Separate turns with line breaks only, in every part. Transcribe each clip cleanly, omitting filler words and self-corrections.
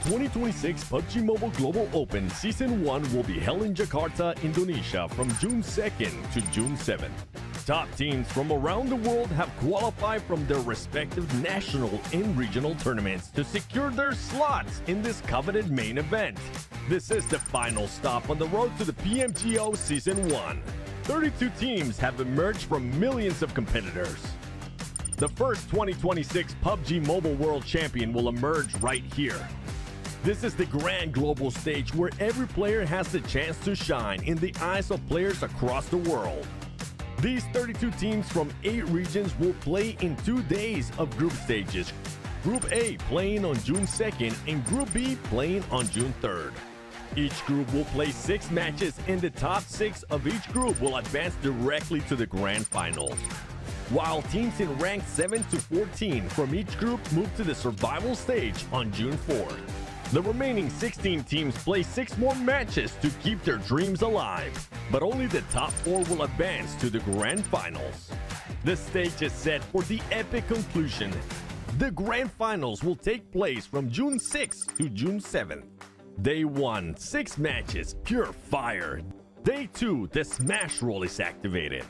2026 PUBG Mobile Global Open Season 1 will be held in Jakarta, Indonesia from June 2nd to June 7th. Top teams from around the world have qualified from their respective national and regional tournaments to secure their slots in this coveted main event. This is the final stop on the road to the PMGO Season 1. 32 teams have emerged from millions of competitors. The first 2026 PUBG Mobile World Champion will emerge right here. This is the grand global stage where every player has the chance to shine in the eyes of players across the world. These 32 teams from 8 regions will play in 2 days of group stages. Group A playing on June 2nd and Group B playing on June 3rd. Each group will play 6 matches and the top 6 of each group will advance directly to the grand finals. While teams in rank 7 to 14 from each group move to the survival stage on June 4th. The remaining 16 teams play 6 more matches to keep their dreams alive, but only the top 4 will advance to the grand finals. The stage is set for the epic conclusion. The grand finals will take place from June 6th to June 7th. Day 1, 6 matches, pure fire. Day 2, the smash roll is activated.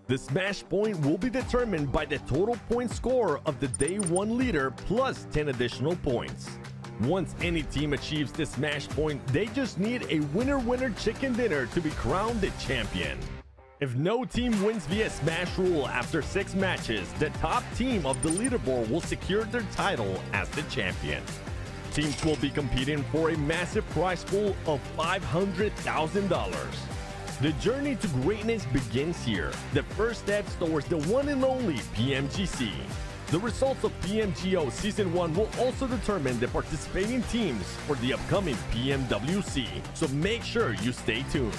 The smash point will be determined by the total point score of the Day 1 leader plus 10 additional points. Once any team achieves the smash point, they just need a winner-winner chicken dinner to be crowned the champion. If no team wins via smash rule after 6 matches, the top team of the leaderboard will secure their title as the champion. Teams will be competing for a massive prize pool of $500,000. The journey to greatness begins here. The first steps towards the one and only PMGC. The results of PMGO Season 1 will also determine the participating teams for the upcoming PMWC, so make sure you stay tuned.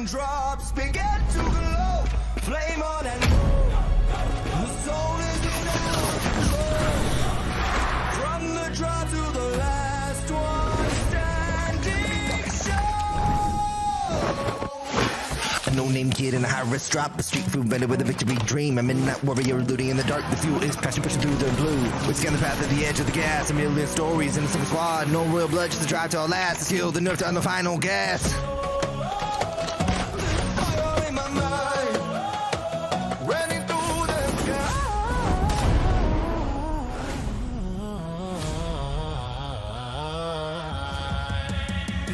Drops begin to glow, flame on and go. The soul is in our control. From the draw to the last one standing show. A no-name kid in a high-risk drop, a street food vendor with a victory dream. A midnight warrior looting in the dark. The fuel is passion pushing through the blue. We scan the path at the edge of the gas. A million stories in a single squad. No royal blood, just a drive to our last. The skill, the nerve to on the final gas.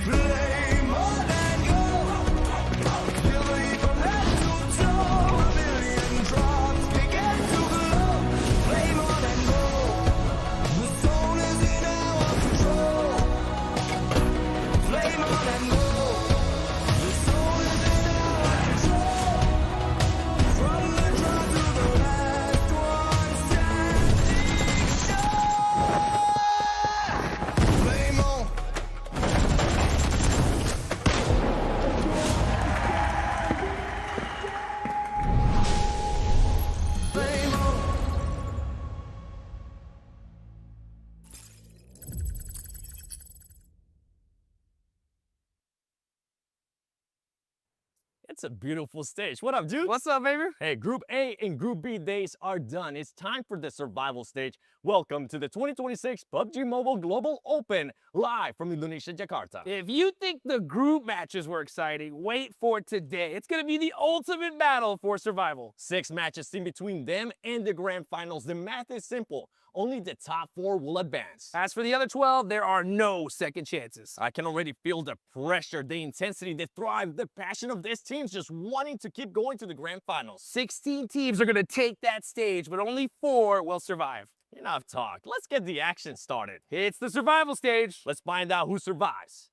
Flame on and go.
It's a beautiful stage. What up, dude?
What's up, baby?
Hey, Group A and Group B days are done. It's time for the survival stage. Welcome to the 2026 PUBG Mobile Global Open, live from Indonesia, Jakarta.
If you think the group matches were exciting, wait for today. It's gonna be the ultimate battle for survival.
6 matches in between them and the grand finals. The math is simple. Only the top 4 will advance.
As for the other 12, there are no second chances.
I can already feel the pressure, the intensity, the drive, the passion of this team just wanting to keep going to the grand finals.
16 teams are gonna take that stage, but only 4 will survive.
Enough talk. Let's get the action started.
It's the survival stage.
Let's find out who survives.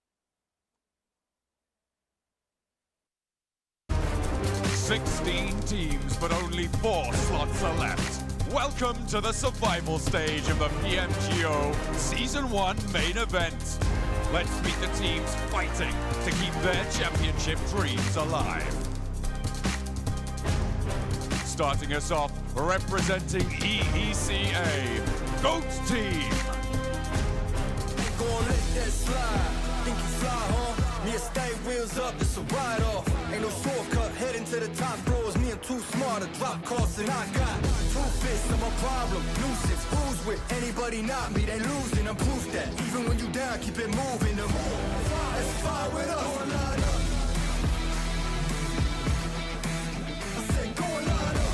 16 teams, but only 4 slots are left. Welcome to the survival stage of the PMGO Season 1 main event. Let's meet the teams fighting to keep their championship dreams alive. Starting us off, representing EECA, GOAT Team.
Gon' let that slide. Think you fly, huh? Me and stay wheels up, it's a ride off. Ain't no shortcut, heading to the top floors. Me and too smart to drop costs, and I got 2 fists, I'm a problem. Nuisance, who's with anybody not me? They losing, I'm proof that. Even when you down, keep it moving. The move, let's fire with us. I said, go and line up.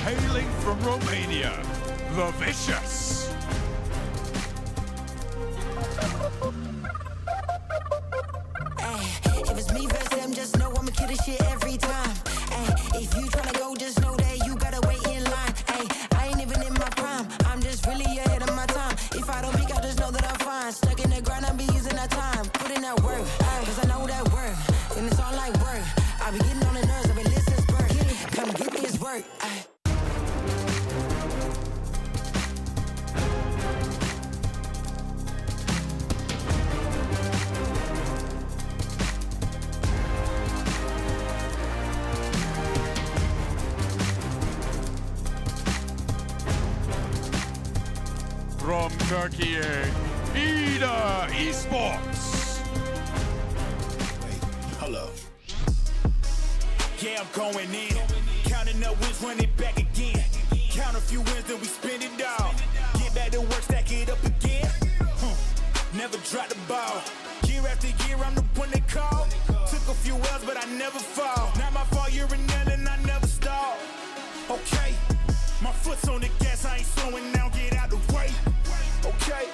Hailing from Romania, the Vicious.
If it's me versus them, just know I'ma kill this shit every time. Ay, if you tryna go, just know that you gotta wait in line. Ay, I ain't even in my prime, I'm just really ahead of my time. If I don't peak, I just know that I'm fine. Stuck in the grind, I be using that time. Put in that work, cause I know that work. And it's all like work. I be getting on the nerves, I be listening to work. Come get this work. Ay.
From Turkey, Ida Esports.
Hello.
Yeah, I'm going in. Counting up wins, run it back again. Count a few wins, then we spend it all. Get back to work, stack it up again. Never drop the ball. Year after year, I'm the one they call. Took a few L's, but I never fall. Not my fault, you're an L and I never stall. Okay, my foot's on the gas, I ain't slowing down, get out the way. Okay.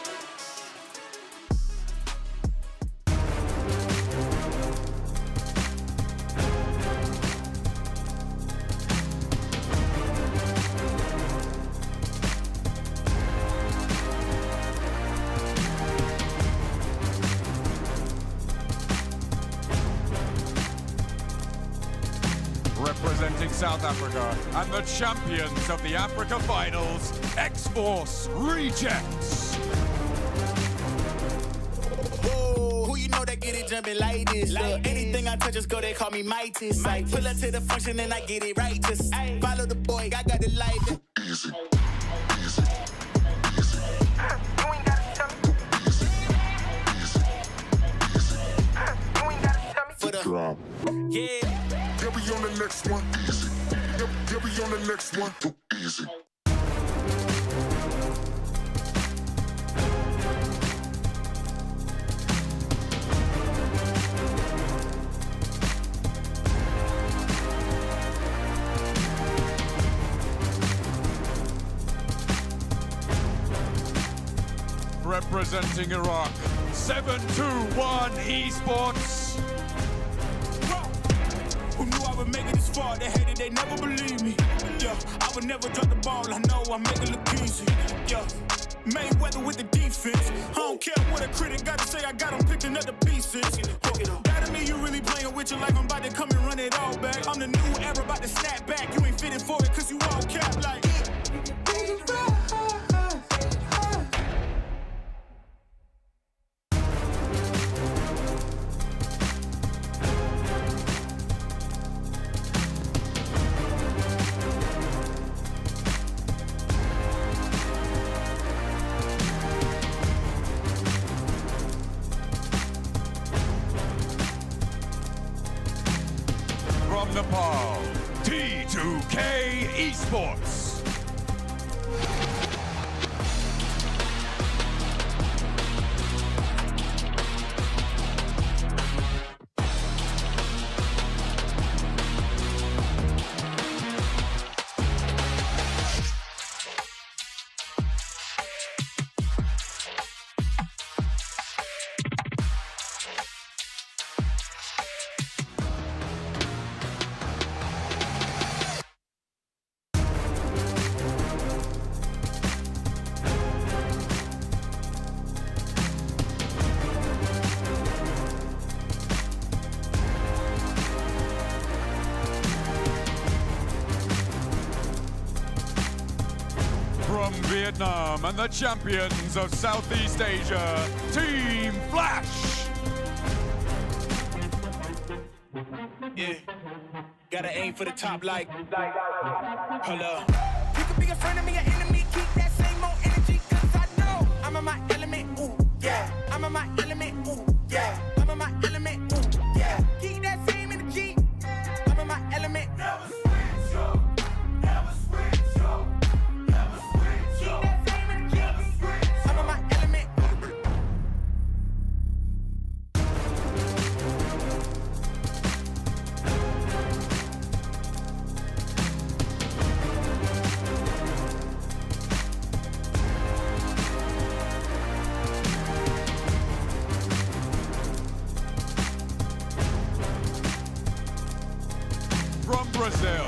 Representing South Africa and the champions of the Africa Finals, X-Force Rejects.
Whoa, who you know that get it jumping like this? Look, anything I touch, just go, they call me Mightis. Pull up to the function and I get it right. Just follow the boy, I got it like it.
Easy.
For the
Drop.
yeah.
Yeah, we on the next one. Easy. Yeah, we on the next one. Easy.
Representing Iraq, 721 Esports.
Who knew I would make it this far? They hated, they never believe me. Yeah, I would never drop the ball. I know I make it look easy. Yeah, Mayweather with the defense. I don't care what a critic got to say. I got them picking up the pieces. That to me, you really playing with your life. I'm about to come and run it all back. I'm the new era, about to snap back. You ain't fitting for it, cause you all cap like.
2K Esports. From Vietnam and the champions of Southeast Asia, Team Flash!
Yeah, gotta aim for the top like, hold up. You could be a friend of me, an enemy, keep that same old energy, cause I know I'm in my element, ooh, yeah. I'm in my element, ooh, yeah. I'm in my element, ooh, yeah. Keep that same energy, I'm in my element. Never switch up, never switch up, never switch up. Keep that same energy, never switch up. I'm in my element.
From Brazil,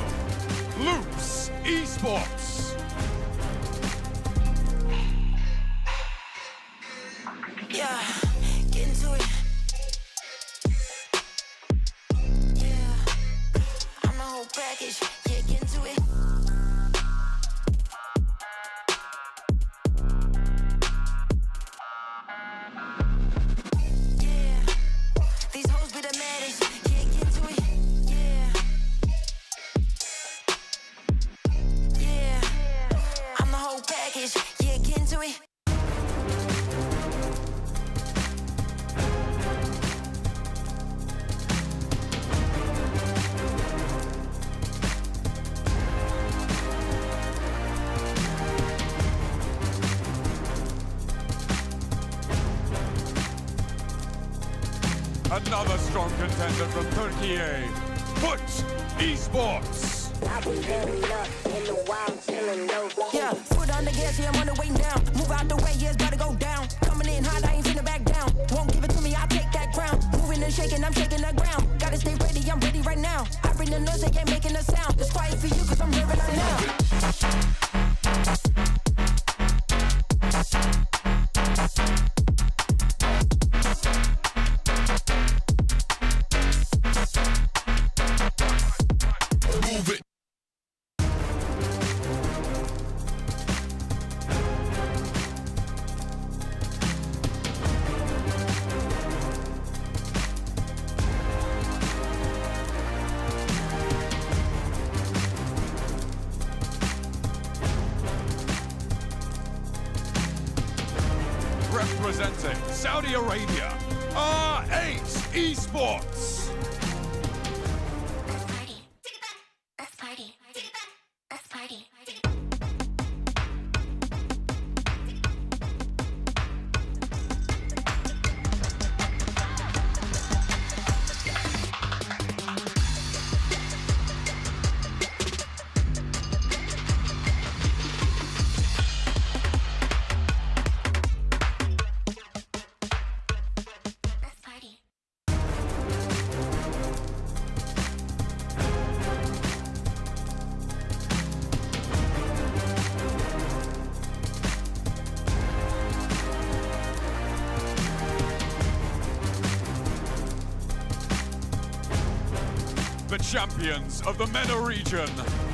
Loops Esports.
Yeah, get into it. Yeah, I'm the whole package. Yeah, get into it. Yeah, these hoes be the maddest. Yeah, get into it. Yeah, yeah, I'm the whole package. Yeah, get into it.
Another strong contender from Turkey, Foot Esports.
Yeah, foot on the gas, yeah, I'm on the way down. Move out the way, yeah, it's about to go down. Coming in hot, I ain't finna back down. Won't give it to me, I'll take that crown. Moving and shaking, I'm shaking the ground. Gotta stay ready, I'm ready right now. I bring the noise, they ain't making a sound. It's quiet for you, cause I'm hearing it now.
Move it. Representing Saudi Arabia, R8 Esports.
Let's party. Let's party.
The champions of the MENA region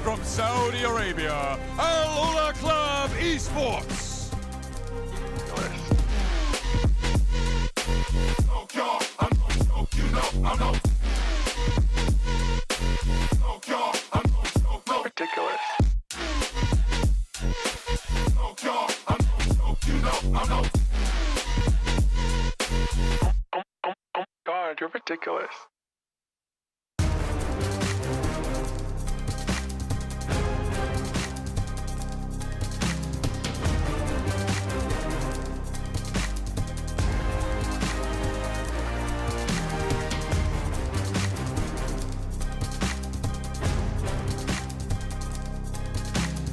from Saudi Arabia, Al Ula Club Esports.
Ridiculous. God, you're ridiculous.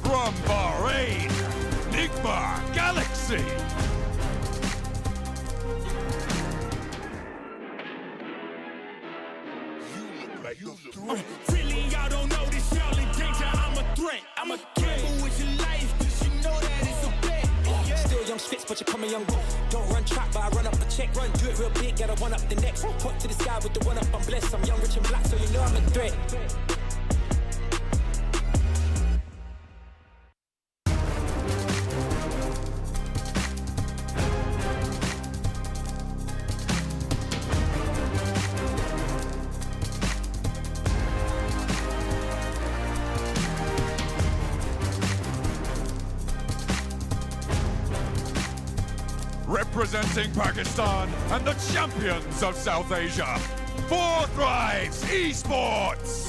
From Bahrain, Nigma Galaxy.
Really, y'all don't know this, y'all in danger. I'm a threat. I'm a gamble with your life, cause you know that it's a bet.
Still young spits, but you call me young bull. Don't run track, but I run up a check. Run, do it real big, gotta one up the next. Point to the sky with the one up, I'm blessed. I'm young, rich and black, so you know I'm a threat.
Representing Pakistan and the champions of South Asia, Forthright Esports.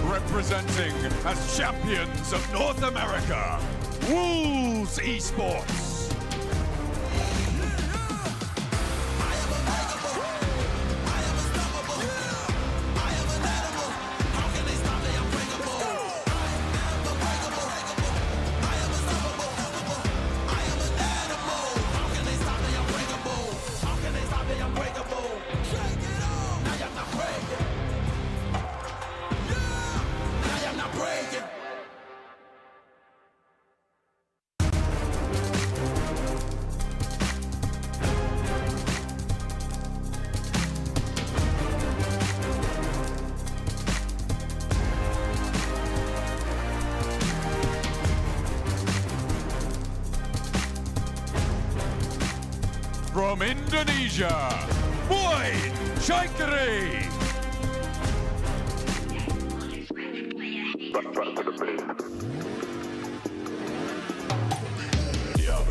Representing as champions of North America, Wolves Esports. From Indonesia, Boy Chaikri.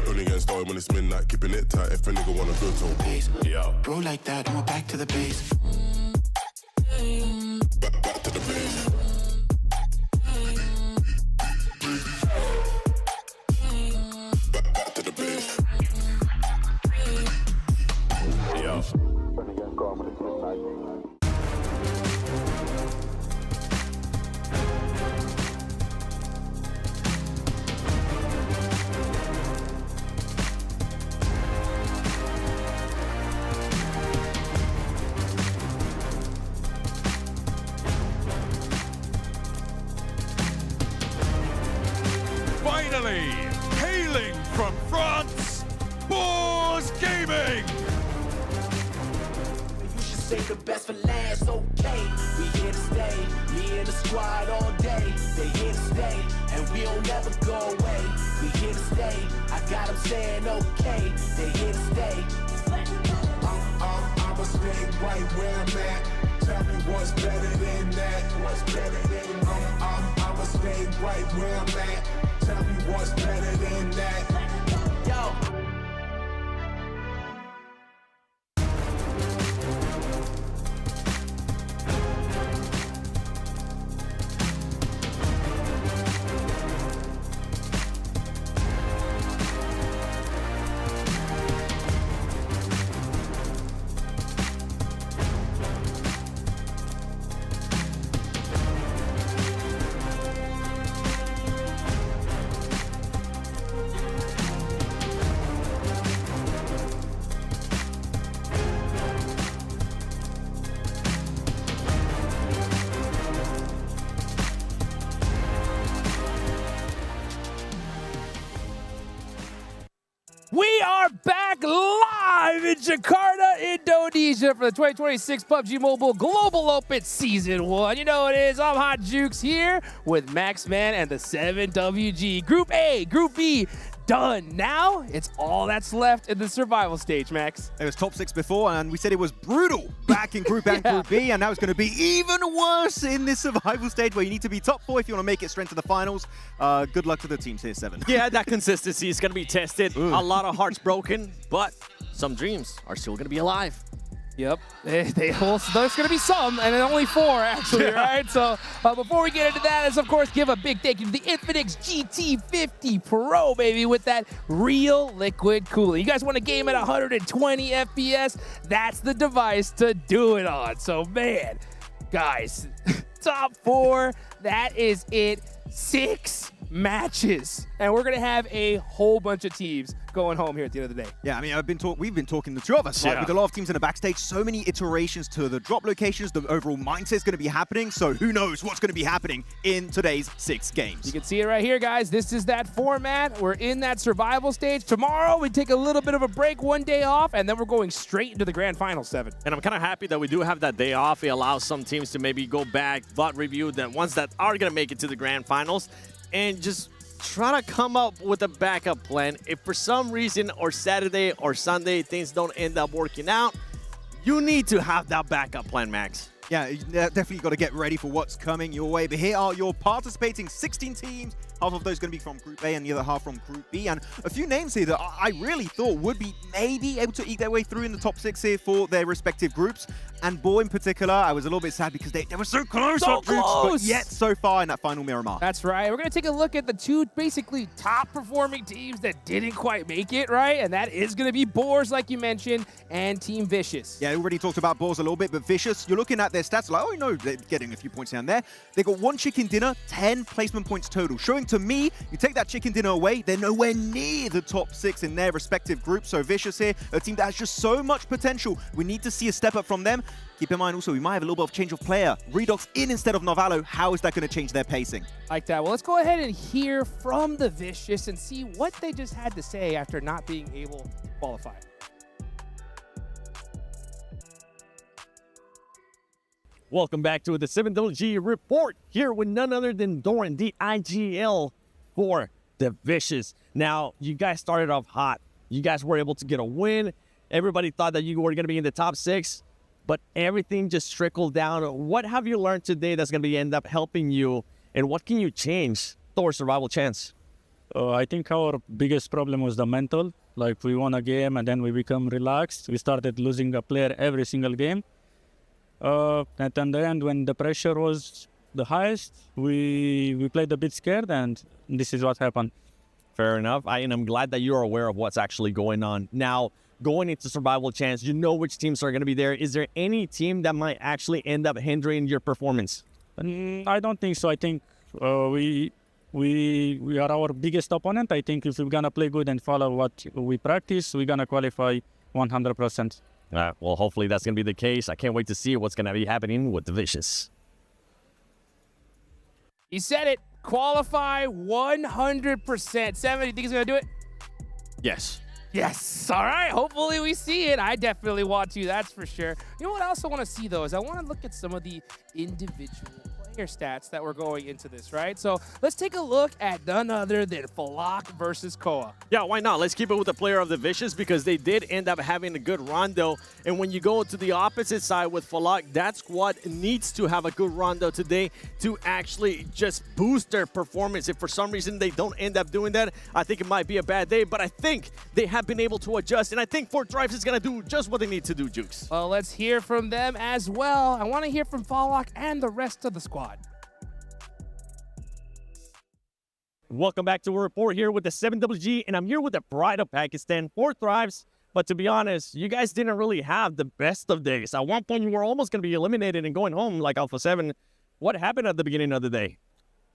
Only getting started when it's midnight, keeping it tight. If a nigga wanna go to base,
Bro, like that, I'm back to the base.
back to the base. Back to the base.
Finally, hailing from France, Boars Gaming.
You should save the best for last, okay? We here to stay, me and the squad all day. They here to stay, and we don't never go away. We here to stay, I got them saying okay. They here to stay.
I'ma stay right where I'm at. Tell me what's better than that. What's better than that? I'ma stay right where I'm at. Tell me what's better than that.
Yo.
are back live in Jakarta, Indonesia for the 2026 PUBG Mobile Global Open Season 1. You know what it is. I'm Hot Jukes here with Max Man and the 7WG. Group A, Group B, done. Now, it's all that's left in the survival stage, Max.
It was top 6 before, and we said it was brutal back in Group A and Group B, and now it's going to be even worse in this survival stage where you need to be top 4 if you want to make it straight to the finals. Good luck to the teams here, 7.
Yeah, that consistency is going to be tested. A lot of hearts broken, but some dreams are still going to be alive.
Yep, there's going to be some, and only 4 actually, right? So before we get into that, let's of course give a big thank you to the Infinix GT50 Pro, baby, with that real liquid cooling. You guys want a game at 120 FPS? That's the device to do it on. So man, guys, top 4, that is it. 6 matches, and we're gonna have a whole bunch of teams going home here at the end of the day.
Yeah, I mean, we've been talking, the 2 of us, right, with a lot of teams in the backstage, so many iterations to the drop locations, the overall mindset's going to be happening, so who knows what's going to be happening in today's 6 games.
You can see it right here, guys. This is that format. We're in that survival stage. Tomorrow, we take a little bit of a break, 1 day off, and then we're going straight into the grand final, 7.
And I'm kind of happy that we do have that day off. It allows some teams to maybe go back, but review the ones that are going to make it to the grand finals, and just try to come up with a backup plan. If for some reason or Saturday or Sunday things don't end up working out, you need to have that backup plan, Max.
Yeah, you definitely got to get ready for what's coming your way. But here are your participating 16 teams. Half of those going to be from Group A and the other half from Group B. And a few names here that I really thought would be maybe able to eke their way through in the top 6 here for their respective groups. And Bo in particular, I was a little bit sad because they were so close.
So
groups,
close!
but yet so far in that final Miramar.
That's right. We're going to take a look at the 2 basically top performing teams that didn't quite make it, right? And that is going to be Boars, like you mentioned, and Team Vicious.
Yeah, I already talked about Boars a little bit, but Vicious, you're looking at their stats like, oh, no, they're getting a few points down there. They got 1 chicken dinner, 10 placement points total, showing to me, you take that chicken dinner away, they're nowhere near the top 6 in their respective groups. So Vicious here, a team that has just so much potential. We need to see a step up from them. Keep in mind also, we might have a little bit of change of player. Redox in instead of Novalo. How is that going to change their pacing?
Like that. Well, let's go ahead and hear from the Vicious and see what they just had to say after not being able to qualify.
Welcome back to the 7WG report here with none other than Doran, the IGL for the Vicious. Now, you guys started off hot. You guys were able to get a win. Everybody thought that you were going to be in the top 6, but everything just trickled down. What have you learned today that's going to end up helping you, and what can you change towards survival chance?
I think our biggest problem was the mental. Like, we won a game and then we become relaxed. We started losing a player every single game. At the end, when the pressure was the highest, we played a bit scared, and this is what happened.
Fair enough. And I'm glad that you're aware of what's actually going on. Now, going into survival chance, you know which teams are going to be there. Is there any team that might actually end up hindering your performance?
I don't think so. I think we are our biggest opponent. I think if we're going to play good and follow what we practice, we're going to qualify 100%.
Well, hopefully that's going to be the case. I can't wait to see what's going to be happening with the Vicious.
He said it. Qualify 100%. 7, you think he's going to do it?
Yes.
Yes. All right. Hopefully we see it. I definitely want to. That's for sure. You know what I also want to see, though, is I want to look at some of the individual player stats that were going into this, right? So let's take a look at none other than Falak versus Koa.
Yeah, why not? Let's keep it with the player of the Vicious because they did end up having a good rondo. And when you go to the opposite side with Falak, that squad needs to have a good rondo today to actually just boost their performance. If for some reason they don't end up doing that, I think it might be a bad day. But I think they have been able to adjust. And I think Fort Drives is going to do just what they need to do, Jukes.
Well, let's hear from them as well. I want to hear from Falak and the rest of the squad.
Welcome back to a report here with the 7WG, and I'm here with the Pride of Pakistan, Fort Thrives. But to be honest, you guys didn't really have the best of days. At one point, you were almost going to be eliminated and going home like Alpha 7. What happened at the beginning of the day?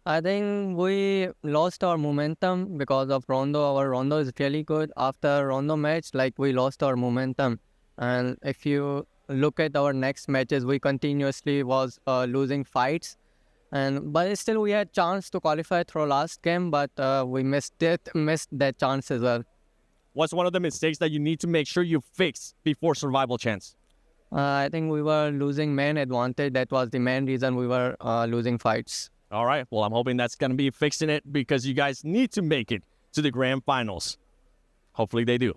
I think we lost our momentum because of Rondo. Our Rondo is really good. After Rondo match, like, we lost our momentum. And if you look at our next matches, we continuously was losing fights. But still, we had chance to qualify through last game, but we missed that chance as well.
What's one of the mistakes that you need to make sure you fix before survival chance?
I think we were losing main advantage. That was the main reason we were losing fights.
All right. Well, I'm hoping that's going to be fixing it because you guys need to make it to the grand finals. Hopefully they do.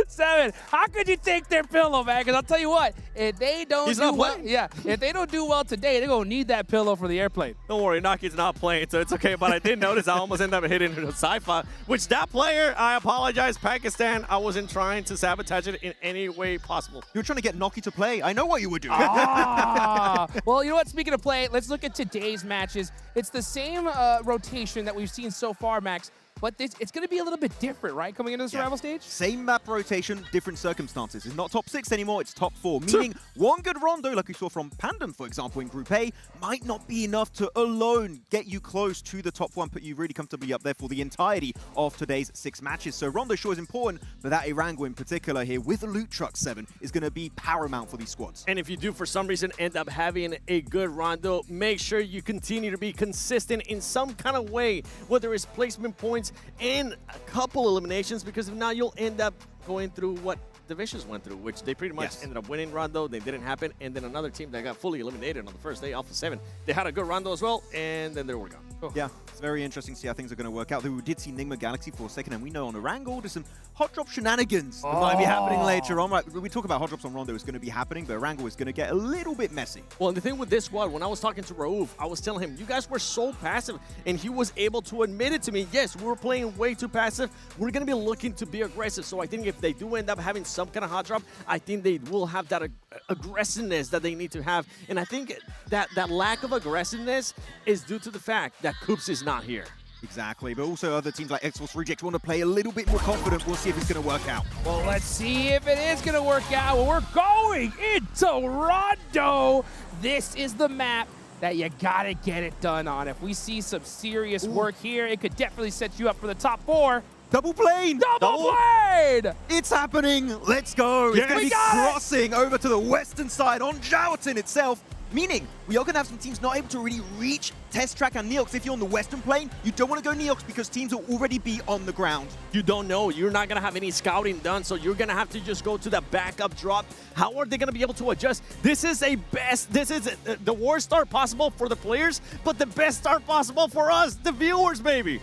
7, how could you take their pillow, man? Because I'll tell you what, if they don't if they don't do well today, they're going to need that pillow for the airplane.
Don't worry, Naki's not playing, so it's okay. But I did notice I almost ended up hitting the sci-fi, which that player, I apologize, Pakistan, I wasn't trying to sabotage it in any way possible.
You were trying to get Naki to play. I know what you were doing.
Well, you know what? Speaking of play, let's look at today's matches. It's the same rotation that we've seen so far, Max. But it's going to be a little bit different, right, coming into the survival stage?
Same map rotation, different circumstances. It's not top 6 anymore, it's top 4. Meaning one good Rondo, like we saw from Pandem, for example, in Group A, might not be enough to alone get you close to the top 1, put you really comfortably up there for the entirety of today's 6 matches. So Rondo sure is important, but that Irango in particular here with the loot truck 7 is going to be paramount for these squads.
And if you do, for some reason, end up having a good Rondo, make sure you continue to be consistent in some kind of way, whether it's placement points and a couple eliminations, because if not, you'll end up going through what the Vicious went through, which they pretty much ended up winning Rondo. They didn't happen. And then another team that got fully eliminated on the first day, Alpha 7. They had a good Rondo as well, and then they were gone.
Yeah, it's very interesting to see how things are going to work out. Though we did see Nigma Galaxy for a second, and we know on Irango there's some hot drop shenanigans that might be happening later on. Right, we talk about hot drops on Rondo is going to be happening, but Irango is going to get a little bit messy.
Well, and the thing with this squad, when I was talking to Raouf, I was telling him, you guys were so passive, and he was able to admit it to me. Yes, we were playing way too passive. We're going to be looking to be aggressive. So I think if they do end up having some kind of hot drop, I think they will have that aggressiveness that they need to have. And I think that lack of aggressiveness is due to the fact that Coops is not here.
Exactly, but also other teams like X-Force Reject want to play a little bit more confident. We'll see if it's going to work out.
Well, let's see if it is going to work out. Well, we're going into Rondo. This is the map that you got to get it done on. If we see some serious work here, it could definitely set you up for the top 4.
Double plane!
Double plane!
It's happening! Let's go! It's going to be crossing over to the western side on Joughton itself. Meaning, we are going to have some teams not able to really reach Test Track and Neox. If you're on the western plane, you don't want to go Neox because teams will already be on the ground.
You don't know. You're not going to have any scouting done, so you're going to have to just go to the backup drop. How are they going to be able to adjust? This is the worst start possible for the players, but the best start possible for us, the viewers, baby.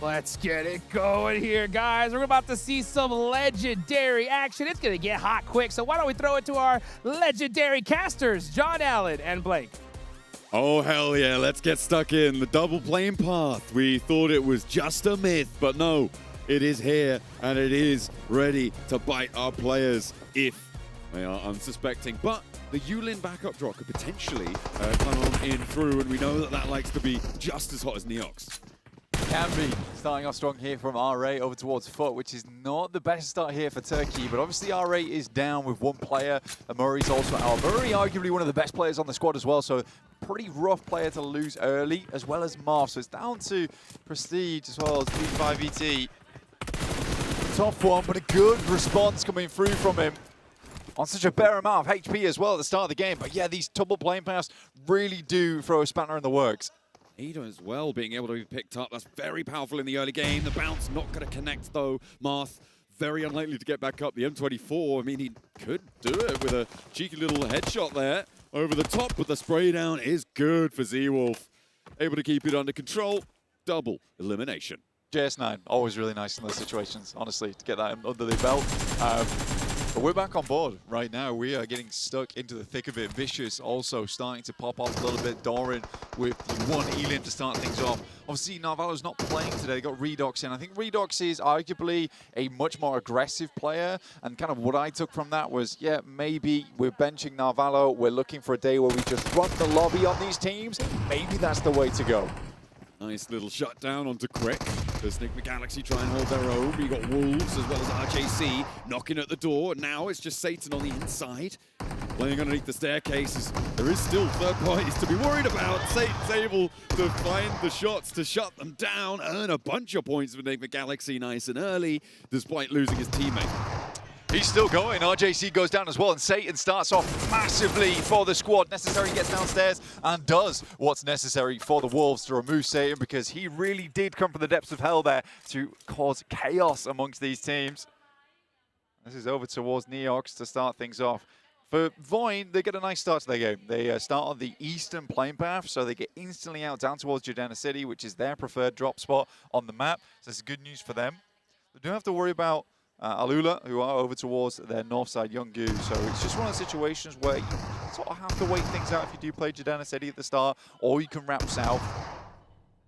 Let's get it going here, guys. We're about to see some legendary action. It's going to get hot quick, so why don't we throw it to our legendary casters, John Allen and Blake.
Oh, hell yeah. Let's get stuck in. The double plane path. We thought it was just a myth, but no, it is here, and it is ready to bite our players if they are unsuspecting. But the Yulin backup drop could potentially come on in through, and we know that that likes to be just as hot as Neox.
Can be starting off strong here from RA over towards Foot, which is not the best start here for Turkey, but obviously RA is down with one player. Murray's also out. Murray arguably one of the best players on the squad as well, so pretty rough player to lose early, as well as Marv. So it's down to Prestige as well as B5ET. Tough one, but a good response coming through from him on such a bare amount of HP as well at the start of the game. But yeah, these double plane paths really do throw a spanner in the works.
Ada as well being able to be picked up. That's very powerful in the early game. The bounce not going to connect though. Marth very unlikely to get back up. The M24, I mean, he could do it with a cheeky little headshot there over the top, but the spray down is good for Z-Wolf. Able to keep it under control. Double elimination.
JS9, always really nice in those situations, honestly, to get that under the belt. But we're back on board right now. We are getting stuck into the thick of it. Vicious also starting to pop off a little bit. Doran with one Elim to start things off. Obviously, Narvalo's not playing today. They got Redox in. I think Redox is arguably a much more aggressive player. And kind of what I took from that was, yeah, maybe we're benching Narvalo. We're looking for a day where we just run the lobby on these teams. Maybe that's the way to go.
Nice little shutdown onto Crick. Does Nigma Galaxy try and hold their own? We got Wolves as well as RJC knocking at the door. Now it's just Satan on the inside. Playing underneath the staircases. There is still third parties to be worried about. Satan's able to find the shots to shut them down. Earn a bunch of points for Nigma Galaxy nice and early, despite losing his teammate.
He's still going. RJC goes down as well, and Satan starts off massively for the squad. Necessary gets downstairs and does what's necessary for the Wolves to remove Satan, because he really did come from the depths of hell there to cause chaos amongst these teams. This is over towards Neox to start things off. For Void, they get a nice start to their game. They start on the eastern plane path, so they get instantly out down towards Jordana City, which is their preferred drop spot on the map. So this is good news for them. They don't have to worry about Alula, who are over towards their north side, Younggu. So it's just one of the situations where you sort of have to wait things out if you do play Jordana City at the start, or you can wrap south.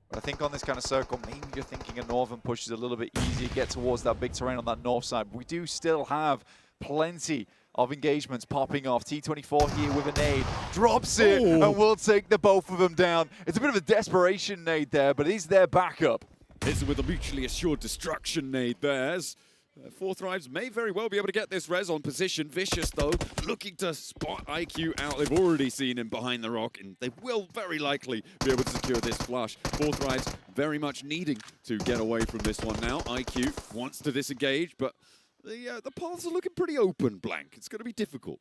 But I think on this kind of circle, maybe you're thinking a northern push is a little bit easier, get towards that big terrain on that north side. But we do still have plenty of engagements popping off. T24 here with a nade, drops it, and will take the both of them down. It's a bit of a desperation nade there, but is their backup.
Hits with a mutually assured destruction nade there. Four Thrives may very well be able to get this res on position. Vicious, though, looking to spot IQ out. They've already seen him behind the rock, and they will very likely be able to secure this flush. Four Thrives very much needing to get away from this one now. IQ wants to disengage, but the paths are looking pretty open, Blank. It's going to be difficult.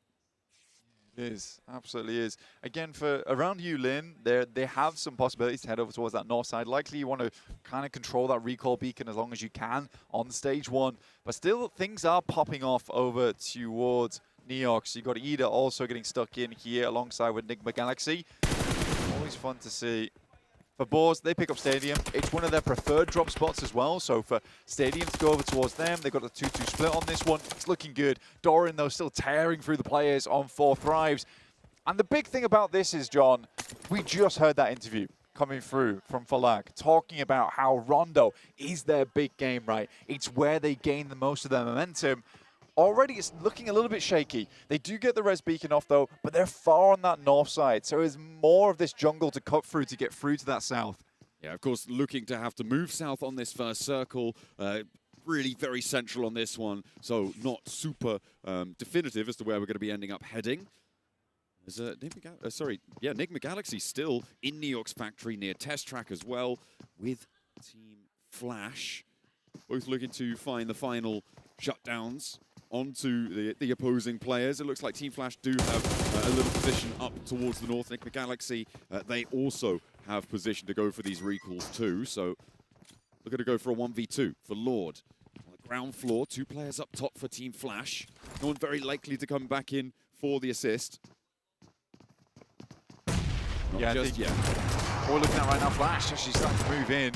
It is, absolutely is. Again, for around you, Lin, they have some possibilities to head over towards that north side. Likely you want to kind of control that recall beacon as long as you can on stage one. But still, things are popping off over towards Neox. You've got Ida also getting stuck in here alongside with Enigma Galaxy. Always fun to see. For Boars, they pick up Stadium. It's one of their preferred drop spots as well. So for Stadium to go over towards them, they've got a 2-2 split on this one. It's looking good. Doran, though, still tearing through the players on Four Thrives. And the big thing about this is, John, we just heard that interview coming through from Falag, talking about how Rondo is their big game, right? It's where they gain the most of their momentum. Already it's looking a little bit shaky. They do get the res beacon off though, but they're far on that north side. So there's more of this jungle to cut through to get through to that south.
Yeah, of course, looking to have to move south on this first circle. Really very central on this one. So not super definitive as to where we're going to be ending up heading. There's Enigma Galaxy still in Neox factory near Test Track as well with Team Flash. Both looking to find the final shutdowns onto the opposing players. It looks like Team Flash do have a little position up towards the north. Enigma Galaxy, they also have position to go for these recalls too. So we're going to go for a 1v2 for Lord. On the ground floor, two players up top for Team Flash. No one very likely to come back in for the assist. Not just yet.
What we're looking at right now, Flash actually starting to move in.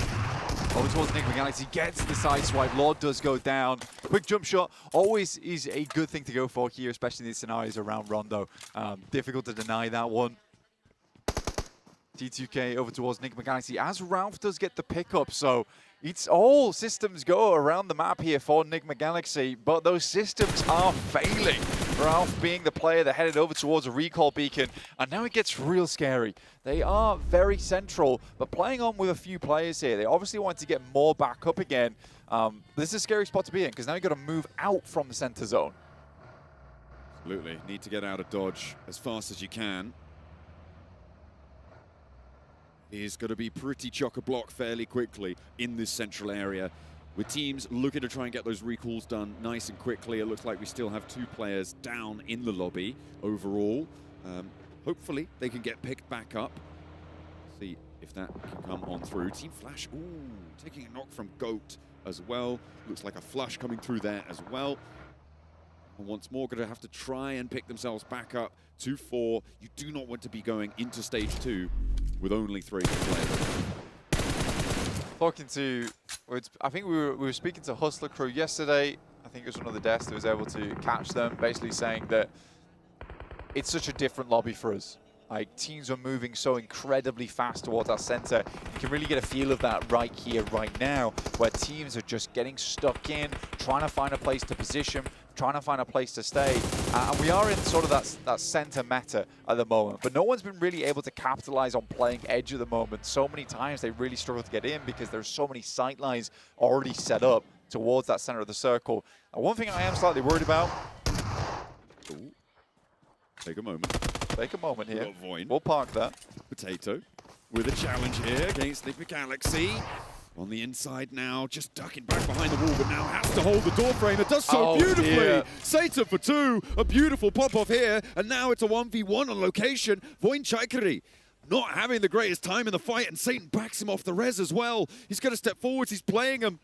Over towards Enigma Galaxy, gets the side swipe. Lord does go down. Quick jump shot always is a good thing to go for here, especially in these scenarios around Rondo. Difficult to deny that one. T2K over towards Enigma Galaxy as Ralph does get the pickup. So it's all systems go around the map here for Enigma Galaxy, but those systems are failing. Ralph being the player that headed over towards a recall beacon, and now it gets real scary. They are very central, but playing on with a few players here. They obviously want to get more back up again. This is a scary spot to be in, because now you've got to move out from the center zone.
Absolutely. Need to get out of dodge as fast as you can. Is going to be pretty chock-a-block fairly quickly in this central area, with teams looking to try and get those recalls done nice and quickly. It looks like we still have two players down in the lobby overall. Hopefully they can get picked back up. See if that can come on through. Team Flash, taking a knock from Goat as well. Looks like a flush coming through there as well. And once more, going to have to try and pick themselves back up to 4. You do not want to be going into stage 2 with only 3 to play.
Talking to, I think we were speaking to Hustler Crew yesterday. I think it was one of the devs that was able to catch them, basically saying that it's such a different lobby for us. Like, teams are moving so incredibly fast towards our center. You can really get a feel of that right here, right now, where teams are just getting stuck in, trying to find a place to position, trying to find a place to stay. And we are in sort of that center meta at the moment, but no one's been really able to capitalize on playing edge at the moment. So many times they really struggle to get in because there's so many sight lines already set up towards that center of the circle. And one thing I am slightly worried about.
Ooh. Take a moment.
Take a moment here. We'll park that.
Potato with a challenge here against Enigma Galaxy. On the inside now, just ducking back behind the wall, but now has to hold the door frame. It does so beautifully.
Dear.
Satan for 2, a beautiful pop-off here, and now it's a 1v1 on location. Voin Chaikari not having the greatest time in the fight, and Satan backs him off the res as well. He's going to step forwards. He's playing him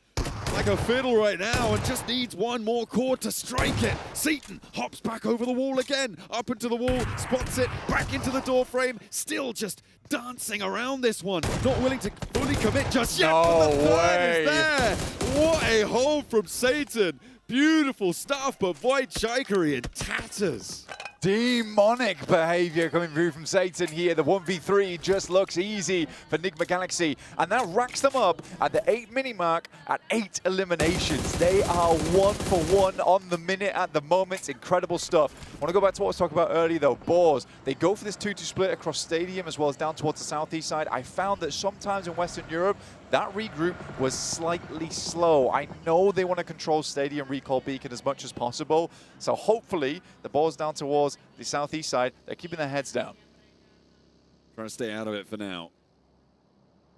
like a fiddle right now and just needs one more chord to strike it. Satan hops back over the wall again, up into the wall, spots it, back into the door frame, still just dancing around this one. Not willing to fully commit just yet.
No
but the third
way.
is there. What a hold from Satan. Beautiful stuff, but Void Chaikari in tatters.
Demonic behavior coming through from Satan here. The 1v3 just looks easy for Enigma Galaxy, and that racks them up at the 8-minute mark at 8 eliminations. They are 1 for 1 on the minute at the moment. Incredible stuff. I want to go back to what I was talking about earlier though. Boars, they go for this 2-2 split across stadium as well as down towards the southeast side. I found that sometimes in Western Europe, that regroup was slightly slow. I know they want to control stadium recall beacon as much as possible, so hopefully the ball's down towards the southeast side. They're keeping their heads down.
Trying to stay out of it for now.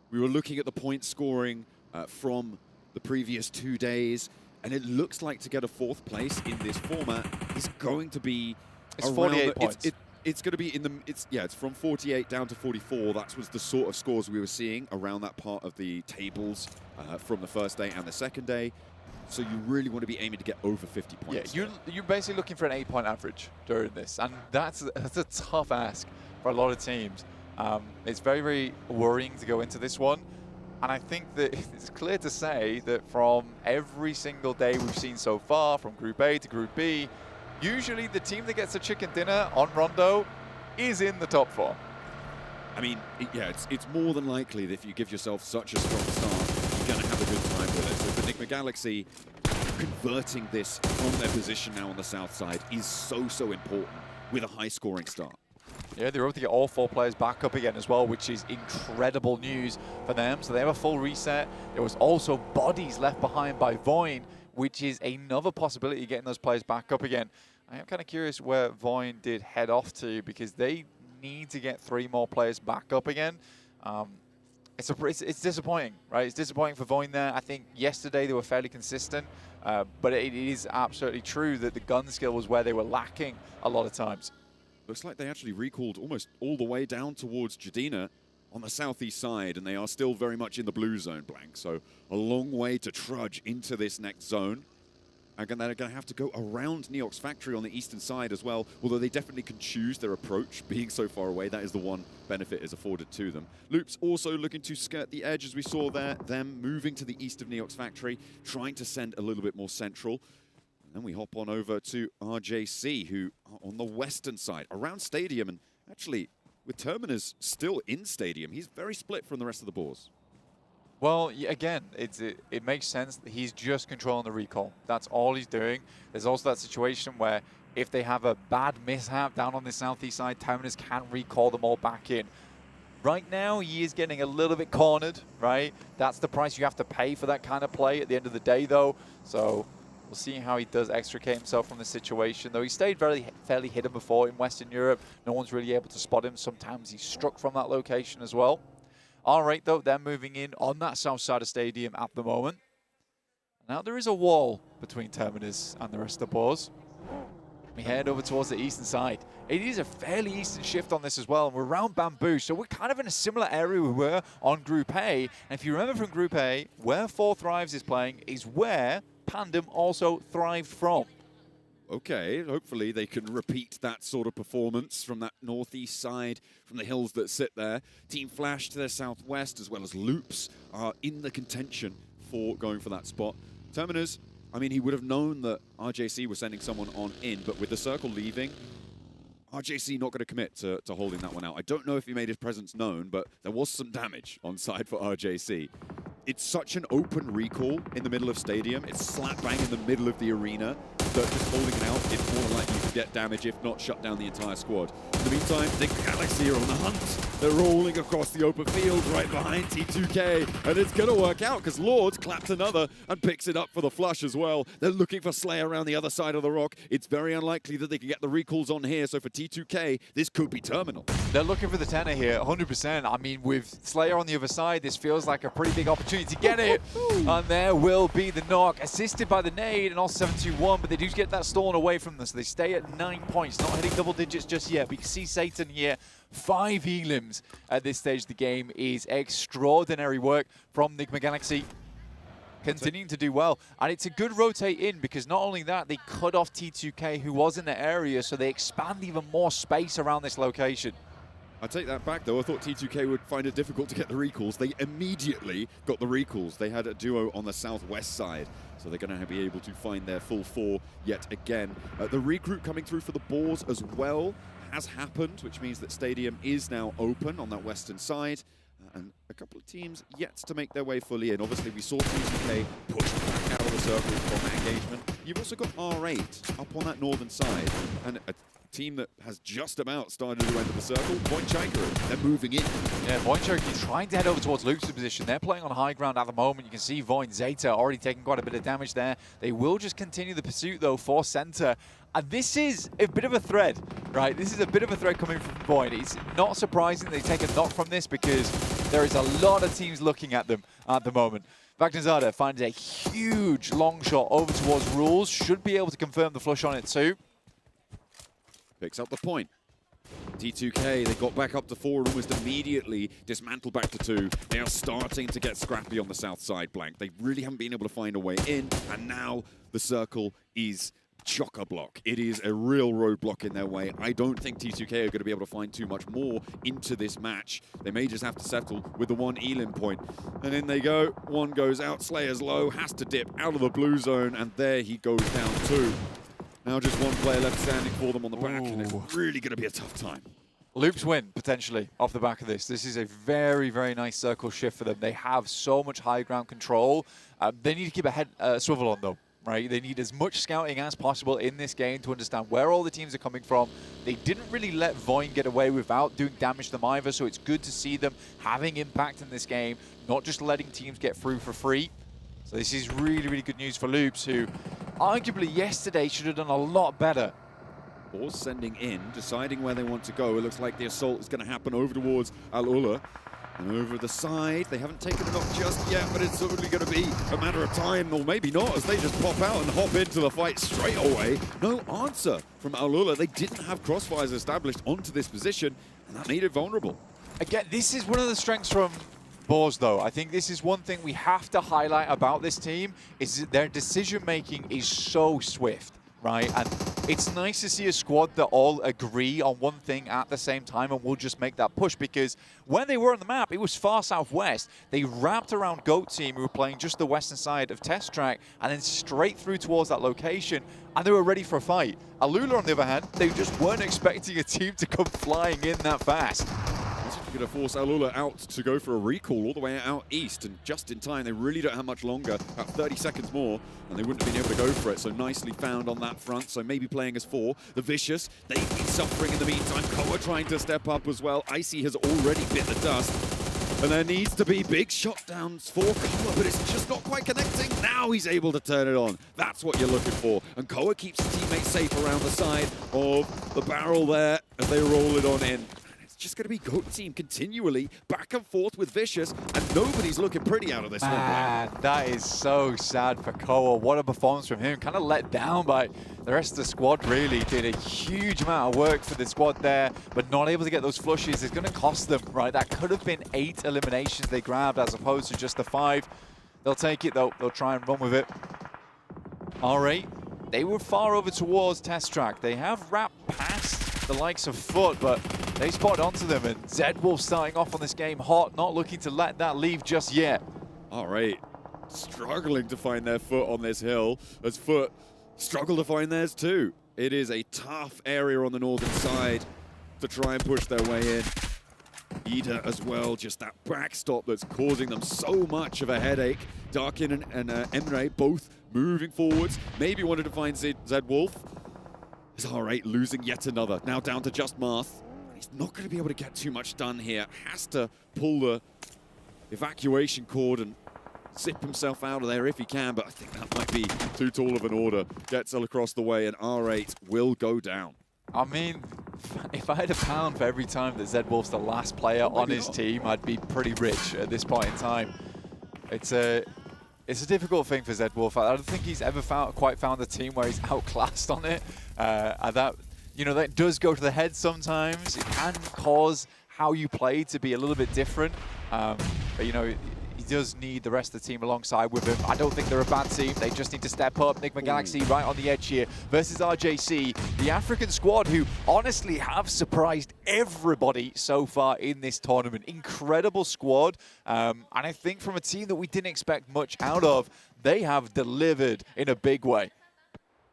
We were looking at the point scoring from the previous 2 days, and it looks like to get a 4th place in this format is going to be
It's 48 points.
It's going to be in the, it's from 48 down to 44. That was the sort of scores we were seeing around that part of the tables from the first day and the second day. So you really want to be aiming to get over 50 points.
Yeah, you're basically looking for an 8-point average during this, and that's a tough ask for a lot of teams. It's very, very worrying to go into this one. And I think that it's clear to say that from every single day we've seen so far, from Group A to Group B, usually the team that gets a chicken dinner on Rondo is in the top 4.
I mean, it's more than likely that if you give yourself such a strong start, you're going to have a good time with it. So for Enigma Galaxy, converting this from their position now on the south side is so important with a high-scoring start.
Yeah, they're able to get all 4 players back up again as well, which is incredible news for them. So they have a full reset. There was also bodies left behind by Voin, which is another possibility of getting those players back up again. I am kind of curious where Voin did head off to, because they need to get 3 more players back up again. It's disappointing, right? It's disappointing for Voin there. I think yesterday they were fairly consistent, but it is absolutely true that the gun skill was where they were lacking a lot of times.
Looks like they actually recalled almost all the way down towards Jadina on the southeast side, and they are still very much in the blue zone, Blank. So a long way to trudge into this next zone. And they're going to have to go around Neox Factory on the eastern side as well, although they definitely can choose their approach. Being so far away, that is the one benefit is afforded to them. Loops also looking to skirt the edge, as we saw there, them moving to the east of Neox Factory, trying to send a little bit more central. And then we hop on over to RJC, who are on the western side, around Stadium, and actually, with Terminus still in Stadium, he's very split from the rest of the Boars.
Well, again, it makes sense that he's just controlling the recall. That's all he's doing. There's also that situation where if they have a bad mishap down on the southeast side, Terminus can recall them all back in. Right now, he is getting a little bit cornered, right? That's the price you have to pay for that kind of play at the end of the day, though. So we'll see how he does extricate himself from the situation. Though he stayed fairly hidden before in Western Europe. No one's really able to spot him. Sometimes he's struck from that location as well. All right, though, they're moving in on that south side of Stadium at the moment. Now there is a wall between Terminus and the rest of the Boars. We head over towards the eastern side. It is a fairly eastern shift on this as well, and we're around Bamboo, so we're kind of in a similar area we were on Group A. And if you remember from Group A, where 4 Thrives is playing is where Pandem also thrived from.
Okay, hopefully they can repeat that sort of performance from that northeast side, from the hills that sit there. Team Flash to their southwest, as well as Loops, are in the contention for going for that spot. Terminus, I mean, he would have known that RJC was sending someone on in, but with the circle leaving, RJC not going to commit to holding that one out. I don't know if he made his presence known, but there was some damage on side for RJC. It's such an open recall in the middle of Stadium. It's slap bang in the middle of the arena. So just holding it out, it's more than likely you could get damage, if not shut down the entire squad. In the meantime, the Galaxy are on the hunt. They're rolling across the open field right behind T2K, and it's going to work out because Lords claps another and picks it up for the flush as well. They're looking for Slayer around the other side of the rock. It's very unlikely that they can get the recalls on here, so for T2K, this could be terminal.
They're looking for the 10er here, 100%. I mean, with Slayer on the other side, this feels like a pretty big opportunity to get it. And there will be the knock, assisted by the nade and also 7-2-1, but they do get that stolen away from them, so they stay at 9 points, not hitting double digits just yet. We can see Satan here, 5 elims at this stage of the game is extraordinary work from Nigma Galaxy. Continuing to do well, and it's a good rotate in because not only that, they cut off T2K who was in the area, so they expand even more space around this location.
I take that back though, I thought T2K would find it difficult to get the recalls. They immediately got the recalls. They had a duo on the southwest side, so they're going to be able to find their full 4 yet again. The regroup coming through for the Boars as well has happened, which means that Stadium is now open on that western side. And a couple of teams yet to make their way fully in. Obviously, we saw T2K push back out of the circle from that engagement. You've also got R8 up on that northern side, and a team that has just about started to enter the circle, Point Chaika, they're moving in.
Yeah, Point Chaika trying to head over towards Luke's position. They're playing on high ground at the moment. You can see Void Zeta already taking quite a bit of damage there. They will just continue the pursuit, though, for center. And this is a bit of a thread, right? This is a bit of a thread coming from Void. It's not surprising they take a knock from this because there is a lot of teams looking at them at the moment. Vagnazada finds a huge long shot over towards Rules. Should be able to confirm the flush on it too.
Picks up the point. T2K, they got back up to 4 and almost immediately dismantled back to 2. They are starting to get scrappy on the south side, Blank. They really haven't been able to find a way in, and now the circle is chock-a-block. It is a real roadblock in their way. I don't think T2K are going to be able to find too much more into this match. They may just have to settle with the 1 Elim point. And in they go. 1 goes out. Slayer's low, has to dip out of the blue zone, and there he goes down 2. Now just 1 player left standing for them on the back, and it's really going to be a tough time.
Loops win, potentially, off the back of this. This is a very, very nice circle shift for them. They have so much high ground control. They need to keep a head swivel on, though, right? They need as much scouting as possible in this game to understand where all the teams are coming from. They didn't really let Void get away without doing damage to them either, so it's good to see them having impact in this game, not just letting teams get through for free. So this is really, really good news for Loops, who arguably yesterday should have done a lot better.
Boars sending in, deciding where they want to go. It looks like the assault is going to happen over towards Al-Ula. And over the side, they haven't taken it up just yet, but it's certainly going to be a matter of time, or maybe not, as they just pop out and hop into the fight straight away. No answer from Al-Ula. They didn't have crossfires established onto this position, and that made it vulnerable.
Again, this is one of the strengths from Boars, though. I think this is one thing we have to highlight about this team, is that their decision-making is so swift, right? And it's nice to see a squad that all agree on one thing at the same time and will just make that push, because when they were on the map, it was far southwest. They wrapped around Goat Team, who were playing just the western side of Test Track, and then straight through towards that location, and they were ready for a fight. Alula, on the other hand, they just weren't expecting a team to come flying in that fast.
Going to force Alula out to go for a recall all the way out east, and just in time. They really don't have much longer, about 30 seconds more, and they wouldn't have been able to go for it, so nicely found on that front. So maybe playing as 4. The Vicious, they've been suffering in the meantime. Koa trying to step up as well. Icy has already bit the dust, and there needs to be big shot downs for Koa, but it's just not quite connecting. Now he's able to turn it on. That's what you're looking for, and Koa keeps his teammates safe around the side of the barrel there as they roll it on in. Just going to be Goat Team continually back and forth with Vicious, and nobody's looking pretty out of this one.
Man, that is so sad for Koa. What a performance from him. Kind of let down by the rest of the squad, really. Did a huge amount of work for the squad there, but not able to get those flushes. It's going to cost them, right? That could have been 8 eliminations they grabbed as opposed to just the 5. They'll take it, though. They'll try and run with it. R8, they were far over towards Test Track. They have wrapped past the likes of Foot, but they spot onto them, and Zedwolf starting off on this game hot, not looking to let that leave just yet.
All right, struggling to find their foot on this hill, as Foot struggle to find theirs too. It is a tough area on the northern side to try and push their way in. Ida as well, just that backstop that's causing them so much of a headache. Darkin and Emre both moving forwards, maybe wanted to find Zedwolf. As R8 losing yet another. Now down to just Marth. He's not going to be able to get too much done here. Has to pull the evacuation cord and zip himself out of there if he can, but I think that might be too tall of an order. Gets across the way, and R8 will go down.
I mean, if I had a pound for every time that Zed Wolf's the last player on his team, I'd be pretty rich at this point in time. It's a difficult thing for Zed Wolf. I don't think he's ever quite found a team where he's outclassed on it. And that, you know, that does go to the head sometimes. It can cause how you play to be a little bit different. But, you know, he does need the rest of the team alongside with him. I don't think they're a bad team. They just need to step up. Nigma Galaxy right on the edge here versus RJC, the African squad who honestly have surprised everybody so far in this tournament. Incredible squad. And I think from a team that we didn't expect much out of, they have delivered in a big way.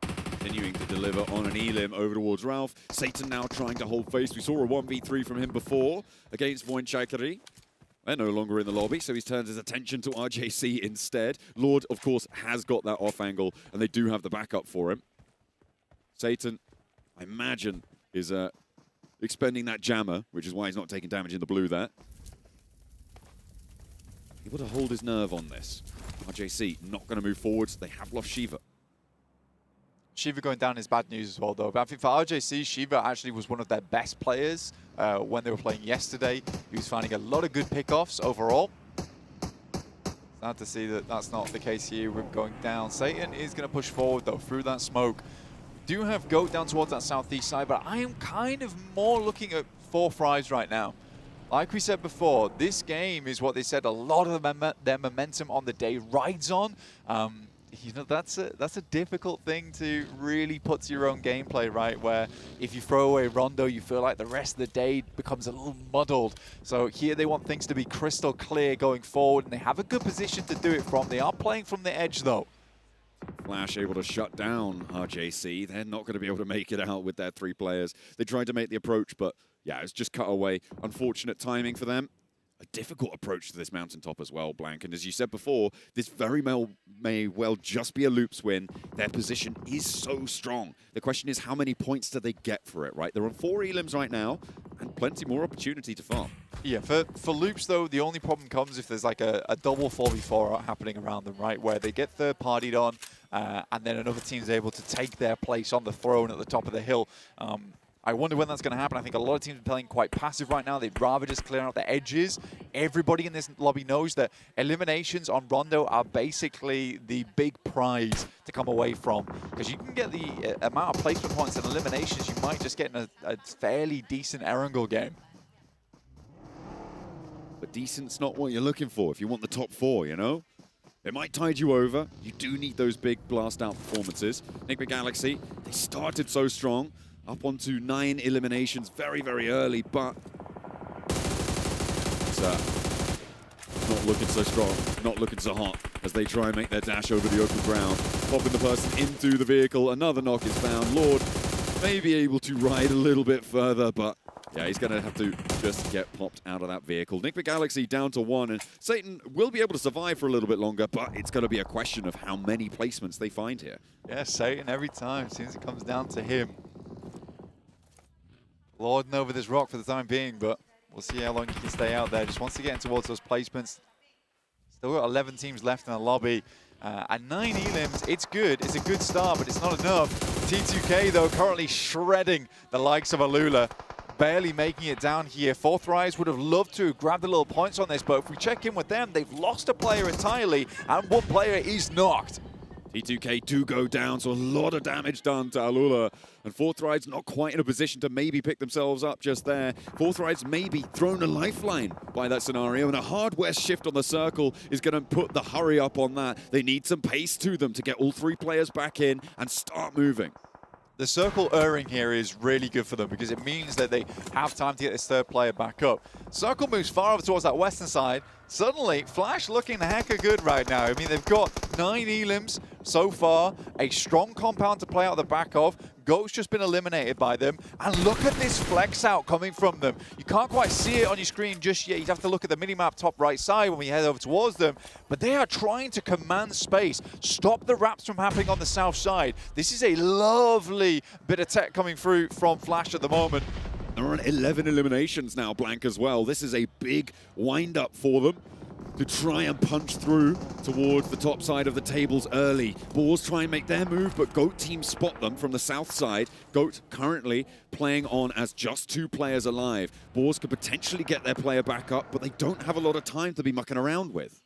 Continuing to deliver on an Elim over towards Ralph. Satan now trying to hold face. We saw a 1v3 from him before against Voin Chakri. They're no longer in the lobby, so he's turned his attention to RJC instead. Lord, of course, has got that off angle, and they do have the backup for him. Satan, I imagine, is expending that jammer, which is why he's not taking damage in the blue there. Able to hold his nerve on this. RJC not going to move forwards. They have lost Shiva.
Shiva going down is bad news as well, though. But I think for RJC, Shiva actually was one of their best players when they were playing yesterday. He was finding a lot of good pickoffs overall. Sad to see that that's not the case here. We're going down. Satan is going to push forward, though, through that smoke. Do have Goat down towards that southeast side, but I am kind of more looking at 4 Fries right now. Like we said before, this game is what they said a lot of their momentum on the day rides on. You know, that's a difficult thing to really put to your own gameplay, right? Where if you throw away Rondo, you feel like the rest of the day becomes a little muddled. So here they want things to be crystal clear going forward, and they have a good position to do it from. They are playing from the edge, though.
Flash able to shut down RJC. They're not going to be able to make it out with their 3 players. They tried to make the approach, but yeah, it's just cut away. Unfortunate timing for them. A difficult approach to this mountaintop as well, Blank. And as you said before, this very may well just be a Loops win. Their position is so strong. The question is, how many points do they get for it, right? They're on 4 elims right now, and plenty more opportunity to farm.
Yeah, for Loops, though, the only problem comes if there's like a double 4v4 happening around them, right? Where they get third-partied on, and then another team's able to take their place on the throne at the top of the hill. I wonder when that's going to happen. I think a lot of teams are playing quite passive right now. They'd rather just clear out the edges. Everybody in this lobby knows that eliminations on Rondo are basically the big prize to come away from. Because you can get the amount of placement points and eliminations, you might just get in a fairly decent Erangel game.
But decent's not what you're looking for if you want the top 4, you know? It might tide you over. You do need those big blast-out performances. Nigma Galaxy, they started so strong. Up onto 9 eliminations very, very early, but it's not looking so strong, not looking so hot as they try and make their dash over the open ground. Popping the person into the vehicle, another knock is found. Lord may be able to ride a little bit further, but yeah, he's going to have to just get popped out of that vehicle. Nigma Galaxy down to 1, and Satan will be able to survive for a little bit longer, but it's going to be a question of how many placements they find here.
Yeah, Satan every time, as soon as it comes down to him. Lording over this rock for the time being, but we'll see how long he can stay out there. Just wants to get in towards those placements. Still got 11 teams left in the lobby. And 9 elims, it's good. It's a good start, but it's not enough. T2K, though, currently shredding the likes of Alula. Barely making it down here. 4th Rise would have loved to grab the little points on this, but if we check in with them, they've lost a player entirely, and one player is knocked.
T2K do go down, so a lot of damage done to Alula. And 4th Ride's not quite in a position to maybe pick themselves up just there. 4th Ride's maybe thrown a lifeline by that scenario, and a hard west shift on the circle is going to put the hurry up on that. They need some pace to them to get all 3 players back in and start moving.
The circle erring here is really good for them because it means that they have time to get this 3rd player back up. Circle moves far over towards that western side. Suddenly, Flash looking hecka good right now. I mean, they've got 9 elims, so far, a strong compound to play out the back of. GOAT's just been eliminated by them. And look at this flex out coming from them. You can't quite see it on your screen just yet. You'd have to look at the minimap top right side when we head over towards them. But they are trying to command space, stop the wraps from happening on the south side. This is a lovely bit of tech coming through from Flash at the moment.
They're on 11 eliminations now, Blank, as well. This is a big wind-up for them to try and punch through towards the top side of the tables early. Boars try and make their move, but GOAT team spot them from the south side. GOAT currently playing on as just 2 players alive. Boars could potentially get their player back up, but they don't have a lot of time to be mucking around with.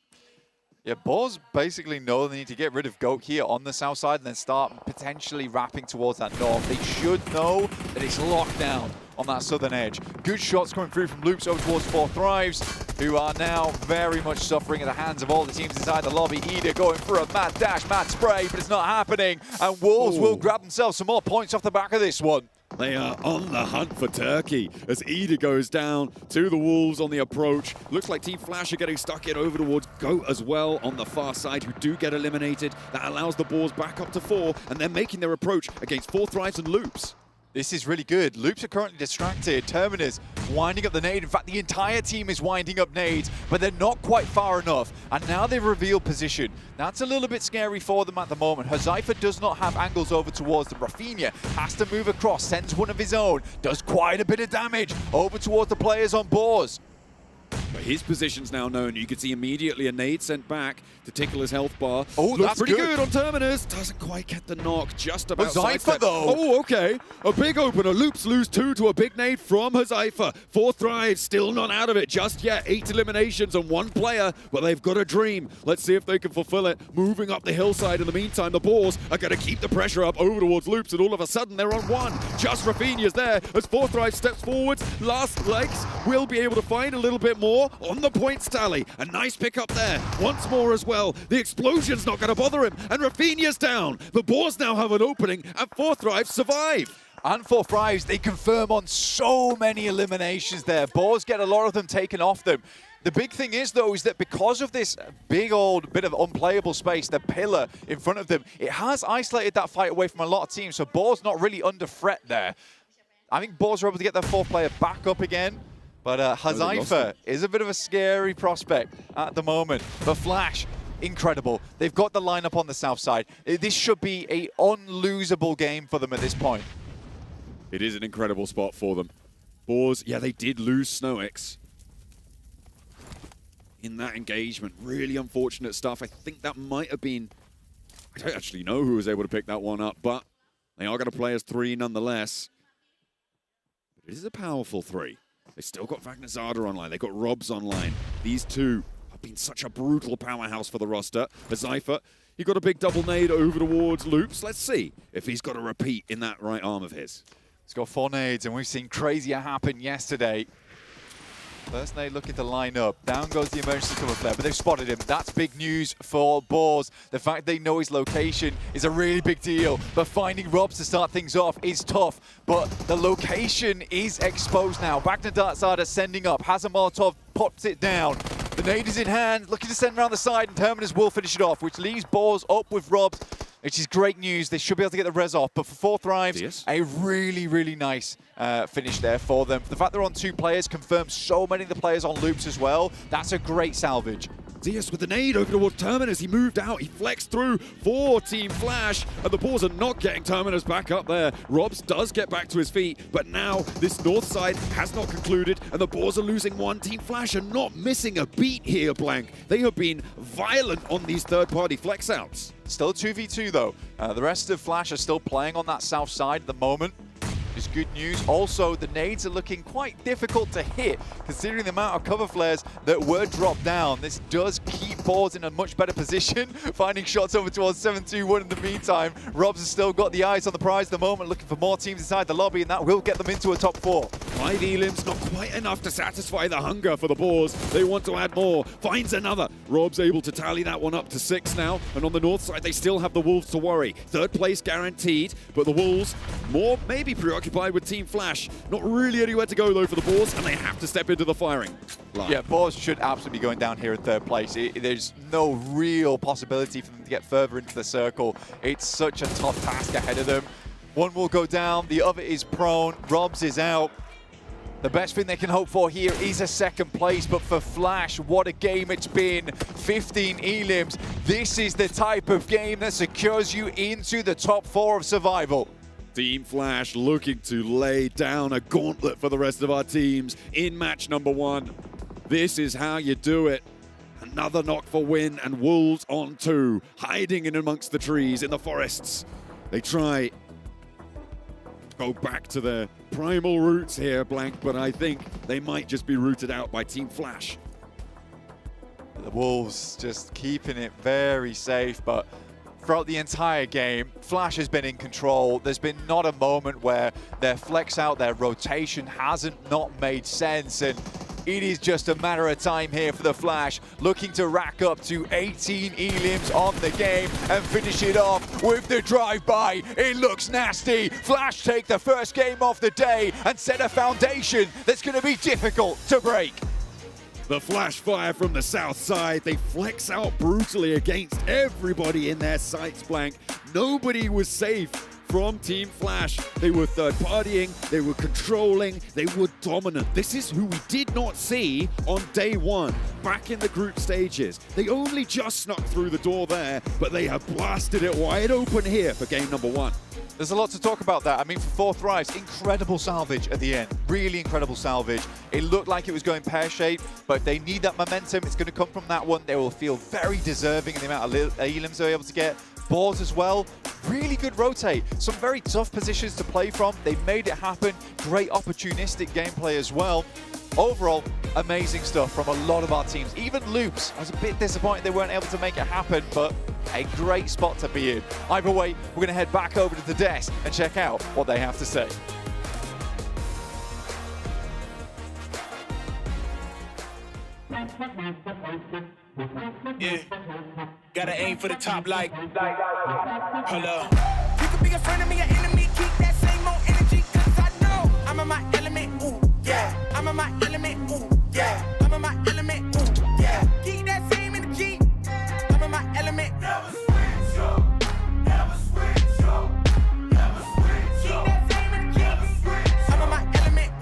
Yeah, Boars basically know they need to get rid of GOAT here on the south side and then start potentially wrapping towards that north. They should know that it's locked down on that southern edge. Good shots coming through from Loops over towards 4 Thrives, who are now very much suffering at the hands of all the teams inside the lobby. Ida going for a mad dash, mad spray, but it's not happening. And Wolves will grab themselves some more points off the back of this one.
They are on the hunt for Turkey as Ida goes down to the Wolves on the approach. Looks like Team Flash are getting stuck in over towards GOAT as well on the far side, who do get eliminated. That allows the Boars back up to 4, and they're making their approach against 4 Thrives and Loops.
This is really good. Loops are currently distracted. Terminus winding up the nade. In fact, the entire team is winding up nades, but they're not quite far enough. And now they've revealed position. That's a little bit scary for them at the moment. Huzaifa does not have angles over towards them. Rafinha has to move across, sends one of his own, does quite a bit of damage over towards the players on Boars.
But his position's now known. You can see immediately a nade sent back to tickle his health bar.
Oh,
looks
that's
pretty
good.
good on Terminus. Doesn't quite get the knock. Just about
Huzaifa, though.
Oh, okay. A big opener. Loops lose 2 to a big nade from Huzaifa. 4 Thrives still not out of it just yet. 8 eliminations and 1 player, but they've got a dream. Let's see if they can fulfill it. Moving up the hillside in the meantime, the Boars are going to keep the pressure up over towards Loops, and all of a sudden they're on 1. Just Rafinha's there as 4 Thrives steps forwards. Last legs will be able to find a little bit more on the points tally. A nice pick up there. Once more as well. The explosion's not going to bother him, and Rafinha's down. The Boars now have an opening, and 4 Thrives survive.
And 4 Thrives, they confirm on so many eliminations there. Boars get a lot of them taken off them. The big thing is, though, is that because of this big old bit of unplayable space, the pillar in front of them, it has isolated that fight away from a lot of teams, so Boars not really under threat there. I think Boars are able to get their 4th player back up again. But Huzaifa is a bit of a scary prospect at the moment. But Flash, incredible. They've got the lineup on the south side. This should be an unlosable game for them at this point.
It is an incredible spot for them. Boars, yeah, they did lose SnowX in that engagement. Really unfortunate stuff. I think that might have been... I don't actually know who was able to pick that one up, but they are going to play as 3 nonetheless. But it is a powerful 3. They still got Vagnazada online. They got Robs online. These 2 have been such a brutal powerhouse for the roster. Huzaifa, he got a big double nade over towards Loops. Let's see if he's got a repeat in that right arm of his.
He's got 4 nades, and we've seen crazier happen yesterday. First nade looking to line up. Down goes the emergency cover flare, but they've spotted him. That's big news for Boars. The fact they know his location is a really big deal, but finding Robs to start things off is tough. But the location is exposed now. Vagnazada sending up. Has a Molotov, pops it down. The nade is in hand, looking to send around the side, and Terminus will finish it off, which leaves Boars up with Robs, which is great news. They should be able to get the res off. But for 4 Thrives, a really, really nice finish there for them. The fact they're on 2 players confirms so many of the players on Loops as well. That's a great salvage.
Diaz with the nade over towards Terminus. He moved out. He flexed through for Team Flash. And the Boars are not getting Terminus back up there. Robs does get back to his feet. But now this north side has not concluded. And the Boars are losing 1. Team Flash are not missing a beat here, Blank. They have been violent on these third-party flex outs.
Still 2v2 though. The rest of Flash are still playing on that south side at the moment. Is good news. Also, the nades are looking quite difficult to hit, considering the amount of cover flares that were dropped down. This does keep Boars in a much better position, finding shots over towards 7-2-1 in the meantime. Robs has still got the eyes on the prize at the moment, looking for more teams inside the lobby, and that will get them into a top 4.
5 elims, not quite enough to satisfy the hunger for the Boars. They want to add more. Finds another. Rob's able to tally that one up to 6 now. And on the north side, they still have the Wolves to worry. 3rd place guaranteed, but the Wolves more maybe preoccupied with Team Flash. Not really anywhere to go, though, for the Boars, and they have to step into the firing line.
Yeah, Boars should absolutely be going down here in 3rd place. There's no real possibility for them to get further into the circle. It's such a tough task ahead of them. One will go down, the other is prone, Robs is out. The best thing they can hope for here is a 2nd place, but for Flash, what a game it's been. 15 elims. This is the type of game that secures you into the top 4 of survival.
Team Flash looking to lay down a gauntlet for the rest of our teams in match number 1. This is how you do it. Another knock for win, and Wolves on 2, hiding in amongst the trees in the forests. They try go back to their primal roots here, Blank, but I think they might just be rooted out by Team Flash.
The Wolves just keeping it very safe, but throughout the entire game, Flash has been in control. There's been not a moment where their flex out, their rotation hasn't not made sense, and it is just a matter of time here for the Flash, looking to rack up to 18 elims on the game and finish it off with the drive-by. It looks nasty. Flash take the first game of the day and set a foundation that's going to be difficult to break.
The Flash fire from the south side. They flex out brutally against everybody in their sights, Blank. Nobody was safe from Team Flash. They were third-partying, they were controlling, they were dominant. This is who we did not see on day 1, back in the group stages. They only just snuck through the door there, but they have blasted it wide open here for game number 1.
There's a lot to talk about that. I mean, for 4th Rise, incredible salvage at the end. Really incredible salvage. It looked like it was going pear-shaped, but they need that momentum. It's going to come from that one. They will feel very deserving in the amount of elims they're able to get. Boards as well. Really good rotate. Some very tough positions to play from. They made it happen. Great opportunistic gameplay as well. Overall, amazing stuff from a lot of our teams. Even Loops, I was a bit disappointed they weren't able to make it happen, but a great spot to be in. Either way, we're going to head back over to the desk and check out what they have to say.
Yeah, gotta aim for the top like, hold up. You could be a friend of me, an enemy, keep that same old energy, cause I know I'm in my element, ooh, yeah. I'm in my element, ooh, yeah. I'm in my element, ooh, yeah. Keep that same energy, I'm in my element. Never switch up, never switch up, never switch up. Keep that same energy, never switch up. I'm in my element.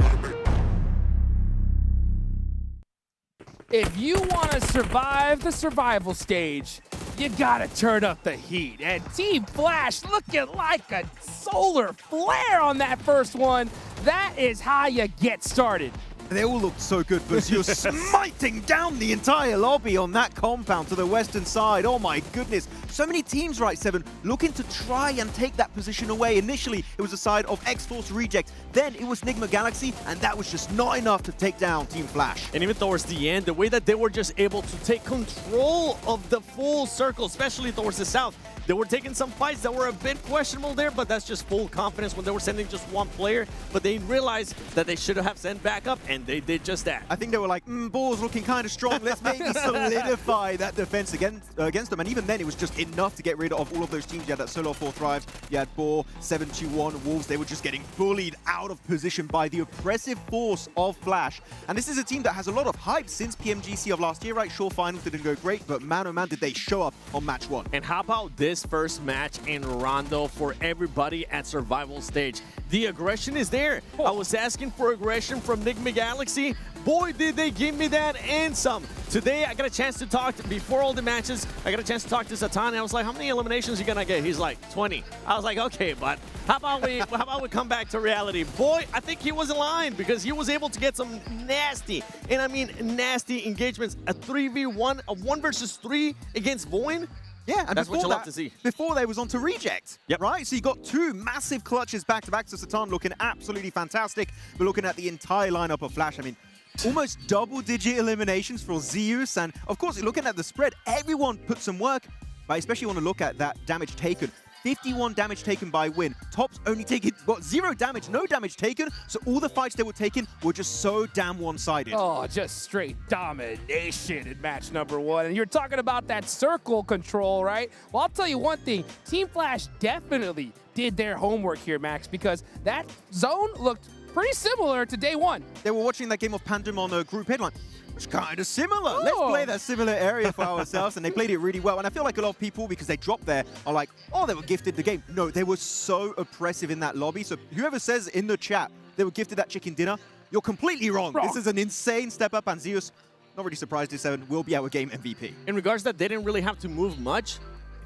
If you want to survive the survival stage, you gotta turn up the heat. And Team Flash looking like a solar flare on that first one. That is how you get started.
They all looked so good, but you're smiting down the entire lobby on that compound to the western side. Oh my goodness. So many teams, right, Seven, looking to try and take that position away. Initially, it was the side of X-Force Reject. Then it was Nigma Galaxy, and that was just not enough to take down Team Flash.
And even towards the end, the way that they were just able to take control of the full circle, especially towards the south, they were taking some fights that were a bit questionable there, but that's just full confidence when they were sending just one player. But they realized that they should have sent backup, and they did just that.
I think they were like, Ball's looking kind of strong. Let's maybe solidify that defense against them. And even then, it was just enough to get rid of all of those teams. You had that solo 4th Rise, you had Ball, 7-2-1, Wolves. They were just getting bullied out of position by the oppressive force of Flash. And this is a team that has a lot of hype since PMGC of last year, right? Sure, finals didn't go great, but man, oh man, did they show up on match 1.
And how about this first match in Rondo for everybody at survival stage? The aggression is there. I was asking for aggression from Nigma Galaxy. Boy, did they give me that and some. Today, I got a chance to talk before all the matches. I got a chance to talk to Satan. I was like, how many eliminations are you gonna get? He's like, 20. I was like, okay, but how about we come back to reality? Boy, I think he was in line because he was able to get some nasty, and I mean nasty engagements. A 3v1, a 1 versus 3 against Void.
Yeah, and
that's what you love to see.
Before they was on to Reject, right? So you got 2 massive clutches back-to-back. So Satan looking absolutely fantastic. We're looking at the entire lineup of Flash. I mean, almost double-digit eliminations for Zeus. And, of course, looking at the spread, everyone put some work. But I especially want to look at that damage taken. 51 damage taken by Win. Top's only taken, what, 0 damage, no damage taken. So all the fights they were taking were just so damn one-sided.
Oh, just straight domination in match number 1. And you're talking about that circle control, right? Well, I'll tell you one thing. Team Flash definitely did their homework here, Max, because that zone looked pretty similar to day 1.
They were watching that game of Pandem on a group headline. It's kind of similar. Let's play that similar area for ourselves, and they played it really well. And I feel like a lot of people, because they dropped there, are like, oh, they were gifted the game. No, they were so oppressive in that lobby. So whoever says in the chat they were gifted that chicken dinner, you're completely wrong. This is an insane step up, and Zeus, not really surprised this 7 will be our game MVP.
In regards to that, they didn't really have to move much.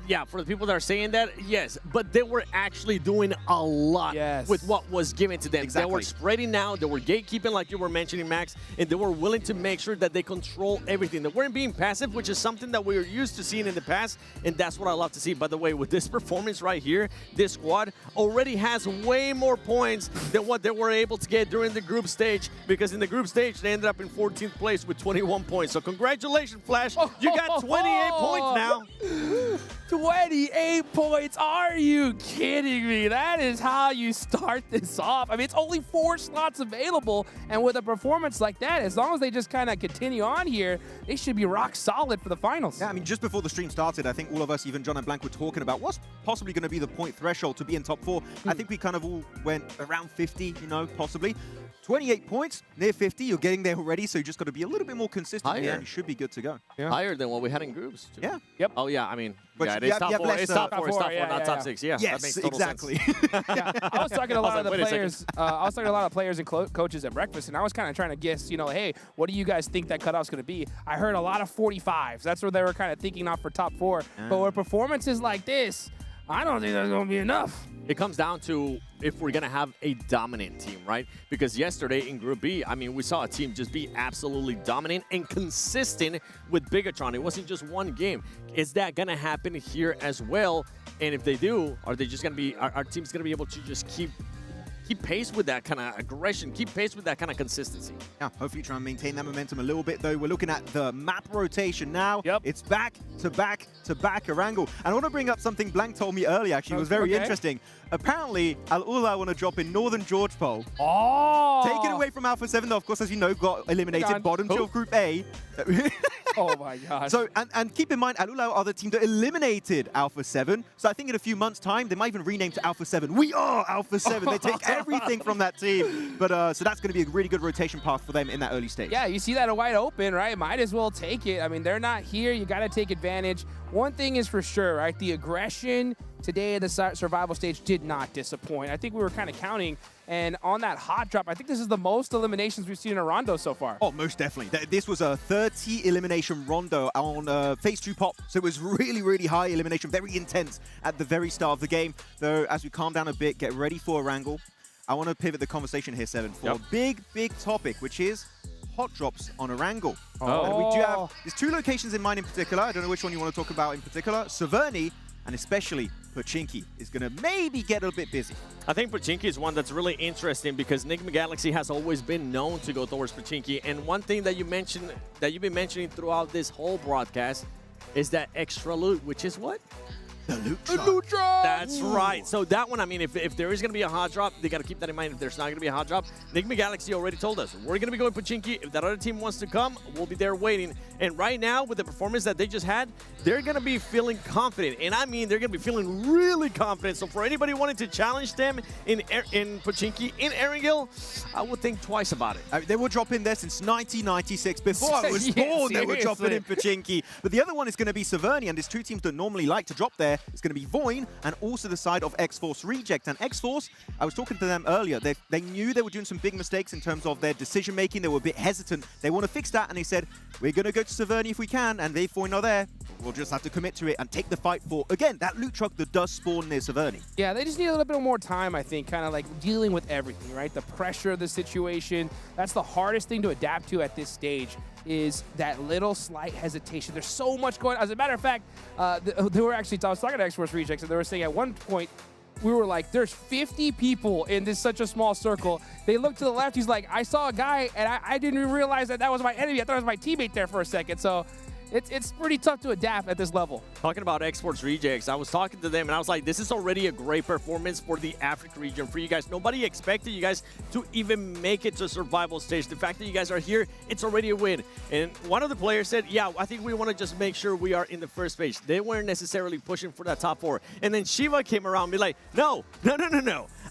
Yeah, for the people that are saying that, yes, but they were actually doing a lot with what was given to them. They were spreading out, they were gatekeeping like you were mentioning, Max, and they were willing to make sure that they control everything. They weren't being passive, which is something that we were used to seeing in the past, and that's what I love to see. By the way, with this performance right here, this squad already has way more points than what they were able to get during the group stage, because in the group stage, they ended up in 14th place with 21 points. So congratulations, Flash. You got 28 points now.
28 points. Are you kidding me? That is how you start this off. I mean, it's only 4 slots available, and with a performance like that, as long as they just kind of continue on here, they should be rock solid for the finals.
Yeah, I mean, just before the stream started, I think all of us, even John and Blank, were talking about what's possibly going to be the point threshold to be in top 4. I think we kind of all went around 50, you know, possibly. 28 points, near 50, you're getting there already, so you just got to be a little bit more consistent and you should be good to go.
Higher than what we had in groups, too.
Yeah.
Yep.
Oh, yeah, I mean,
But
yeah,
you
it's
have-
top
you have
4,
less,
it's top 4, it's top 4,
yeah,
not
yeah,
top
yeah.
6. Yeah,
Yes,
that makes total
exactly.
sense.
I was talking to a lot of the
wait a second.
players. I was talking to a lot of players and coaches at breakfast, and I was kind of trying to guess, you know, hey, what do you guys think that cutoff's going to be? I heard a lot of 45s. That's where they were kind of thinking off for top 4. But with performances like this, I don't think that's going to be enough.
It comes down to if we're going to have a dominant team, right? Because yesterday in Group B, I mean, we saw a team just be absolutely dominant and consistent with Bigatron. It wasn't just one game. Is that going to happen here as well? And if they do, are they just going to be, our team's going to be able to just keep pace with that kind of aggression, keep pace with that kind of consistency?
Yeah, hopefully try and maintain that momentum a little bit, though. We're looking at the map rotation now.
Yep.
It's back to back to back Erangel. And I want to bring up something Blank told me earlier, actually. It was very interesting. Apparently, Al-Ula want to drop in Northern George Pole.
Oh!
Taken away from Alpha 7, though, of course, as you know, got eliminated bottom two of Group A.
Oh my gosh.
So, and keep in mind, Al-Ula are the team that eliminated Alpha 7. So I think in a few months' time, they might even rename to Alpha 7. We are Alpha 7. They take everything from that team. But so that's going to be a really good rotation path for them in that early stage.
Yeah, you see that wide open, right? Might as well take it. I mean, they're not here. You got to take advantage. One thing is for sure, right? The aggression today at the survival stage did not disappoint. I think we were kind of counting, and on that hot drop, I think this is the most eliminations we've seen in a rondo so far.
Oh, most definitely. This was a 30 elimination rondo on phase 2 pop, so it was really, really high elimination, very intense at the very start of the game. Though, as we calm down a bit, get ready for Erangel, I want to pivot the conversation here, Seven, for a big topic, which is hot drops on Erangel. And we do have, there's 2 locations in mind in particular. I don't know which one you want to talk about in particular. Severny, and especially Pochinki is going to maybe get a bit busy.
I think Pochinki is one that's really interesting because Enigma Galaxy has always been known to go towards Pochinki. And one thing that you mentioned, that you've been mentioning throughout this whole broadcast, is that extra loot, which is what?
The loot
drop.
That's right. So that one, I mean, if there is going to be a hot drop, they got to keep that in mind. If there's not going to be a hot drop, Enigma Galaxy already told us, we're going to be going Pochinki. If that other team wants to come, we'll be there waiting. And right now, with the performance that they just had, they're going to be feeling confident. And I mean, they're going to be feeling really confident. So for anybody wanting to challenge them in Pochinki, in Erangel, I would think twice about it.
They were dropping there since 1996. Before I was born, they were dropping in Pochinki. But the other one is going to be Severny, and there's 2 teams that normally like to drop there. It's going to be Voin and also the side of X-Force Reject. And X-Force, I was talking to them earlier, they knew they were doing some big mistakes in terms of their decision-making. They were a bit hesitant. They want to fix that, and they said, we're going to go to Severny if we can, and if Voin are there, we'll just have to commit to it and take the fight for, again, that loot truck that does spawn near Severny.
Yeah, they just need a little bit more time, I think, kind of like dealing with everything, right? The pressure of the situation. That's the hardest thing to adapt to at this stage, is that little slight hesitation. There's so much going on. As a matter of fact, they were actually, I was talking to X-Force Rejects, and they were saying at one point, we were like, there's 50 people in this such a small circle. They looked to the left. He's like, I saw a guy, and I didn't even realize that was my enemy. I thought it was my teammate there for a second. So it's pretty tough to adapt at this level.
Talking about X-Force Rejects, I was talking to them and I was like, this is already a great performance for the Africa region for you guys. Nobody expected you guys to even make it to survival stage. The fact that you guys are here, it's already a win. And one of the players said, yeah, I think we want to just make sure we are in the first page. They weren't necessarily pushing for that top 4. And then Shiva came around and be like, no.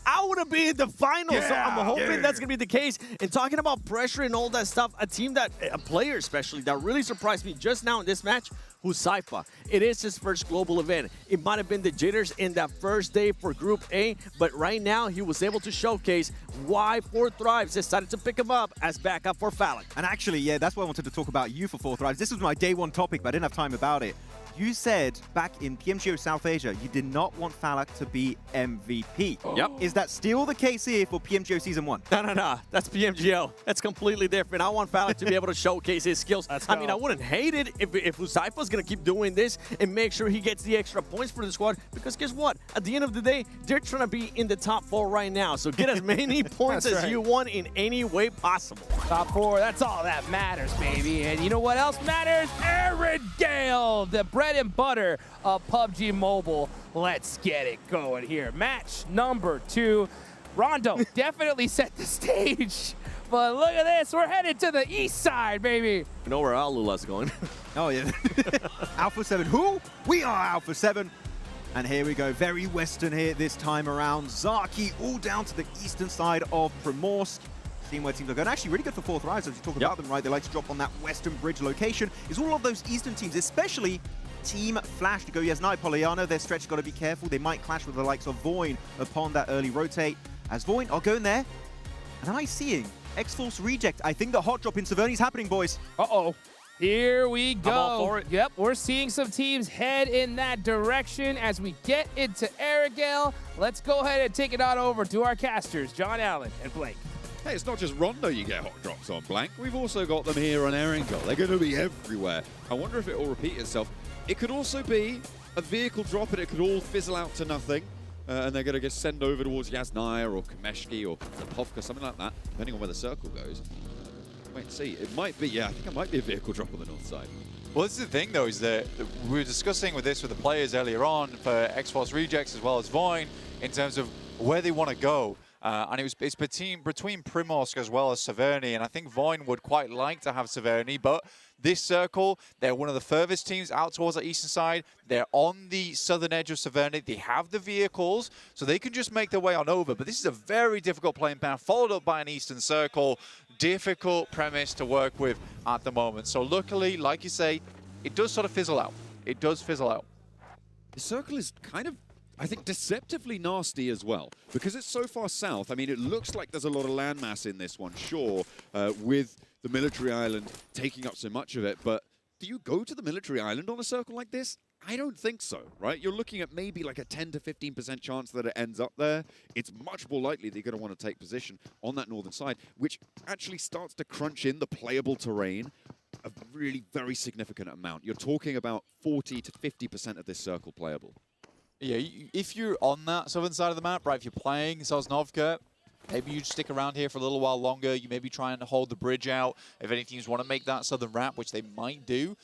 I want to be in the finals, so I'm hoping that's going to be the case. And talking about pressure and all that stuff, a player especially, that really surprised me just now in this match, Huzaifa. It is his first global event. It might have been the jitters in that first day for Group A, but right now he was able to showcase why 4 Thrives decided to pick him up as backup for Falak.
And actually, yeah, that's why I wanted to talk about you for 4 Thrives. This was my day 1 topic, but I didn't have time about it. You said back in PMGO South Asia, you did not want Falak to be MVP.
Yep.
Is that still the case here for PMGO Season 1?
No. That's PMGO. That's completely different. I want Falak to be able to showcase his skills. I mean, I wouldn't hate it if Huzaifa's going to keep doing this and make sure he gets the extra points for the squad, because guess what? At the end of the day, they're trying to be in the top 4 right now. So get as many points as you want in any way possible.
Top 4, that's all that matters, baby. And you know what else matters? Aaron Gale, the bread and butter of PUBG Mobile. Let's get it going here. Match number 2. Rondo definitely set the stage. But look at this. We're headed to the east side, baby.
You know where Alula's going.
Oh, yeah. Alpha 7. Who? We are Alpha 7. And here we go. Very western here this time around. Zaki all down to the eastern side of Primorsk. Seeing where teams are going. Actually, really good for 4 Thrives as you talk about them, right? They like to drop on that western bridge location. Is all of those eastern teams, especially Team Flash to go Yasnai Poliano. Their stretch got to be careful. They might clash with the likes of Voin upon that early rotate. As Voin are going there. And am I seeing X-Force Reject? I think the hot drop in Saverni's happening, boys.
Uh-oh. Here we go.
I'm all for it.
Yep, we're seeing some teams head in that direction as we get into Aragale. Let's go ahead and take it on over to our casters, John Allen and Blake.
Hey, it's not just Rondo you get hot drops on, Blank. We've also got them here on Erangel. They're going to be everywhere. I wonder if it will repeat itself. It could also be a vehicle drop and it could all fizzle out to nothing. And they're going to get sent over towards Yasnaya or Kameshki or Zapovka, something like that, depending on where the circle goes. Wait and see. It might be, yeah, I think it might be a vehicle drop on the north side.
Well, this is the thing, though, is that we were discussing with the players earlier on for X-Force Rejects as well as Voin in terms of where they want to go. And it's between Primorsk as well as Severny, and I think Voin would quite like to have Severny, but this circle, they're one of the furthest teams out towards the eastern side. They're on the southern edge of Severny. They have the vehicles, so they can just make their way on over. But this is a very difficult playing path, followed up by an eastern circle. Difficult premise to work with at the moment. So luckily, like you say, it does sort of fizzle out. It does fizzle out.
The circle is kind of, I think, deceptively nasty as well. Because it's so far south, I mean, it looks like there's a lot of landmass in this one, sure, with the military island taking up so much of it. But do you go to the military island on a circle like this? I don't think so, right? You're looking at maybe like a 10 to 15% chance that it ends up there. It's much more likely that you're going to want to take position on that northern side, which actually starts to crunch in the playable terrain a really very significant amount. You're talking about 40 to 50% of this circle playable.
Yeah, if you're on that southern side of the map, right, if you're playing Sosnovka, maybe you stick around here for a little while longer. You may be trying to hold the bridge out. If any teams want to make that southern wrap, which they might do,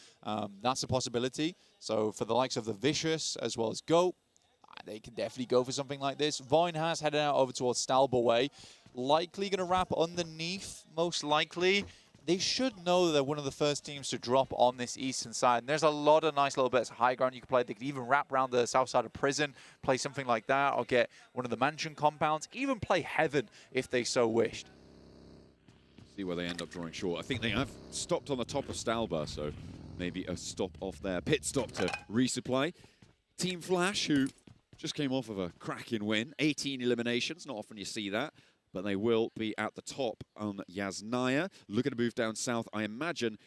that's a possibility. So for the likes of the Vicious as well as Goat, they can definitely go for something like this. Voin has headed out over towards Stalber Way. Likely going to wrap underneath, most likely. They should know that they're one of the first teams to drop on this eastern side. And there's a lot of nice little bits of high ground you can play. They could even wrap around the south side of Prison, play something like that, or get one of the mansion compounds, even play Heaven if they so wished.
See where they end up drawing short. I think they have stopped on the top of Stalber, so maybe a stop off there. Pit stop to resupply. Team Flash, who just came off of a cracking win. 18 eliminations, not often you see that. But they will be at the top on Yasnaya. Looking to move down south, I imagine,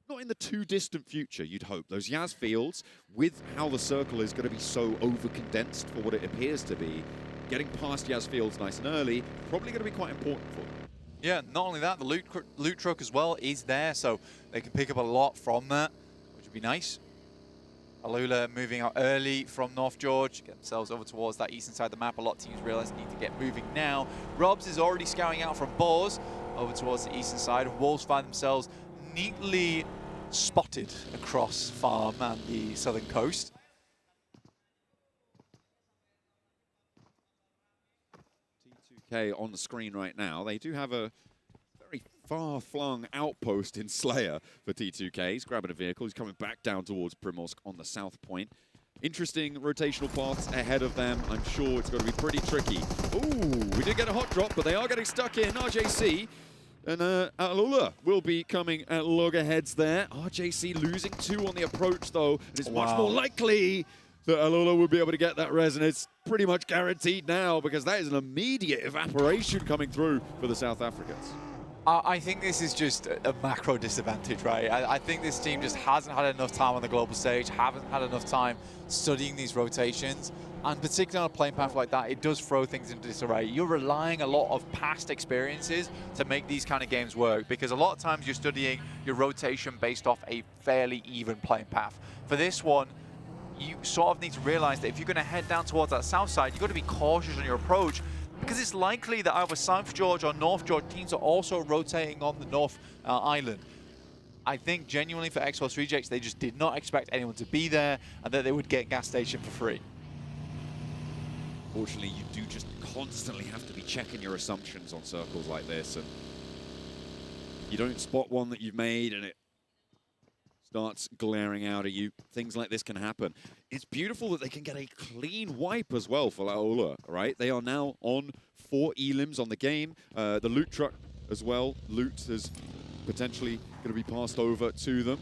not in the too distant future, you'd hope. Those Yaz fields, with how the circle is going to be so over-condensed for what it appears to be, getting past Yaz fields nice and early, probably going to be quite important for them.
Yeah, not only that, the loot truck as well is there, so they can pick up a lot from that, which would be nice. Alula moving out early from North George, get themselves over towards that eastern side of the map. A lot of teams realize they need to get moving now. Robs is already scouting out from Boars over towards the eastern side. Wolves find themselves neatly spotted across Farm and the southern coast.
T2K on the screen right now. They do have a very far-flung outpost in Slayer for T2K. He's grabbing a vehicle. He's coming back down towards Primorsk on the south point. Interesting rotational paths ahead of them. I'm sure it's going to be pretty tricky. Ooh, we did get a hot drop, but they are getting stuck in. RJC and Alula will be coming at loggerheads there. RJC losing 2 on the approach, though. It is much more likely that Alula will be able to get that res, and it's pretty much guaranteed now because that is an immediate evaporation coming through for the South Africans.
I think this is just a macro disadvantage, right? I think this team just hasn't had enough time on the global stage, haven't had enough time studying these rotations, and particularly on a playing path like that, it does throw things into disarray. You're relying a lot of past experiences to make these kind of games work, because a lot of times you're studying your rotation based off a fairly even playing path. For this one, you sort of need to realize that if you're going to head down towards that south side, you've got to be cautious on your approach, because it's likely that either South George or North George teams are also rotating on the North Island. I think genuinely for X-Force Rejects, they just did not expect anyone to be there and that they would get gas station for free.
Fortunately, you do just constantly have to be checking your assumptions on circles like this, and you don't spot one that you've made and it starts glaring out at you. Things like this can happen. It's beautiful that they can get a clean wipe as well for Laola, right? They are now on 4 elims on the game. The loot truck as well. Loot is potentially going to be passed over to them.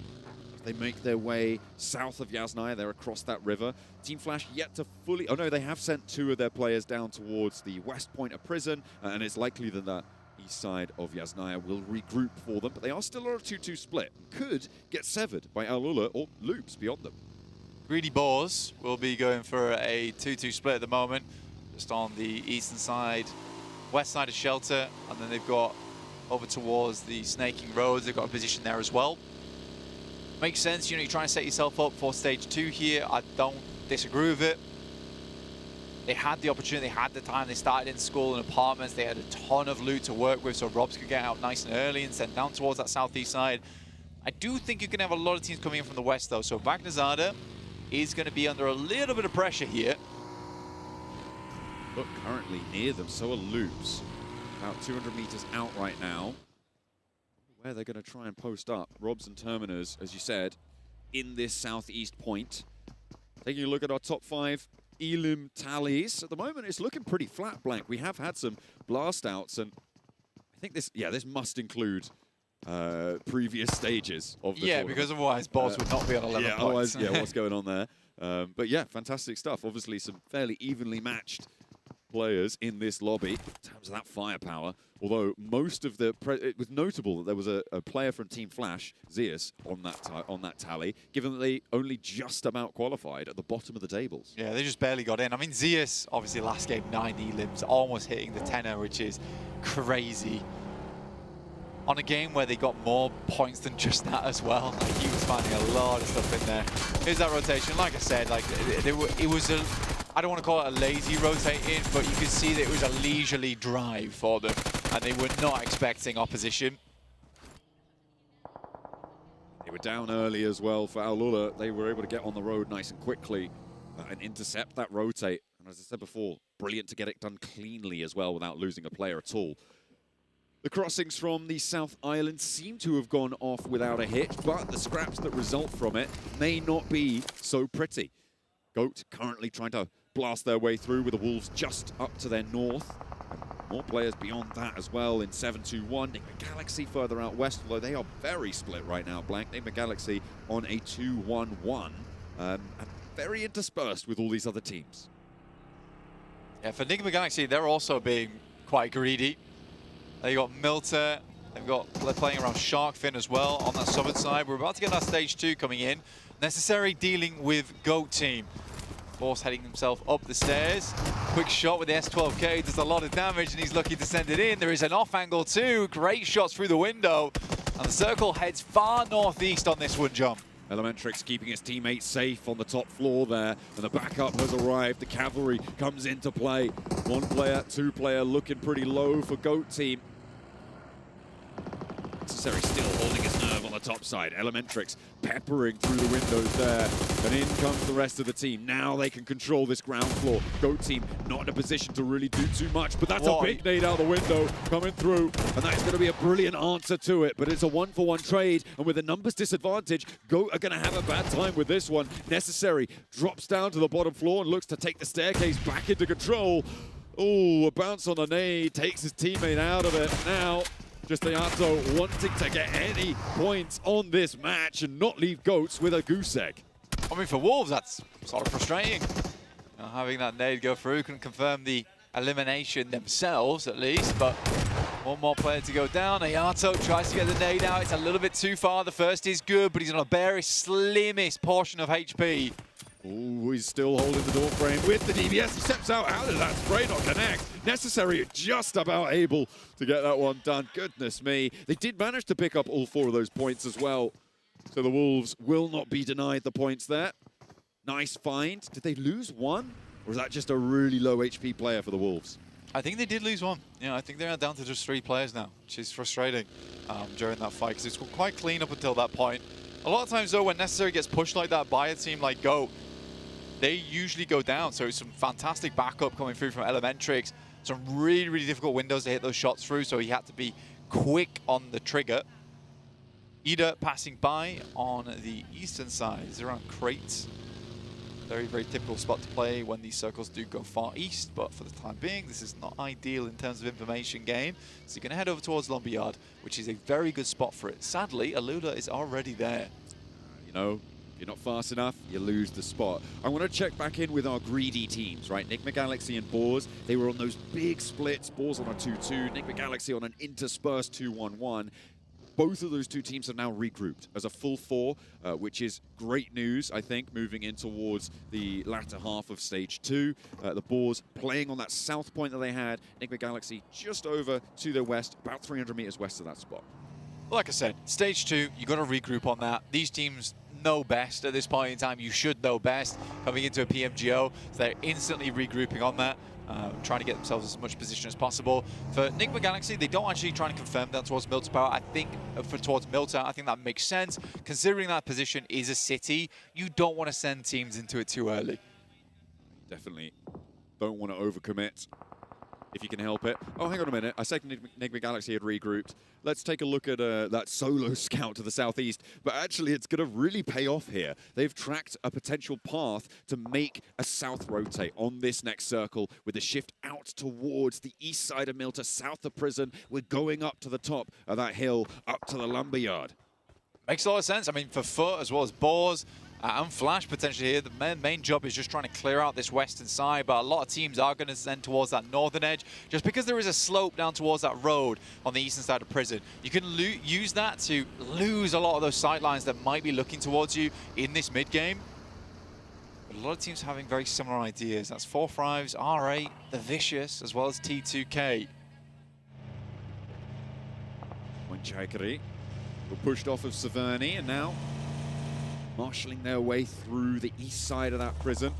They make their way south of Yasnaya. They're across that river. Team Flash yet to fully... Oh no, they have sent 2 of their players down towards the west point of prison, and it's likely that that east side of Yasnaya will regroup for them, but they are still on a 2-2 split. Could get severed by Alula or loops beyond them.
Greedy Boars will be going for a 2-2 split at the moment, just on the eastern side, west side of Shelter, and then they've got over towards the Snaking Roads. They've got a position there as well. Makes sense, you know, you're trying to set yourself up for stage 2 here. I don't disagree with it. They had the opportunity, they had the time, they started in school and apartments, they had a ton of loot to work with, so Robs could get out nice and early and send down towards that southeast side. I do think you can have a lot of teams coming in from the west though, so Bagnazada is going to be under a little bit of pressure here.
But currently near them, so are Loops. About 200 meters out right now. Where they're going to try and post up. Robs and Terminus, as you said, in this southeast point. Taking a look at our top 5 Elim tallies. At the moment, it's looking pretty flat, Blank. We have had some blast outs, and I think this, this must include previous stages of the tournament.
Because otherwise Boss would not be on 11 points.
What's going on there? But yeah, fantastic stuff. Obviously, some fairly evenly matched players in this lobby in terms of that firepower. Although most of the it was notable that there was a player from Team Flash, Zeus, on that tally, given that they only just about qualified at the bottom of the tables.
Yeah, they just barely got in. I mean, Zeus, obviously last game 9 elims, almost hitting the 10er, which is crazy. On a game where they got more points than just that as well. Like, he was finding a lot of stuff in there. Here's that rotation. Like I said, like it was a, I don't want to call it a lazy rotating, but you could see that it was a leisurely drive for them, and they were not expecting opposition.
They were down early as well for Alula. They were able to get on the road nice and quickly and intercept that rotate. And as I said before, brilliant to get it done cleanly as well without losing a player at all. The crossings from the South Island seem to have gone off without a hitch, but the scraps that result from it may not be so pretty. Goat currently trying to blast their way through with the Wolves just up to their north. More players beyond that as well in 7-2-1. Enigma Galaxy further out west, although they are very split right now, Blank. Enigma Galaxy on a 2-1-1, and very interspersed with all these other teams.
Yeah, for Enigma Galaxy, they're also being quite greedy. They got Milter, they're playing around Sharkfin as well on that southern side. We're about to get that stage 2 coming in. Necessary dealing with Goat team. Force heading himself up the stairs. Quick shot with the S12K, does a lot of damage, and he's lucky to send it in. There is an off angle too. Great shots through the window. And the circle heads far northeast on this one, John.
Elementrix keeping his teammates safe on the top floor there, and the backup has arrived. The cavalry comes into play. 1 player, 2 player looking pretty low for Goat team. Necessary still holding his nerve on the the top side. Elementrix peppering through the windows there. And in comes the rest of the team. Now they can control this ground floor. Goat team not in a position to really do too much, but that's a big nade out the window coming through. And that's going to be a brilliant answer to it. But it's a one-for-one trade. And with a numbers disadvantage, Goat are going to have a bad time with this one. Necessary drops down to the bottom floor and looks to take the staircase back into control. Oh, a bounce on the nade takes his teammate out of it. Now, Justiato wanting to get any points on this match and not leave Goats with a goose egg.
I mean, for Wolves, that's sort of frustrating. Having that nade go through, couldn't confirm the elimination themselves, at least, but one more player to go down. Ayato tries to get the nade out. It's a little bit too far. The first is good, but he's on a very slimmest portion of HP.
Oh, he's still holding the door frame with the DBS. He steps out. How did that spray not connect? Necessary just about able to get that one done. Goodness me. They did manage to pick up all 4 of those points as well. So the Wolves will not be denied the points there. Nice find. Did they lose one? Or is that just a really low HP player for the Wolves?
I think they did lose one. Yeah, I think they're down to just 3 players now, which is frustrating during that fight, because it's quite clean up until that point. A lot of times, though, when Necessary gets pushed like that by a team like Go, they usually go down. So it's some fantastic backup coming through from Elementrix. Some really, really difficult windows to hit those shots through, so he had to be quick on the trigger. Ida passing by on the eastern side is around crates. Very, very typical spot to play when these circles do go far east, but for the time being, this is not ideal in terms of information gain. So you're going to head over towards Lumberyard, which is a very good spot for it. Sadly, Alula is already there.
You know, if you're not fast enough, you lose the spot. I want to check back in with our greedy teams, right? Enigma Galaxy and Boars, they were on those big splits. Boars on a 2-2, Enigma Galaxy on an interspersed 2-1-1. Both of those 2 teams have now regrouped as a full 4, which is great news, I think, moving in towards the latter half of Stage 2. The Boars playing on that south point that they had. Enigma Galaxy just over to the west, about 300 meters west of that spot.
Like I said, Stage 2, you got to regroup on that. These teams know best at this point in time. You should know best coming into a PMGO. So they're instantly regrouping on that. Trying to get themselves as much position as possible. For Enigma Galaxy, they don't actually try to confirm that towards Milta Power. I think towards Milta, I think that makes sense. Considering that position is a city, you don't want to send teams into it too early.
Definitely don't want to overcommit if you can help it. Oh, hang on a minute. I said Enigma Galaxy had regrouped. Let's take a look at that solo scout to the southeast. But actually, it's going to really pay off here. They've tracked a potential path to make a south rotate on this next circle with a shift out towards the east side of Milta, south of Prison. We're going up to the top of that hill, up to the Lumberyard.
Makes a lot of sense. I mean, for Foot as well as Boars, and Flash potentially here, the main job is just trying to clear out this western side, but a lot of teams are going to send towards that northern edge, just because there is a slope down towards that road on the eastern side of Prison. You can use that to lose a lot of those sight lines that might be looking towards you in this mid-game. But a lot of teams having very similar ideas. That's 4 Thrives, R8, The Vicious, as well as T2K.
Chaikari were pushed off of Severny, and now marshalling their way through the east side of that prison.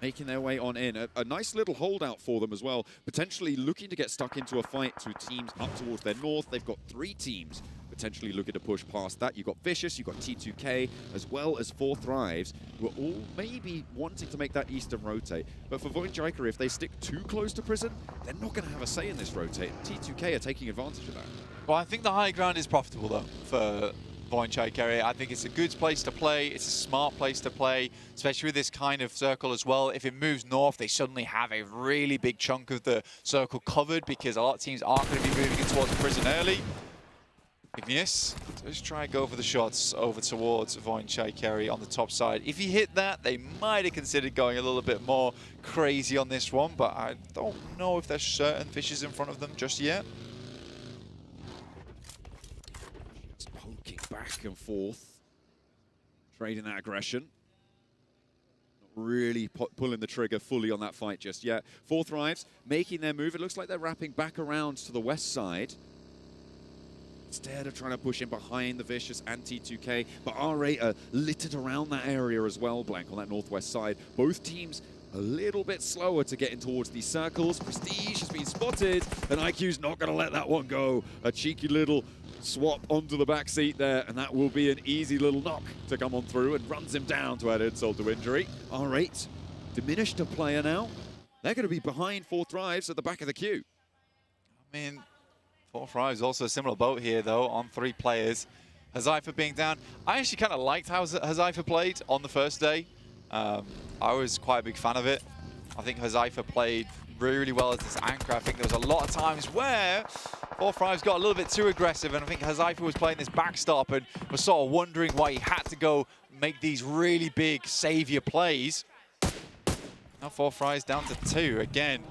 Making their way on in. A nice little holdout for them as well. Potentially looking to get stuck into a fight to teams up towards their north. They've got 3 teams potentially looking to push past that. You've got Vicious, you've got T2K, as well as 4 Thrives, who are all maybe wanting to make that eastern rotate. But for Void Jaikari, if they stick too close to Prison, they're not going to have a say in this rotate. T2K are taking advantage of that.
Well, I think the high ground is profitable, though, for Void Jaikari. I think it's a good place to play. It's a smart place to play, especially with this kind of circle as well. If it moves north, they suddenly have a really big chunk of the circle covered, because a lot of teams aren't going to be moving in towards Prison early. Igneous, just try and go for the shots over towards Void Jaikari on the top side. If he hit that, they might have considered going a little bit more crazy on this one, but I don't know if there's certain fishes in front of them just yet.
Just poking back and forth, trading that aggression. Not really pulling the trigger fully on that fight just yet. 4 Thrives making their move. It looks like they're wrapping back around to the west side, instead of trying to push in behind the Vicious and T2K. But R8 are littered around that area as well, Blank, on that northwest side. Both teams a little bit slower to get in towards these circles. Prestige has been spotted, and IQ's not going to let that one go. A cheeky little swap onto the back seat there, and that will be an easy little knock to come on through and runs him down to add insult to injury. R8 diminished a player now. They're going to be behind 4 Thrives at the back of the queue.
I mean, 4 Thrives also a similar boat here, though, on 3 players. Hazaifa being down. I actually kind of liked how Hazaifa played on the first day. I was quite a big fan of it. I think Hazaifa played really, really well as this anchor. I think there was a lot of times where 4 Thrives got a little bit too aggressive, and I think Hazaifa was playing this backstop and was sort of wondering why he had to go make these really big savior plays. Now 4 Thrives down to 2 again.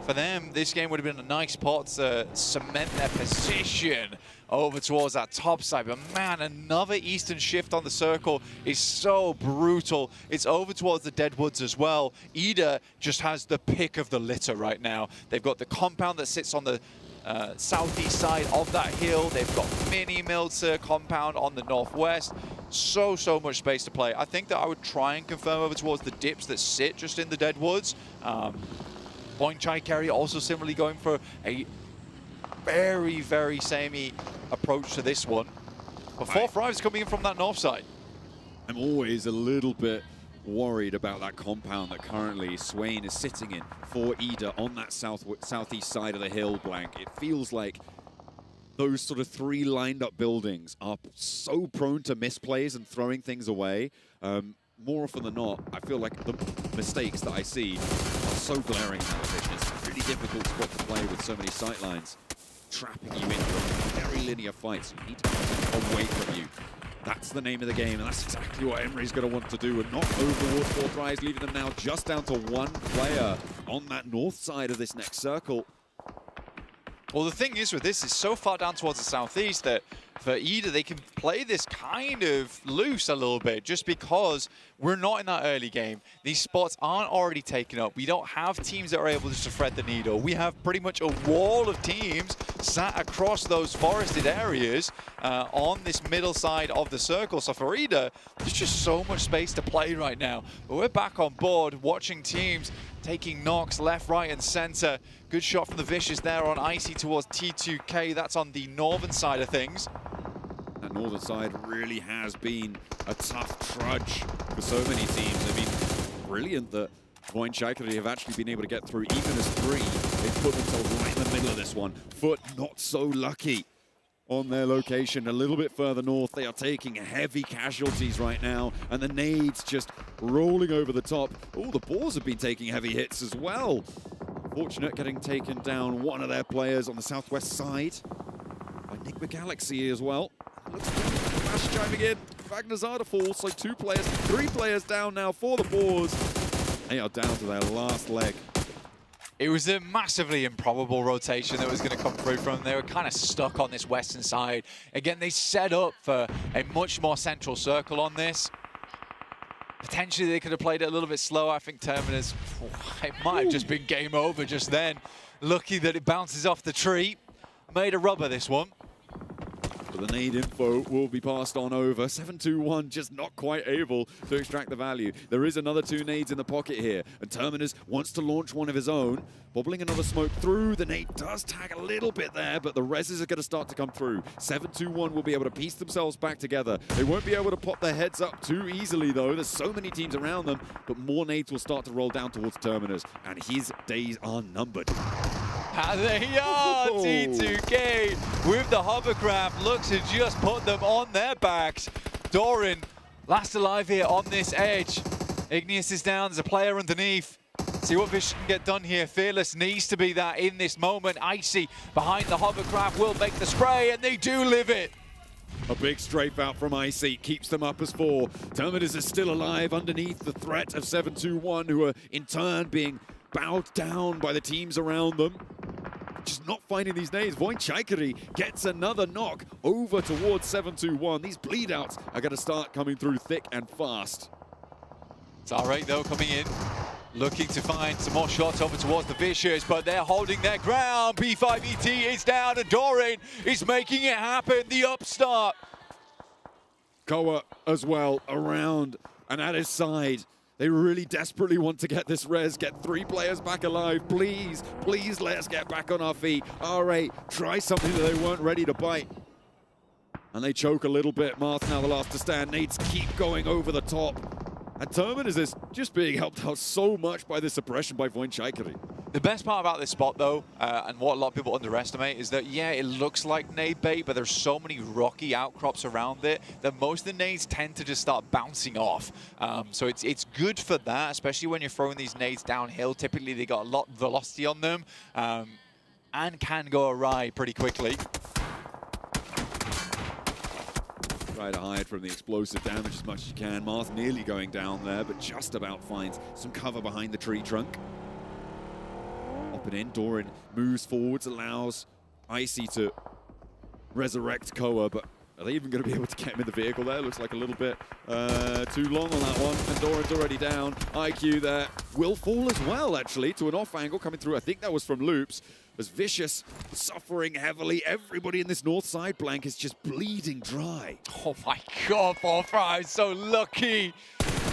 For them, this game would have been a nice spot to cement their position over towards that top side. But man, another Eastern shift on the circle is so brutal. It's over towards the Deadwoods as well. Ida just has the pick of the litter right now. They've got the compound that sits on the southeast side of that hill. They've got mini Miltzer compound on the northwest. So much space to play. I think that I would try and confirm over towards the dips that sit just in the Deadwoods. Boing Chai Carry also similarly going for a very, very samey approach to this one. But 4 Thrives coming in from that north side.
I'm always a little bit worried about that compound that currently Swain is sitting in for Ida on that southeast side of the hill, Blank. It feels like those sort of 3 lined up buildings are so prone to misplays and throwing things away. More often than not, I feel like the mistakes that I see are so glaring now, it's really difficult spot to play with so many sightlines, trapping you into very linear fights. You need to get away from you. That's the name of the game, and that's exactly what Emery's going to want to do, and knock over towards 4 Thrives, leaving them now just down to 1 player on that north side of this next circle.
Well, the thing is with this, it's so far down towards the southeast that for Ida, they can play this kind of loose a little bit just because we're not in that early game. These spots aren't already taken up. We don't have teams that are able just to thread the needle. We have pretty much a wall of teams sat across those forested areas on this middle side of the circle. So for Ida, there's just so much space to play right now. But we're back on board watching teams taking knocks left, right, and center. Good shot from the Vicious there on Icy towards T2K. That's on the northern side of things.
That northern side really has been a tough trudge for so many teams. I mean, brilliant that Voin Shaikari have actually been able to get through even as 3. They've put themselves right in the middle of this one. Foot not so lucky on their location a little bit further north. They are taking heavy casualties right now, and the nades just rolling over the top. Oh, the Boars have been taking heavy hits as well. Unfortunate getting taken down one of their players on the southwest side by Enigma Galaxy as well. Looks like Flash chiming in. Magnazada falls, so 2 players, 3 players down now for the Boars. They are down to their last leg.
It was a massively improbable rotation that was going to come through from them. They were kind of stuck on this western side. Again, they set up for a much more central circle on this. Potentially, they could have played it a little bit slower. I think Terminus, it might have just been game over just then. Lucky that it bounces off the tree. Made a rubber, this one.
But the nade info will be passed on over. 7-2-1 just not quite able to extract the value. There is another 2 nades in the pocket here, and Terminus wants to launch one of his own. Bobbling another smoke through. The nade does tag a little bit there, but the reses are going to start to come through. 7-2-1 will be able to piece themselves back together. They won't be able to pop their heads up too easily, though. There's so many teams around them, but more nades will start to roll down towards Terminus, and his days are numbered.
And they are, T2K with the hovercraft looks to just put them on their backs. Doran, last alive here on this edge. Igneous is down, there's a player underneath. See what Vish can get done here. Fearless needs to be that in this moment. Icy behind the hovercraft will make the spray, and they do live it.
A big strafe out from Icy keeps them up as 4. Terminus is still alive underneath the threat of 7-2-1, who are in turn being bowed down by the teams around them. Just not finding these nades. Voin Chaikari gets another knock over towards 7-2-1. These bleed outs are going to start coming through thick and fast.
It's R8 though coming in, looking to find some more shots over towards the Vicious, but they're holding their ground. P5ET is down and Doran is making it happen. The upstart.
Koa as well around and at his side. They really desperately want to get this res, get 3 players back alive. Please, please let us get back on our feet. R8, try something that they weren't ready to bite. And they choke a little bit. Marth now the last to stand. Nades keep going over the top. And Terminus is just being helped out so much by the suppression by Voinchaikari.
The best part about this spot, though, and what a lot of people underestimate, is that, yeah, it looks like nade bait, but there's so many rocky outcrops around it that most of the nades tend to just start bouncing off. So it's good for that, especially when you're throwing these nades downhill. Typically, they got a lot of velocity on them and can go awry pretty quickly.
Try to hide from the explosive damage as much as you can. Marth nearly going down there, but just about finds some cover behind the tree trunk. Up and in, Doran moves forwards, allows Icy to resurrect Koa, but are they even going to be able to get him in the vehicle there? Looks like a little bit too long on that one, and Doran's already down. IQ there will fall as well, actually, to an off angle coming through. I think that was from Loops. As Vicious suffering heavily. Everybody in this north side blank is just bleeding dry.
Oh my God, Forfra is so lucky.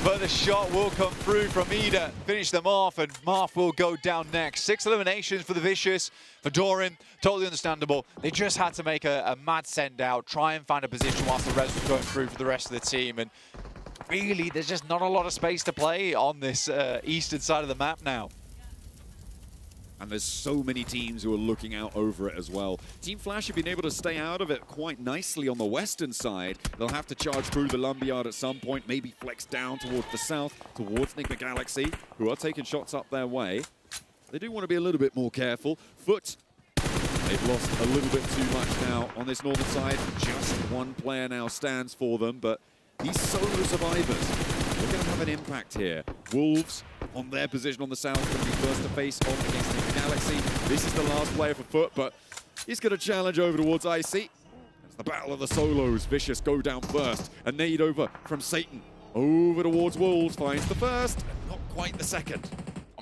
But the shot will come through from Ida, finish them off, and Marth will go down next. 6 eliminations for the Vicious, for Doran, totally understandable. They just had to make a mad send out, try and find a position whilst the rest was going through for the rest of the team. And really, there's just not a lot of space to play on this eastern side of the map now.
And there's so many teams who are looking out over it as well. Team Flash have been able to stay out of it quite nicely on the western side. They'll have to charge through the lumberyard at some point, maybe flex down towards the south, towards Enigma Galaxy, who are taking shots up their way. They do want to be a little bit more careful. Foot, they've lost a little bit too much now on this northern side. Just one player now stands for them, but these solo survivors, they're going to have an impact here. Wolves on their position on the south, going to be first to face off against the Galaxy. This is the last player for Foot, but he's going to challenge over towards Icy. It's the battle of the solos. Vicious go down first. A nade over from Satan. Over towards Wolves, finds the first, and not quite the second.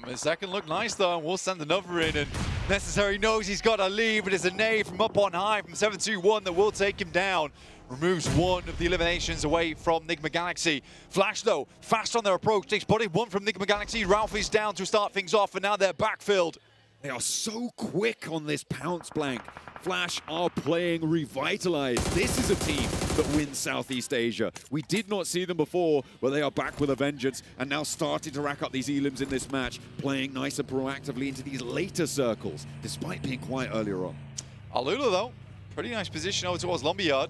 The second looked nice, though, and we'll send another in, and Necessary knows he's got a lead, but it's a nade from up on high from 7-2-1 that will take him down. Removes one of the eliminations away from Enigma Galaxy. Flash, though, fast on their approach. They spotted one from Enigma Galaxy. Ralph is down to start things off, and now they're backfilled.
They are so quick on this pounce blank. Flash are playing revitalized. This is a team that wins Southeast Asia. We did not see them before, but they are back with a vengeance and now starting to rack up these elims in this match, playing nice and proactively into these later circles, despite being quiet earlier on.
Alula, though, pretty nice position over towards Lumberyard.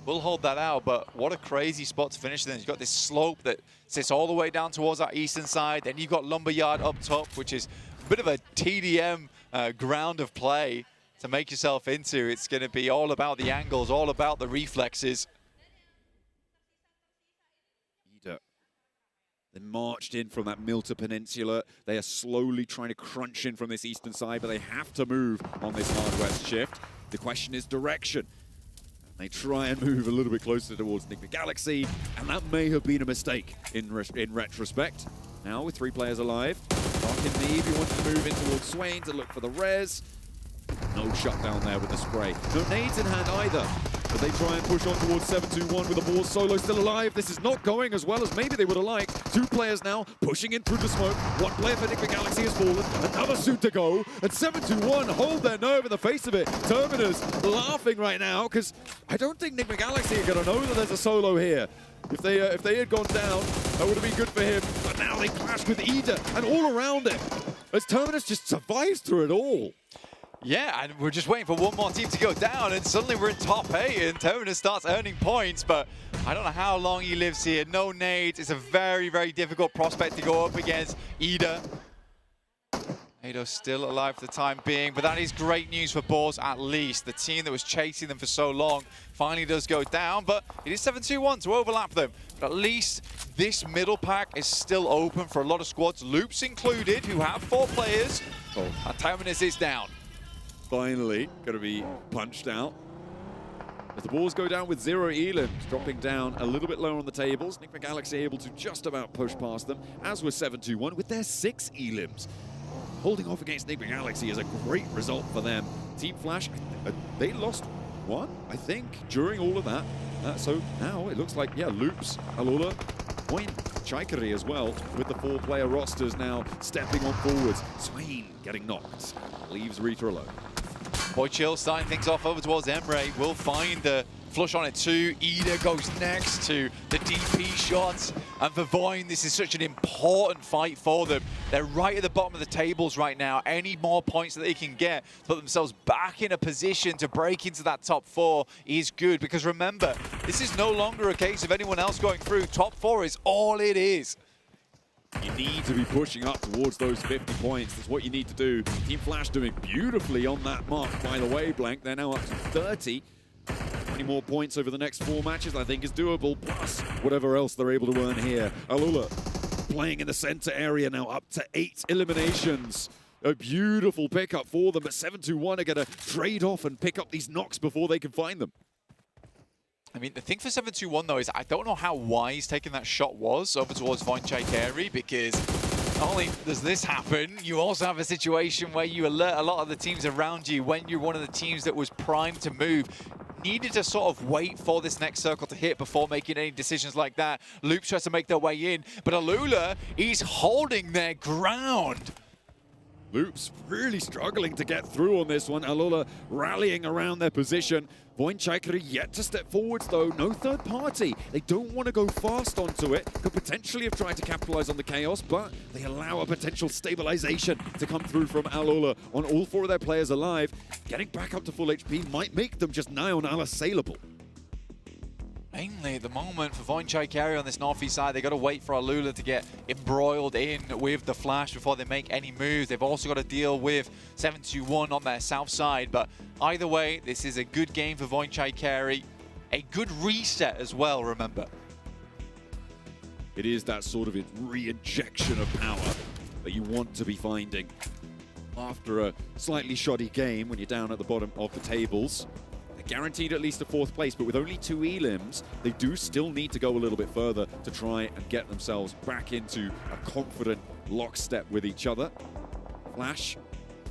We'll hold that out, but what a crazy spot to finish then. You've got this slope that sits all the way down towards that eastern side. Then you've got Lumberyard up top, which is a bit of a TDM ground of play to make yourself into. It's going to be all about the angles, all about the reflexes.
Ida. They marched in from that Milta Peninsula. They are slowly trying to crunch in from this eastern side, but they have to move on this hard west shift. The question is direction. They try and move a little bit closer towards Enigma Galaxy, and that may have been a mistake in retrospect. Now with 3 players alive, Dark and Neve, you wanted to move in towards Swain to look for the res. No shutdown there with the spray. No nades in hand either. But they try and push on towards 7-2-1 with the ball. Solo still alive. This is not going as well as maybe they would have liked. 2 players now pushing in through the smoke. 1 player for Enigma Galaxy has fallen. Another suit to go. And 7-2-1 hold their nerve in the face of it. Terminus laughing right now because I don't think Enigma Galaxy are going to know that there's a solo here. If they had gone down, that would have been good for him. But now they clash with Ida and all around it. As Terminus just survives through it all.
Yeah, and we're just waiting for one more team to go down, and suddenly we're in top 8, and Terminus starts earning points, but I don't know how long he lives here. No nades. It's a very, very difficult prospect to go up against. Ida. Ado's still alive for the time being, but that is great news for Boars, at least. The team that was chasing them for so long finally does go down, but it is 7-2-1 to overlap them. But at least this middle pack is still open for a lot of squads, Loops included, who have 4 players. Oh, and Terminus is down.
Finally going to be punched out. As the balls go down with 0 elims, dropping down a little bit lower on the tables. Enigma Galaxy able to just about push past them, as was 7-2-1 with their 6 elims. Holding off against Enigma Galaxy is a great result for them. Team Flash, they lost 1, I think, during all of that. So now it looks like, yeah, Loops, Alula, Point, Chaikari as well, with the 4-player rosters now stepping on forwards. Swain getting knocked, leaves Rita alone.
Boychill starting things off over towards Emre. Will find the flush on it too. Ida goes next to the DP shots. And for Voin, this is such an important fight for them. They're right at the bottom of the tables right now. Any more points that they can get to put themselves back in a position to break into that top 4 is good. Because remember, this is no longer a case of anyone else going through. Top 4 is all it is.
You need to be pushing up towards those 50 points. That's what you need to do. Team Flash doing beautifully on that mark, by the way, Blank. They're now up to 30. 20 more points over the next 4 matches, I think, is doable, plus whatever else they're able to earn here. Alula playing in the center area now, up to 8 eliminations. A beautiful pickup for them, but 721 are going to trade off and pick up these knocks before they can find them.
I mean, the thing for 721, though, is I don't know how wise taking that shot was over towards Voin Chaikari, because not only does this happen, you also have a situation where you alert a lot of the teams around you when you're one of the teams that was primed to move. Needed to sort of wait for this next circle to hit before making any decisions like that. Loop tries to make their way in, but Alula is holding their ground.
Loop's really struggling to get through on this one. Alula rallying around their position. Voin Chaikari yet to step forwards, though. No third party. They don't want to go fast onto it. Could potentially have tried to capitalize on the chaos, but they allow a potential stabilization to come through from Alula on all 4 of their players alive. Getting back up to full HP might make them just nigh on unassailable.
Mainly at the moment for Voin Chaikari on this northeast side, they got to wait for Alula to get embroiled in with the Flash before they make any moves. They've also got to deal with 721 on their south side, but either way, this is a good game for Voin Chaikari. A good reset as well, remember.
It is that sort of re-injection of power that you want to be finding after a slightly shoddy game when you're down at the bottom of the tables. Guaranteed at least a 4th place, but with only 2 elims, they do still need to go a little bit further to try and get themselves back into a confident lockstep with each other. Flash,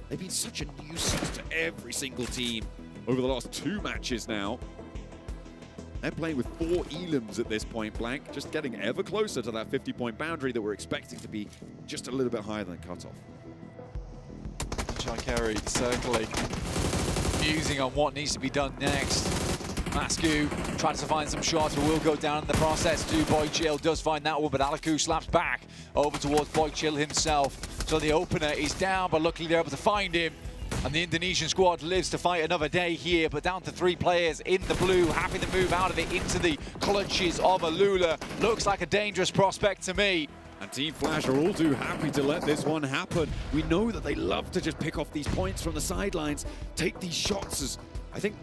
they've been such a nuisance to every single team over the last 2 matches now. They're playing with 4 elims at this point, Blank, just getting ever closer to that 50-point boundary that we're expecting to be just a little bit higher than cutoff.
Chaikari circling, musing on what needs to be done next. Masku tries to find some shots, but will go down in the process too. Boychill does find that one, but Alaku slaps back over towards Boychill himself. So the opener is down, but luckily they're able to find him. And the Indonesian squad lives to fight another day here, but down to 3 players in the blue, happy to move out of it into the clutches of Alula. Looks like a dangerous prospect to me.
And Team Flash are all too happy to let this one happen. We know that they love to just pick off these points from the sidelines, take these shots as, I think,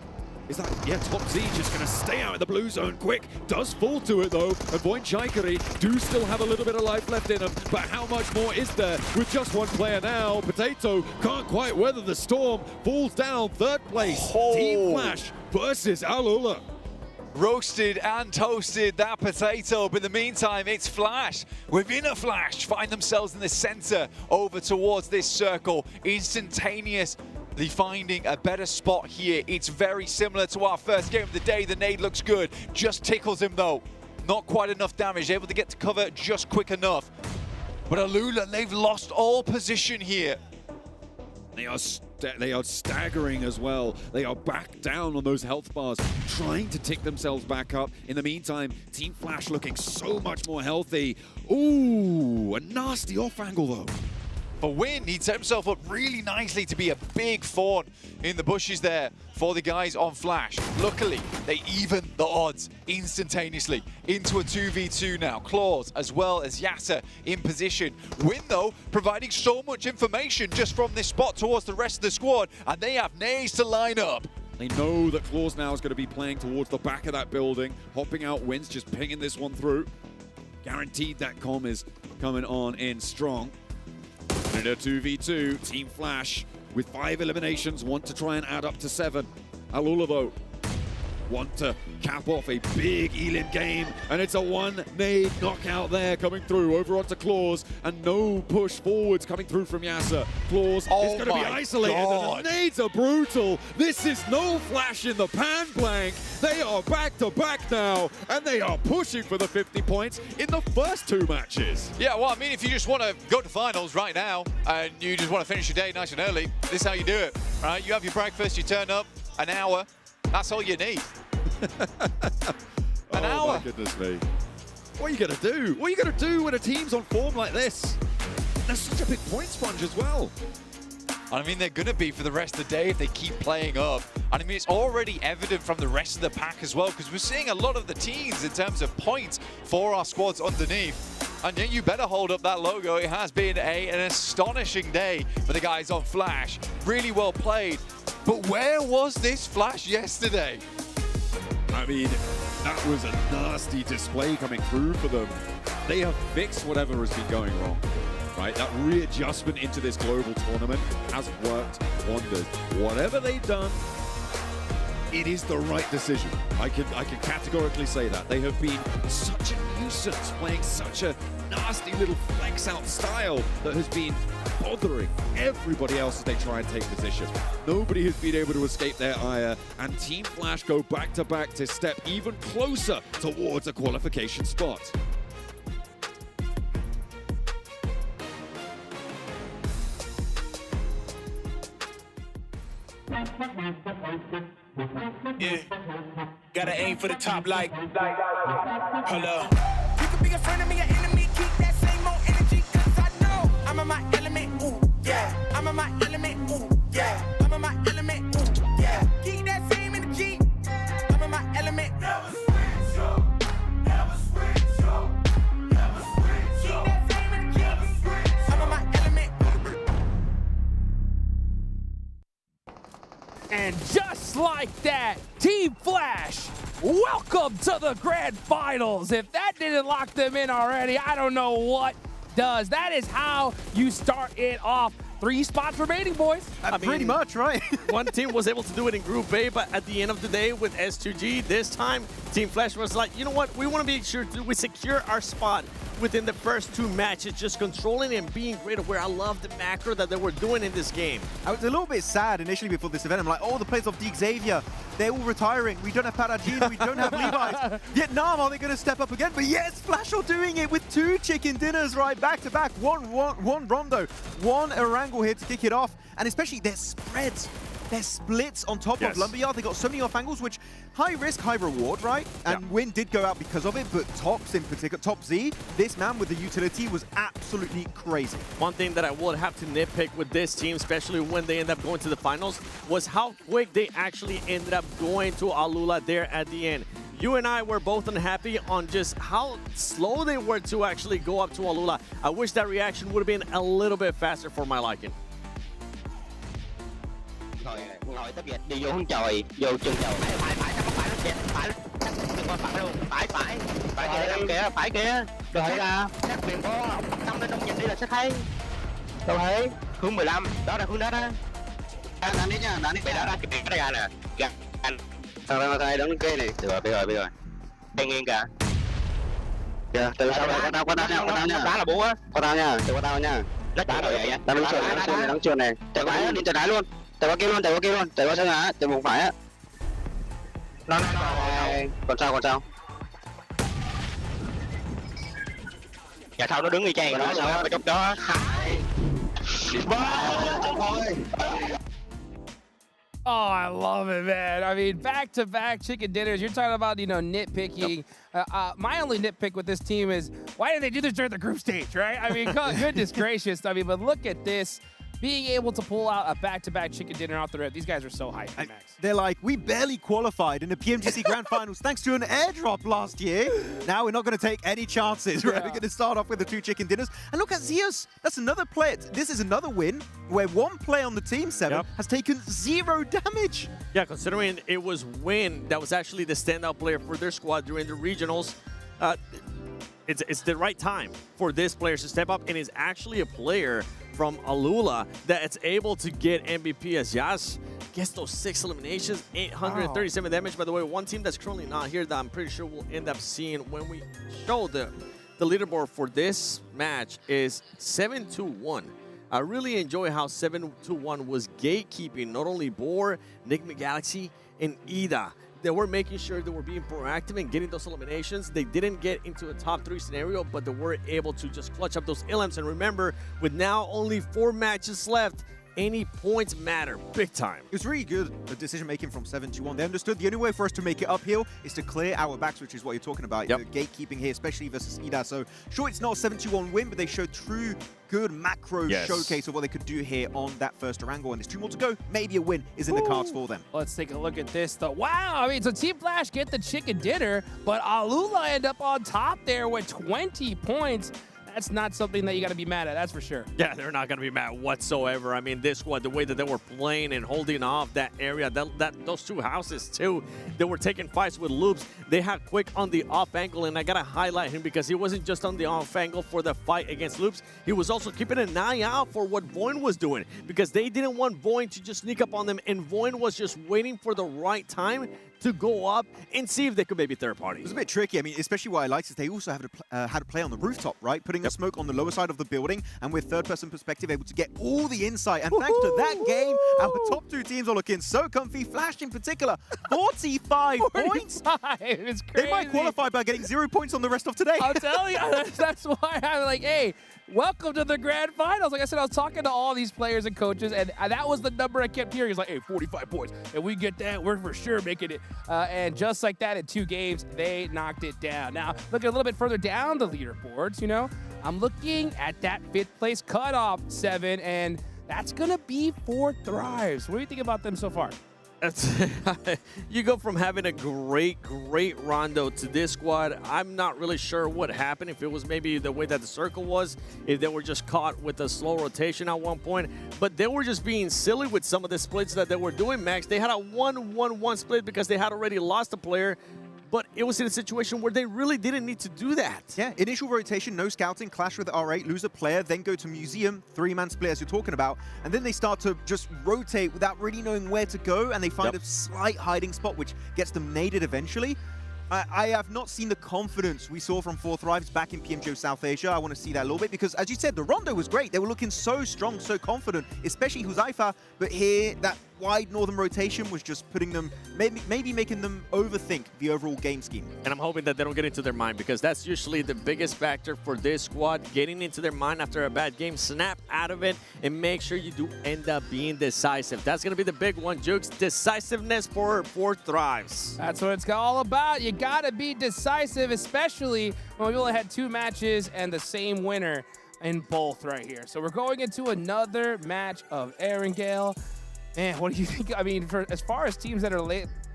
is that, yeah, Top Z just going to stay out in the blue zone quick. Does fall to it, though, and Voin Chaikari do still have a little bit of life left in them, but how much more is there with just 1 player now? Potato can't quite weather the storm, falls down, 3rd place.
Oh.
Team Flash versus Alula.
Roasted and toasted that Potato, but in the meantime, it's Flash. Within a Flash, find themselves in the center over towards this circle. Instantaneously finding a better spot here. It's very similar to our first game of the day. The nade looks good, just tickles him though. Not quite enough damage, able to get to cover just quick enough. But Alula, they've lost all position here.
They are staggering as well. They are back down on those health bars, trying to tick themselves back up. In the meantime, Team Flash looking so much more healthy. Ooh, a nasty off angle though.
For Win, he set himself up really nicely to be a big fawn in the bushes there for the guys on Flash. Luckily, they even the odds instantaneously into a 2v2 now. Claws as well as Yasa in position. Win, though, providing so much information just from this spot towards the rest of the squad, and they have nades to line up.
They know that Claws now is going to be playing towards the back of that building. Hopping out Wins, just pinging this one through. Guaranteed that comm is coming on in strong. And in a 2v2, Team Flash with 5 eliminations want to try and add up to 7. Alula, though, want to cap off a big Elin game, and it's a one-nade knockout there coming through over onto Claws, and no push forwards coming through from Yasser. Claws is going to be isolated, and the nades are brutal. This is no flash in the pan blank. They are back-to-back now, and they are pushing for the 50 points in the first 2 matches.
Yeah, well, I mean, if you just want to go to finals right now, and you just want to finish your day nice and early, this is how you do it, right? You have your breakfast, you turn up, an hour, that's all you need. An hour.
My goodness me. What are you going to do? What are you going to do when a team's on form like this? They're such a big point sponge as well.
I mean, they're going to be for the rest of the day if they keep playing up. And I mean, it's already evident from the rest of the pack as well, because we're seeing a lot of the teams in terms of points for our squads underneath. And yeah, you better hold up that logo. It has been an astonishing day for the guys on Flash. Really well played. But where was this Flash yesterday?
I mean, that was a nasty display coming through for them. They have fixed whatever has been going wrong. Right, that readjustment into this global tournament has worked wonders. Whatever they've done, it is the right decision. I can categorically say that. They have been such a nuisance, playing such a nasty little flex out style that has been bothering everybody else as they try and take position. Nobody has been able to escape their ire, and Team Flash go back to back to step even closer towards a qualification spot.
Yeah, gotta aim for the top like, hold up. You could be a friend of me, an enemy, keep that same old energy, cause I know I'm in my element, ooh, yeah. I'm in my element, ooh, yeah. I'm in my element, ooh, yeah. Keep that same energy, I'm in my element. Never switch up, never switch up, never switch up. Keep that same energy, never switch. I'm in my element.
And just like that, Team Flash, welcome to the grand finals. If that didn't lock them in already, I don't know what does. That is how you start it off. 3 spots remaining, boys.
I mean, pretty much, right?
One team was able to do it in Group A, but at the end of the day with S2G, this time, Team Flash was like, you know what? We want to be sure we secure our spot within the first 2 matches, just controlling and being great aware. I love the macro that they were doing in this game.
I was a little bit sad initially before this event. I'm like, oh, the players of Xavier, they're all retiring. We don't have Parajin, we don't have Levi's. Vietnam, are they going to step up again? But yes, Flash are doing it with 2 chicken dinners right back to back. One Rondo, 1 Erangel here to kick it off. And especially their spreads. Their splits on top of Lumberyard. They got so many off angles, which high risk, high reward, right? And Win did go out because of it, but Tops in particular, Top Z, this man with the utility was absolutely crazy.
One thing that I would have to nitpick with this team, especially when they end up going to the finals, was how quick they actually ended up going to Alula there at the end. You and I were both unhappy on just how slow they were to actually go up to Alula. I wish that reaction would have been a little bit faster for my liking.
Ngồi tới Việt đi vô hướng trời, vô chân trời. Phải phải nó kìa, phải phải luôn, phải phải kìa, rồi ra chắc quyền có năm lên đông nhìn đi là sẽ thấy. Đâu thấy hướng 15, đó là hướng đó đó. Đánh đi nha, đánh đi. Đó kìa cái ra nè, kìa. Thằng này đứng kia này, được rồi, bây giờ. Đang nghiêng kìa. Kìa, từ sau này qua tao nha. Đá là bú á. Qua tao nha, từ qua tao nha. Đá rồi vậy. Tao đứng trường này. Chạy đá đi, chạy đá luôn. Chạy qua kia luôn, chạy qua sân á, chạy một phải á. Nó còn sao? Dạ sau nó đứng y chang đó, sao cái chốc đó.
Oh, I love it, man. I mean, back-to-back chicken dinners. You're talking about, nitpicking. My only nitpick with this team is, why didn't they do this during the group stage, right? I mean, goodness gracious. I mean, but look at this. Being able to pull out a back-to-back chicken dinner off the rip. These guys are so hyped, Max.
They're like, we barely qualified in the PMGC Grand Finals thanks to an airdrop last year. Now we're not going to take any chances, right? We're going to start off with the 2 chicken dinners. And look at Zeus. That's another player. This is another win where 1 player on the team, 7, has taken 0 damage.
Yeah, considering it was Win that was actually the standout player for their squad during the regionals, it's the right time for this player to step up, and is actually a player from Alula that's able to get MVP as Yas gets those 6 eliminations, 837 damage. By the way, one team that's currently not here that I'm pretty sure we'll end up seeing when we show the leaderboard for this match is 7-2-1. I really enjoy how 7-2-1 was gatekeeping not only Boar, Enigma Galaxy, and Ida. They were making sure they were being proactive and getting those eliminations. They didn't get into a top 3 scenario, but they were able to just clutch up those elims. And remember, with now only 4 matches left, any points matter big time.
It was really good, the decision-making from 7-2-1. They understood the only way for us to make it uphill is to clear our backs, which is what you're talking about. The gatekeeping here, especially versus Ida. So, sure, it's not a 7-2-1 win, but they showed true good macro showcase of what they could do here on that first Orango. And there's 2 more to go. Maybe a win is in the cards for them.
Let's take a look at this, though. Wow, I mean, so Team Flash get the chicken dinner, but Alula end up on top there with 20 points. That's not something that you got to be mad at, that's for sure.
Yeah, they're not going to be mad whatsoever. I mean, this squad, the way that they were playing and holding off that area, those 2 houses too, they were taking fights with Loops. They had Quick on the off angle, and I got to highlight him because he wasn't just on the off angle for the fight against Loops. He was also keeping an eye out for what Voin was doing because they didn't want Voin to just sneak up on them, and Voin was just waiting for the right time to go up and see if they could maybe third party.
It was a bit tricky. I mean, especially what I liked is they also had to play on the rooftop, right? Putting a smoke on the lower side of the building, and with third-person perspective, able to get all the insight. And thanks to that game, our top 2 teams are looking so comfy. Flash in particular, 45 points.
It's crazy.
They might qualify by getting 0 points on the rest of today.
I'm telling you, that's why I'm like, hey, welcome to the grand finals. Like I said, I was talking to all these players and coaches, and that was the number I kept hearing. It's like, hey, 45 points. And we get that, we're for sure making it. And just like that, in 2 games, they knocked it down. Now, looking a little bit further down the leaderboards, you know, I'm looking at that 5th place cutoff, 7, and that's going to be for Thrives. What do you think about them so far?
You go from having a great rondo to this squad. I'm not really sure what happened, if it was maybe the way that the circle was, if they were just caught with a slow rotation at one point, but they were just being silly with some of the splits that they were doing, Max. They had a 1-1-1 split because they had already lost a player, but it was in a situation where they really didn't need to do that.
Yeah, initial rotation, no scouting, clash with R8, lose a player, then go to Museum, 3-man split as you're talking about, and then they start to just rotate without really knowing where to go, and they find a slight hiding spot, which gets them naded eventually. I have not seen the confidence we saw from 4 Thrives back in PMGO South Asia. I want to see that a little bit because, as you said, the Rondo was great. They were looking so strong, so confident, especially Huzaifa. But here, that wide northern rotation was just putting them, maybe making them overthink the overall game scheme.
And I'm hoping that they don't get into their mind because that's usually the biggest factor for this squad, getting into their mind after a bad game. Snap out of it and make sure you do end up being decisive. That's going to be the big one, Jukes. Decisiveness for Thrives.
That's what it's all about. You got to be decisive, especially when we only had 2 matches and the same winner in both right here. So we're going into another match of Erangel. Man, what do you think? I mean, as far as teams that are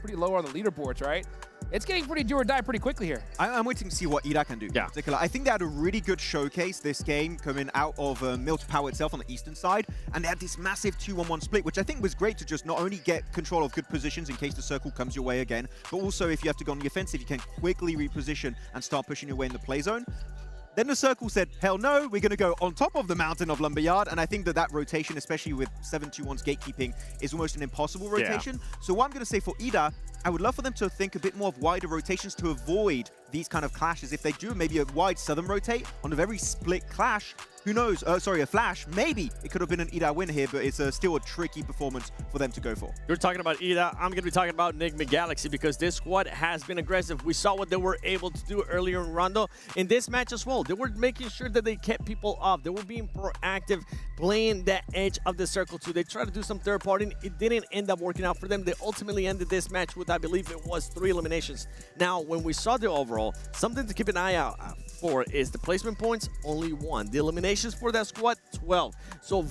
pretty low on the leaderboards, right? It's getting pretty do or die pretty quickly here.
I'm waiting to see what Ida can do in particular. I think they had a really good showcase this game coming out of Milton Power itself on the eastern side, and they had this massive 2-1-1 split, which I think was great to just not only get control of good positions in case the circle comes your way again, but also if you have to go on the offensive, you can quickly reposition and start pushing your way in the play zone. Then the circle said, hell no, we're going to go on top of the mountain of Lumberyard. And I think that rotation, especially with 7-2-1's gatekeeping, is almost an impossible rotation. So what I'm going to say for Ida, I would love for them to think a bit more of wider rotations to avoid these kind of clashes. If they do maybe a wide southern rotate on a very split clash, who knows? Sorry, a flash. Maybe it could have been an Ida win here, but it's still a tricky performance for them to go for.
You're talking about Ida. I'm going to be talking about Enigma Galaxy because this squad has been aggressive. We saw what they were able to do earlier in Rondo. In this match as well, they were making sure that they kept people off. They were being proactive, playing that edge of the circle too. They tried to do some third party. It didn't end up working out for them. They ultimately ended this match with, I believe it was 3 eliminations. Now, when we saw the overall, something to keep an eye out for is the placement points, only 1. The eliminations for that squad, 12. So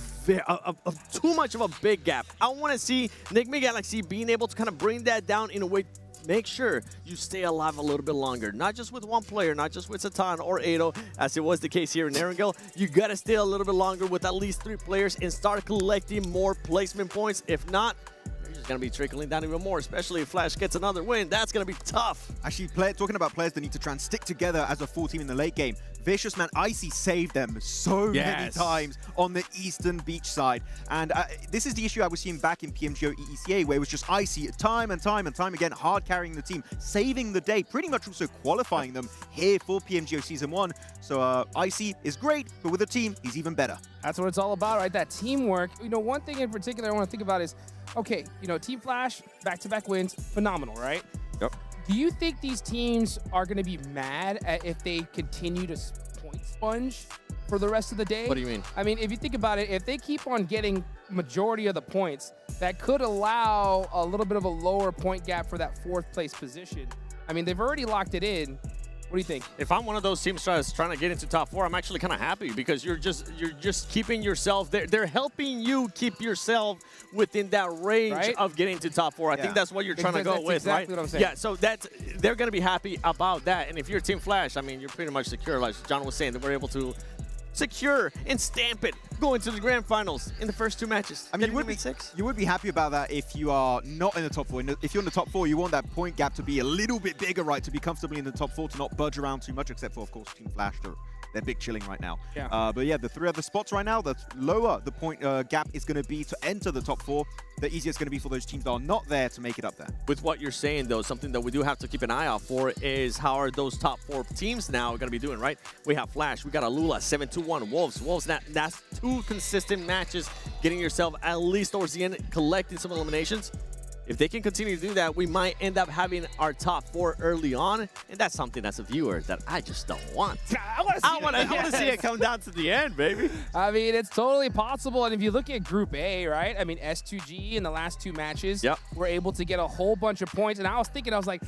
too much of a big gap. I want to see Enigma Galaxy being able to kind of bring that down in a way, make sure you stay alive a little bit longer. Not just with one player, not just with Satan or Ado, as it was the case here in Erangel. You got to stay a little bit longer with at least 3 players and start collecting more placement points. If not, is going to be trickling down even more, especially if Flash gets another win. That's going to be tough.
Actually, talking about players that need to try and stick together as a full team in the late game, Vicious, man, Icy saved them so many times on the eastern beach side. And this is the issue I was seeing back in PMGO EECA, where it was just Icy time and time again, hard carrying the team, saving the day, pretty much also qualifying them here for PMGO Season 1. So Icy is great, but with a team, he's even better.
That's what it's all about, right? That teamwork. You know, one thing in particular I want to think about is, okay, you know, Team Flash, back-to-back wins, phenomenal, right?
Yep.
Do you think these teams are going to be mad at if they continue to point sponge for the rest of the day?
What do you mean?
I mean, if you think about it, if they keep on getting majority of the points, that could allow a little bit of a lower point gap for that 4th place position. I mean, they've already locked it in. What do you think?
If I'm one of those teams trying to get into top 4, I'm actually kind of happy because you're just keeping yourself there. They're helping you keep yourself within that range of getting to top 4. I think that's what you're trying to go with,
exactly
right?
What I'm saying.
Yeah, so they're going to be happy about that. And if you're Team Flash, I mean, you're pretty much secure. Like John was saying, that we're able to secure and stamp it going to the grand finals in the first 2 matches.
I mean, you would be happy about that if you are not in the top 4. If you're in the top 4, you want that point gap to be a little bit bigger, right? To be comfortably in the top 4, to not budge around too much, except for, of course, Team Flash. They're big chilling right now.
Yeah.
But yeah, the 3 other spots right now, the lower the point gap is going to be to enter the top 4. The easier it's going to be for those teams that are not there to make it up there.
With what you're saying, though, something that we do have to keep an eye out for is how are those top 4 teams now going to be doing, right? We have Flash, we got Alula, 7-2-1, Wolves, that's 2 consistent matches, getting yourself at least towards the end, collecting some eliminations. If they can continue to do that, we might end up having our top 4 early on, and that's something as a viewer that I just don't want. I want to see it come down to the end, baby.
I mean, it's totally possible. And if you look at Group A, right? I mean, S2G in the last 2 matches were able to get a whole bunch of points. And I was like,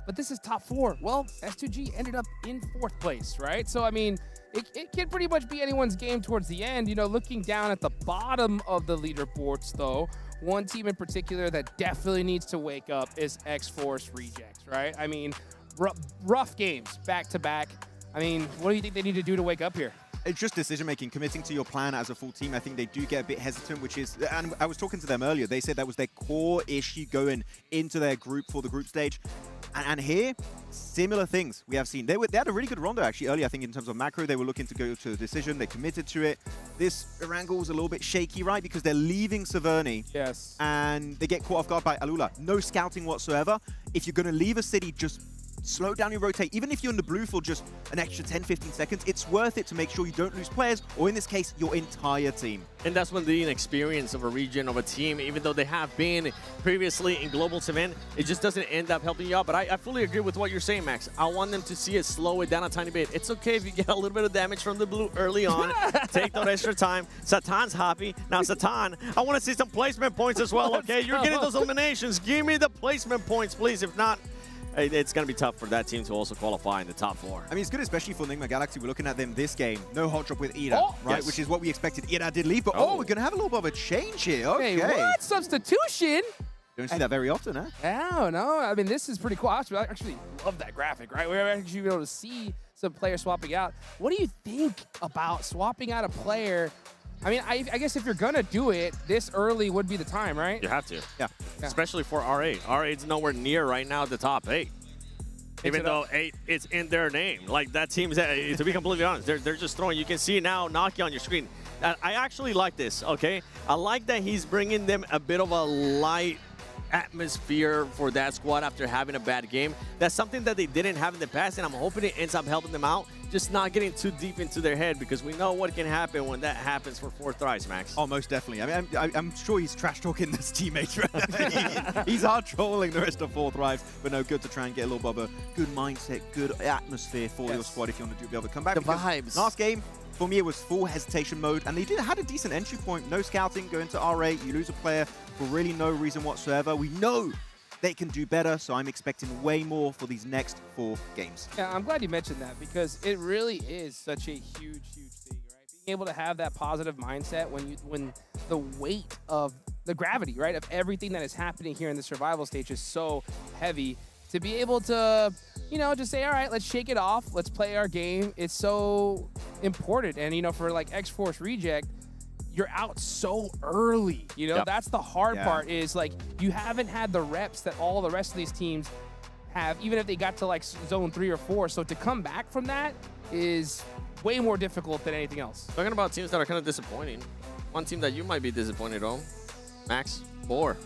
but this is top 4. Well, S2G ended up in 4th place, right? So, I mean, it can pretty much be anyone's game towards the end. You know, looking down at the bottom of the leaderboards, though, one team in particular that definitely needs to wake up is X-Force Rejects, right? I mean, rough games back-to-back. I mean, what do you think they need to do to wake up here?
It's just decision-making, committing to your plan as a full team. I think they do get a bit hesitant, which is, and I was talking to them earlier, they said that was their core issue going into their group for the group stage. And here, similar things we have seen. They had a really good rondo, actually, earlier, I think, in terms of macro. They were looking to go to a decision. They committed to it. This Erangel was a little bit shaky, right? Because they're leaving Severny.
Yes.
And they get caught off guard by Alula. No scouting whatsoever. If you're going to leave a city, just slow down your rotate. Even if you're in the blue for just an extra 10-15 seconds, it's worth it to make sure you don't lose players, or in this case, your entire team.
And that's when the inexperience of a region, of a team, even though they have been previously in Global 7, it just doesn't end up helping you out. But I fully agree with what you're saying, Max. I want them to see it slow it down a tiny bit. It's okay if you get a little bit of damage from the blue early on. Take that extra time. Satan's happy. Now, Satan, I want to see some placement points as well, okay? You're getting those eliminations. Give me the placement points, please. If not, it's going to be tough for that team to also qualify in the top 4.
I mean, it's good, especially for Enigma Galaxy. We're looking at them this game. No hot drop with Ida, right? Which is what we expected. Ida did leave, but we're going to have a little bit of a change here. Okay.
Hey, what? Substitution?
Don't see that very often, huh?
No. I mean, this is pretty cool. I actually love that graphic, right? We're actually able to see some players swapping out. What do you think about swapping out a player? I mean, I guess if you're going to do it, this early would be the time, right?
You have to.
Yeah.
Especially for R8. R8's nowhere near right now the top 8. Even though 8 is in their name. Like, that team's, to be completely honest, they're just throwing. You can see now Naki on your screen. I actually like this, okay? I like that he's bringing them a bit of a light atmosphere for that squad after having a bad game. That's something that they didn't have in the past, and I'm hoping it ends up helping them out. Just not getting too deep into their head, because we know what can happen when that happens for 4th thrice, Max.
Oh, most definitely. I mean, I'm sure he's trash-talking his teammates, right? He's hard trolling the rest of 4th thrives, but no, good to try and get a little bit of a good mindset, good atmosphere for your squad if you want to be able to come back.
The vibes.
Last game, for me, it was full hesitation mode, and they had a decent entry point. No scouting, go into R8, you lose a player for really no reason whatsoever. We know they can do better, so I'm expecting way more for these next 4 games.
Yeah, I'm glad you mentioned that, because it really is such a huge thing, right? Being able to have that positive mindset when the weight of the gravity, right, of everything that is happening here in the survival stage is so heavy, to be able to, you know, just say, all right, let's shake it off, let's play our game. It's so important. And, you know, for like X-Force Reject, you're out so early. You know,
Yep.
that's the hard
Yeah.
part is like you haven't had the reps that all the rest of these teams have, even if they got to like zone 3 or 4. So to come back from that is way more difficult than anything else.
Talking about teams that are kind of disappointing. One team that you might be disappointed on, Max, 4.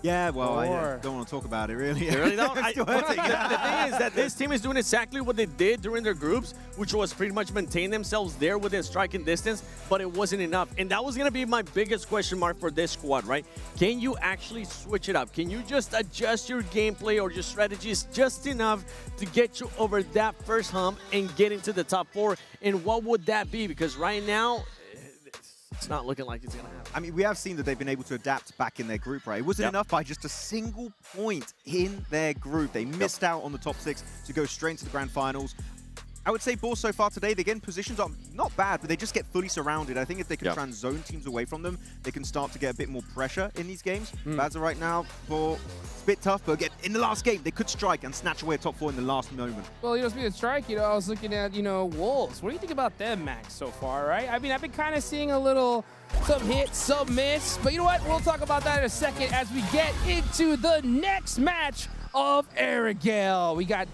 Yeah, well, I
Or-
don't want to talk about it, really.
You really don't?
Still
The
hurting.
thing is that this team is doing exactly what they did during their groups, which was pretty much maintain themselves there within striking distance, but it wasn't enough. And that was going to be my biggest question mark for this squad, right? Can you actually switch it up? Can you just adjust your gameplay or your strategies just enough to get you over that first hump and get into the top 4? And what would that be? Because right now, it's not looking like it's going to happen.
I mean, we have seen that they've been able to adapt back in their group, right? It wasn't
Yep.
enough by just a single point in their group. They missed out on the top 6 to go straight into the grand finals. I would say Bourse so far today, they get positions are not bad, but they just get fully surrounded. I think if they can
Yep.
try and zone teams away from them, they can start to get a bit more pressure in these games.
Mm.
But as of right now, Bourse, it's a bit tough, but again, in the last game, they could strike and snatch away a top 4 in the last moment.
Well, you know, speaking of strike, you know, I was looking at, you know, Wolves. What do you think about them, Max, so far, right? I mean, I've been kind of seeing a little, some hits, some miss. But you know what? We'll talk about that in a second as we get into the next match of Arigale. We got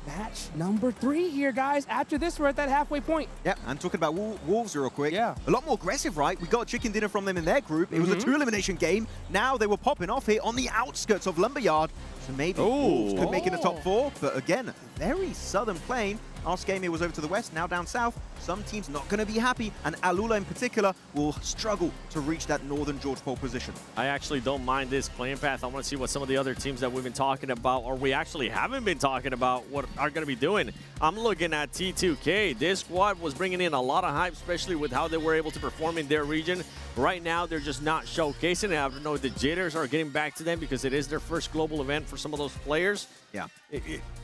match number 3 here, guys. After this, we're at that halfway point.
Yeah, and talking about Wolves real quick.
Yeah.
A lot more aggressive, right? We got a chicken dinner from them in their group. It was a 2-elimination game. Now they were popping off here on the outskirts of Lumberyard. So maybe Wolves could make it a top 4. But again, very southern plane. Last game it was over to the west, now down south. Some teams not going to be happy, and Alula in particular will struggle to reach that northern George pole position.
I actually don't mind this playing path. I want to see what some of the other teams that we've been talking about, or we actually haven't been talking about, what are going to be doing. I'm looking at T2K. This squad was bringing in a lot of hype, especially with how they were able to perform in their region. Right now, they're just not showcasing it. I don't know if the jitters are getting back to them because it is their first global event for some of those players.
Yeah.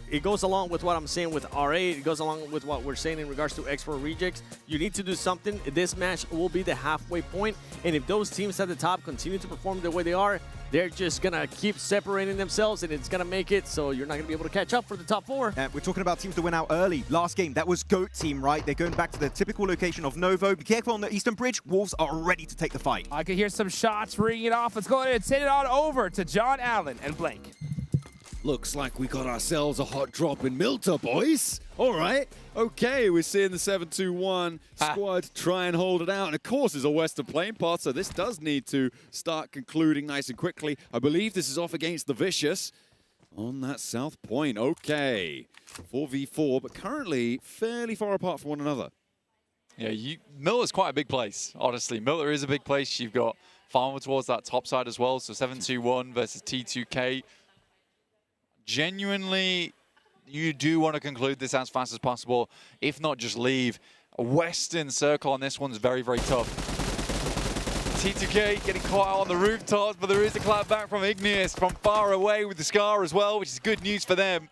It goes along with what I'm saying with RA. It goes along with what we're saying in regards to Export Rejects. You need to do something. This match will be the halfway point. And if those teams at the top continue to perform the way they are, they're just going to keep separating themselves, and it's going to make it so you're not going to be able to catch up for the top 4.
We're talking about teams that went out early. Last game, that was GOAT team, right? They're going back to their typical location of Novo. Be careful on the Eastern Bridge. Wolves are ready to take the fight.
I can hear some shots ringing it off. Let's go ahead and send it on over to John Allen and Blank.
Looks like we got ourselves a hot drop in Milta, boys. All right. Okay, we're seeing the 7-2-1 squad try and hold it out. And, of course, it's a Western Plain path, so this does need to start concluding nice and quickly. I believe this is off against the Vicious on that south point. Okay. 4v4, but currently fairly far apart from one another.
Yeah, Miller's quite a big place, honestly. Miller is a big place. You've got Farmer towards that top side as well, so 7-2-1 versus T2K. Genuinely, you do want to conclude this as fast as possible. If not, just leave. A Western circle on this one's very, very tough. T2K getting caught out on the rooftops, but there is a clap back from Igneous from far away with the Scar as well, which is good news for them.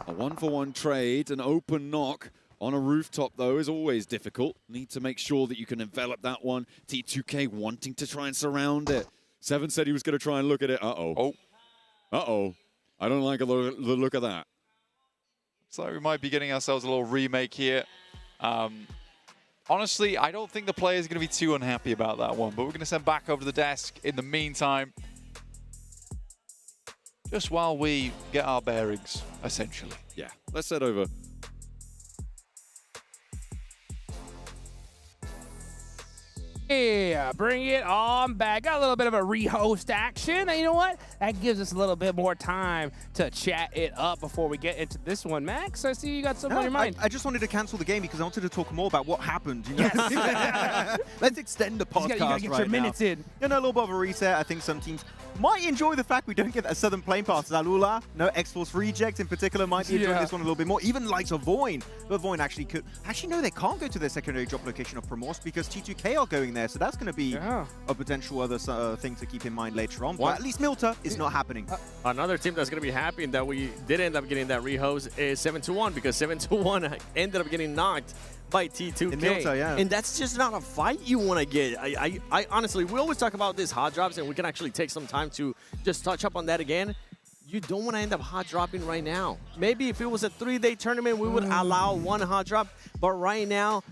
A 1-for-1 trade, an open knock on a rooftop, though, is always difficult. Need to make sure that you can envelop that one. T2K wanting to try and surround it. Seven said he was going to try and look at it. Uh-oh.
Oh.
Uh-oh. I don't like the look of that.
Looks like we might be getting ourselves a little remake here. Honestly, I don't think the player's going to be too unhappy about that one, but we're going to send back over to the desk in the meantime. Just while we get our bearings, essentially.
Yeah, let's head over.
Yeah, bring it on back. Got a little bit of a rehost action. And you know what? That gives us a little bit more time to chat it up before we get into this one. Max, I see you got something on your mind.
I just wanted to cancel the game because I wanted to talk more about what happened. You know? Yes. Let's extend the podcast
you gotta get
right
your minutes
now.
in.
You know, a little bit of a reset. I think some teams might enjoy the fact we don't get a Southern Plain pass. Zalula, no X-Force Reject in particular, might be enjoying this one a little bit more. Even likes of Voin. But Voin actually could. Actually, no, they can't go to their secondary drop location of Promorse because T2K are going there. So that's going to be a potential other thing to keep in mind later on. But at least Milta is not happening.
Another team that's going to be happy that we did end up getting that rehost is 7-2-1 because 7-2-1 ended up getting knocked by T2K.
In Milta, yeah.
And that's just not a fight you want to get. I honestly, we always talk about these hot drops, and we can actually take some time to just touch up on that again. You don't want to end up hot dropping right now. Maybe if it was a 3-day tournament, we would allow one hot drop. But right now,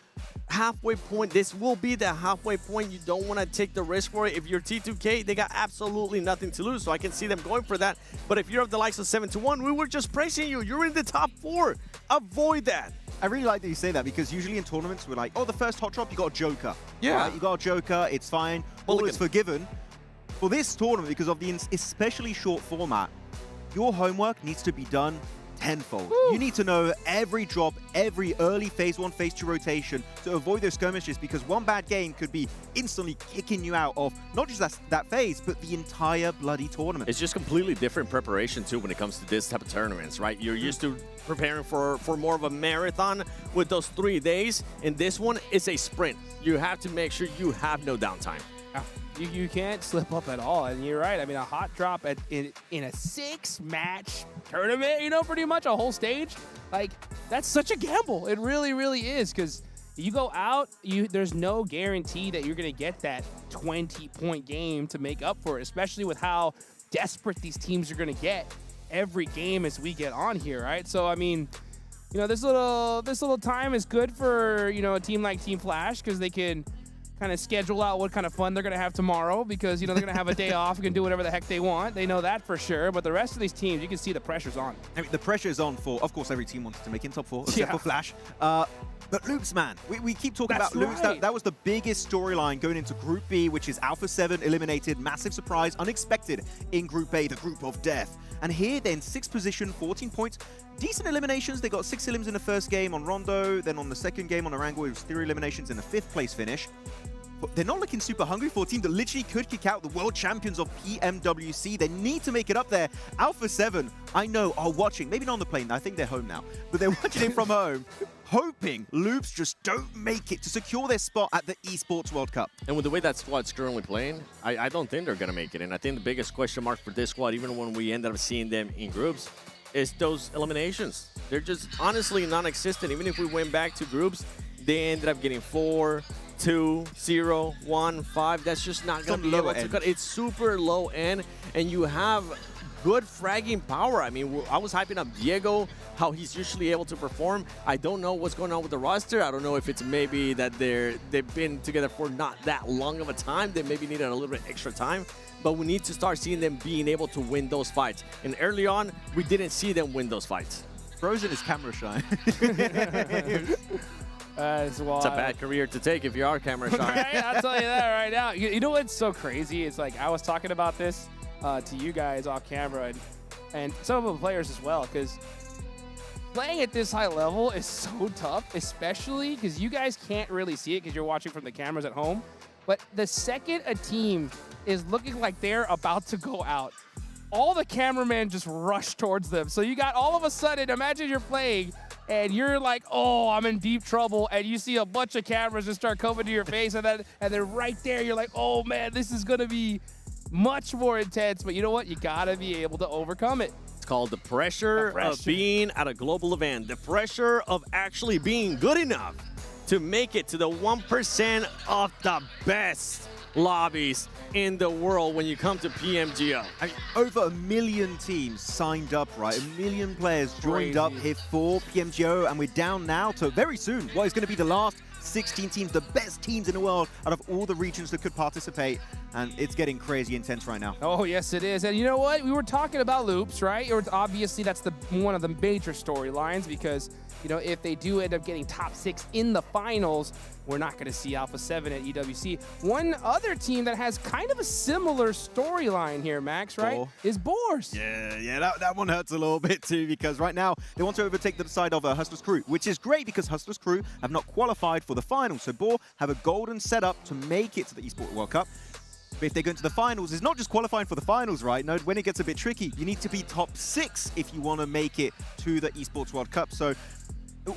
halfway point. This will be the halfway point. You don't want to take the risk for it. If you're T2K, they got absolutely nothing to lose, so I can see them going for that. But if you're of the likes of 7-1, we were just praising you. You're in the top 4. Avoid that.
I really like that you say that, because usually in tournaments we're like, oh, the first hot drop, you got a Joker.
Yeah.
Right? You got a Joker, it's fine. All is forgiven. For this tournament, because of the especially short format, your homework needs to be done tenfold. You need to know every drop, every early phase 1, phase 2 rotation to avoid those skirmishes, because one bad game could be instantly kicking you out of not just that phase, but the entire bloody tournament.
It's just completely different preparation too when it comes to this type of tournaments, right? You're used to preparing for more of a marathon with those 3 days, and this one is a sprint. You have to make sure you have no downtime.
You can't slip up at all, and you're right. I mean, a hot drop in a 6-match tournament, you know, pretty much a whole stage, like, that's such a gamble. It really, really is, because you go out, there's no guarantee that you're going to get that 20-point game to make up for it, especially with how desperate these teams are going to get every game as we get on here, right? So, I mean, you know, this little time is good for, you know, a team like Team Flash, because they can kind of schedule out what kind of fun they're going to have tomorrow, because, you know, they're going to have a day off and can do whatever the heck they want. They know that for sure. But the rest of these teams, you can see the pressure's on.
I mean, the pressure is on for, of course, every team wants to make in top 4, except for Flash. But Loops, man, we keep talking about Loops. That was the biggest storyline going into Group B, which is Alpha 7 eliminated, massive surprise, unexpected in Group A, the group of death. And here, they're in 6th position, 14 points. Decent eliminations. They got 6 elims in the first game on Rondo. Then on the second game on Arango, it was 3 eliminations in a 5th place finish. But they're not looking super hungry for a team that literally could kick out the world champions of PMWC. They need to make it up there. Alpha 7, I know, are watching. Maybe not on the plane. I think they're home now. But they're watching it from home, hoping Loops just don't make it to secure their spot at the Esports World Cup.
And with the way that squad's currently playing, I don't think they're going to make it. And I think the biggest question mark for this squad, even when we end up seeing them in groups, is those eliminations. They're just honestly non-existent. Even if we went back to groups, they ended up getting 4, 2, 0, 1, 5. That's just not going to be able to cut. It's super low end, and you have good fragging power. I mean, I was hyping up Diego, how he's usually able to perform. I don't know what's going on with the roster. I don't know if it's maybe that they've been together for not that long of a time. They maybe needed a little bit extra time. But we need to start seeing them being able to win those fights. And early on, we didn't see them win those fights.
Frozen is camera shy.
It's wild.
It's a bad career to take if you are camera shy.
Right? I'll tell you that right now. You know what's so crazy? It's like I was talking about this to you guys off camera and some of the players as well, because playing at this high level is so tough, especially because you guys can't really see it because you're watching from the cameras at home. But the second a team is looking like they're about to go out, all the cameramen just rush towards them. So you got all of a sudden, imagine you're playing and you're like, oh, I'm in deep trouble. And you see a bunch of cameras just start coming to your face. And then right there, you're like, oh, man, this is going to be much more intense. But you know what? You got to be able to overcome it.
It's called the pressure of being at a global event. The pressure of actually being good enough to make it to the 1% of the best lobbies in the world when you come to PMGO.
I mean, over 1 million teams signed up, right? 1 million players joined up here for PMGO, and we're down now to very soon what is going to be the last 16 teams, the best teams in the world out of all the regions that could participate, and it's getting crazy intense right now.
Oh, yes, it is. And you know what? We were talking about Loops, right? Or obviously, that's one of the major storylines because, you know, if they do end up getting top 6 in the finals, we're not going to see Alpha 7 at EWC. One other team that has kind of a similar storyline here, Max, right, is Boars.
Yeah, that one hurts a little bit too because right now they want to overtake the side of Hustlers Crew, which is great because Hustlers Crew have not qualified for the finals. So Boar have a golden setup to make it to the Esports World Cup. But if they go into the finals, it's not just qualifying for the finals, right? No, when it gets a bit tricky, you need to be top 6 if you want to make it to the Esports World Cup. So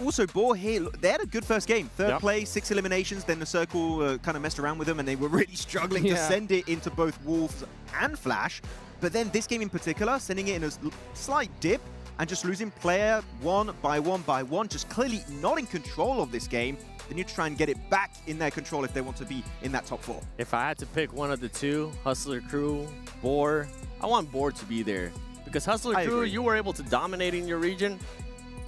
also, Boar here, they had a good first game. Third place, 6 eliminations, then the circle kind of messed around with them, and they were really struggling to send it into both Wolves and Flash. But then this game in particular, sending it in a slight dip, and just losing player one by one, just clearly not in control of this game. They need to try and get it back in their control if they want to be in that top 4.
If I had to pick one of the two, Hustler Crew, Boar, I want Boar to be there. Because Hustler Crew, you were able to dominate in your region.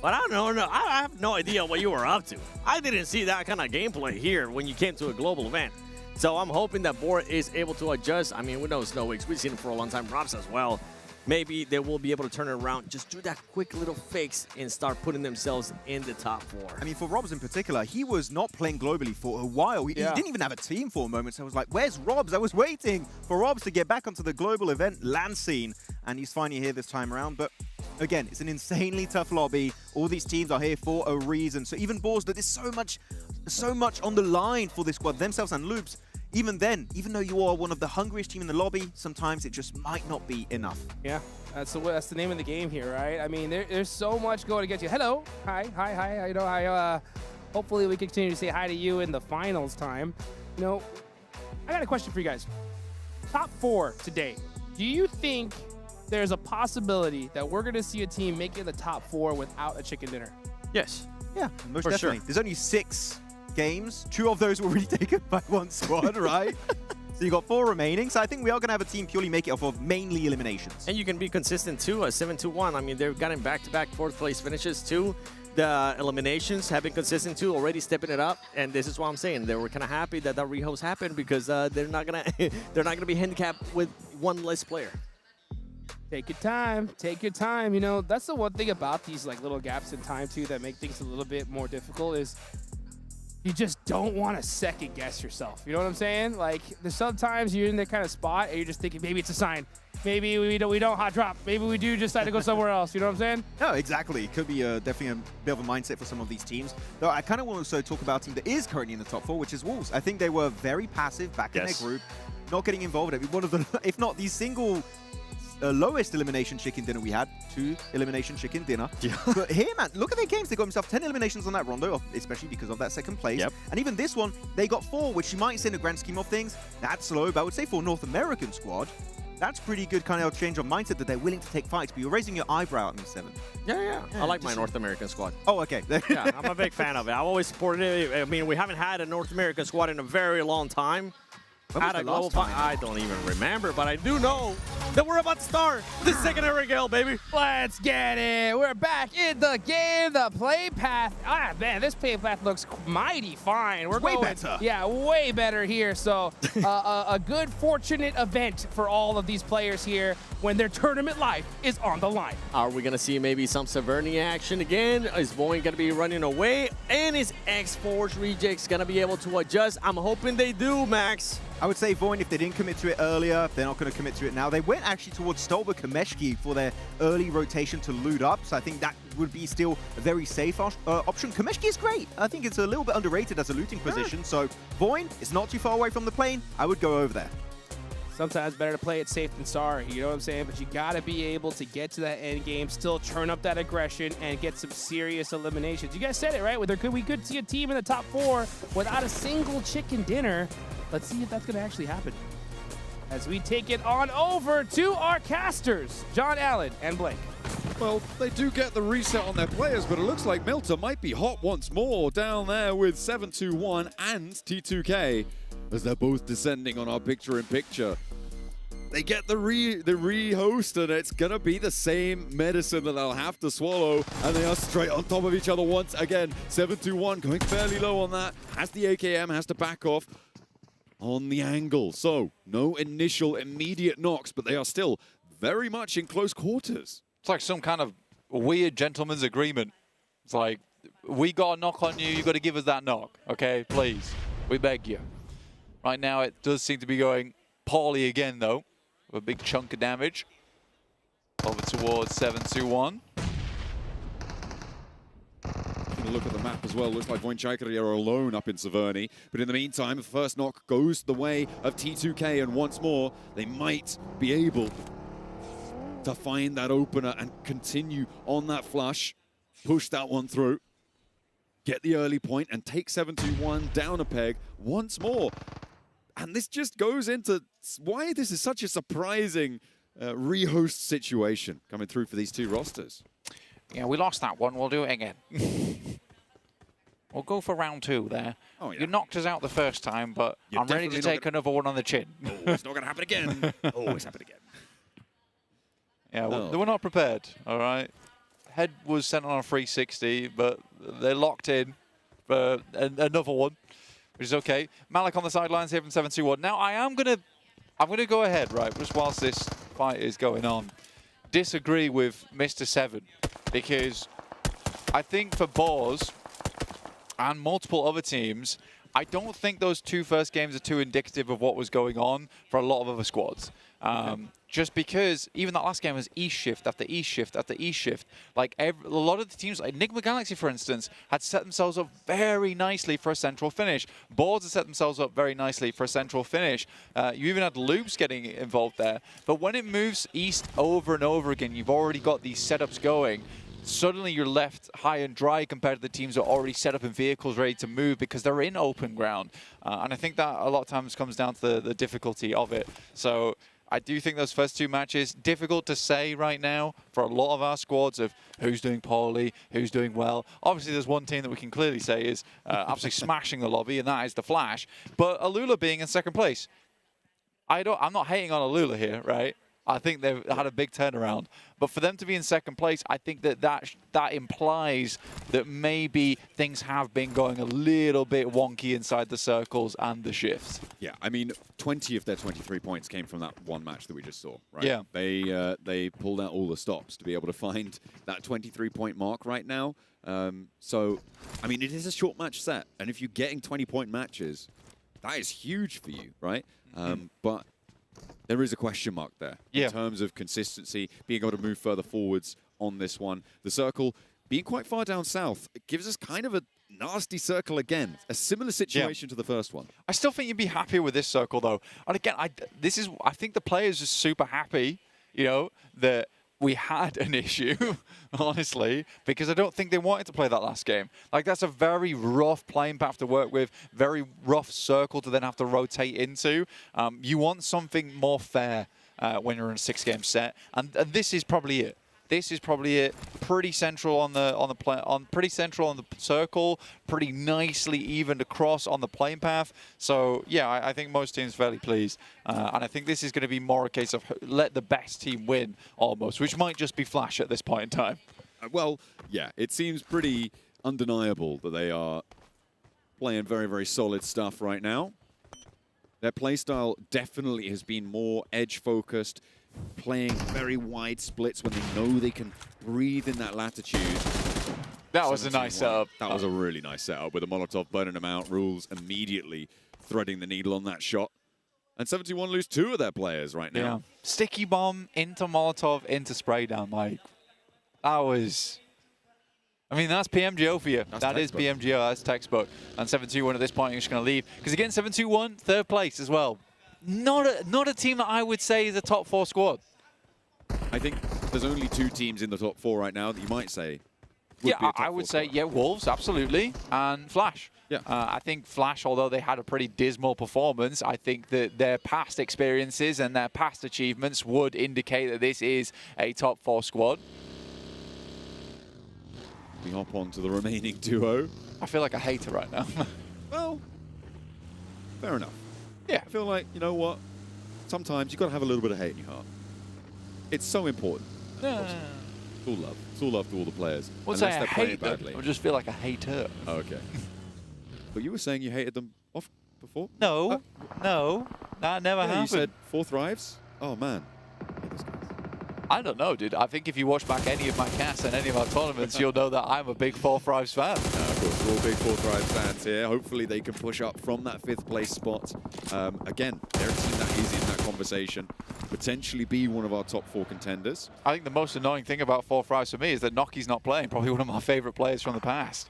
But I don't know. I have no idea what you were up to. I didn't see that kind of gameplay here when you came to a global event. So I'm hoping that Board is able to adjust. I mean, we know Snow Weeks. We've seen him for a long time. Robs as well. Maybe they will be able to turn it around. Just do that quick little fix and start putting themselves in the top 4.
I mean, for Robs in particular, he was not playing globally for a while. He didn't even have a team for a moment. So I was like, where's Robs? I was waiting for Robs to get back onto the global event land scene. And he's finally here this time around. But again, it's an insanely tough lobby. All these teams are here for a reason. So even Boars, that there's so much on the line for this squad, themselves and Loops. Even then, even though you are one of the hungriest team in the lobby, sometimes it just might not be enough.
Yeah, that's the name of the game here, right? I mean, there's so much going against you. Hello, hi. You know, hopefully we continue to say hi to you in the finals time. You know, I got a question for you guys. Top 4 today. Do you think there's a possibility that we're going to see a team make it the top 4 without a chicken dinner?
Yes.
Yeah, most
For
definitely.
sure.
There's only 6 games. 2 of those were already taken by one squad, right? So you got 4 remaining. So I think we are going to have a team purely make it off of mainly eliminations.
And you can be consistent too, 7-2-1. I mean, they've gotten back-to-back 4th place finishes too. The eliminations have been consistent too, already stepping it up. And this is what I'm saying. They were kind of happy that rehost happened because they're not gonna be handicapped with one less player.
Take your time. Take your time. You know, that's the one thing about these like little gaps in time too that make things a little bit more difficult is you just don't want to second guess yourself. You know what I'm saying? Like, there's sometimes you're in that kind of spot and you're just thinking maybe it's a sign. Maybe we don't hot drop. Maybe we do decide to go somewhere else. You know what I'm saying?
No, exactly. It could be definitely a bit of a mindset for some of these teams. Though I kind of want to also talk about a team that is currently in the top 4, which is Wolves. I think they were very passive back in their group, not getting involved. I mean, one of the, if not the single lowest elimination chicken dinner we had, 2 elimination chicken dinner. Yeah. But here, man, look at their games. They got themselves 10 eliminations on that rondo, especially because of that 2nd place.
Yep.
And even this one, they got 4, which you might say in the grand scheme of things, that's low. But I would say for a North American squad, that's pretty good kind of change of mindset that they're willing to take fights. But you're raising your eyebrow at me, 7.
Yeah. I like my North American squad.
Oh, okay.
Yeah, I'm a big fan of it. I've always supported it. I mean, we haven't had a North American squad in a very long time. Had a global fight. I don't even remember, but I do know that we're about to start the secondary gale, baby.
Let's get it. We're back in the game. The play path. Ah, man, this play path looks mighty fine. We're
way
going,
better.
Yeah, way better here. So a good, fortunate event for all of these players here when their tournament life is on the line.
Are we going to see maybe some Severny action again? Is Boeing going to be running away? And is X-Force Rejects going to be able to adjust? I'm hoping they do, Max.
I would say Void, if they didn't commit to it earlier, they're not going to commit to it now. They went actually towards Stolber Kameshki for their early rotation to loot up, so I think that would be still a very safe option. Kameshki is great. I think it's a little bit underrated as a looting position, so Void is not too far away from the plane. I would go over there.
Sometimes better to play it safe than sorry, you know what I'm saying? But you got to be able to get to that end game, still turn up that aggression, and get some serious eliminations. You guys said it, right? We could see a team in the top 4 without a single chicken dinner. Let's see if that's going to actually happen. As we take it on over to our casters, John Allen and Blake.
Well, they do get the reset on their players, but it looks like Milter might be hot once more down there with 7-2-1 and T2K as they're both descending on our picture-in-picture. They get the rehost, and it's going to be the same medicine that they'll have to swallow, and they are straight on top of each other once again. 7-2-1 going fairly low on that. Has the AKM, has to back off on the angle. So, no initial immediate knocks, but they are still very much in close quarters.
It's like some kind of weird gentleman's agreement. It's like, we got a knock on you, you got to give us that knock, okay? Please, we beg you. Right now, it does seem to be going poorly again, though. A big chunk of damage. Over towards 7-2-1.
Taking a look at the map as well, looks like Voinchaikari are alone up in Severny. But in the meantime, the first knock goes the way of T2K, and once more, they might be able to find that opener and continue on that flush, push that one through, get the early point, and take 7-2-1 down a peg once more. And this just goes into why this is such a surprising rehost situation coming through for these two rosters.
Yeah, we lost that one. We'll do it again. We'll go for round 2 there.
Oh, yeah.
You knocked us out the first time, but
You're
I'm ready to take another one on the chin.
Oh, it's not going to happen again. Always happen again.
Yeah, well, they were not prepared, all right? head was sent on a 360, but they're locked in for another one, which is okay. Malik on the sidelines here from 721. Now I'm gonna go ahead, right, just whilst this fight is going on, disagree with Mr. Seven, because I think for Boars and multiple other teams, I don't think those two first games are too indicative of what was going on for a lot of other squads. Just because even that last game was East shift after East shift after East shift. Like a lot of the teams, like Enigma Galaxy, for instance, had set themselves up very nicely for a central finish. Boards had set themselves up very nicely for a central finish. You even had Loops getting involved there. But when it moves East over and over again, you've already got these setups going. Suddenly you're left high and dry compared to the teams that are already set up in vehicles ready to move because they're in open ground. And I think that a lot of times comes down to the difficulty of it. So I do think those first two matches, difficult to say right now for a lot of our squads of who's doing poorly, who's doing well. Obviously, there's one team that we can clearly say is absolutely smashing the lobby, and that is the Flash. But Alula being in second place, I'm not hating on Alula here, right? I think they've had a big turnaround. But for them to be in second place, I think that implies that maybe things have been going a little bit wonky inside the circles and the shifts.
Yeah, I mean, 20 of their 23 points came from that one match that we just saw, right?
Yeah.
They pulled out all the stops to be able to find that 23-point mark right now. So, I mean, it is a short match set. And if you're getting 20-point matches, that is huge for you, right? But there is a question mark there in terms of consistency, being able to move further forwards on this one. The circle being quite far down south, it gives us kind of a nasty circle again. A similar situation to the first one.
I still think you'd be happier with this circle, though. And again, I think the players are super happy, you know, that we had an issue, honestly, because I don't think they wanted to play that last game. Like, that's a very rough playing path to work with, very rough circle to then have to rotate into. You want something more fair when you're in a 6-game set, and this is probably it. This is probably it. Pretty central on the circle, pretty nicely evened across on the playing path. So yeah, I think most teams are fairly pleased, and I think this is going to be more a case of let the best team win almost, which might just be Flash at this point in time.
Well, yeah, it seems pretty undeniable that they are playing very, very solid stuff right now. Their playstyle definitely has been more edge-focused, playing very wide splits when they know they can breathe in that latitude.
That was a nice setup.
That was a really nice setup with a Molotov burning them out. Rules immediately threading the needle on that shot. And 71 lose 2 of their players right now.
Yeah. Sticky bomb into Molotov into spray down. Like, that was... I mean, that's PMGO for you. That is PMGO. That's textbook. And 721 at this point, you're just going to leave. Because again, 721, third place as well. Not a team that I would say is a top 4 squad.
I think there's only 2 teams in the top 4 right now that you might say would be a top
I would
4
say,
squad.
Wolves, absolutely, and Flash.
Yeah.
I think Flash, although they had a pretty dismal performance, I think that their past experiences and their past achievements would indicate that this is a top 4 squad.
We hop on to the remaining duo.
I feel like a hater right now.
Well, fair enough.
Yeah.
I feel like, you know what? Sometimes you've got to have a little bit of hate in your heart. It's so important. It's all love. It's all love to all the players.
What's
unless
I
they're playing
hate them?
badly.
I just feel like a hater.
Oh, okay. But you were saying you hated them off before?
No, no, that never happened.
You said 4 thrives? Oh, man.
I don't know, dude. I think if you watch back any of my casts and any of our tournaments, you'll know that I'm a big 4 Thrives fan.
Of course, we're all big 4 Thrives fans here. Hopefully they can push up from that 5th place spot. Again, they're a team that is in that conversation. Potentially be one of our top 4 contenders.
I think the most annoying thing about 4 Thrives for me is that Noki's not playing. Probably one of my favorite players from the past.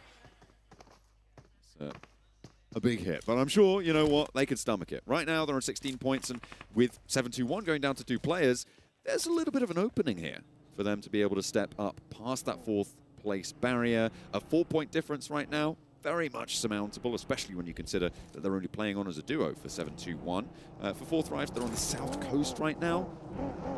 A big hit, but I'm sure, you know what, they can stomach it. Right now, they're on 16 points, and with 7-2-1 going down to 2 players, there's a little bit of an opening here for them to be able to step up past that 4th place barrier. A 4-point difference right now, very much surmountable, especially when you consider that they're only playing on as a duo for 7-2-1. For 4 Thrives, they're on the south coast right now.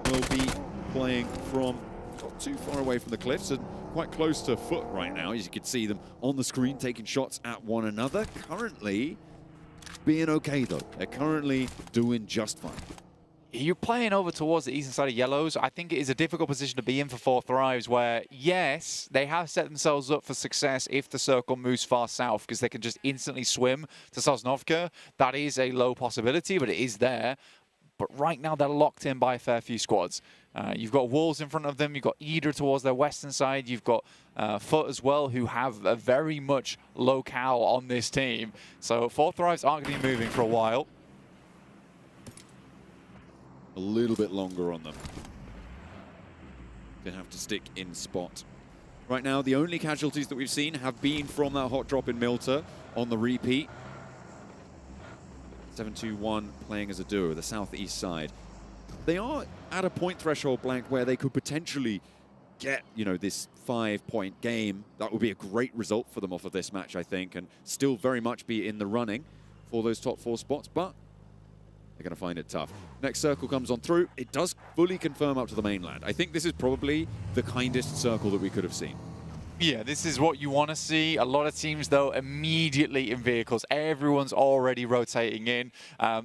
They'll be playing from not too far away from the cliffs and quite close to foot right now. As you can see them on the screen taking shots at one another. Currently being okay, though. They're currently doing just fine.
You're playing over towards the eastern side of Yellows. I think it is a difficult position to be in for 4 Thrives where, yes, they have set themselves up for success if the circle moves far south because they can just instantly swim to Sosnovka. That is a low possibility, but it is there. But right now, they're locked in by a fair few squads. You've got Wolves in front of them. You've got Eder towards their western side. You've got Foot as well, who have a very much locale on this team. So 4 Thrives aren't going to be moving for a while.
A little bit longer on them. Gonna have to stick in spot. Right now, the only casualties that we've seen have been from that hot drop in Milta on the repeat. 7-2-1 playing as a duo, the southeast side. They are at a point threshold blank where they could potentially get, you know, this 5-point game. That would be a great result for them off of this match, I think, and still very much be in the running for those top 4 spots, but they're going to find it tough. Next circle comes on through. It does fully confirm up to the mainland. I think this is probably the kindest circle that we could have seen.
Yeah, this is what you want to see. A lot of teams, though, immediately in vehicles. Everyone's already rotating in.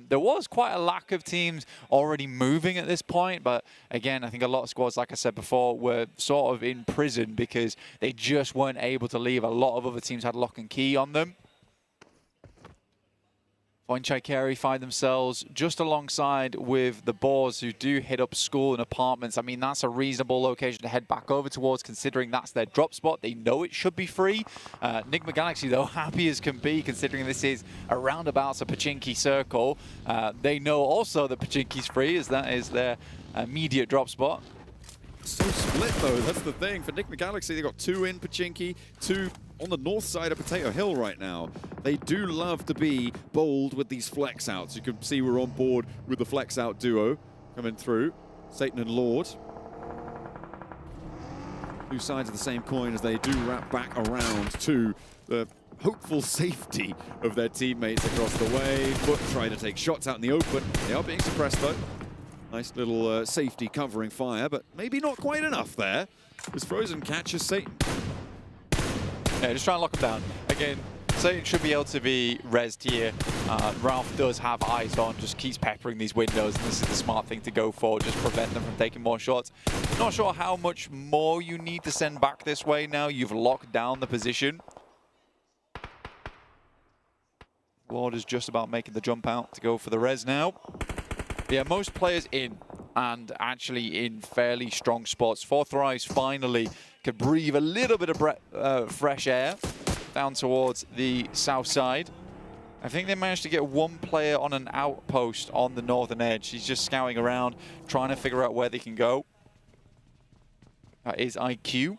There was quite a lack of teams already moving at this point, but again, I think a lot of squads, like I said before, were sort of in prison because they just weren't able to leave. A lot of other teams had lock and key on them. Voinchikeri find themselves just alongside with the Boars, who do hit up school and apartments. I mean, that's a reasonable location to head back over towards, considering that's their drop spot. They know it should be free. Nigma Galaxy, though, happy as can be, considering this is a roundabouts a Pachinki circle. They know also that Pachinki's free, as that is their immediate drop spot.
So split, though. That's the thing. For Nigma Galaxy, they got 2 in Pachinki, 2 on the north side of Potato Hill right now. They do love to be bold with these flex outs. You can see we're on board with the flex out duo coming through. Satan and Lord. 2 sides of the same coin as they do wrap back around to the hopeful safety of their teammates across the way. Foot try to take shots out in the open. They are being suppressed, though. Nice little safety covering fire, but maybe not quite enough there. As Frozen catches Satan.
Yeah, just try and lock him down. Again, Satan should be able to be rezzed here. Ralph does have eyes on, just keeps peppering these windows, and this is the smart thing to go for, just prevent them from taking more shots. Not sure how much more you need to send back this way now. You've locked down the position. Lord is just about making the jump out to go for the res now. Yeah, most players in, and actually in fairly strong spots. 4 Thrives finally could breathe a little bit of fresh air down towards the south side. I think they managed to get 1 player on an outpost on the northern edge. He's just scouting around, trying to figure out where they can go. That is IQ.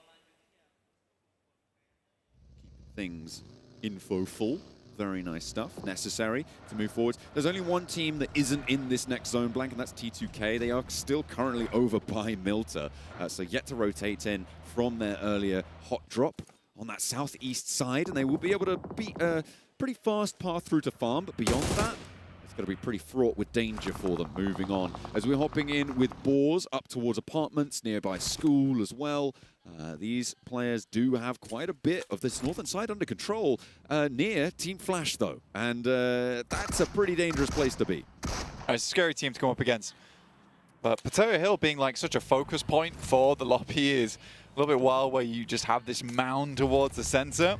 Things info full. Very nice stuff, necessary to move forward. There's only 1 team that isn't in this next zone blank, and that's T2K. They are still currently over by Milta, so yet to rotate in from their earlier hot drop on that southeast side, and they will be able to beat a pretty fast path through to farm, but beyond that, it's going to be pretty fraught with danger for them moving on. As we're hopping in with Boars up towards apartments, nearby school as well. These players do have quite a bit of this northern side under control near Team Flash, though. And that's a pretty dangerous place to be.
It's a scary team to come up against. But Potato Hill being like such a focus point for the lobby is a little bit wild, where you just have this mound towards the center.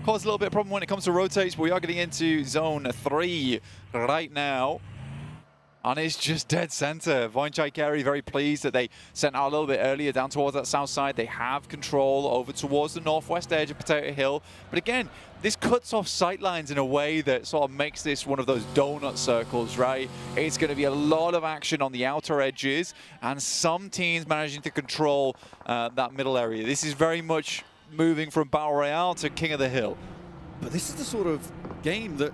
Cause a little bit of problem when it comes to rotates, but we are getting into zone 3 right now. And it's just dead center. Voinchikeri very pleased that they sent out a little bit earlier down towards that south side. They have control over towards the northwest edge of Potato Hill. But again, this cuts off sight lines in a way that sort of makes this one of those donut circles, right? It's going to be a lot of action on the outer edges, and some teams managing to control that middle area. This is very much moving from Battle Royale to King of the Hill.
But this is the sort of game that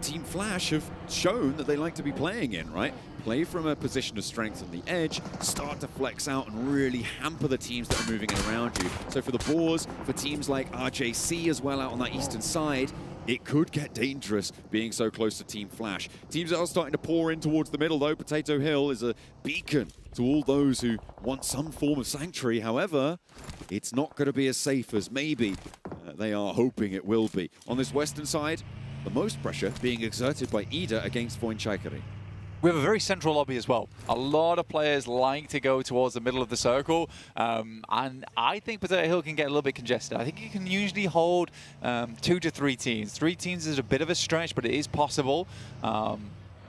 Team Flash have shown that they like to be playing in, right? Play from a position of strength on the edge, start to flex out and really hamper the teams that are moving in around you. So for the Boars, for teams like RJC as well out on that eastern side, it could get dangerous being so close to Team Flash. Teams are starting to pour in towards the middle, though. Potato Hill is a beacon to all those who want some form of sanctuary. However, it's not going to be as safe as maybe they are hoping it will be. On this western side, the most pressure being exerted by Ida against Voinchikeri.
We have a very central lobby as well. A lot of players like to go towards the middle of the circle, and I think Potato Hill can get a little bit congested. I think you can usually hold 2 to 3 teams. 3 teams is a bit of a stretch, but it is possible.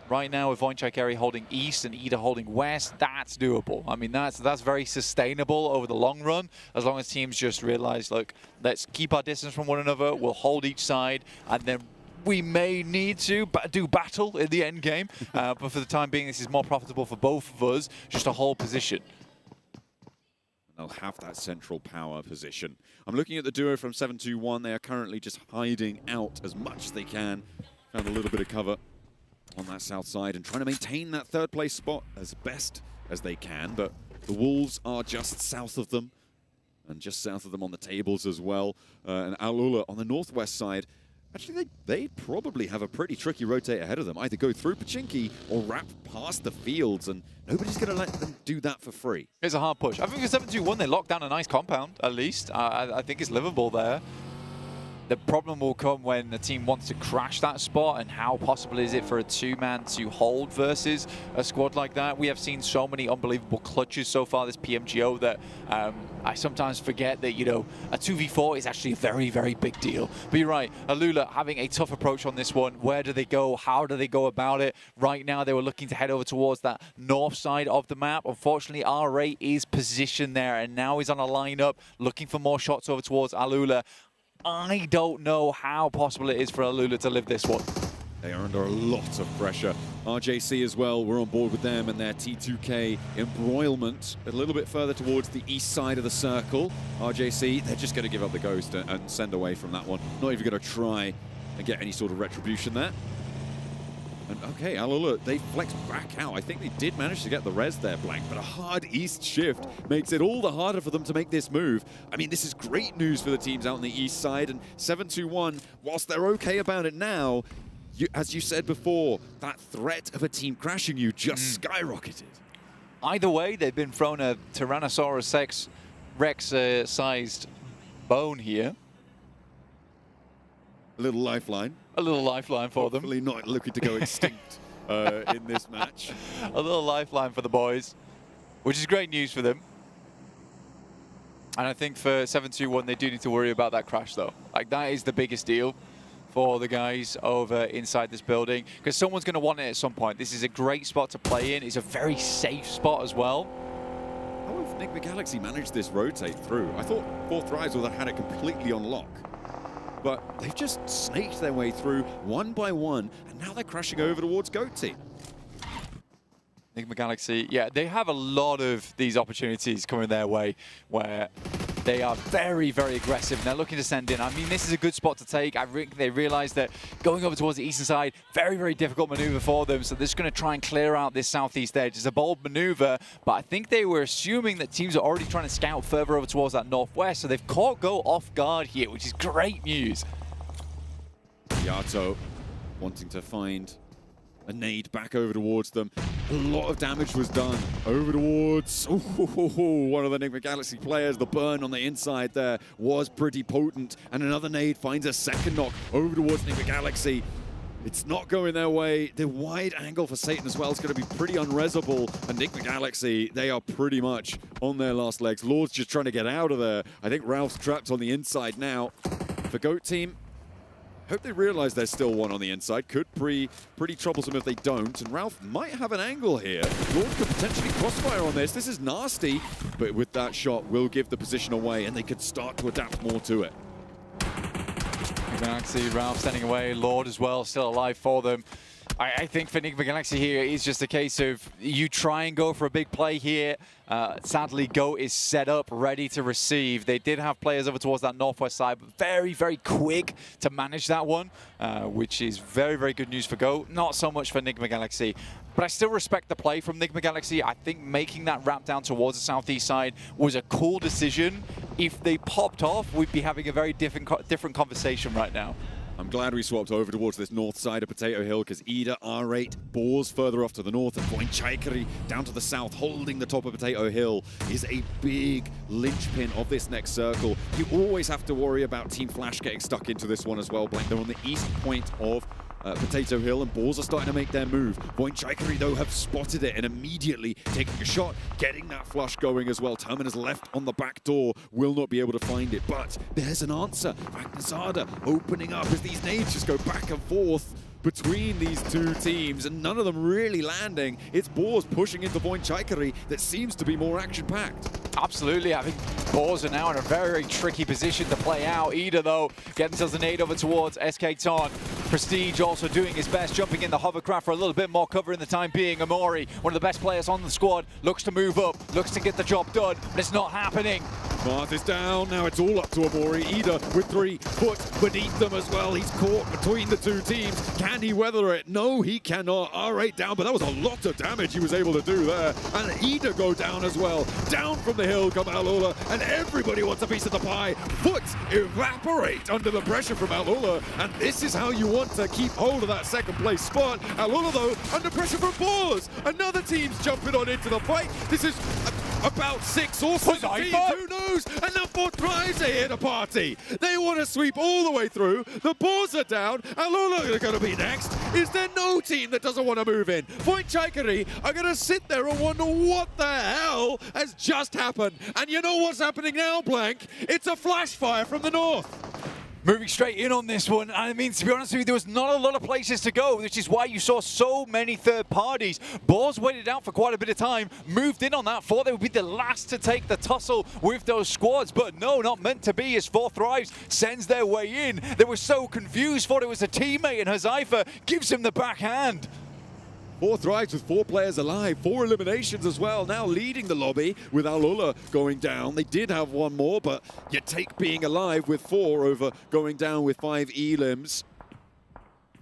Right now, with Wojciech holding east and Ida holding west, that's doable. I mean, that's very sustainable over the long run, as long as teams just realize, look, let's keep our distance from one another, we'll hold each side, and then we may need to do battle in the end game, but for the time being, this is more profitable for both of us, just to hold position.
They'll have that central power position. I'm looking at the duo from 721. They are currently just hiding out as much as they can. Found a little bit of cover on that south side and trying to maintain that third place spot as best as they can, but the Wolves are just south of them and just south of them on the tables as well. And Alula on the northwest side, actually, they probably have a pretty tricky rotate ahead of them. Either go through Pachinki or wrap past the fields, and nobody's going to let them do that for free.
It's a hard push. I think for 7-2-1, they locked down a nice compound, at least. I think it's livable there. The problem will come when the team wants to crash that spot, and how possible is it for a 2-man to hold versus a squad like that? We have seen so many unbelievable clutches so far this PMGO that I sometimes forget that, you know, a 2v4 is actually a very, very big deal. But you're right, Alula having a tough approach on this one. Where do they go? How do they go about it? Right now, they were looking to head over towards that north side of the map. Unfortunately, RA is positioned there, and now he's on a lineup looking for more shots over towards Alula. I don't know how possible it is for Alula to live this one.
They are under a lot of pressure. RJC as well, we're on board with them and their T2K embroilment. A little bit further towards the east side of the circle. RJC, they're just going to give up the ghost and send away from that one. Not even going to try and get any sort of retribution there. And okay, Alula, they flex back out. I think they did manage to get the res there, Blank, but a hard east shift makes it all the harder for them to make this move. I mean, this is great news for the teams out on the east side, and 7-2-1, whilst they're okay about it now, as you said before, that threat of a team crashing you just skyrocketed.
Either way, they've been thrown a Tyrannosaurus Rex-sized bone here.
A little lifeline.
A little lifeline for them.
Hopefully not looking to go extinct in this match.
A little lifeline for the boys, which is great news for them. And I think for 7-2-1, they do need to worry about that crash, though. Like, that is the biggest deal for the guys over inside this building, because someone's going to want it at some point. This is a great spot to play in. It's a very safe spot as well.
How have Enigma Galaxy managed this rotate through? I thought Fourth Rise would have had it completely on lock. But they've just snaked their way through one by one, and now they're crashing over towards Goat Team.
Enigma Galaxy, yeah, they have a lot of these opportunities coming their way where they are very, very aggressive, and they're looking to send in. I mean, this is a good spot to take. They realize that going over towards the eastern side, very, very difficult maneuver for them, so they're just going to try and clear out this southeast edge. It's a bold maneuver, but I think they were assuming that teams are already trying to scout further over towards that northwest, so they've caught Go off guard here, which is great news.
Yato wanting to find a nade back over towards them. A lot of damage was done over towards one of the Enigma Galaxy players. The burn on the inside there was pretty potent, and another nade finds a second knock over towards Enigma Galaxy. It's not going their way. The wide angle for Satan as well is going to be pretty unresable. And Enigma Galaxy, they are pretty much on their last legs. Lord's just trying to get out of there. I think Ralph's trapped on the inside now. For Goat Team, hope they realize there's still one on the inside. Could be pretty troublesome if they don't. And Ralph might have an angle here. Lord could potentially crossfire on this. This is nasty. But with that shot, will give the position away, and they could start to adapt more to it.
Galaxy, Ralph standing away. Lord as well, still alive for them. I think for Enigma Galaxy here, it's just a case of you try and go for a big play here. Sadly, Go is set up, ready to receive. They did have players over towards that northwest side, but very, very quick to manage that one, which is very, very good news for Go. Not so much for Enigma Galaxy, but I still respect the play from Enigma Galaxy. I think making that wrap down towards the southeast side was a cool decision. If they popped off, we'd be having a very different conversation right now.
I'm glad we swapped over towards this north side of Potato Hill, because Ida, R8, Boars further off to the north, and Wojciech down to the south, holding the top of Potato Hill, is a big linchpin of this next circle. You always have to worry about Team Flash getting stuck into this one as well, Blank. They're on the east point of Potato Hill, and Balls are starting to make their move. Voinchikari, though, have spotted it and immediately taking a shot, getting that flush going as well. Terminus left on the back door, will not be able to find it, but there's an answer. Magnazada opening up as these nades just go back and forth between these two teams, and none of them really landing. It's Boars pushing into Voinchikari that seems to be more action-packed.
Absolutely, I think Boars are now in a very tricky position to play out. Ida, though, getting themselves a nade over towards SK Ton. Prestige also doing his best, jumping in the hovercraft for a little bit more cover in the time being. Amori, one of the best players on the squad, looks to move up, looks to get the job done, but it's not happening.
Marth is down, now it's all up to Amori. Ida with 3 foot beneath them as well. He's caught between the two teams. Can he weather it? No, he cannot. R8 down, but that was a lot of damage he was able to do there. And Ida go down as well. Down from the hill come Alula, and everybody wants a piece of the pie. Foot evaporate under the pressure from Alula, and this is how you want to keep hold of that second place spot. Alula, though, under pressure from Boars. Another team's jumping on into the fight. This is about 6 or 7 teams, who knows? And now 4 tries are here to party. They want to sweep all the way through. The Boars are down. Alula are going to be next. Is there no team that doesn't want to move in? Voinchikari are going to sit there and wonder what the hell has just happened. And you know what's happening now, Blank? It's a flash fire from the north.
Moving straight in on this one. I mean, to be honest with you, there was not a lot of places to go, which is why you saw so many third parties. Boars waited out for quite a bit of time, moved in on that, thought they would be the last to take the tussle with those squads, but no, not meant to be, as 4 Thrives sends their way in. They were so confused, thought it was a teammate, and Hazaifa gives him the backhand.
4 Thrives with 4 players alive, 4 eliminations as well, now leading the lobby with Alula going down. They did have 1 more, but you take being alive with 4 over going down with 5 elims.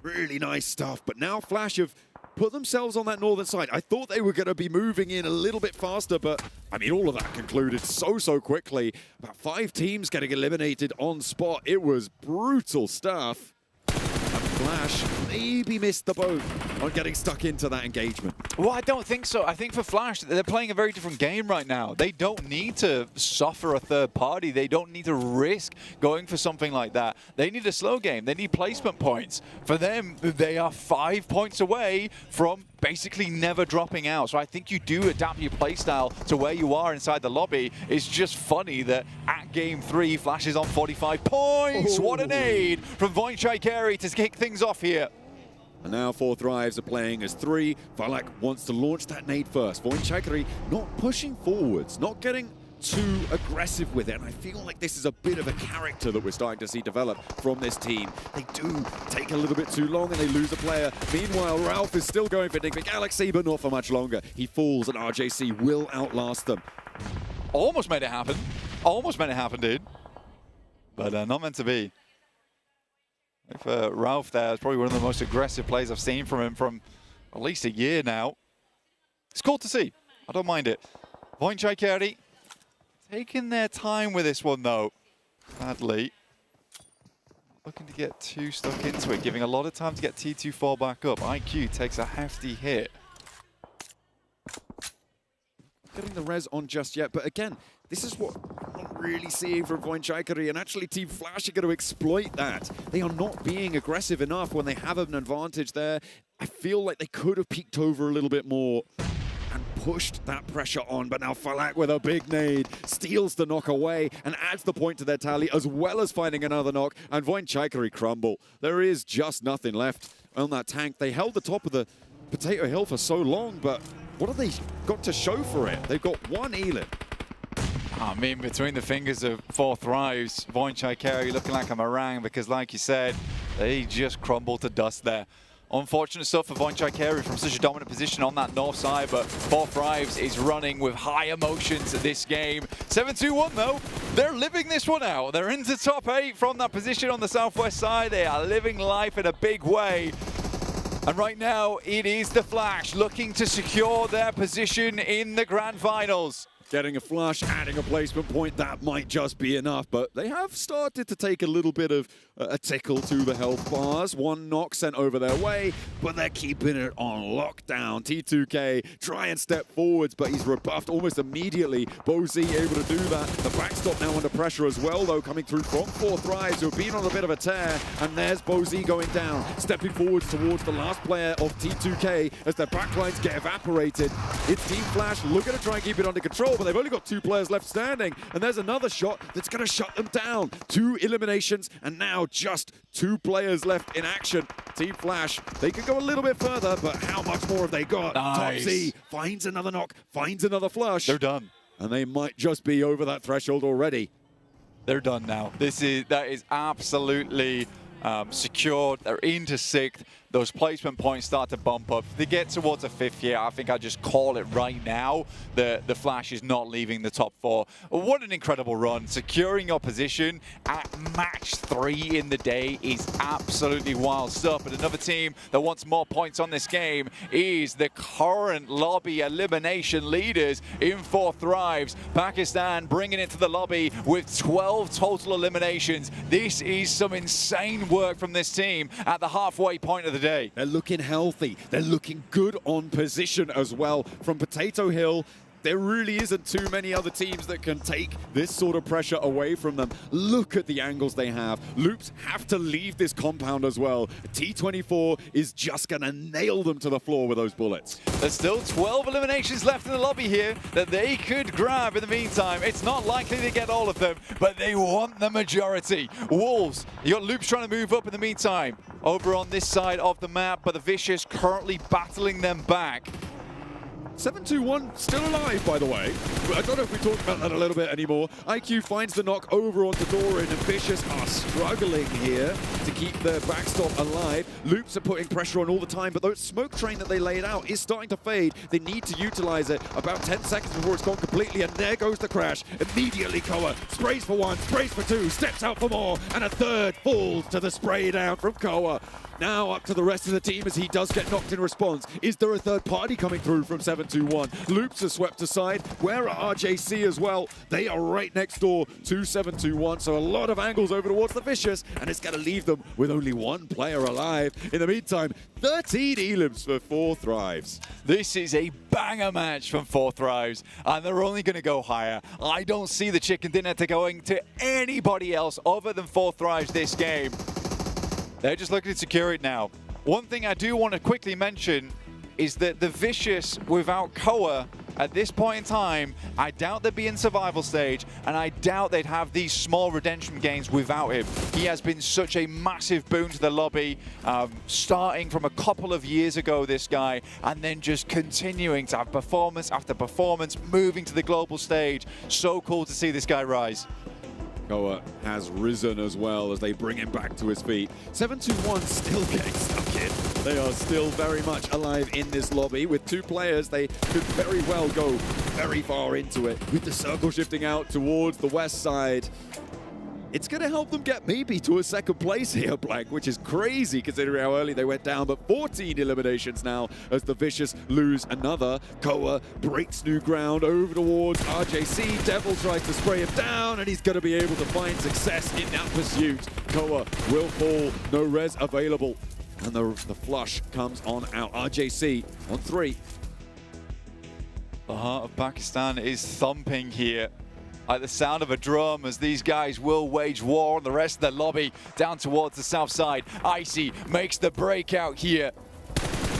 Really nice stuff, but now Flash have put themselves on that northern side. I thought they were going to be moving in a little bit faster, but I mean, all of that concluded so quickly. About 5 teams getting eliminated on spot. It was brutal stuff. Flash maybe missed the boat on getting stuck into that engagement.
Well, I don't think so. I think for Flash, they're playing a very different game right now. They don't need to suffer a third party. They don't need to risk going for something like that. They need a slow game. They need placement points. For them, they are 5 points away from basically never dropping out. So I think you do adapt your playstyle to where you are inside the lobby. It's just funny that at game 3, Flash is on 45 points. Oh. What an aid from Voinchikari to kick things off here.
And now 4 Thrives are playing as 3. Valak wants to launch that nade first. Voinchikari not pushing forwards, not getting too aggressive with it, and I feel like this is a bit of a character that we're starting to see develop from this team. They do take a little bit too long and they lose a player. Meanwhile, Ralph is still going for Nick Galaxy, but not for much longer. He falls and RJC will outlast them.
Almost made it happen. Almost made it happen, dude. But not meant to be. If Ralph there is probably one of the most aggressive plays I've seen from him from at least a year now. It's cool to see. I don't mind it. Voinchikari taking their time with this one, though. Sadly. Looking to get too stuck into it, giving a lot of time to get T24 back up. IQ takes a hefty hit.
Getting the res on just yet, but again, this is what I'm not really seeing from Voinchikari, and actually Team Flash are going to exploit that. They are not being aggressive enough when they have an advantage there. I feel like they could have peeked over a little bit more and pushed that pressure on, but now Falak with a big nade steals the knock away and adds the point to their tally, as well as finding another knock, and Voinchikari crumble. There is just nothing left on that tank. They held the top of the Potato Hill for so long, but what have they got to show for it? They've got 1 Elim.
I mean, between the fingers of 4 Thrives, Voinchikari looking like a meringue, because like you said, they just crumbled to dust there. Unfortunate stuff for Voinchikari from such a dominant position on that north side, but 4 Thrives is running with high emotions this game. 7-2-1 though, they're living this one out. They're into top 8 from that position on the southwest side. They are living life in a big way. And right now, it is the Flash looking to secure their position in the grand finals.
Getting a flush, adding a placement point, that might just be enough. But they have started to take a little bit of a tickle to the health bars. One knock sent over their way, but they're keeping it on lockdown. T2K try and step forwards, but he's rebuffed almost immediately. Bozy able to do that. The backstop now under pressure as well, though, coming through from 4Thrives, who have been on a bit of a tear. And there's Bozy going down, stepping forwards towards the last player of T2K as their backlines get evaporated. It's Team Flash looking to try and keep it under control, but they've only got 2 players left standing. And there's another shot that's going to shut them down. 2 eliminations, and now just 2 players left in action. Team Flash, they could go a little bit further, but how much more have they got?
Nice.
Topsy finds another knock, finds another flush.
They're done.
And they might just be over that threshold already.
They're done now. That is absolutely secured. They're into 6th. Those placement points start to bump up. If they get towards a 5th here, I think I just call it right now. The Flash is not leaving the top 4. What an incredible run. Securing your position at match 3 in the day is absolutely wild stuff. But another team that wants more points on this game is the current lobby elimination leaders in 4Thrives. Pakistan bringing it to the lobby with 12 total eliminations. This is some insane work from this team at the halfway point of the day.
They're looking healthy. They're looking good on position as well. From Potato Hill, there really isn't too many other teams that can take this sort of pressure away from them. Look at the angles they have. Loops have to leave this compound as well. T24 is just going to nail them to the floor with those bullets.
There's still 12 eliminations left in the lobby here that they could grab in the meantime. It's not likely to get all of them, but they want the majority. Wolves, you got Loops trying to move up in the meantime. Over on this side of the map, but the Vicious currently battling them back.
721 still alive, by the way. I don't know if we talked about that a little bit anymore. IQ finds the knock over onto Doran, and Vicious are struggling here to keep their backstop alive. Loops are putting pressure on all the time, but the smoke train that they laid out is starting to fade. They need to utilize it. About 10 seconds before it's gone completely, and there goes the crash. Immediately, Koa sprays for 1, sprays for 2, steps out for more, and a 3rd falls to the spray down from Koa. Now up to the rest of the team as he does get knocked in response. Is there a 3rd party coming through from 721? Loops are swept aside. Where are RJC as well? They are right next door to 721. So a lot of angles over towards the Vicious, and it's going to leave them with only 1 player alive. In the meantime, 13 elims for 4Thrives.
This is a banger match from 4Thrives, and they're only going to go higher. I don't see the chicken dinner going to anybody else other than 4Thrives this game. They're just looking to secure it now. One thing I do want to quickly mention is that the Vicious without Koa at this point in time, I doubt they'd be in survival stage, and I doubt they'd have these small redemption gains without him. He has been such a massive boon to the lobby, starting from a couple of years ago, this guy, and then just continuing to have performance after performance, moving to the global stage. So cool to see this guy rise.
Koa has risen as well as they bring him back to his feet. 721 still getting stuck in. They are still very much alive in this lobby. With 2 players, they could very well go very far into it. With the circle shifting out towards the west side, it's going to help them get maybe to a 2nd place here, Blank, which is crazy considering how early they went down. But 14 eliminations now as the Vicious lose another. Koa breaks new ground over towards RJC. Devil tries to spray him down, and he's going to be able to find success in that pursuit. Koa will fall, no res available. And the flush comes on out. RJC on 3.
The heart of Pakistan is thumping here. Like the sound of a drum, as these guys will wage war on the rest of the lobby down towards the south side. Icy makes the breakout here,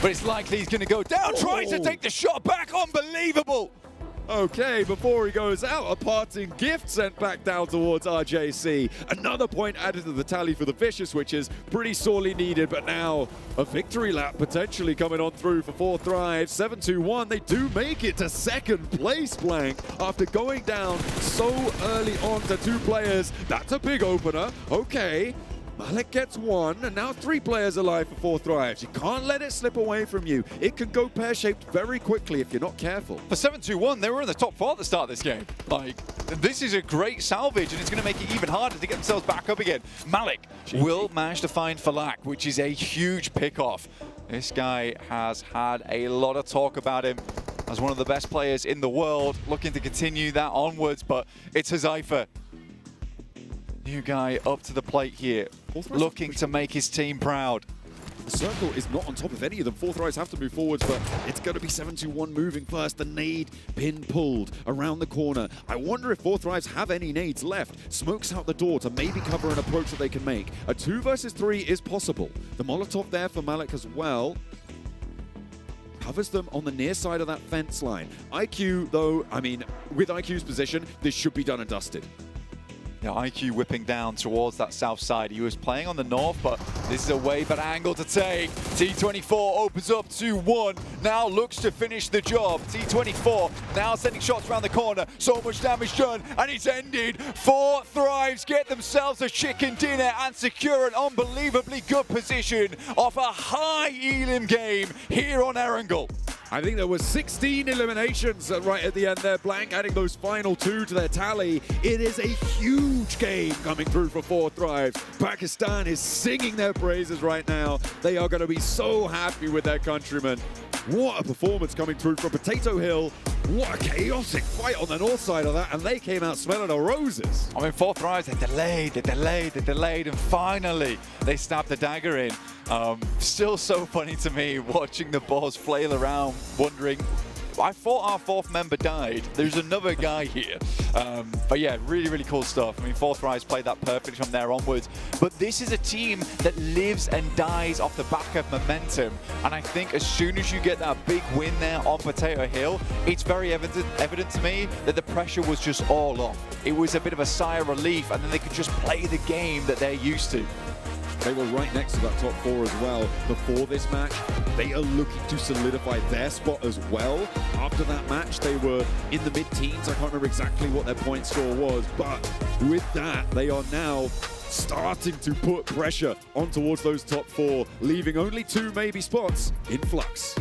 but it's likely he's going to go down. Tries to take the shot back. Unbelievable.
Okay, before he goes out, a parting gift sent back down towards RJC. Another point added to the tally for the Vicious, which is pretty sorely needed, but now a victory lap potentially coming on through for 4Thrives. 721, they do make it to 2nd place, Blank, after going down so early on to 2 players. That's a big opener. Okay. Malik gets 1, and now 3 players alive for 4Thrives. You can't let it slip away from you. It can go pear-shaped very quickly if you're not careful.
For 721, they were in the top 4 at the start of this game. Like, this is a great salvage, and it's going to make it even harder to get themselves back up again. Malik will manage to find Falak, which is a huge pick-off. This guy has had a lot of talk about him. as one of the best players in the world, looking to continue that onwards, but it's Huzaifa. New guy up to the plate here, looking to make his team proud.
The circle is not on top of any of them. Fourth Rise have to move forwards, but it's going to be 7-2-1 moving first. The nade pin pulled around the corner. I wonder if Fourth Rise have any nades left. Smokes out the door to maybe cover an approach that they can make. A 2 versus 3 is possible. The Molotov there for Malik as well. Covers them on the near side of that fence line. IQ, though, I mean, with IQ's position, this should be done and dusted.
Yeah, IQ whipping down towards that south side. He was playing on the north, but this is a way better angle to take. T24 opens up 2-1. Now looks to finish the job. T24 now sending shots around the corner. So much damage done, and it's ended. 4 Thrives get themselves a chicken dinner and secure an unbelievably good position off a high Elim game here on Erangel.
I think there was 16 eliminations right at the end there. Blank adding those final 2 to their tally. It is a huge game coming through for Fourth Thrives. Pakistan is singing their praises right now. They are going to be so happy with their countrymen. What a performance coming through from Potato Hill. What a chaotic fight on the north side of that, and they came out smelling the roses.
I mean, Fourth Rise, they delayed, and finally they stabbed the dagger in. Still so funny to me watching the balls flail around, wondering, I thought our 4th member died. There's another guy here. But yeah, really, really cool stuff. I mean, Fourth Rise played that perfectly from there onwards. But this is a team that lives and dies off the back of momentum. And I think as soon as you get that big win there on Potato Hill, it's very evident to me that the pressure was just all off. It was a bit of a sigh of relief, and then they could just play the game that they're used to.
They were right next to that top 4 as well before this match. They are looking to solidify their spot as well. After that match, they were in the mid-teens. I can't remember exactly what their point score was, but with that, they are now starting to put pressure on towards those top 4, leaving only 2 maybe spots in flux.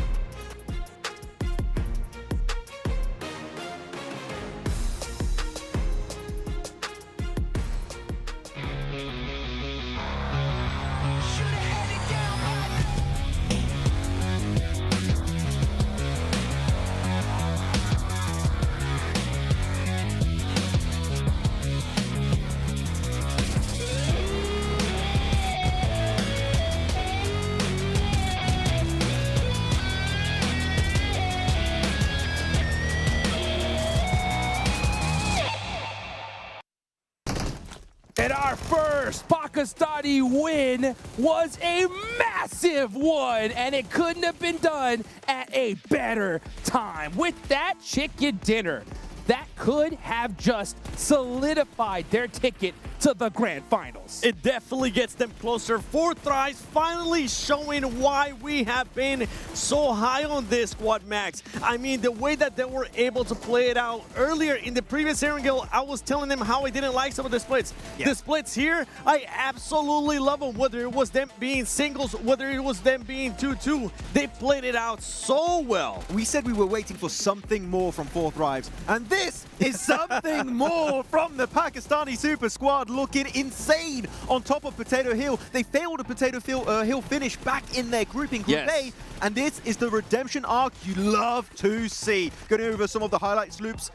And our first Pakistani win was a massive one, and it couldn't have been done at a better time. With that chicken dinner, that could have just solidified their ticket to the grand finals.
It definitely gets them closer. Fourth Thrives finally showing why we have been so high on this squad, Max. I mean, the way that they were able to play it out earlier in the previous Erangel, I was telling them how I didn't like some of the splits. Yeah. The splits here, I absolutely love them, whether it was them being singles, whether it was them being 2-2. They played it out so well.
We said we were waiting for something more from Fourth Thrives, and this is something more from the Pakistani Super Squad, looking insane on top of Potato Hill. They failed a Potato Hill finish back in their group in Group A, and this is the redemption arc you love to see. Going over some of the highlights loops.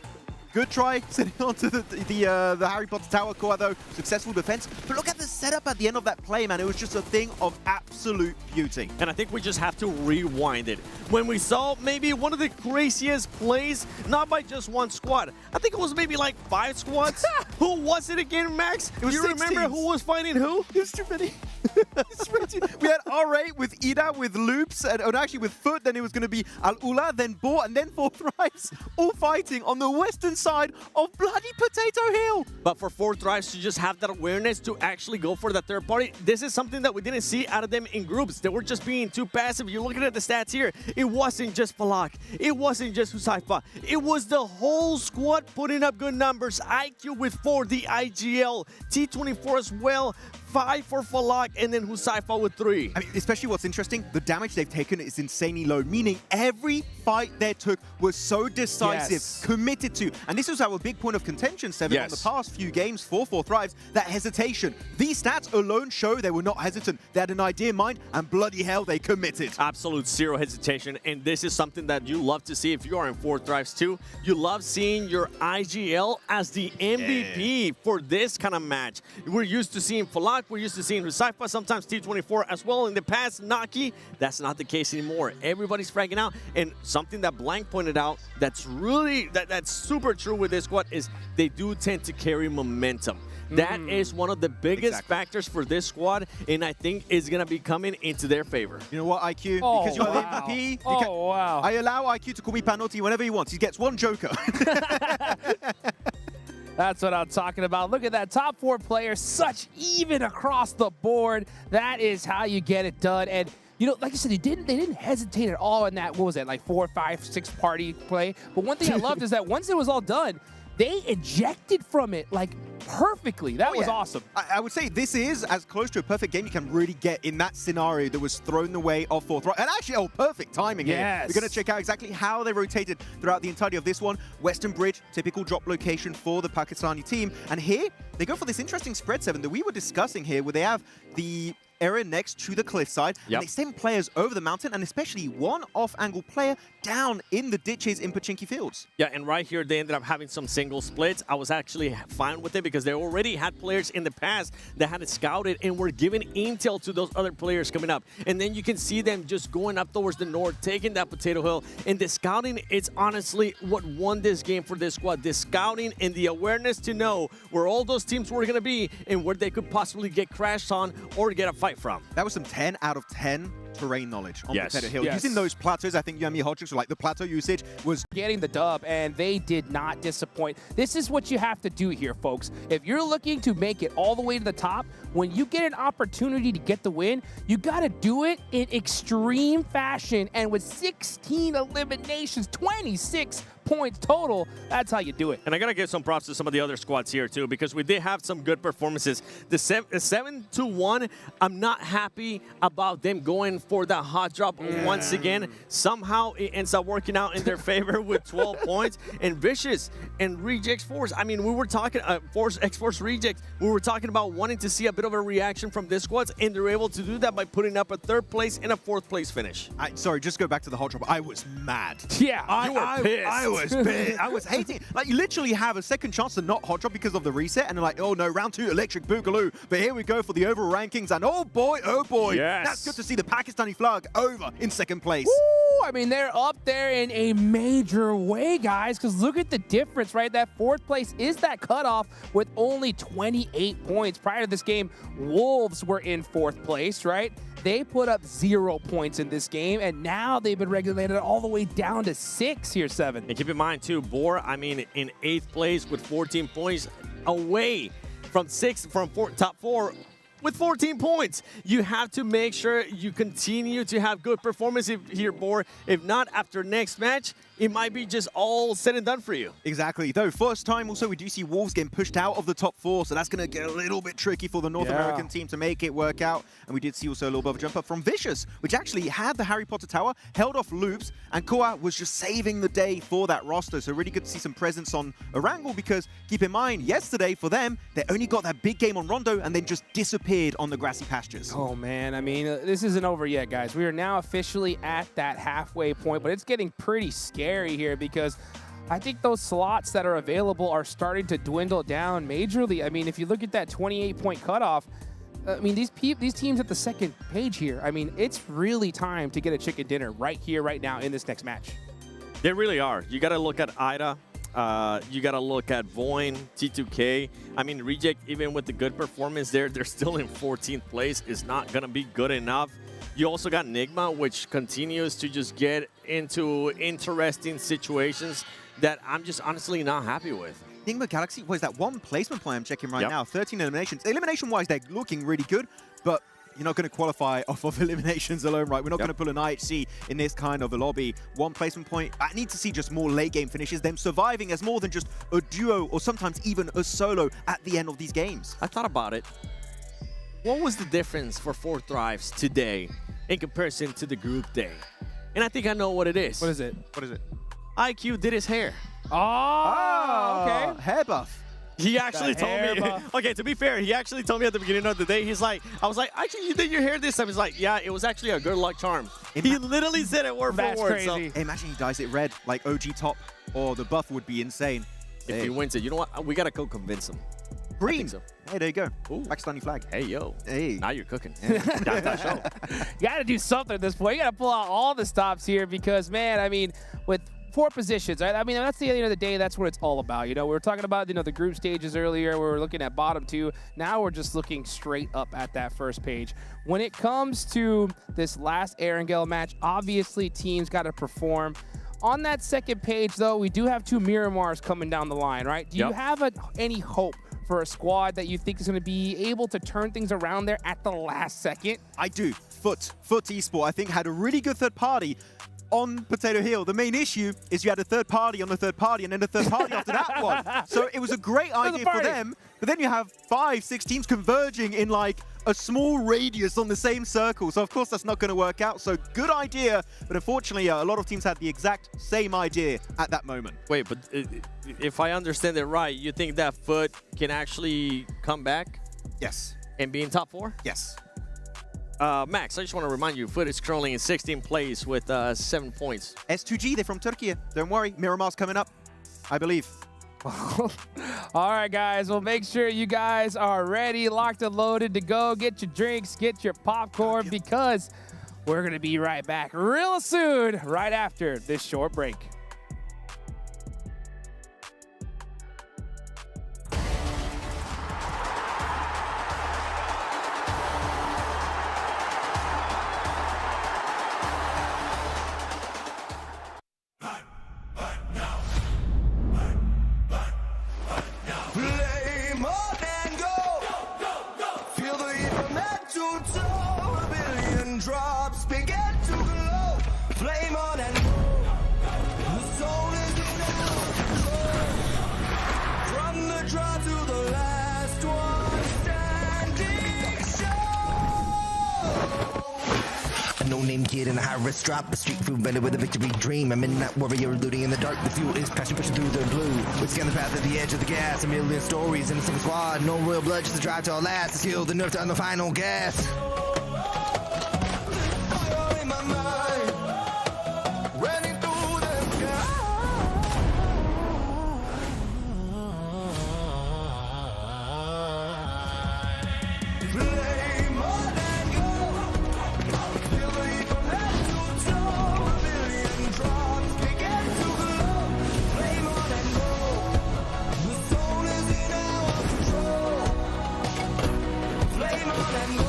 Good try sitting onto the Harry Potter Tower core, though. Successful defense. But look at the setup at the end of that play, man. It was just a thing of absolute beauty.
And I think we just have to rewind it. When we saw maybe one of the craziest plays, not by just one squad. I think it was maybe like 5 squads. Who was it again, Max?
It was
you remember who was fighting who?
It was too many. We had R8 with Ida, with Loops, and actually with Foot. Then it was going to be Al-Ula, then Bor, and then Fourth Thrives, all fighting on the western side of bloody Potato Hill.
But for Fourth Thrives to just have that awareness to actually go for the third party, this is something that we didn't see out of them in groups. They were just being too passive. You're looking at the stats here. It wasn't just Falak. It wasn't just Huzaifa. It was the whole squad putting up good numbers. IQ with 4, the IGL, T24 as well, 5 for Falak, and then Huzaifa with 3.
I mean, especially what's interesting, the damage they've taken is insanely low, meaning every fight they took was so decisive, committed to. And this was our big point of contention, Seven, on the past few games for Thrives, that hesitation. These stats alone show they were not hesitant. They had an idea in mind, and bloody hell, they committed.
Absolute zero hesitation, and this is something that you love to see if you are in Thrives too. You love seeing your IGL as the MVP for this kind of match. We're used to seeing Falak, we're used to seeing Rusaifa, sometimes T24 as well in the past. Naki, that's not the case anymore. Everybody's fragging out, and something that Blank pointed out that's really, that's super true with this squad is they do tend to carry momentum. That is one of the biggest factors for this squad, and I think is going to be coming into their favor.
You know what, IQ? Because you're the MVP, I allow IQ to call me Panotti whenever he wants. He gets one joker.
That's what I'm talking about. Look at that. Top 4 players, such even across the board. That is how you get it done. And you know, like I said, they didn't hesitate at all in that, what was it, like 4, 5, 6 party play. But one thing I loved is that once it was all done, they ejected from it like perfectly. That was awesome.
I would say this is as close to a perfect game you can really get in that scenario that was thrown the way of Thrives. And actually, perfect timing here. We're going to check out exactly how they rotated throughout the entirety of this one. Western Bridge, typical drop location for the Pakistani team. And here, they go for this interesting spread, Seven, that we were discussing here, where they have the area next to the cliffside, and they send players over the mountain, and especially one off-angle player down in the ditches in Pachinki Fields.
Yeah, and right here, they ended up having some single splits. I was actually fine with it because they already had players in the past that had it scouted and were giving intel to those other players coming up. And then you can see them just going up towards the north, taking that potato hill. And the scouting, it's honestly what won this game for this squad. The scouting and the awareness to know where all those teams were going to be and where they could possibly get crashed on or get a fight from.
That was some 10 out of 10 terrain knowledge on Potato Hill. Using those plateaus, I think Yumi Hodgins were like, the plateau usage was
getting the dub, and they did not disappoint. This is what you have to do here, folks. If you're looking to make it all the way to the top, when you get an opportunity to get the win, you got to do it in extreme fashion. And with 16 eliminations, 26 points total, that's how you do it.
And I got to give some props to some of the other squads here too, because we did have some good performances. The 7-1, I'm not happy about them going for that hot drop once again. Somehow it ends up working out in their favor with 12 points. And Vicious and Rejects Force, I mean, we were talking, X-Force Rejects, we were talking about wanting to see a bit of a reaction from this squads, and they're able to do that by putting up a 3rd place and a 4th place finish.
Sorry, just go back to the hot drop. I was mad.
Yeah,
you were pissed. I was pissed. I was hating. Like, you literally have a second chance to not hot drop because of the reset, and they're like, oh no, round 2, Electric Boogaloo. But here we go for the overall rankings, and oh boy, that's good to see the Pakistani flag over in 2nd place.
Woo! I mean, they're up there in a major way, guys, because look at the difference, right? That 4th place is that cutoff with only 28 points. Prior to this game, Wolves were in 4th place, right? They put up 0 points in this game, and now they've been regulated all the way down to 6 here, 7.
And keep in mind, too, Boar, I mean, in 8th place with 14 points, away from top 4 with 14 points. You have to make sure you continue to have good performance here, Boar. If not, after next match, it might be just all said and done for you.
Exactly. Though, first time also, we do see Wolves getting pushed out of the top 4, so that's going to get a little bit tricky for the North American team to make it work out. And we did see also a little bit of a jump up from Vicious, which actually had the Harry Potter Tower, held off loops, and Koa was just saving the day for that roster. So really good to see some presence on Erangel, because keep in mind, yesterday for them, they only got that big game on Rondo and then just disappeared on the grassy pastures.
Oh man, I mean, this isn't over yet, guys. We are now officially at that halfway point, but it's getting pretty scary here, because I think those slots that are available are starting to dwindle down majorly. I mean, if you look at that 28-point cutoff, I mean, these teams at the 2nd page here, I mean, it's really time to get a chicken dinner right here, right now in this next match.
They really are. You got to look at Ida. You got to look at Voin, T2K. I mean, Reject, even with the good performance there, they're still in 14th place. It's not going to be good enough. You also got Nigma, which continues to just get into interesting situations that I'm just honestly not happy with.
Nigma Galaxy, what is that one placement play I'm checking right now? 13 eliminations. Elimination-wise, they're looking really good, but you're not going to qualify off of eliminations alone, right? We're not going to pull an IHC in this kind of a lobby. One placement point. I need to see just more late-game finishes, them surviving as more than just a duo or sometimes even a solo at the end of these games.
I thought about it. What was the difference for Thrives today in comparison to the group day? and I think I know what it is.
What is it?
What is it?
IQ did his hair.
Oh, okay.
Hair buff.
He actually
The
told
hair
me.
buff.
Okay, to be fair, he actually told me at the beginning of the day. He's like, I was like, actually, you did your hair this time. He's like, yeah, it was actually a good luck charm. He literally said it word
That's
for word.
crazy.
Hey, imagine he dyes it red, like OG top, or the buff would be insane.
If he wins it, you know what? We gotta go convince him.
Green.
So.
Hey, there you go.
Ooh.
Pakistani flag.
Hey, yo.
Hey.
Now you're cooking. That's our show.
You got to do something at this point. You got to pull out all the stops here because, man, I mean, with 4 positions, right? I mean, that's the end of the day. That's what it's all about. You know, we were talking about, the group stages earlier. We were looking at bottom 2. Now we're just looking straight up at that first page. When it comes to this last Erangel match, obviously teams got to perform. On that second page, though, we do have 2 Miramars coming down the line, right? Do you have any hope for a squad that you think is going to be able to turn things around there at the last second?
I do. Foot Esport, I think, had a really good third party on Potato Hill. The main issue is you had a third party on the third party and then a third party after that one. So it was a great idea for them, but then you have 5, 6 teams converging in like a small radius on the same circle. So of course that's not going to work out. So good idea, but unfortunately a lot of teams had the exact same idea at that moment.
Wait, but if I understand it right, you think that Foot can actually come back?
Yes.
And be in top 4?
Yes.
Max, I just want to remind you, Foot is currently in 16th place with 7 points.
S2G, they're from Turkey. Don't worry, Miramar's coming up, I believe.
All right, guys. Well, make sure you guys are ready, locked and loaded to go. Get your drinks, get your popcorn, because we're going to be right back real soon, right after this short break.
Play more than go. Feel the heat from head to toe. A billion drops begin to glow. Play more than go. The soul is in our control. From the draw to the last one standing show.
A no-name kid in a high-risk drop, a street food vendor with a victory dream. A midnight warrior looting in the dark. The fuel is passion pushing through the blue. We scan the path at the edge of the gas. A million stories in a single squad. No real blood, just a drive to our last. The skill, the nerve to earn the final gas.
Fire in my mind. Running through the sky. Play more than go. Feel the heat from head to toe. A billion drops begin to glow. Play more than go. The soul is in our control. Play more than go.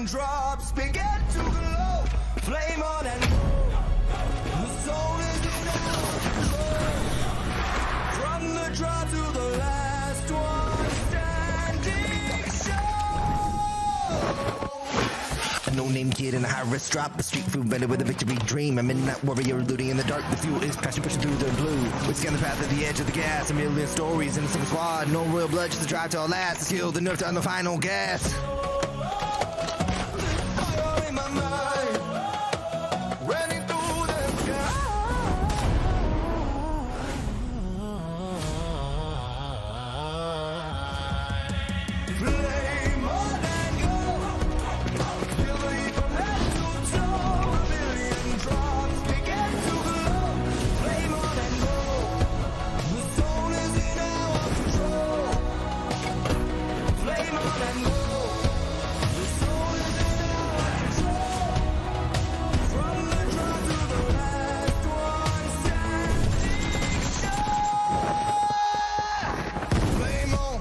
drops begin to glow. Flame on and go. The soul is in our control. From the draw to the last one standing show.
A no-name kid in a high-risk drop, a street food vendor with a victory dream. A midnight warrior looting in the dark. The fuel is passion pushing through the blue. We scan the path at the edge of the gas. A million stories in a single squad. No royal blood, just a drive to our last. The skill, the nerve to on the final gas.
Fire in my mind, running through the sky. Flame on and go. Feel the heat from head to toe. A million drops begin to glow. Flame on and go. The soul is in our control. Flame on and go. The soul is in our control. From the draw to the last one standing show. Flame on.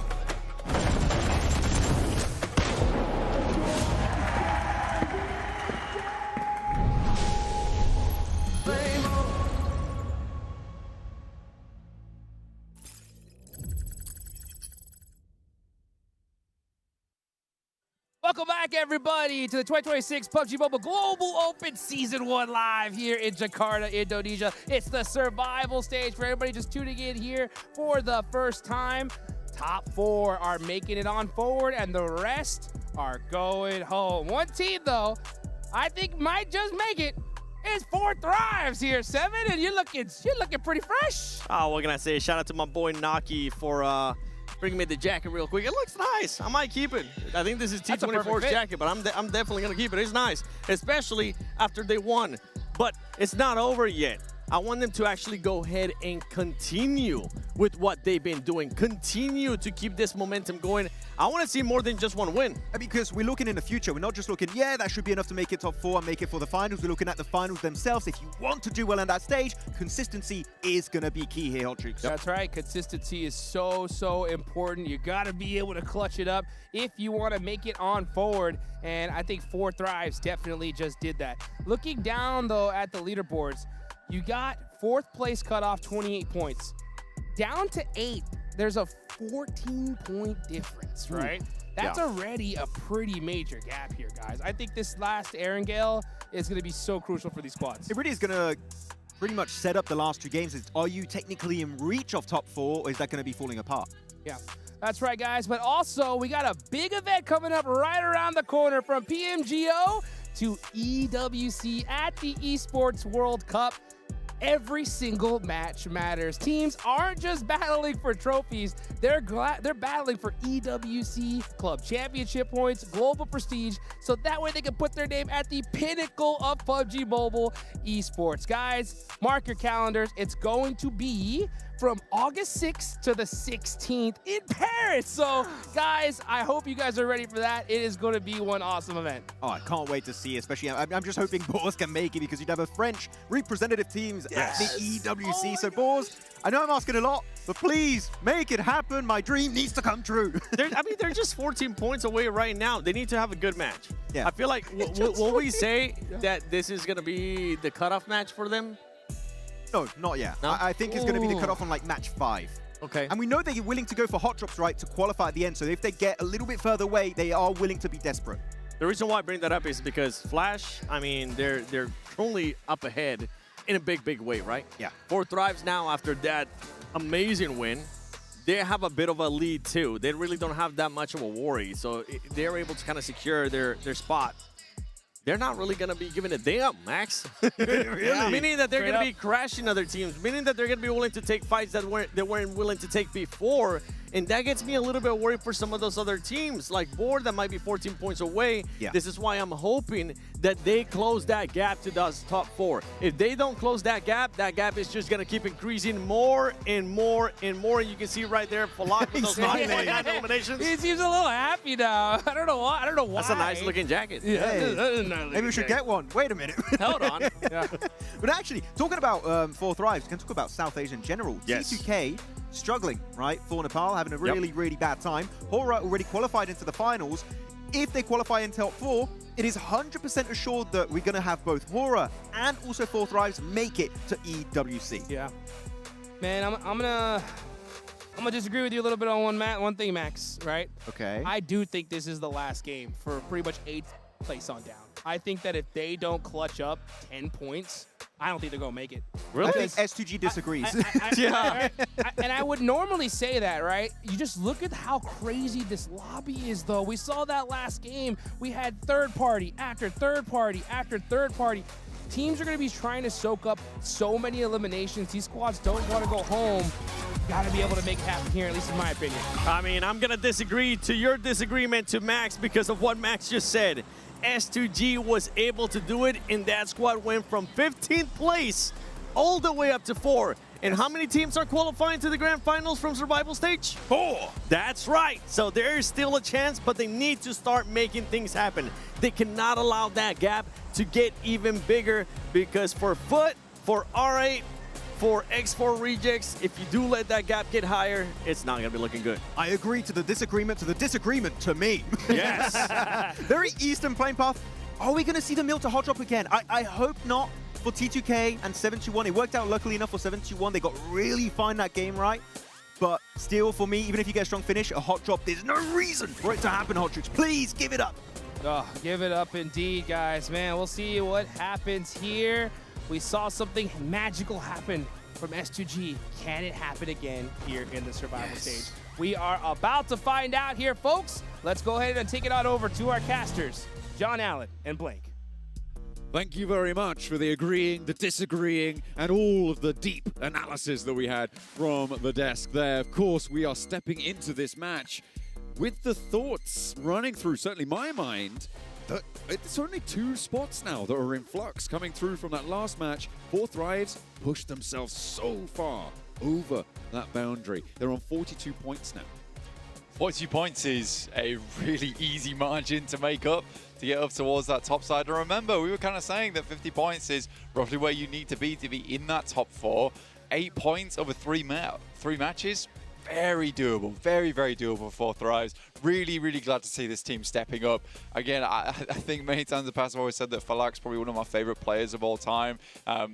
Flame on.
Welcome back, everybody, to the 2026 PUBG Mobile Global Open Season 1 live here in Jakarta, Indonesia. It's the survival stage for everybody just tuning in here for the first time. Top 4 are making it on forward, and the rest are going home. One team, though, I think might just make it. It's 4 Thrives here, 7, and you're looking pretty fresh.
Oh, what can I say? Shout out to my boy Naki for bringing me the jacket real quick. It looks nice. I might keep it. I think this is
That's a perfect
T24's
fit.
jacket, but I'm definitely going to keep it. It's nice, especially after they won. But it's not over yet. I want them to actually go ahead and continue with what they've been doing. Continue to keep this momentum going. I want to see more than just one win.
Because we're looking in the future. We're not just looking, yeah, that should be enough to make it top 4 and make it for the finals. We're looking at the finals themselves. If you want to do well on that stage, consistency is going to be key here, Hot Troops.
That's right. Consistency is so important. You got to be able to clutch it up if you want to make it on forward. And I think 4 Thrives definitely just did that. Looking down, though, at the leaderboards, you got 4th place cut off 28 points. Down to 8th, there's a 14-point difference, right? That's already a pretty major gap here, guys. I think this last Erangel is going to be so crucial for these squads.
It really is going to pretty much set up the last 2 games. Are you technically in reach of top 4, or is that going to be falling apart?
Yeah, that's right, guys. But also, we got a big event coming up right around the corner from PMGO to EWC at the Esports World Cup. Every single match matters. Teams aren't just battling for trophies. They're battling for EWC Club Championship points, global prestige, so that way they can put their name at the pinnacle of PUBG Mobile esports. Guys, mark your calendars. It's going to be from August 6th to the 16th in Paris. So, guys, I hope you guys are ready for that. It is going to be one awesome event.
Oh, I can't wait to see, especially, I'm just hoping Boars can make it because you'd have a French representative teams at the EWC. So, Boars, I know I'm asking a lot, but please make it happen. My dream needs to come true.
They're just 14 points away right now. They need to have a good match.
Yeah.
I feel like, will we say that this is going to be the cutoff match for them?
No, not yet.
No?
I think it's going to be the cutoff on like match 5.
Okay.
And we know they're willing to go for hot drops, right, to qualify at the end. So if they get a little bit further away, they are willing to be desperate.
The reason why I bring that up is because Flash, I mean, they're currently up ahead in a big way, right?
Yeah.
4 Thrives now after that amazing win. They have a bit of a lead too. They really don't have that much of a worry. So they're able to kind of secure their spot. They're not really going to be giving a damn, Max.
Really?
Meaning that they're going to be crashing other teams. Meaning that they're going to be willing to take fights that they weren't willing to take before. And that gets me a little bit worried for some of those other teams, like Board that might be 14 points away.
Yeah.
This is why I'm hoping that they close that gap to those top 4. If they don't close that gap is just going to keep increasing more and more and more. And you can see right there, Falak with those 9.9 eliminations.
He seems a little happy now. I don't know why.
That's a nice looking jacket.
Yeah,
Hey. Maybe we should get one. Wait a minute.
Hold on.
Yeah.
But actually, talking about 4 Thrives, we can talk about South Asia in general.
Yes.
T2K struggling, right? For Nepal, having a really bad time. Hora already qualified into the finals. If they qualify in top 4, it is 100% assured that we're going to have both Horror and also Four Thrives make it to EWC.
Yeah. Man, I'm gonna disagree with you a little bit on one thing, Max, right?
Okay.
I do think this is the last game for pretty much 8th place on down. I think that if they don't clutch up 10 points, I don't think they're going to make it.
Really? I think S2G disagrees.
Yeah. And I would normally say that, right? You just look at how crazy this lobby is, though. We saw that last game. We had third party after third party after third party. Teams are going to be trying to soak up so many eliminations. These squads don't want to go home. Got to be able to make it happen here, at least in my opinion.
I mean, I'm going to disagree to your disagreement to Max because of what Max just said. S2G was able to do it, and that squad went from 15th place all the way up to 4. And how many teams are qualifying to the grand finals from survival stage? 4. That's right. So there is still a chance, but they need to start making things happen. They cannot allow that gap to get even bigger because for Foot, for R8, for X4 Rejects, if you do let that gap get higher, it's not going to be looking good.
I agree to the disagreement to me.
Yes.
Very Eastern Plane Path. Are we going to see the Milta hot drop again? I hope not for T2K and 721. It worked out luckily enough for 721. They got really fine that game right. But still, for me, even if you get a strong finish, a hot drop, there's no reason for it to happen, Hot Tricks. Please give it up.
Oh, give it up indeed, guys. Man, we'll see what happens here. We saw something magical happen from S2G. Can it happen again here in the survival stage? We are about to find out here, folks. Let's go ahead and take it on over to our casters, John Allen and Blake.
Thank you very much for the agreeing, the disagreeing, and all of the deep analysis that we had from the desk there. Of course, we are stepping into this match with the thoughts running through, certainly my mind, that it's only 2 spots now that are in flux coming through from that last match. Four Thrives pushed themselves so far over that boundary. They're on 42 points now.
42 points is a really easy margin to make up to get up towards that top side. And remember, we were kind of saying that 50 points is roughly where you need to be in that top 4. 8 points over 3 matches. Very doable, very, very doable for Thrives. Really, really glad to see this team stepping up. Again, I think many times in the past I've always said that Falak's probably one of my favorite players of all time.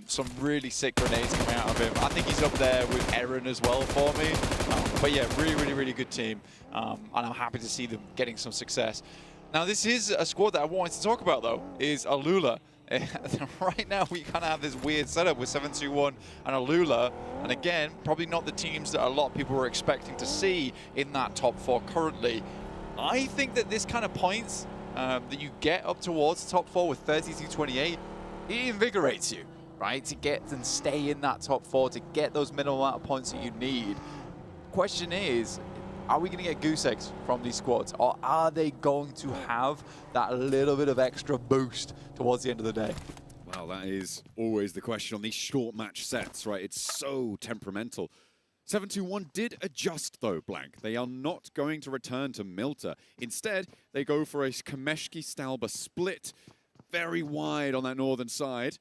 Some really sick grenades coming out of him. I think he's up there with Aaron as well for me. But yeah, really, really, really good team. And I'm happy to see them getting some success. Now, this is a squad that I wanted to talk about, though, is Alula. Right now, we kind of have this weird setup with 721 and Alula. And again, probably not the teams that a lot of people were expecting to see in that top 4 currently. I think that this kind of points that you get up towards the top 4 with 30-28, it invigorates you, right? To get and stay in that top 4, to get those minimal amount of points that you need. Question is, are we going to get goose eggs from these squads, or are they going to have that little bit of extra boost towards the end of the day?
Well, that is always the question on these short match sets, right? It's so temperamental. 721 did adjust, though, Blank. They are not going to return to Milta. Instead, they go for a Kameshki-Stalba split, very wide on that northern side.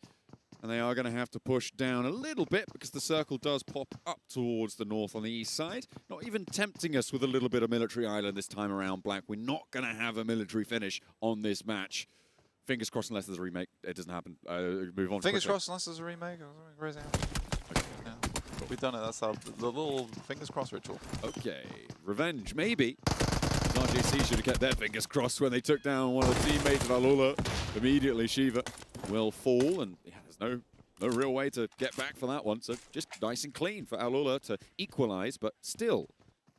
And they are going to have to push down a little bit because the circle does pop up towards the north on the east side. Not even tempting us with a little bit of military island this time around, Black. We're not going to have a military finish on this match. Fingers crossed unless there's a remake. It doesn't happen. Move on.
Fingers crossed unless there's a remake. Okay. Yeah. We've done it. That's the little fingers crossed ritual.
Okay. Revenge, maybe. RJC should have kept their fingers crossed when they took down one of the teammates of Alula. Immediately, Shiva will fall, and yeah, there's no real way to get back from that one. So just nice and clean for Alula to equalize, but still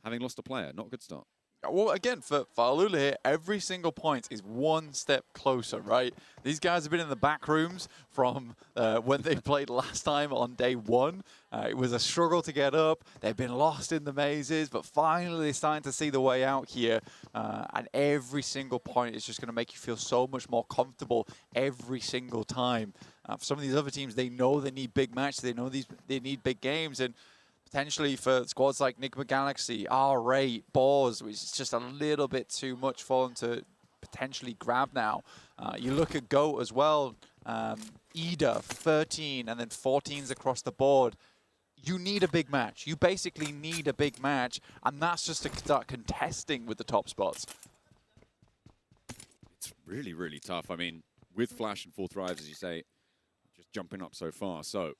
having lost a player. Not a good start.
Well, again, for Alula here, every single point is one step closer, right? These guys have been in the back rooms from when they played last time on day 1. It was a struggle to get up. They've been lost in the mazes, but finally they're starting to see the way out here. And every single point is just going to make you feel so much more comfortable every single time. For some of these other teams, they know they need big matches. They know they need big games. And potentially for squads like Nigma Galaxy, R8, Boars, which is just a little bit too much for them to potentially grab now. You look at GOAT as well, Ida, 13, and then 14s across the board. You need a big match. You basically need a big match, and that's just to start contesting with the top spots.
it's really, really tough. I mean, with Flash and 4 Thrives, as you say, just jumping up so far. So,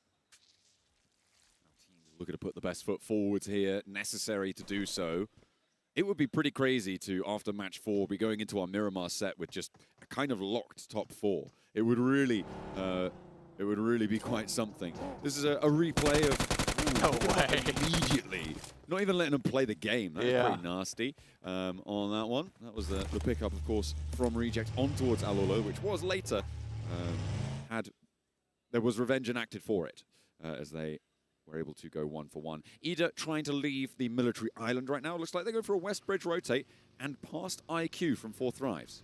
teams looking to put the best foot forward here, necessary to do so. It would be pretty crazy to, after match 4, be going into our Miramar set with just a kind of locked top 4. It would really be quite something. This is a replay of
no way.
Immediately. Not even letting them play the game. That was pretty nasty on that one. That was the pickup, of course, from Reject on towards Alolo, which was later there was revenge enacted for it as they were able to go 1-for-1. Ida trying to leave the military island right now. Looks like they go for a West Bridge rotate and past IQ from 4 Thrives.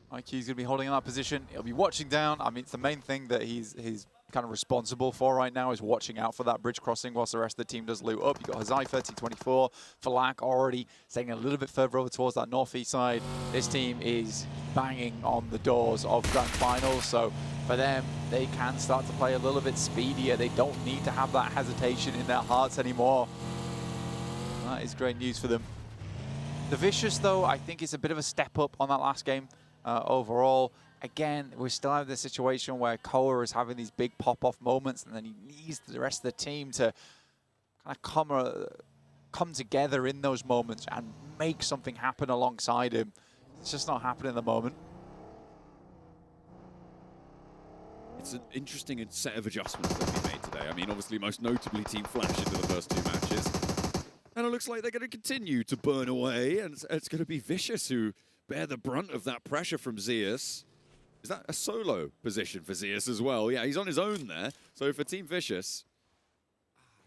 IQ's going to be holding in that position. He'll be watching down. I mean, it's the main thing that he's kind of responsible for right now is watching out for that bridge crossing whilst the rest of the team does loot up. You've got Hazaifa, T24, Falak already staying a little bit further over towards that northeast side. This team is banging on the doors of Grand Finals, so for them, they can start to play a little bit speedier. They don't need to have that hesitation in their hearts anymore. That is great news for them. The Vicious, though, I think is a bit of a step up on that last game. Overall, again, we still have this situation where Koa is having these big pop-off moments, and then he needs the rest of the team to kind of come together in those moments and make something happen alongside him. It's just not happening at the moment.
It's an interesting set of adjustments that we made today. I mean, obviously, most notably Team Flash into the first 2 matches. And it looks like they're going to continue to burn away, and it's going to be Vicious who bear the brunt of that pressure from Zeus. Is that a solo position for Zeus as well? Yeah, he's on his own there. So for Team Vicious,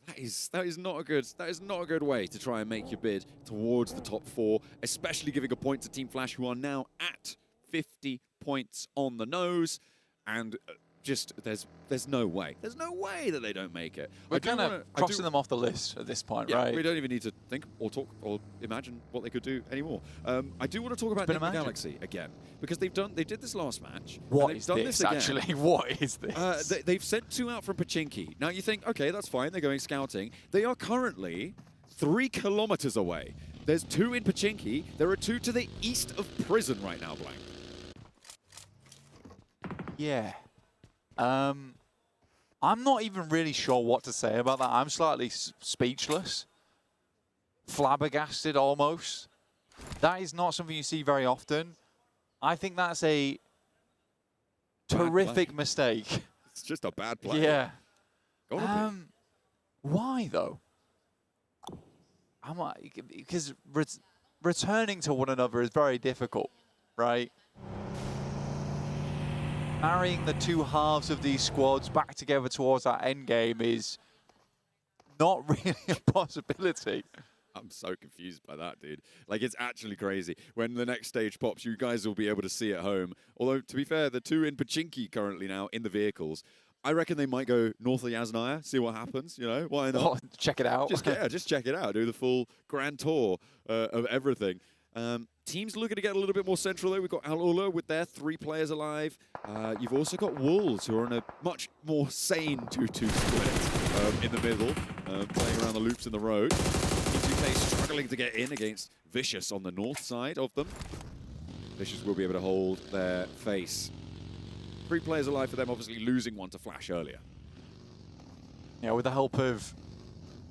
that is not a good way to try and make your bid towards the top 4, especially giving a point to Team Flash, who are now at 50 points on the nose, and just there's no way that they don't make it.
We're kind of crossing them off the list at this point, right?
We don't even need to think or talk or imagine what they could do anymore. I do want to talk about Enigma Galaxy again, because they did this last match.
What is this actually? What is this?
They've sent 2 out from Pachinki. Now you think, okay, that's fine. They're going scouting. They are currently 3 kilometers away. There's 2 in Pachinki. There are 2 to the east of Prison right now, Blank.
Yeah. I'm not even really sure what to say about that. I'm slightly speechless. Flabbergasted almost. That is not something you see very often. I think that's a terrific mistake.
It's just a bad play.
Yeah. Why though? Because returning to one another is very difficult, right? Marrying the 2 halves of these squads back together towards that end game is not really a possibility.
I'm so confused by that, dude. Like, it's actually crazy. When the next stage pops, you guys will be able to see at home. Although, to be fair, the 2 in Pachinki currently now in the vehicles. I reckon they might go north of Yasnaya, see what happens, you know? Why not?
Oh, check it out.
Just check it out. Do the full grand tour of everything. Teams looking to get a little bit more central though. We've got Al-Ula with their 3 players alive. You've also got Wolves, who are in a much more sane 2-2 split in the middle, playing around the loops in the road. T2K struggling to get in against Vicious on the north side of them. Vicious will be able to hold their face. 3 players alive for them, obviously losing 1 to Flash earlier.
Yeah, with the help of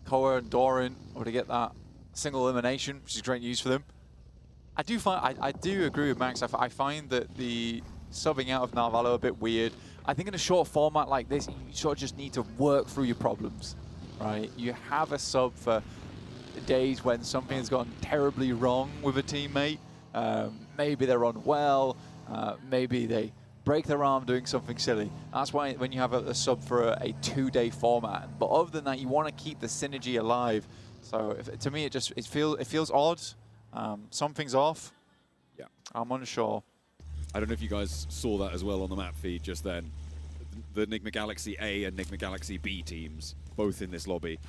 Koa and Doran, able to get that single elimination, which is great news for them. I do agree with Max. I find that the subbing out of Narvalo a bit weird. I think in a short format like this, you sort of just need to work through your problems, right? You have a sub for days when something has gone terribly wrong with a teammate. Maybe they're unwell. Maybe they break their arm doing something silly. That's why when you have a sub for a 2-day format. But other than that, you want to keep the synergy alive. So to me, it feels odd. Something's off.
Yeah,
I'm unsure.
I don't know if you guys saw that as well on the map feed just then. The Enigma Galaxy A and Enigma Galaxy B teams, both in this lobby,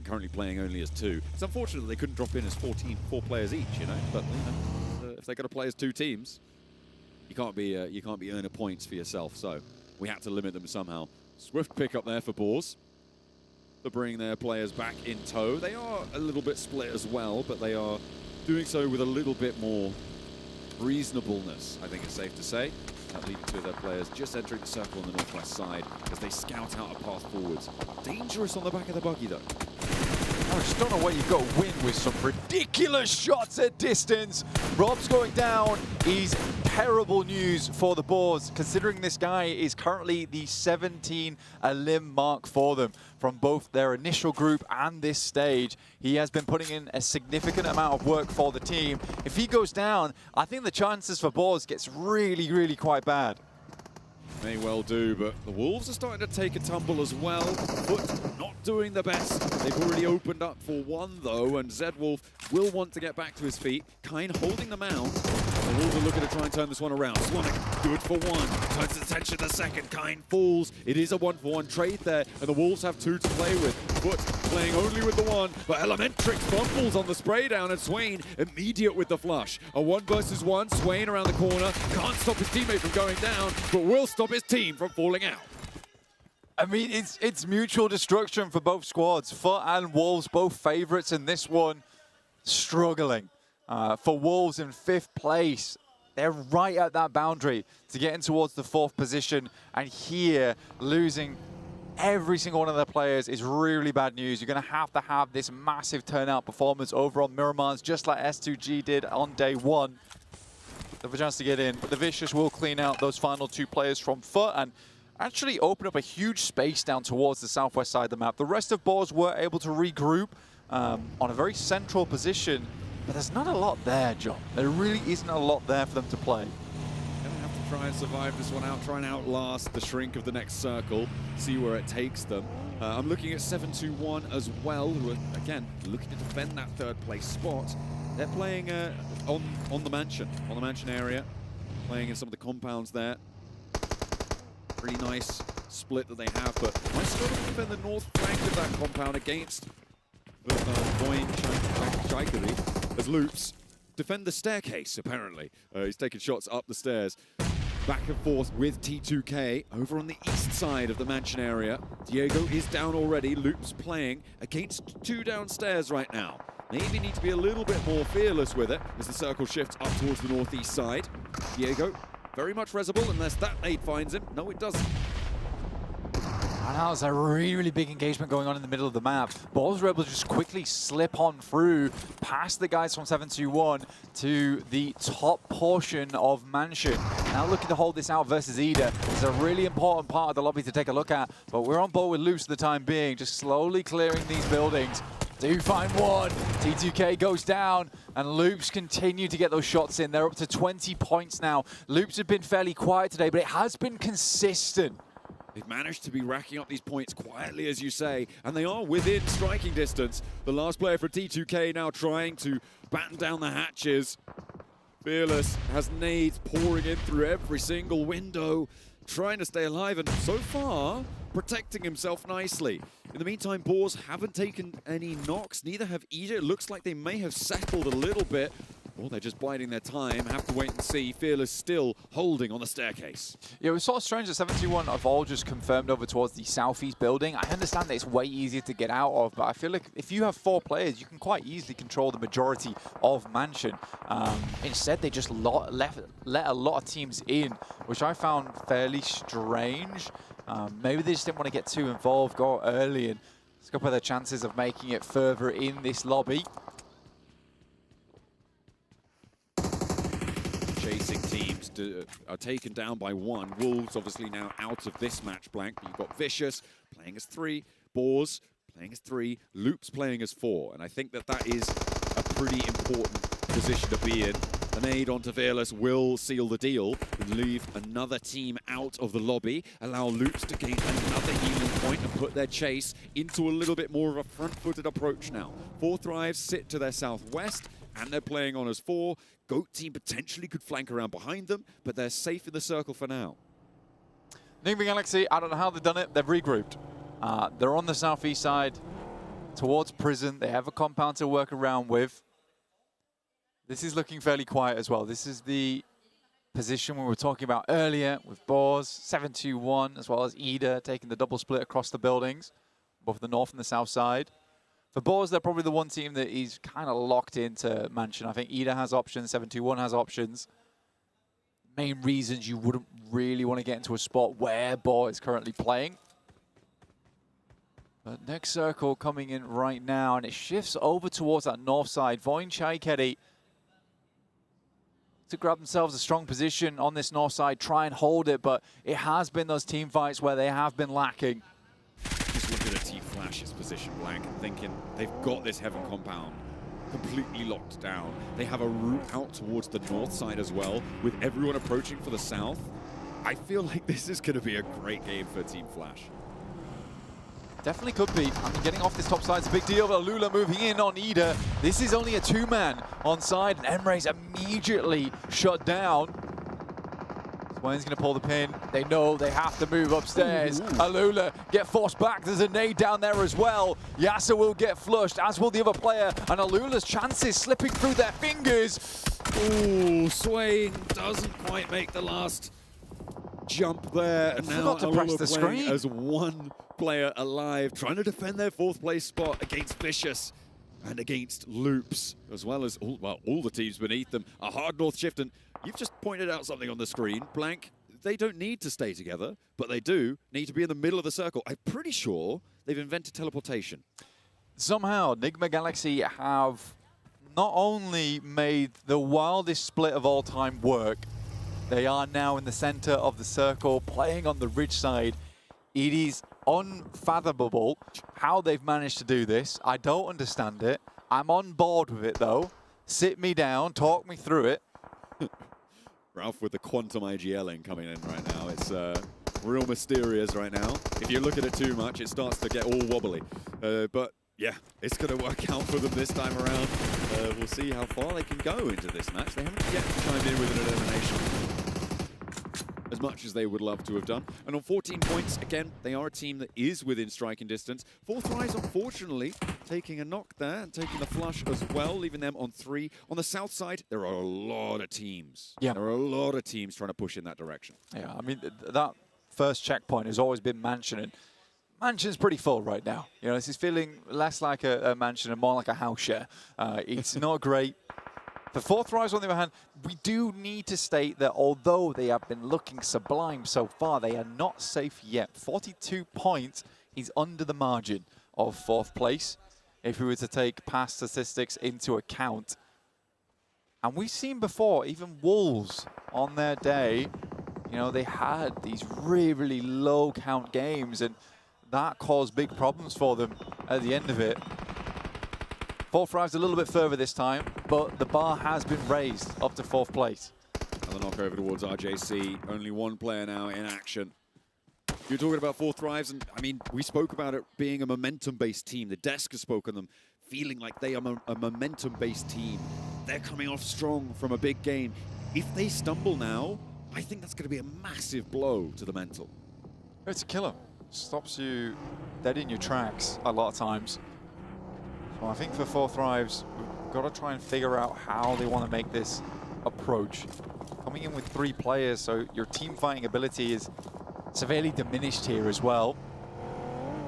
currently playing only as 2. It's unfortunate that they couldn't drop in as 4 players each, you know. But you know, if they're going to play as 2 teams, you can't be earning points for yourself. So we had to limit them somehow. Swift pick up there for Boars. To bring their players back in tow. They are a little bit split as well, but they are doing so with a little bit more reasonableness, I think it's safe to say. Leaving two of their players just entering the circle on the northwest side as they scout out a path forwards. Dangerous on the back of the buggy, though.
I just don't know where you've got to win with some ridiculous shots at distance. Rob's going down is terrible news for the Boars, considering this guy is currently the 17 elim mark for them from both their initial group and this stage. He has been putting in a significant amount of work for the team. If he goes down, I think the chances for Boars gets really, really quite bad.
May well do, but the Wolves are starting to take a tumble as well. Foot not doing the best. They've already opened up for one, though, and Zedwolf will want to get back to his feet. Kine holding the mount. The Wolves are looking to try and turn this one around. Swanick, good for one. Turns his attention the second. Kine falls. It is a 1-for-1 trade there, and the Wolves have two to play with. Foot playing only with the one, but Elementrix fumbles on the spray down, and Swain immediate with the flush. A 1 versus 1. Swain around the corner. Can't stop his teammate from going down, but will stop his team from falling out.
I mean, it's mutual destruction for both squads. Foot and Wolves, both favorites in this one, struggling. For Wolves in 5th place, they're right at that boundary to get in towards the 4th position. And here, losing every single one of their players is really bad news. You're going to have this massive turnout performance over on Miramars, just like S2G did on day 1. They have a chance to get in, but the Vicious will clean out those final 2 players from Foot and actually open up a huge space down towards the southwest side of the map. The rest of Boars were able to regroup on a very central position, but there's not a lot there, John. There really isn't a lot there for them to play.
Gonna have to try and survive this one out, try and outlast the shrink of the next circle, see where it takes them. I'm looking at 7-2-1 as well, who are, again, looking to defend that 3rd place spot. They're playing on the mansion area, playing in some of the compounds there. Really nice split that they have, but might struggle to defend the north flank of that compound against Boyne Chaikari as Loops defend the staircase, apparently. He's taking shots up the stairs. Back and forth with T2K over on the east side of the mansion area. Diego is down already. Loops playing against 2 downstairs right now. Maybe need to be a little bit more fearless with it as the circle shifts up towards the northeast side. Diego, very much resible unless that nade finds him. No, it doesn't.
And now there's a really, really big engagement going on in the middle of the map. Boars were able to just quickly slip on through past the guys from 7-2-1 to the top portion of Mansion. Now looking to hold this out versus Ida. It's a really important part of the lobby to take a look at, but we're on board with Loops for the time being, just slowly clearing these buildings. Do find one. T2K goes down, and Loops continue to get those shots in. They're up to 20 points now. Loops have been fairly quiet today, but it has been consistent.
They've managed to be racking up these points quietly, as you say, and they are within striking distance. The last player for T2K now trying to batten down the hatches. Fearless has nades pouring in through every single window, trying to stay alive, and so far, protecting himself nicely. In the meantime, Boars haven't taken any knocks, neither have Ida. It looks like they may have settled a little bit, or they're just biding their time. Have to wait and see. Fearless still holding on the staircase.
Yeah, it was sort of strange that 7-2-1 have all just confirmed over towards the southeast building. I understand that it's way easier to get out of, but I feel like if you have 4 players, you can quite easily control the majority of Mansion. Instead, they just let a lot of teams in, which I found fairly strange. Maybe they just didn't want to get too involved, go early, and scupper their chances of making it further in this lobby.
Chasing teams are taken down by 1. Wolves obviously now out of this match blank. You've got Vicious playing as 3, Boars playing as 3, Loops playing as 4. And I think that is a pretty important position to be in. An aid onto Fearless will seal the deal and leave another team out of the lobby, allow Loops to gain another healing point and put their chase into a little bit more of a front-footed approach now. 4 Thrives sit to their southwest, and they're playing on as 4. Goat team potentially could flank around behind them, but they're safe in the circle for now.
Ningby Galaxy, I don't know how they've done it. They've regrouped. They're on the southeast side towards prison. They have a compound to work around with. This is looking fairly quiet as well. This is the position we were talking about earlier with Boars, 7-2-1, as well as Ida taking the double split across the buildings, both the north and the south side. For Boars, they're probably the one team that is kind of locked into Mansion. I think Ida has options, 7-2-1 has options. main reasons you wouldn't really want to get into a spot where Bo is currently playing. But next circle coming in right now, and it shifts over towards that north side. Voin Chaikedi to grab themselves a strong position on this north side, try and hold it, but it has been those team fights where they have been lacking.
Just looking at Team Flash's position, Blank, and thinking they've got this Heaven compound completely locked down. They have a route out towards the north side as well, with everyone approaching for the south. I feel like this is going to be a great game for Team Flash.
Definitely could be. I mean, getting off this top side is a big deal, but Alula moving in on Ida. This is only a two-man on side, and Emre's immediately shut down. Swain's going to pull the pin. They know they have to move upstairs. Alula get forced back. There's a nade down there as well. Yasser will get flushed, as will the other player, and Alula's chances slipping through their fingers.
Ooh, Swain doesn't quite make the last jump there, and now
Forgot to press the screen
as one player alive, trying to defend their 4th place spot against Vicious and against Loops, as well as all the teams beneath them. A hard north shift, and you've just pointed out something on the screen, Blank. They don't need to stay together, but they do need to be in the middle of the circle. I'm pretty sure they've invented teleportation.
Somehow, Nigma Galaxy have not only made the wildest split of all time work, they are now in the center of the circle, playing on the ridge side. It is unfathomable how they've managed to do this. I don't understand it. I'm on board with it, though. Sit me down, talk me through it.
Ralph with the Quantum IGLing coming in right now. It's real mysterious right now. If you look at it too much, it starts to get all wobbly. But yeah, it's going to work out for them this time around. We'll see how far they can go into this match. They haven't yet chimed in with an elimination, as much as they would love to have done. And on 14 points, again, they are a team that is within striking distance. 4th Rise, unfortunately, taking a knock there and taking the flush as well, leaving them on 3. On the south side, there are a lot of teams.
Yeah.
There are a lot of teams trying to push in that direction.
Yeah, I mean, that first checkpoint has always been Mansion, and Mansion's pretty full right now. You know, this is feeling less like a Mansion and more like a house share. It's not great. For 4th Rise, on the other hand, we do need to state that although they have been looking sublime so far, they are not safe yet. 42 points is under the margin of 4th place, if we were to take past statistics into account. And we've seen before, even Wolves on their day, you know, they had these really, really low count games, and that caused big problems for them at the end of it. 4th Rise a little bit further this time, but the bar has been raised up to 4th place.
Another knock over towards RJC. Only one player now in action. You're talking about 4th Rise, and I mean, we spoke about it being a momentum-based team. The desk has spoken them, feeling like they are a momentum-based team. They're coming off strong from a big game. If they stumble now, I think that's going to be a massive blow to the mental.
It's a killer. Stops you dead in your tracks a lot of times. So I think for 4th Rise, we've got to try and figure out how they want to make this approach. Coming in with 3 players, so your team fighting ability is severely diminished here as well.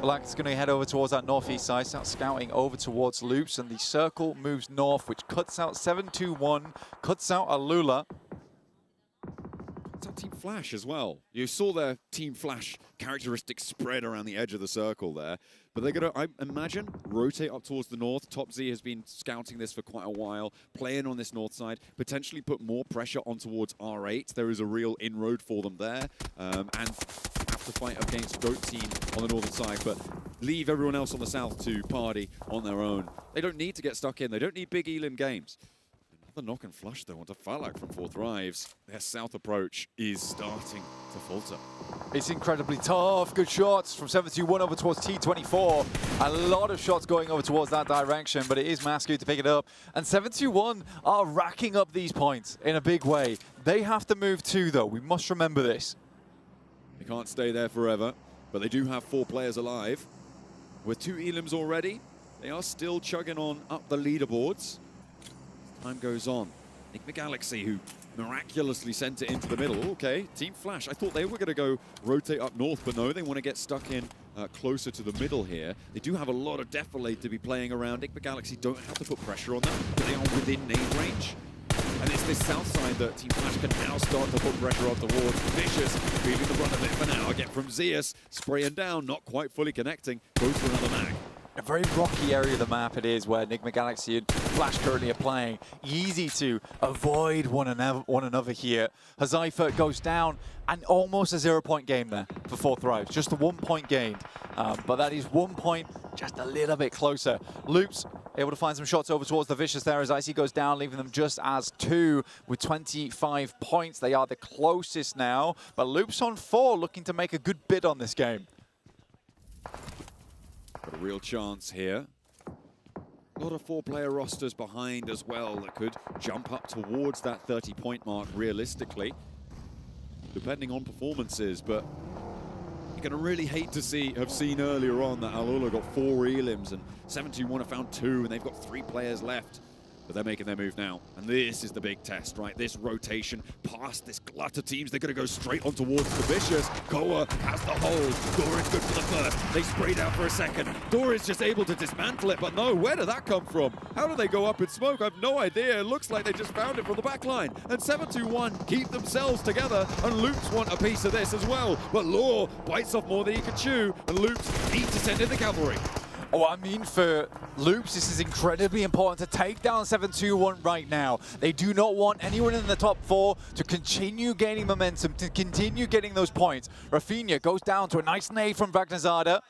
Black's going to head over towards that northeast side, start scouting over towards Loops, and the circle moves north, which cuts out 7-2-1, cuts out Alula.
It's on Team Flash as well. You saw their Team Flash characteristics spread around the edge of the circle there. But they're going to, I imagine, rotate up towards the north. Top Z has been scouting this for quite a while, playing on this north side, potentially put more pressure on towards R8. There is a real inroad for them there. And have to fight against Goat Team on the northern side, but leave everyone else on the south to party on their own. They don't need to get stuck in. They don't need big Elim games. Another knock and flush, though, onto Falak from 4th Rise. Their south approach is starting to falter.
It's incredibly tough. Good shots from 7-2-1 over towards T24. A lot of shots going over towards that direction, but it is Masku to pick it up. And 7-2-1 are racking up these points in a big way. They have to move too, though. We must remember this.
They can't stay there forever, but they do have 4 players alive. With 2 Elims already, they are still chugging on up the leaderboards. Time goes on. Nigma Galaxy, who miraculously sent it into the middle. Okay, Team Flash. I thought they were going to go rotate up north, but no, they want to get stuck in closer to the middle here. They do have a lot of Defilade to be playing around. Nigma Galaxy don't have to put pressure on them, but they are within nade range. And it's this south side that Team Flash can now start to put pressure on towards. Vicious feeling the brunt of it for now. Again from Zeus, spraying down, not quite fully connecting. Goes for another mag.
A very rocky area of the map it is where Enigma Galaxy and Flash currently are playing. Easy to avoid one another here. Hazaifa goes down and almost a 0-point game there for 4th Thrives. Just a 1-point gain. But that is 1 point just a little bit closer. Loops able to find some shots over towards the Vicious there as Icy goes down, leaving them just as 2 with 25 points. They are the closest now. But Loops on 4 looking to make a good bid on this game.
Got a real chance here. A lot of 4-player rosters behind as well that could jump up towards that 30-point mark realistically, depending on performances. But you're going to really hate to have seen earlier on that Alula got 4 elims and 721 have found 2, and they've got 3 players left. But they're making their move now. And this is the big test, right? This rotation past this glut of teams. They're going to go straight on towards the Vicious. Koa has the hold. Doran's good for the first. They sprayed out for a second. Doran's just able to dismantle it, but no, where did that come from? How did they go up in smoke? I have no idea. It looks like they just found it from the back line. And 721 keep themselves together, and Loops want a piece of this as well. But Law bites off more than he can chew, and Loops need to send in the cavalry.
Oh, I mean, for Loops, this is incredibly important to take down 721 right now. They do not want anyone in the top 4 to continue gaining momentum, to continue getting those points. Rafinha goes down to a nice nade from Vagnazada.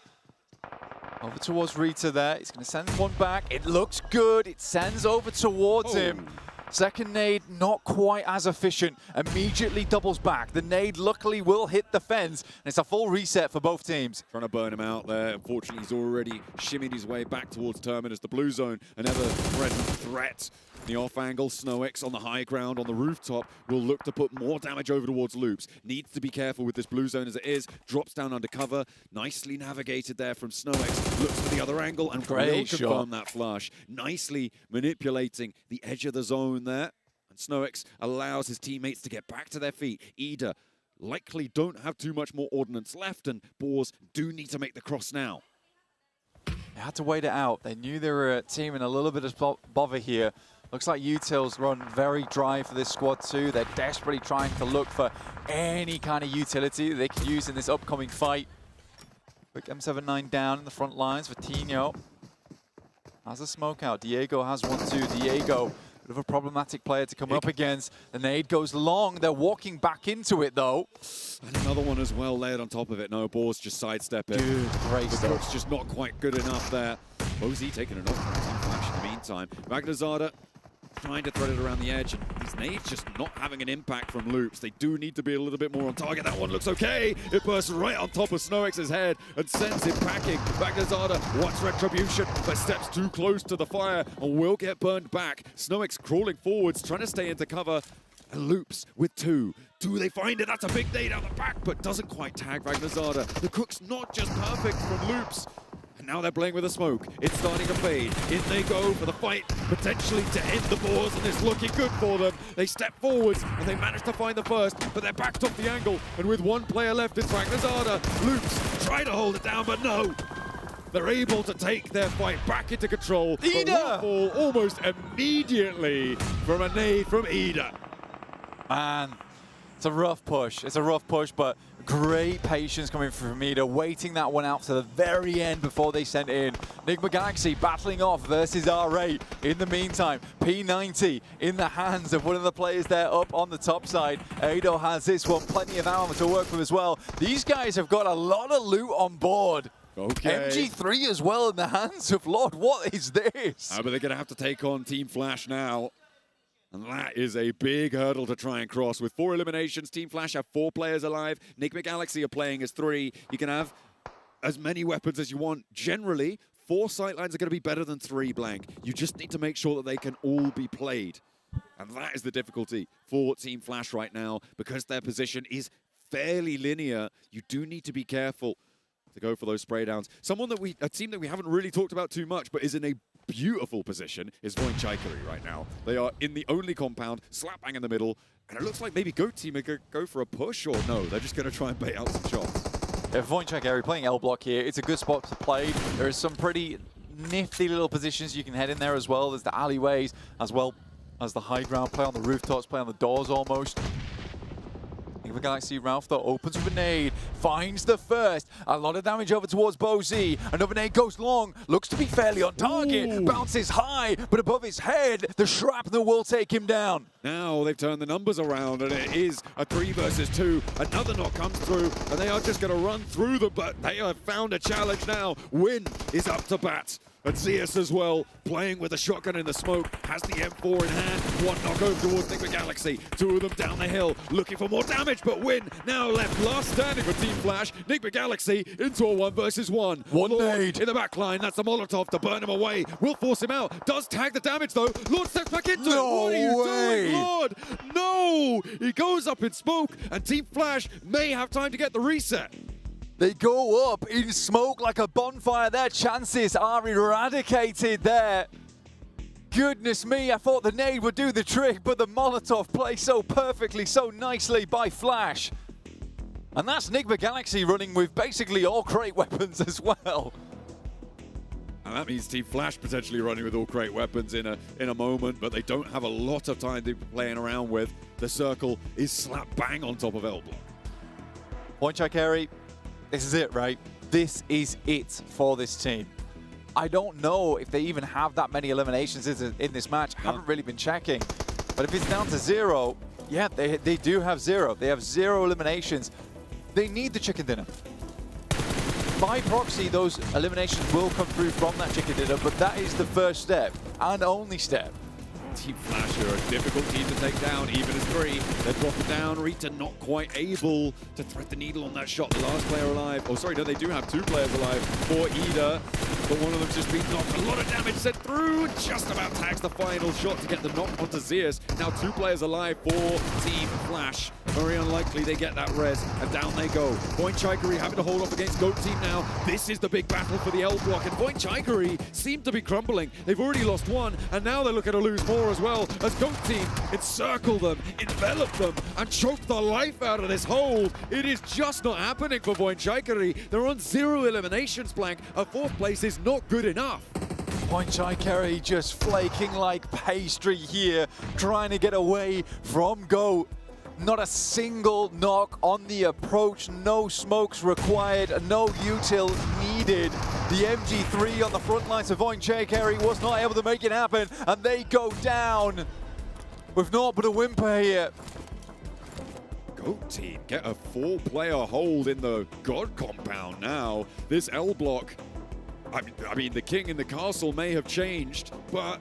Over towards Rita there. He's going to send one back. It looks good. It sends over towards him. Second nade, not quite as efficient. Immediately doubles back. The nade luckily will hit the fence, and it's a full reset for both teams.
Trying to burn him out there. Unfortunately, he's already shimmied his way back towards Terminus. The blue zone, an ever-present threat. The off angle, SnowX on the high ground on the rooftop will look to put more damage over towards Loops. Needs to be careful with this blue zone as it is. Drops down under cover. Nicely navigated there from SnowX. Looks for the other angle and will confirm that flush. Nicely manipulating the edge of the zone there. And SnowX allows his teammates to get back to their feet. Ida likely don't have too much more ordnance left, and Boars do need to make the cross now.
They had to wait it out. They knew they were a team in a little bit of bother here. Looks like Util's run very dry for this squad too. They're desperately trying to look for any kind of utility that they can use in this upcoming fight. Quick M79 down in the front lines for Tino. Has a smoke out. Diego has one too. Diego, bit of a problematic player to come up against. The nade goes long. They're walking back into it though.
And another one as well layered on top of it. No, Boars just sidestep it.
Dude, great stuff.
It's just not quite good enough there. Bozy taking an off flash in the meantime. Vagnazada trying to thread it around the edge, and these nades just not having an impact from Loops. They do need to be a little bit more on target. That one looks okay. It bursts right on top of SnowX's head and sends him packing. Vagnazada wants retribution, but steps too close to the fire and will get burned back. SnowX crawling forwards, trying to stay into cover. And Loops with 2. Do they find it? That's a big nade out the back, but doesn't quite tag Vagnazada. The cook's not just perfect from Loops. And now they're playing with the smoke. It's starting to fade. In they go for the fight, potentially to end the Boars, and it's looking good for them. They step forwards, and they manage to find the first, but they're backed off the angle, and with 1 player left, it's Vagnazada. Loops try to hold it down, but no. They're able to take their fight back into control.
Ida!
Fall almost immediately from a nade from Ida.
Man, it's a rough push. It's a rough push, but great patience coming from Ida, waiting that one out to the very end before they sent in. Enigma Galaxy battling off versus R8. In the meantime, P90 in the hands of one of the players there up on the top side. Ado has this one, plenty of ammo to work with as well. These guys have got a lot of loot on board.
Okay.
MG3 as well in the hands of Lord. What is this?
But they're going to have to take on Team Flash now. And that is a big hurdle to try and cross. With 4 eliminations, Team Flash have 4 players alive. Enigma Galaxy are playing as 3. You can have as many weapons as you want. Generally, 4 sightlines are going to be better than 3 blank. You just need to make sure that they can all be played. And that is the difficulty for Team Flash right now. Because their position is fairly linear, you do need to be careful to go for those spray downs. A team that we haven't really talked about too much, but is in a beautiful position, is Voinchaikery right now. They are in the only compound, slap bang in the middle, and it looks like maybe Goat Team are going to go for a push, or no, they're just going to try and bait out some shots.
Yeah, Voinchaikery playing L block here. It's a good spot to play. There is some pretty nifty little positions you can head in there as well. There's the alleyways as well. as the high ground play on the rooftops, play on the doors almost. Enigma Galaxy Ralph though opens with a nade, finds the first. A lot of damage over towards BoZ. Another nade goes long, looks to be fairly on target, bounces high, but above his head, the shrapnel will take him down.
Now they've turned the numbers around and it is a 3 versus 2. Another knock comes through and they are just going to run through them, but they have found a challenge now. Win is up to bat. And Zeus as well, playing with a shotgun in the smoke, has the M4 in hand. One knock over towards Enigma Galaxy. 2 of them down the hill, looking for more damage, but Win now left last standing for Team Flash. Enigma Galaxy into a 1 versus 1.
One nade
in the back line, that's a Molotov to burn him away. Will force him out, does tag the damage though. Lord steps back into it. What are you doing, Lord? No! He goes up in smoke, and Team Flash may have time to get the reset.
They go up in smoke like a bonfire. Their chances are eradicated there. Goodness me, I thought the nade would do the trick, but the Molotov plays so perfectly, so nicely by Flash. And that's Enigma Galaxy running with basically all crate weapons as well.
And that means Team Flash potentially running with all crate weapons in a moment, but they don't have a lot of time to be playing around with. The circle is slap bang on top of L-Block.
Point check, Harry. This is it, right? This is it for this team. I don't know if they even have that many eliminations in this match. I haven't really been checking. But if it's down to 0, yeah, they do have 0. They have 0 eliminations. They need the chicken dinner. By proxy, those eliminations will come through from that chicken dinner, but that is the first step and only step.
Team Flash are a difficult team to take down, even as 3. They drop it down. Rita not quite able to thread the needle on that shot. The last player alive. Oh, sorry, no, they do have 2 players alive for Ida, but one of them's just been knocked. A lot of damage sent through. Just about tags the final shot to get the knock onto Zeus. Now 2 players alive for Team Flash. Very unlikely they get that res, and down they go. Point Chikery having to hold off against Goat Team now. This is the big battle for the L block, and Point Chikery seem to be crumbling. They've already lost 1, and now they're looking to lose more as well, as Goat Team encircle them, envelop them, and choke the life out of this hold. It is just not happening for Point Chikery. They're on 0 eliminations blank. A 4th place is not good enough.
Point Chikery just flaking like pastry here, trying to get away from Goat. Not a single knock on the approach, no smokes required, no util needed. The MG3 on the front lines of Point Chikery was not able to make it happen, and they go down with naught but a whimper here.
Goat Team get a 4-player hold in the God compound now. This L block, I mean, the king in the castle may have changed, but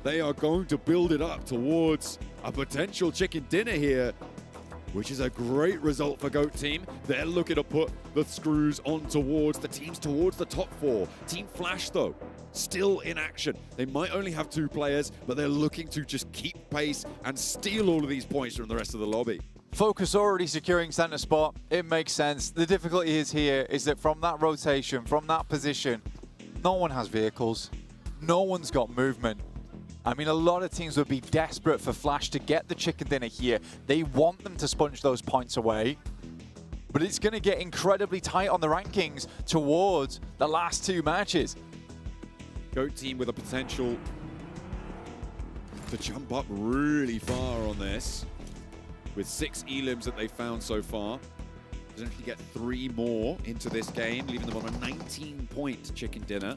they are going to build it up towards a potential chicken dinner here, which is a great result for Goat Team. They're looking to put the screws on towards the teams towards the top 4. Team Flash, though, still in action. They might only have 2 players, but they're looking to just keep pace and steal all of these points from the rest of the lobby.
Focus already securing center spot. It makes sense. The difficulty is here is that from that rotation, from that position, no one has vehicles. No one's got movement. I mean, a lot of teams would be desperate for Flash to get the chicken dinner here. They want them to sponge those points away. But it's going to get incredibly tight on the rankings towards the last 2 matches.
Goat Team with a potential to jump up really far on this. With 6 elims that they found so far. Potentially get 3 more into this game, leaving them on a 19-point chicken dinner.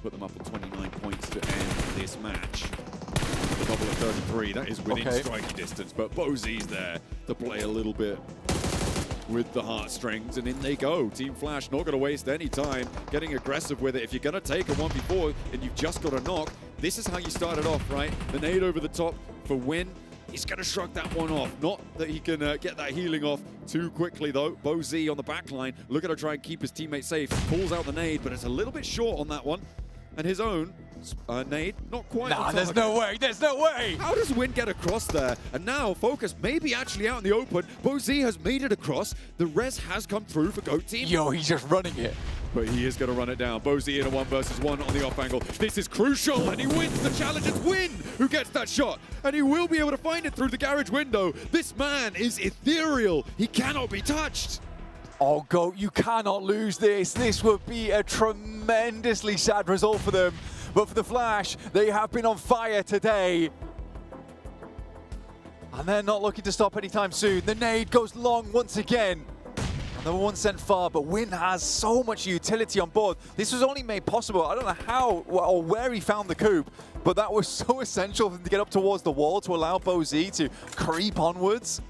Put them up on 29 points to end this match. The double at 33, that is within striking distance, but BoZ's there to play a little bit with the heartstrings, and in they go. Team Flash not going to waste any time getting aggressive with it. If you're going to take a 1v4 and you've just got a knock, this is how you start it off, right? The nade over the top for Win. He's going to shrug that one off. Not that he can get that healing off too quickly, though. BoZ on the back line, looking to try and keep his teammate safe. Pulls out the nade, but it's a little bit short on that one. And his own nade, not quite.
Nah, there's no way. There's no way.
How does Win get across there? And now Focus maybe actually out in the open. BoZ has made it across. The res has come through for Goat Team.
Yo, he's just running it.
But he is going to run it down. BoZ in a 1 versus 1 on the off angle. This is crucial, and he wins the challenge. It's Win who gets that shot, and he will be able to find it through the garage window. This man is ethereal. He cannot be touched.
Oh, Goat, you cannot lose this. This would be a tremendously sad result for them. But for the Flash, they have been on fire today. And they're not looking to stop anytime soon. The nade goes long once again. Another one sent far, but Win has so much utility on board. This was only made possible. I don't know how or where he found the coop, but that was so essential for him to get up towards the wall to allow BoZ to creep onwards.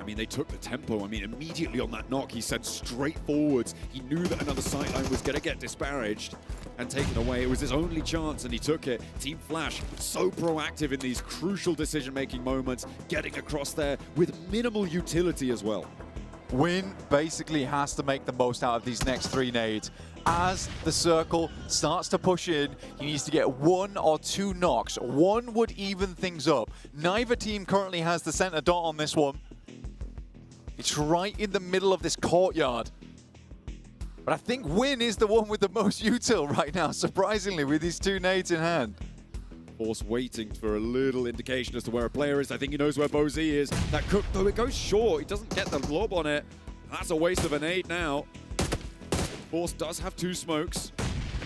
I mean, they took the tempo. I mean, immediately on that knock, he sent straight forwards. He knew that another sideline was going to get disparaged and taken away. It was his only chance, and he took it. Team Flash, so proactive in these crucial decision-making moments, getting across there with minimal utility as well.
Win basically has to make the most out of these next 3 nades. As the circle starts to push in, he needs to get 1 or 2 knocks. 1 would even things up. Neither team currently has the center dot on this one. It's right in the middle of this courtyard. But I think Win is the one with the most util right now, surprisingly, with these 2 nades in hand.
Force waiting for a little indication as to where a player is. I think he knows where BoZ is. That cook, though, it goes short. He doesn't get the lob on it. That's a waste of a nade now. Force does have 2 smokes.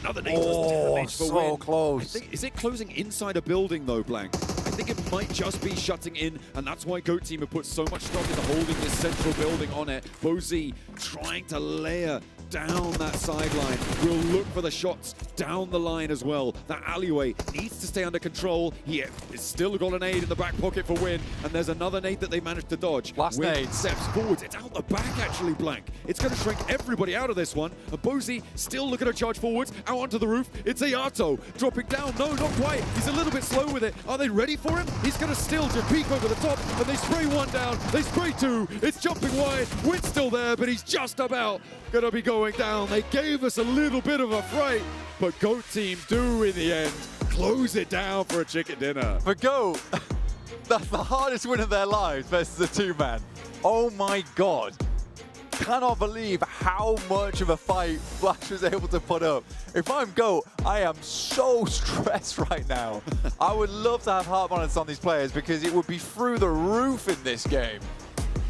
Another nade does damage for
so
Win.
close.
I think, is it closing inside a building, though, Blank? I think it might just be shutting in, and that's why GOAT team have put so much stock into holding this central building on it. BoZ trying to layer down that sideline. Will look for the shots down the line as well. That alleyway needs to stay under control. He has still got an nade in the back pocket for Win, and there's another nade that they managed to dodge.
Last
Win
nade.
steps forwards. It's out the back, actually, Blank. It's going to shrink everybody out of this one. And BoZ still looking to charge forwards, out onto the roof. It's Ayato dropping down. No, not quite. He's a little bit slow with it. Are they ready for him? He's going to still just peek over the top, and they spray 1 down. They spray 2. It's jumping wide. Win's still there, but he's just about going to be going down. They gave us a little bit of a fright, but GOAT team do in the end close it down for a chicken dinner.
For GOAT, that's the hardest win of their lives versus a 2-man. Oh my God. Cannot believe how much of a fight Flash was able to put up. If I'm GOAT, I am so stressed right now. I would love to have heart monitor on these players because it would be through the roof in this game.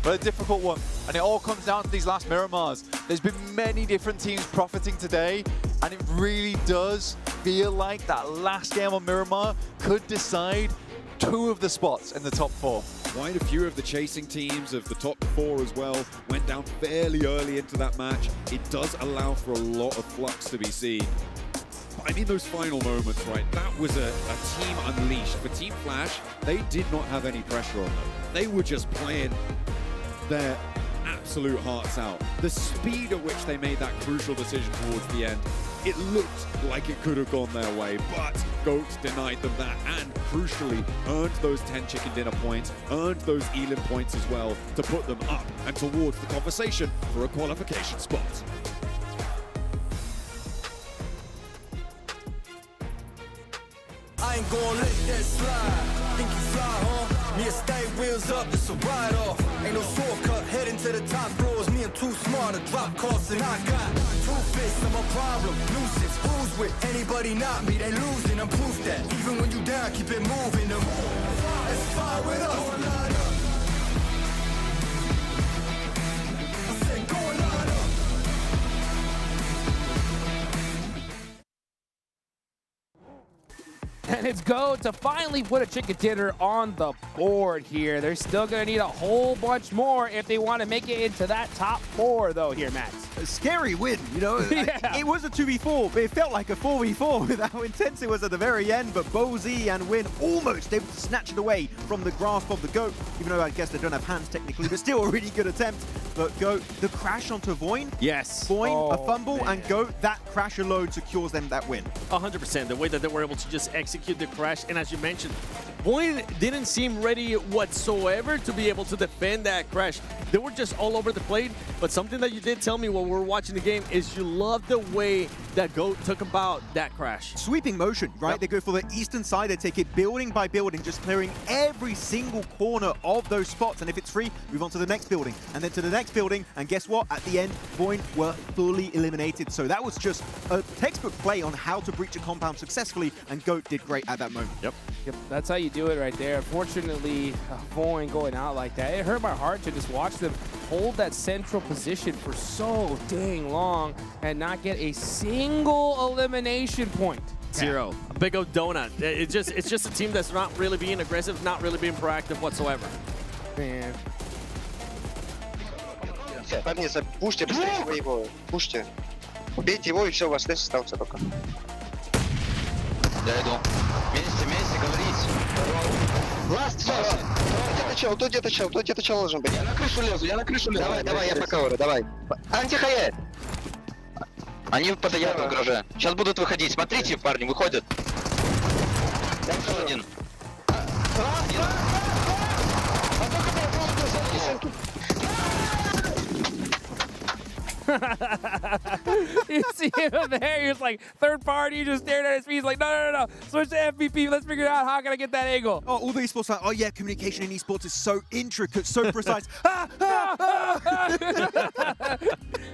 But a difficult one, and it all comes down to these last Miramars. There's been many different teams profiting today, and it really does feel like that last game on Miramar could decide 2 of the spots in the top 4.
Quite a few of the chasing teams of the top 4 as well went down fairly early into that match. It does allow for a lot of flux to be seen. But I mean those final moments, right? That was a team unleashed. For Team Flash, they did not have any pressure on them. They were just playing their absolute hearts out. The speed at which they made that crucial decision towards the end, it looked like it could have gone their way, but GOAT denied them that and crucially earned those 10 chicken dinner points, earned those Elim points as well to put them up and towards the conversation for a qualification spot.
I ain't gonna let that slide. Think you fly, huh? Me and stay wheels up, it's a ride off. Ain't no shortcut, heading to the top floors. Me and too smart to drop costs, and I got 2 fists, I'm a problem. Nuisance, who's with anybody not me? They losing, I'm proof that. Even when you down, keep it moving. Let's fire with us. I said, go and line up.
And it's GOAT to finally put a chicken dinner on the board here. They're still going to need a whole bunch more if they want to make it into that top 4, though, here, Matt.
A scary win, you know?
Yeah.
It was a 2v4, but it felt like a 4v4 with how intense it was at the very end. But BoZ and Win almost able to snatch it away from the grasp of the GOAT, even though I guess they don't have hands technically, but still a really good attempt. But GOAT, the crash onto Voin.
Yes.
Voin, a fumble, and GOAT, that crash alone secures them that win.
100%. The way that they were able to just execute the crash, and as you mentioned, Voin didn't seem ready whatsoever to be able to defend that crash. They were just all over the plate, but something that you did tell me while we were watching the game is you love the way that GOAT took about that crash.
Sweeping motion, right? Yep. They go for the eastern side, they take it building by building, just clearing every single corner of those spots, and if it's free, move on to the next building, and then to the next building, and guess what? At the end, Voin were fully eliminated, so that was just a textbook play on how to breach a compound successfully, and GOAT did great at that moment.
Yep.
That's how you do it right there. Unfortunately, Voin going out like that, it hurt my heart to just watch them hold that central position for so dang long and not get a single elimination point.
0. A big old donut. It's just a team that's not really being aggressive, not really being proactive whatsoever.
Man.
По мне пушьте быстрее всего его. Пушьте. Убейте его, и все, у вас лес остался только.
Я иду. Вместе, говорите.
Ласт, все. Тут где-то чел должен быть.
Я на крышу лезу.
Давай, я пока давай. Антихае!
Они постоянно в гараже. Сейчас будут выходить. Смотрите, парни, выходят. Еще один.
You see him there, he's like, third party, just staring at his feet. He's like, no. Switch to MVP. Let's figure out how can I get that angle.
Oh, all the esports like, oh yeah, communication in esports is so intricate, so precise.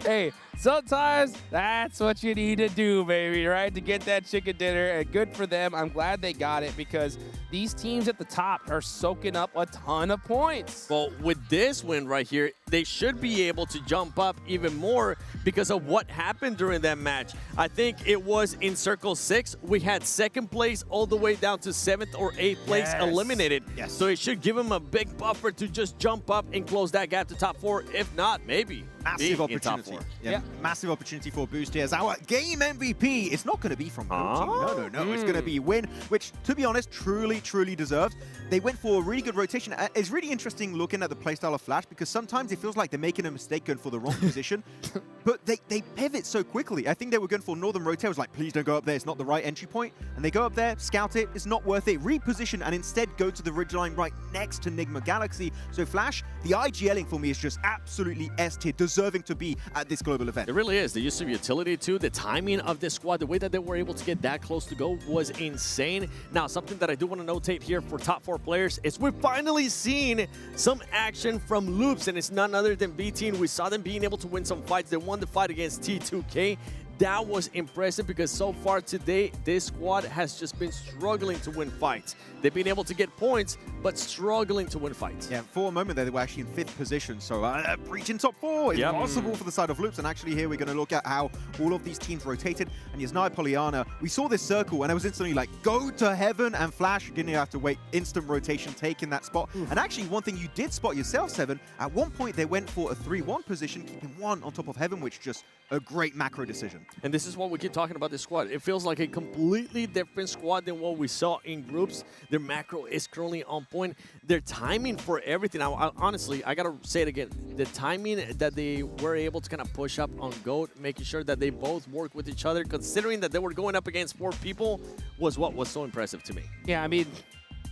Hey, sometimes that's what you need to do, baby, right? To get that chicken dinner. And good for them. I'm glad they got it because these teams at the top are soaking up a ton of points.
Well, with this win right here, they should be able to jump up even more because of what happened during that match. I think it was in Circle 6, we had second place all the way down to 7th or 8th place eliminated.
Yes.
So it should give them a big buffer to just jump up and close that gap to top 4. If not, maybe.
Massive opportunity. Yeah, massive opportunity for Boost here. As our game MVP, it's not going to be from Goat Team. No. It's going to be Win, which, to be honest, truly deserved. They went for a really good rotation. It's really interesting looking at the playstyle of Flash because sometimes it feels like they're making a mistake going for the wrong position, but they pivot so quickly. I think they were going for Northern Rotate. I was like, please don't go up there. It's not the right entry point. And they go up there, scout it. It's not worth it. Reposition and instead go to the ridgeline right next to Nigma Galaxy. So Flash, the IGLing for me is just absolutely S tier, deserving to be at this global event.
It really is. The use of utility too, the timing of this squad, the way that they were able to get that close to go was insane. Now, something that I do want to notate here for top 4 players is we've finally seen some action from Loops, and it's none other than B-Team. We saw them being able to win some fights. They won the fight against T2K. That was impressive because so far today, this squad has just been struggling to win fights. They've been able to get points, but struggling to win fights.
Yeah, for a moment there, they were actually in 5th position, so breaching top 4 is possible for the side of Loops. And actually here we're going to look at how all of these teams rotated. And Yasnai Poliana, we saw this circle, and it was instantly like, go to heaven, and Flash didn't have to wait. Instant rotation, taking that spot. And actually, one thing you did spot yourself, Seven, at one point they went for a 3-1 position, keeping 1 on top of heaven, which just a great macro decision.
And this is what we keep talking about this squad. It feels like a completely different squad than what we saw in groups. Their macro is currently on point. Their timing for everything. Honestly, I got to say it again. The timing that they were able to kind of push up on GOAT, making sure that they both work with each other, considering that they were going up against 4 people, was what was so impressive to me.
Yeah, I mean,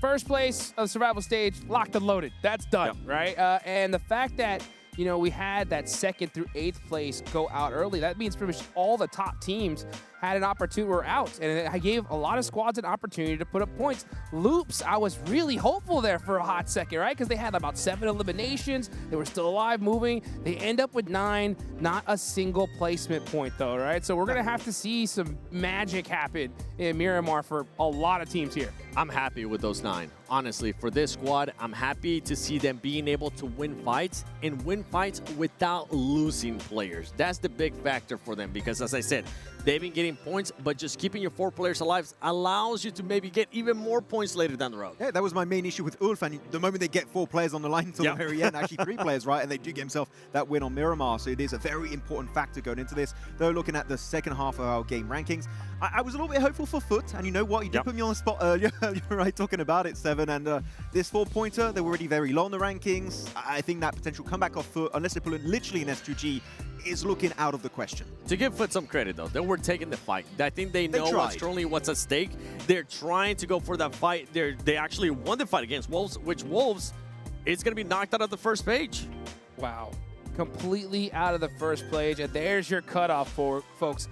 first place of survival stage, locked and loaded. That's done, right? And the fact that, you know, we had that 2nd through 8th place go out early. That means pretty much all the top teams had an opportunity, were out. And I gave a lot of squads an opportunity to put up points. Loops, I was really hopeful there for a hot second, right? Because they had about 7 eliminations. They were still alive, moving. They end up with 9, not a single placement point though, right? So we're gonna have to see some magic happen in Miramar for a lot of teams here.
I'm happy with those 9. Honestly, for this squad, I'm happy to see them being able to win fights and win fights without losing players. That's the big factor for them because, as I said, they've been getting points, but just keeping your 4 players alive allows you to maybe get even more points later down the road.
Yeah, that was my main issue with Ulf, and the moment they get 4 players on the line until the very end, actually 3 players, right, and they do get himself that win on Miramar, so it is a very important factor going into this. Though looking at the second half of our game rankings, I was a little bit hopeful for Foot, and you know what, you did put me on the spot earlier, you're right, talking about it, Seven, and this 4-pointer, they were already very low on the rankings. I think that potential comeback off Foot, unless they pull it literally in S2G, is looking out of the question.
To give Foot some credit, though, they were taking the fight. I think they know what's at stake. They're trying to go for that fight. They actually won the fight against Wolves, which Wolves is going to be knocked out of the first page.
Wow. Completely out of the first page. And there's your cutoff, for folks.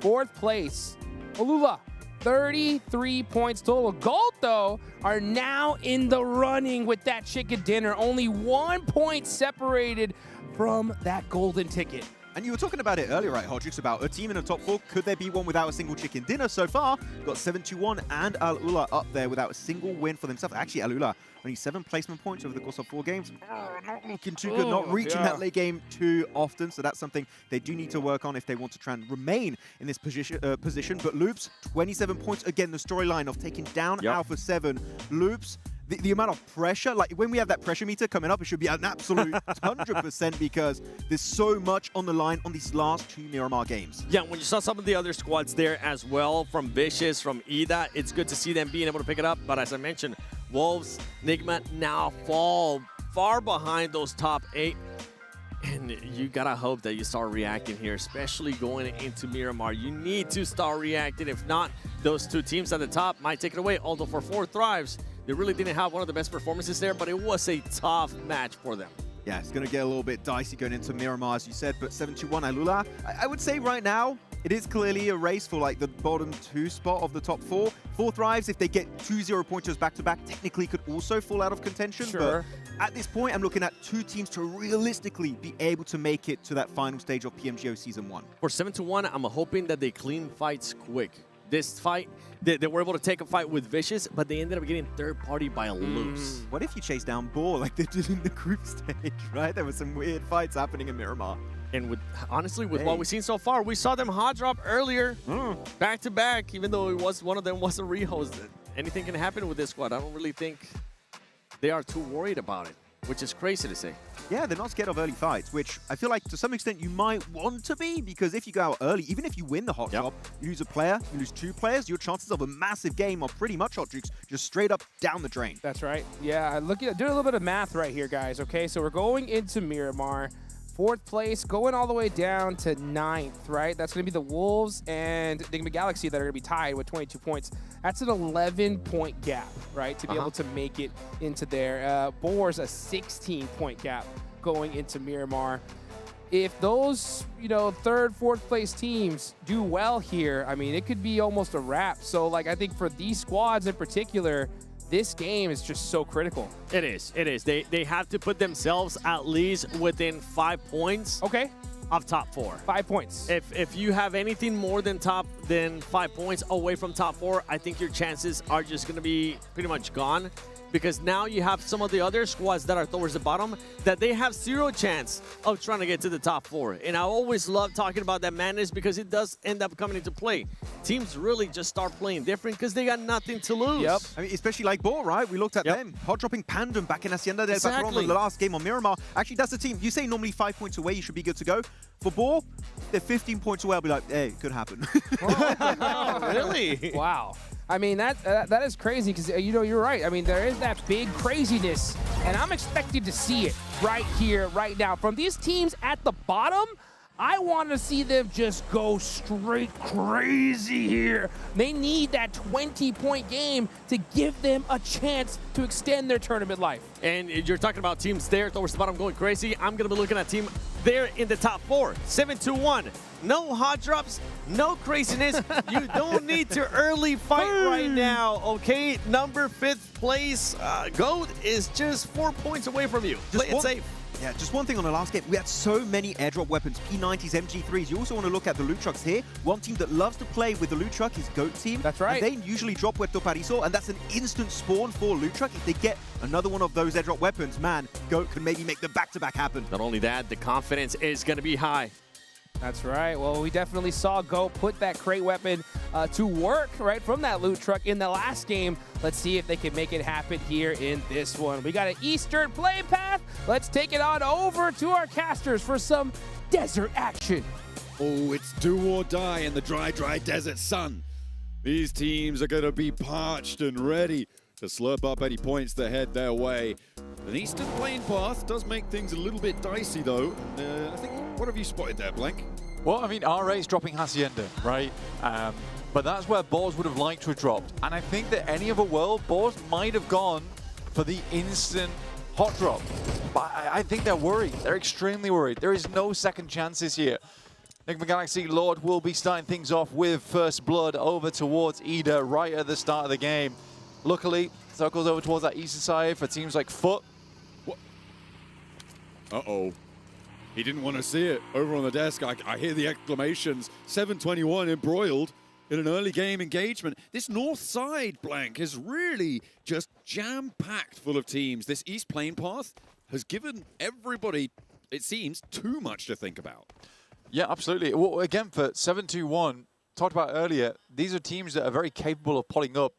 4th place, Alula. 33 points total. Gold, though, are now in the running with that chicken dinner. Only 1 point separated from that golden ticket.
And you were talking about it earlier, right, Hodrix, about a team in the top 4. Could there be one without a single chicken dinner? So far, we've got 7-2-1 and Al-Ula up there without a single win for themselves. Actually, Al-Ula, only 7 placement points over the course of 4 games. Not looking too good, not reaching that late game too often. So that's something they do need to work on if they want to try and remain in this position. But Loops, 27 points. Again, the storyline of taking down Alpha 7. Loops, the amount of pressure, like when we have that pressure meter coming up, it should be an absolute 100% because there's so much on the line on these last 2 Miramar games.
Yeah, when you saw some of the other squads there as well, from Vicious, from Ida, it's good to see them being able to pick it up. But as I mentioned, Wolves, Nigma now fall far behind those top 8. And you gotta hope that you start reacting here, especially going into Miramar. You need to start reacting. If not, those 2 teams at the top might take it away. Although for 4 Thrives, they really didn't have one of the best performances there, but it was a tough match for them.
Yeah, it's going to get a little bit dicey going into Miramar, as you said, but 7-2-1 Alula. I would say right now, it is clearly a race for like the bottom 2 spot of the top 4. 4 Thrives, if they get 2 0-pointers back-to-back, technically could also fall out of contention.
Sure.
But at this point, I'm looking at 2 teams to realistically be able to make it to that final stage of PMGO Season 1.
For 7-1, I'm hoping that they clean fights quick. This fight, they were able to take a fight with Vicious, but they ended up getting third party by a Loops.
What if you chase down Boar like they did in the group stage, right? There were some weird fights happening in Miramar.
And honestly, with what we've seen so far, we saw them hot drop earlier, back to back, even though one of them was a rehost. Anything can happen with this squad. I don't really think they are too worried about it, which is crazy to say.
Yeah, they're not scared of early fights, which I feel like to some extent you might want to be, because if you go out early, even if you win the hot drop, you lose a player, you lose 2 players, your chances of a massive game are pretty much hot jukes, just straight up down the drain.
That's right. Yeah, doing a little bit of math right here, guys, okay? So we're going into Miramar. 4th place, going all the way down to 9th, right? That's going to be the Wolves and Nigma Galaxy that are going to be tied with 22 points. That's an 11-point gap, right, to be able to make it into there. Boar's a 16-point gap going into Miramar. If those, 3rd, 4th place teams do well here, I mean, it could be almost a wrap. So, like, I think for these squads in particular, this game is just so critical.
It is. It is. They have to put themselves at least within 5 points.
Okay.
Of top 4.
5 points.
If you have anything more than 5 points away from top 4, I think your chances are just going to be pretty much gone. Because now you have some of the other squads that are towards the bottom that they have 0 chance of trying to get to the top 4. And I always love talking about that madness because it does end up coming into play. Teams really just start playing different because they got nothing to lose.
Yep. I mean, especially like Boar, right? We looked at them. Hot dropping Pandem back in Hacienda del Patron in the last game on Miramar. Actually, that's the team. You say normally 5 points away, you should be good to go. For Boar, they're 15 points away. I'll be like, hey, it could happen.
Really?
Wow. I mean, that is crazy because, you're right. I mean, there is that big craziness, and I'm expecting to see it right here, right now. From these teams at the bottom, I want to see them just go straight crazy here. They need that 20-point game to give them a chance to extend their tournament life.
And you're talking about teams there towards the bottom going crazy. I'm going to be looking at team there in the top 4. 7-1. No hot drops, no craziness. You don't need to early fight right now, okay? Number 5th place, GOAT is just 4 points away from you. Play it safe.
Yeah, just one thing on the last game. We had so many airdrop weapons, P90s, MG3s. You also want to look at the loot trucks here. One team that loves to play with the loot truck is GOAT team.
That's right.
And they usually drop Puerto Pariso, and that's an instant spawn for loot truck. If they get another one of those airdrop weapons, man, GOAT can maybe make the back-to-back happen.
Not only that, the confidence is going to be high.
That's right. Well, we definitely saw GOAT put that crate weapon to work, right, from that loot truck in the last game. Let's see if they can make it happen here in this one. We got an Eastern play path. Let's take it on over to our casters for some desert action.
Oh, it's do or die in the dry, dry desert sun. These teams are going to be parched and ready to slurp up any points that head their way. An Eastern Plain path does make things a little bit dicey, though. I think, what have you spotted there, Blank?
Well, I mean, RA's dropping Hacienda, right? But that's where Boars would have liked to have dropped. And I think that any other world, Boars might have gone for the instant hot drop. But I think they're worried. They're extremely worried. There is no second chances here. Nigma Galaxy Lord will be starting things off with First Blood over towards Ida right at the start of the game. Luckily, circles over towards that eastern side for teams like Foot.
What? Uh-oh. He didn't want to see it. Over on the desk, I hear the exclamations. 721 embroiled in an early game engagement. This north side, Blank, is really just jam-packed full of teams. This East Plane path has given everybody, it seems, too much to think about.
Yeah, absolutely. Well, again, for 721, talked about earlier, these are teams that are very capable of putting up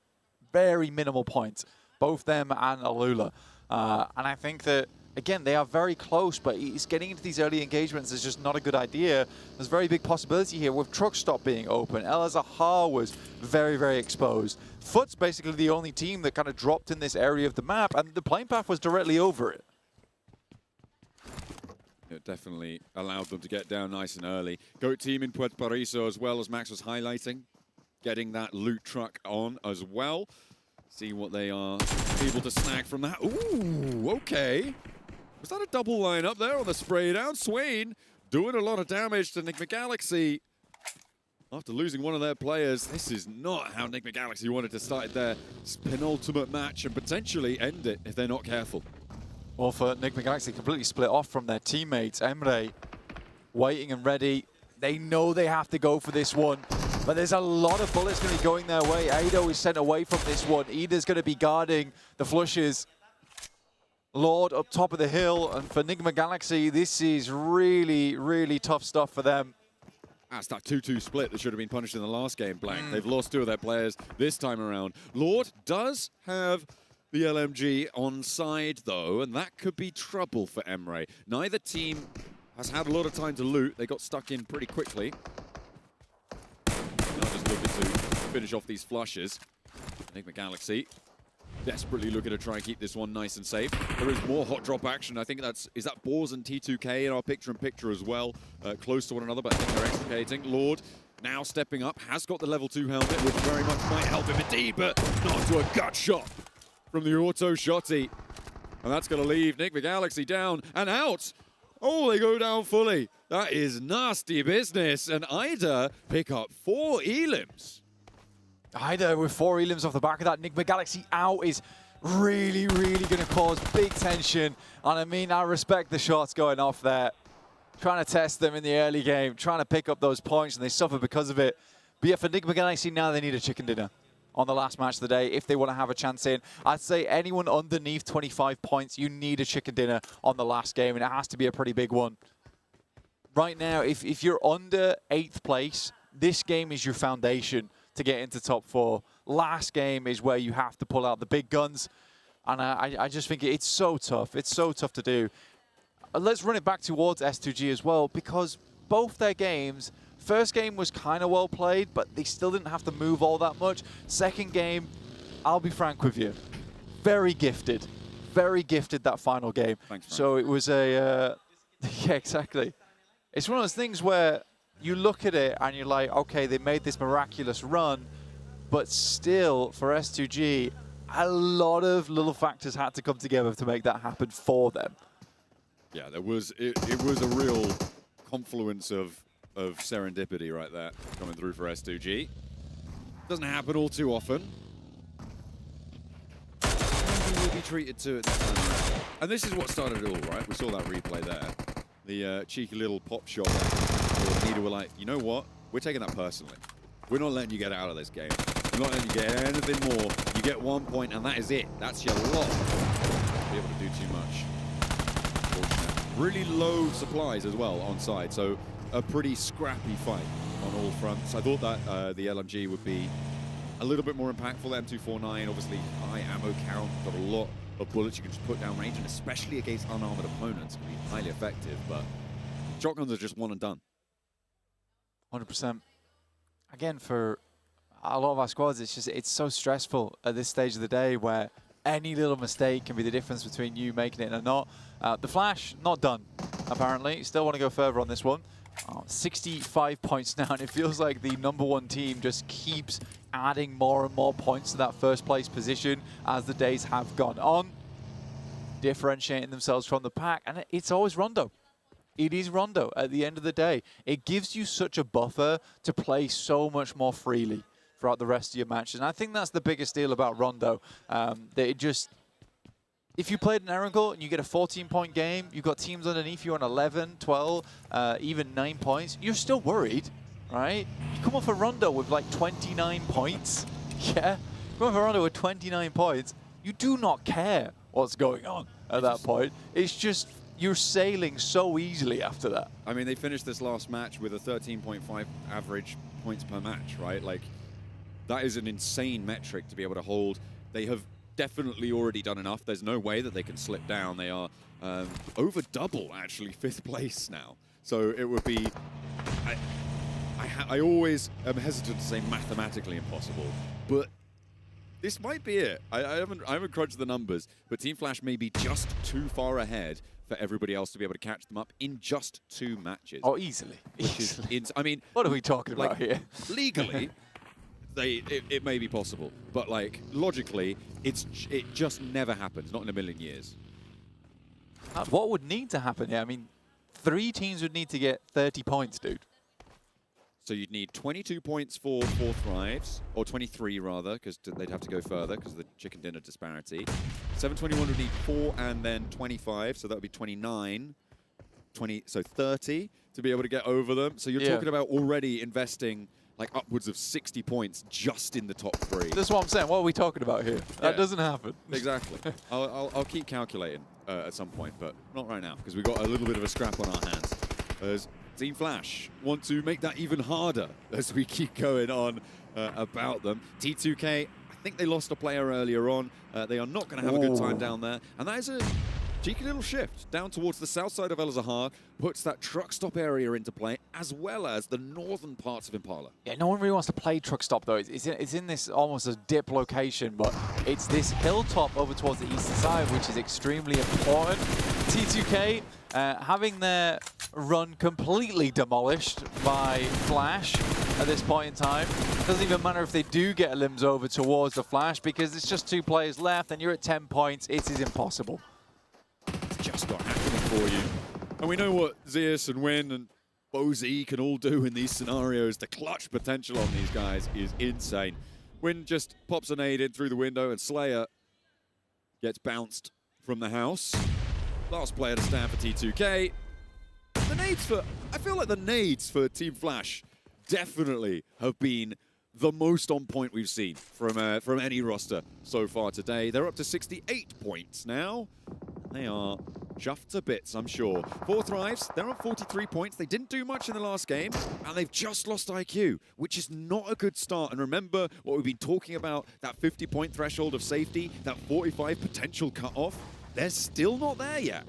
very minimal points, both them and Alula. And I think that, again, they are very close, but it's getting into these early engagements is just not a good idea. There's very big possibility here with Truck Stop being open. El Azahar was very, very exposed. Foot's basically the only team that kind of dropped in this area of the map, and the plane path was directly over it.
It definitely allowed them to get down nice and early. GOAT team in Puerto Paraiso as well, as Max was highlighting. Getting that loot truck on as well. See what they are able to snag from that. Ooh, okay. Was that a double line up there on the spray down? Swain doing a lot of damage to Enigma Galaxy. After losing one of their players, this is not how Enigma Galaxy wanted to start their penultimate match and potentially end it if they're not careful.
Well, for Enigma Galaxy, completely split off from their teammates. Emre waiting and ready. They know they have to go for this one, but there's a lot of bullets going to be going their way. Ado is sent away from this one. Ida's going to be guarding the flushes. Lord up top of the hill, and for Enigma Galaxy, this is really, really tough stuff for them.
That's that 2-2 split that should have been punished in the last game, Blank. They've lost two of their players this time around. Lord does have the LMG on side, though, and that could be trouble for Emre. Neither team has had a lot of time to loot. They got stuck in pretty quickly. Now just looking to finish off these flushes. Enigma Galaxy desperately looking to try and keep this one nice and safe. There is more hot drop action. I think is that Boars and T2K in our picture-in-picture as well, close to one another, but I think they're extricating. Lord now stepping up, has got the level 2 helmet, which very much might help him indeed, but not to a gut shot from the auto shotty. And that's going to leave Enigma Galaxy down and out. Oh, they go down fully. That is nasty business. And Ida pick up 4 elims.
Ida with 4 elims off the back of that. Enigma Galaxy out is really, really going to cause big tension. And I mean, I respect the shots going off there. Trying to test them in the early game, trying to pick up those points, and they suffer because of it. But yeah, for Enigma Galaxy now, they need a chicken dinner on the last match of the day if they want to have a chance in. I'd say anyone underneath 25 points, you need a chicken dinner on the last game, and it has to be a pretty big one. Right now, if you're under 8th place, this game is your foundation to get into top 4. Last game is where you have to pull out the big guns, and I just think it's so tough. It's so tough to do. Let's run it back towards S2G as well, because both their games, first game was kind of well played, but they still didn't have to move all that much. Second game, I'll be frank with you, very gifted that final game.
Thanks,
so it was a, yeah, exactly. It's one of those things where you look at it and you're like, okay, they made this miraculous run, but still for S2G, a lot of little factors had to come together to make that happen for them.
Yeah, it was a real confluence of serendipity right there coming through for S2G. Doesn't happen all too often. And we will be treated to it this time around. And this is what started it all, right? We saw that replay there. The cheeky little pop shot there. Nida were like, you know what? We're taking that personally. We're not letting you get out of this game. We're not letting you get anything more. You get 1 point and that is it. That's your lot. Be able to do too much. Really low supplies as well on side, so a pretty scrappy fight on all fronts. I thought that the LMG would be a little bit more impactful. M249, obviously high ammo count, got a lot of bullets you can just put down range, and especially against unarmored opponents, can be highly effective. But shotguns are just one and done.
100%. Again, for a lot of our squads, it's so stressful at this stage of the day where any little mistake can be the difference between you making it and not. The Flash, not done, apparently. Still want to go further on this one. 65 points now, and it feels like the #1 team just keeps adding more and more points to that first place position as the days have gone on, differentiating themselves from the pack, and it's always Rondo. It is Rondo at the end of the day. It gives you such a buffer to play so much more freely throughout the rest of your matches. And I think that's the biggest deal about Rondo, that if you played an Erangel and you get a 14-point game, you've got teams underneath you on 11, 12, even 9 points, you're still worried, right? You come off a Rondo with like 29 points. Yeah, come off a Rondo with 29 points. You do not care what's going on at that point. It's just you're sailing so easily after that.
I mean, they finished this last match with a 13.5 average points per match, right? Like, that is an insane metric to be able to hold. They have definitely already done enough. There's no way that they can slip down. They are over double, actually, 5th place now. So it would be... I always am hesitant to say mathematically impossible, but this might be it. I haven't crunched the numbers, but Team Flash may be just too far ahead for everybody else to be able to catch them up in just 2 matches.
Oh, easily.
I mean,
what are we talking about here?
Legally, it may be possible, but like logically, it just never happens. Not in a million years.
What would need to happen here? I mean, 3 teams would need to get 30 points, dude.
So you'd need 22 points for 4 Thrives, or 23 rather, because they'd have to go further because of the chicken dinner disparity. 721 would need 4 and then 25, so that would be 29. 20, so 30 to be able to get over them. So you're talking about already investing like upwards of 60 points just in the top 3.
That's what I'm saying. What are we talking about here? That doesn't happen.
Exactly. I'll keep calculating at some point, but not right now because we've got a little bit of a scrap on our hands. As Team Flash want to make that even harder as we keep going on about them. T2K, I think they lost a player earlier on. They are not going to have a good time down there. And that is a cheeky little shift down towards the south side of El Zahar, puts that truck stop area into play, as well as the northern parts of Impala.
Yeah, no one really wants to play truck stop, though. It's in this almost a dip location, but it's this hilltop over towards the eastern side, which is extremely important. T2K having their run completely demolished by Flash at this point in time. Doesn't even matter if they do get a limbs over towards the Flash, because it's just 2 players left, and you're at 10 points. It is impossible.
Just not happening for you. And we know what Zeus and Win and Bozy can all do in these scenarios. The clutch potential on these guys is insane. Win just pops a nade in through the window, and Slayer gets bounced from the house. Last player to stand for T2K. The nades for... I feel like the nades for Team Flash definitely have been the most on point we've seen from any roster so far today. They're up to 68 points now. They are chuffed to bits, I'm sure. 4 Thrives, they're on 43 points. They didn't do much in the last game, and they've just lost IQ, which is not a good start. And remember what we've been talking about, that 50-point threshold of safety, that 45 potential cutoff. They're still not there yet.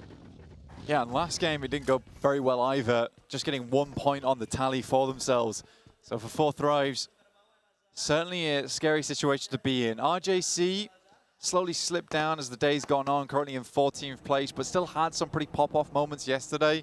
Yeah, and last game it didn't go very well either. Just getting 1 point on the tally for themselves. So for 4 Thrives, certainly a scary situation to be in. RJC slowly slipped down as the day's gone on, currently in 14th place, but still had some pretty pop-off moments yesterday.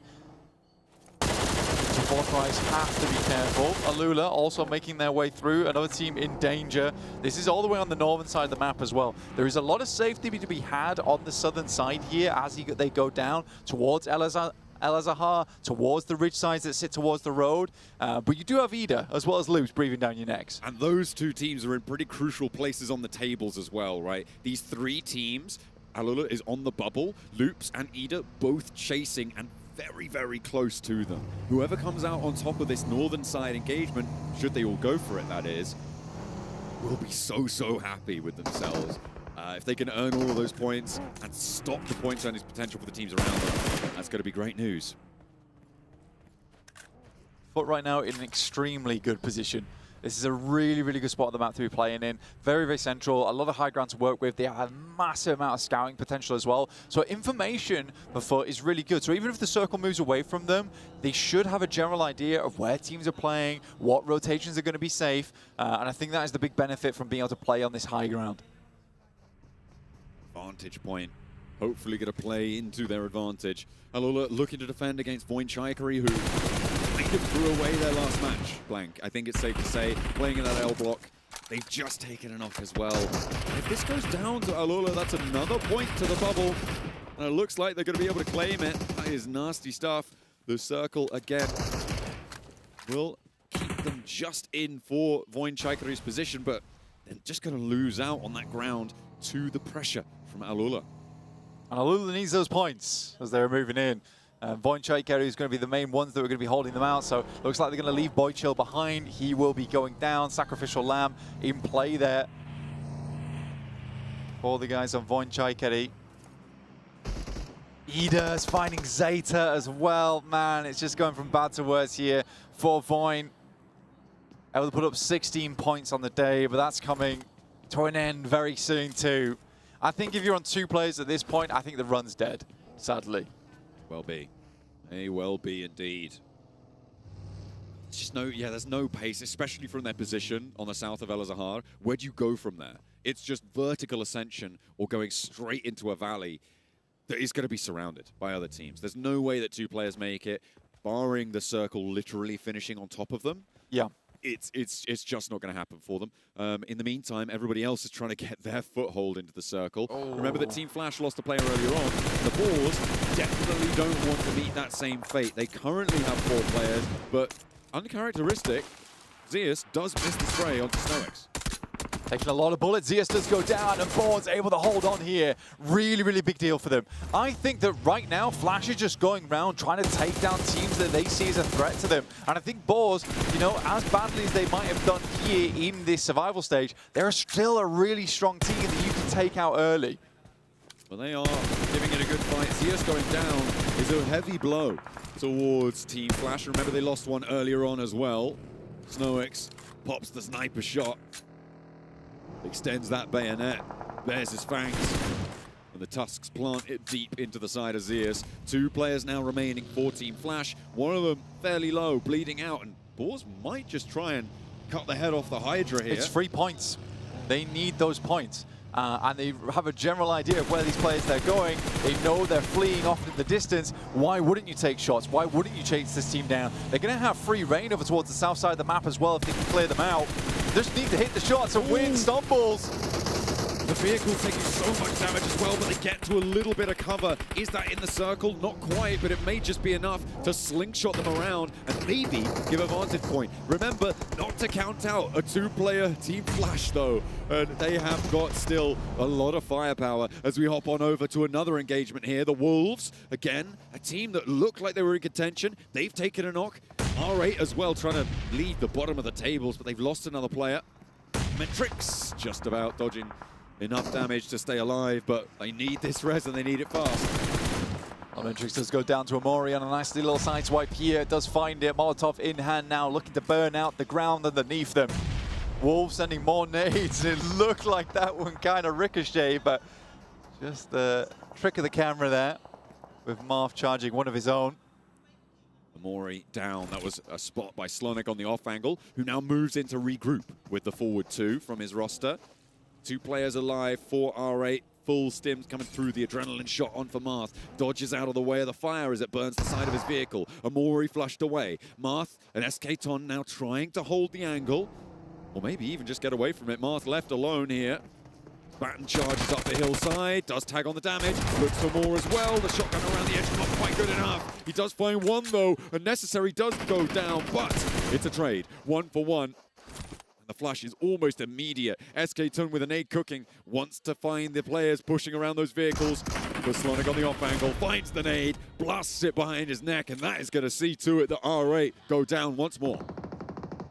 So 4 Thrives have to be careful. Alula also making their way through, another team in danger. This is all the way on the northern side of the map as well. There is a lot of safety to be had on the southern side here as they go down towards El Zahar, towards the ridge sides that sit towards the road. But you do have Ida, as well as Loops, breathing down your necks.
And those 2 teams are in pretty crucial places on the tables as well, right? These 3 teams, Alula is on the bubble, Loops and Ida both chasing and very, very close to them. Whoever comes out on top of this northern side engagement, should they all go for it, that is, will be so happy with themselves. If they can earn all of those points and stop the point earnings potential for the teams around them, that's going to be great news.
Foot right now in an extremely good position. This is a really, really good spot on the map to be playing in. Very, very central. A lot of high ground to work with. They have a massive amount of scouting potential as well. So information for Foot is really good. So even if the circle moves away from them, they should have a general idea of where teams are playing, what rotations are going to be safe. And I think that is the big benefit from being able to play on this high ground.
Vantage point. Hopefully going to play into their advantage. Alula looking to defend against Voin Chaikari, who kind of threw away their last match, Blank. I think it's safe to say, playing in that L block, they've just taken a knock as well. If this goes down to Alula, that's another point to the bubble. And it looks like they're going to be able to claim it. That is nasty stuff. The circle, again, will keep them just in for Voin Chaikari's position, but they're just going to lose out on that ground to the pressure from Alula.
And Alula needs those points as they're moving in. Voinchaiker is going to be the main ones that are going to be holding them out. So looks like they're going to leave Boychill behind. He will be going down. Sacrificial Lamb in play there for the guys on Voinchaiker. Ida's finding Zeta as well. Man, it's just going from bad to worse here for Voin. Able to put up 16 points on the day, but that's coming to an end very soon too. I think if you're on 2 players at this point, I think the run's dead, sadly.
Well be. May well be indeed. It's just there's no pace, especially from their position on the south of El Azahar. Where do you go from there? It's just vertical ascension or going straight into a valley that is going to be surrounded by other teams. There's no way that 2 players make it, barring the circle literally finishing on top of them.
Yeah.
It's just not going to happen for them. In the meantime, everybody else is trying to get their foothold into the circle. Oh. Remember that Team Flash lost a player earlier on. The Boars definitely don't want to meet that same fate. They currently have 4 players, but uncharacteristic, Zeus does miss the spray onto SnowX.
Taking a lot of bullets, Zeus does go down, and Boar's able to hold on here. Really, really big deal for them. I think that right now, Flash is just going around trying to take down teams that they see as a threat to them. And I think Boars, you know, as badly as they might have done here in this survival stage, they're still a really strong team that you can take out early.
Well, they are giving it a good fight. Zeus going down is a heavy blow towards Team Flash. Remember, they lost one earlier on as well. SnowX pops the sniper shot. Extends that bayonet, bears his fangs, and the tusks plant it deep into the side of Zeus. 2 players now remaining for Team Flash, one of them fairly low, bleeding out, and Boars might just try and cut the head off the Hydra here.
It's 3 points. They need those points. And they have a general idea of where these players they're going. They know they're fleeing off in the distance. Why wouldn't you take shots? Why wouldn't you chase this team down? They're going to have free reign over towards the south side of the map as well if they can clear them out. Just need to hit the shots and win stumbles.
The vehicle taking so much damage as well, but they get to a little bit of cover. Is that in the circle? Not quite, but it may just be enough to slingshot them around and maybe give a vantage point. Remember, not to count out a 2-player Team Flash, though. And they have got still a lot of firepower as we hop on over to another engagement here. The Wolves, again, a team that looked like they were in contention. They've taken a knock. R8 as well, trying to leave the bottom of the tables, but they've lost another player. Metrix just about dodging enough damage to stay alive, but they need this res and they need it fast.
Metrix does go down to Amori on a nice little side swipe here. Does find it. Molotov in hand now, looking to burn out the ground underneath them. Wolves sending more nades. It looked like that one kind of ricocheted, but just the trick of the camera there with Marth charging one of his own.
Amori down. That was a spot by Slonik on the off angle, who now moves in to regroup with the forward 2 from his roster. 2 players alive for R8. Full stims coming through, the adrenaline shot on for Marth. Dodges out of the way of the fire as it burns the side of his vehicle. Amori flushed away. Marth and SK Ton now trying to hold the angle, or maybe even just get away from it. Marth left alone here. Batten charges up the hillside, does tag on the damage, looks for more as well. The shotgun around the edge not quite good enough. He does find one though, and Necessary does go down, but it's a trade, 1 for 1. And the flash is almost immediate. SK Ton with a nade cooking, wants to find the players pushing around those vehicles. But Slonik on the off angle, finds the nade, blasts it behind his neck, and that is going to see to it that R8 go down once more.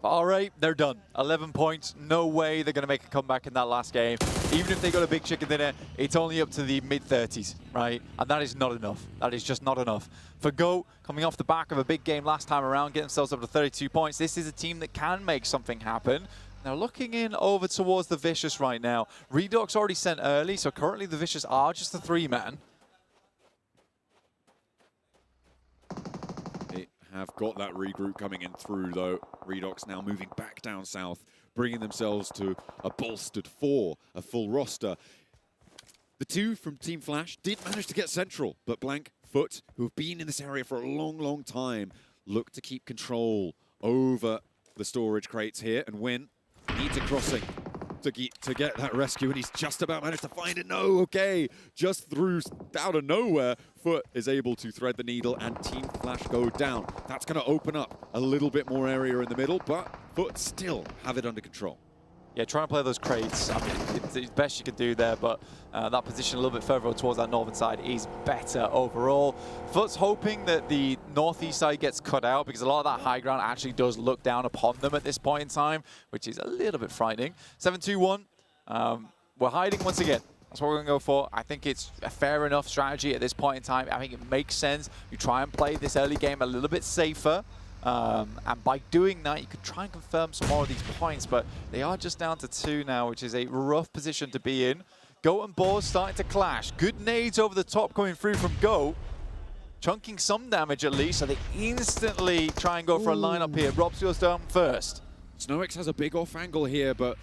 R8, they're done. 11 points, no way they're going to make a comeback in that last game. Even if they got a big chicken dinner, it's only up to the mid-30s, right? And that is not enough. That is just not enough. For Go, coming off the back of a big game last time around, getting themselves up to 32 points, this is a team that can make something happen. Now looking in over towards the Vicious right now. Redox already sent early, so currently the Vicious are just a 3-man.
They have got that regroup coming in through though. Redox now moving back down south, bringing themselves to a bolstered 4, a full roster. The 2 from Team Flash did manage to get central, but Blank, Foot, who have been in this area for a long, long time, look to keep control over the storage crates here and win. Needs a crossing to get that rescue, and he's just about managed to find it. No, okay, just through out of nowhere, Foot is able to thread the needle and Team Flash go down. That's going to open up a little bit more area in the middle, but Foot still have it under control.
Yeah, trying to play those crates, I mean, it's the best you can do there, but that position a little bit further towards that northern side is better overall. Foot's hoping that the northeast side gets cut out because a lot of that high ground actually does look down upon them at this point in time, which is a little bit frightening. 7-2-1, we're hiding once again. That's what we're going to go for. I think it's a fair enough strategy at this point in time. I think it makes sense. You try and play this early game a little bit safer. And by doing that, you could try and confirm some more of these points, but they are just down to 2 now, which is a rough position to be in. Goat and Boars starting to clash. Good nades over the top coming through from Goat. Chunking some damage at least, so they instantly try and go for a lineup here. Robs goes down first.
Snowix has a big off angle here, but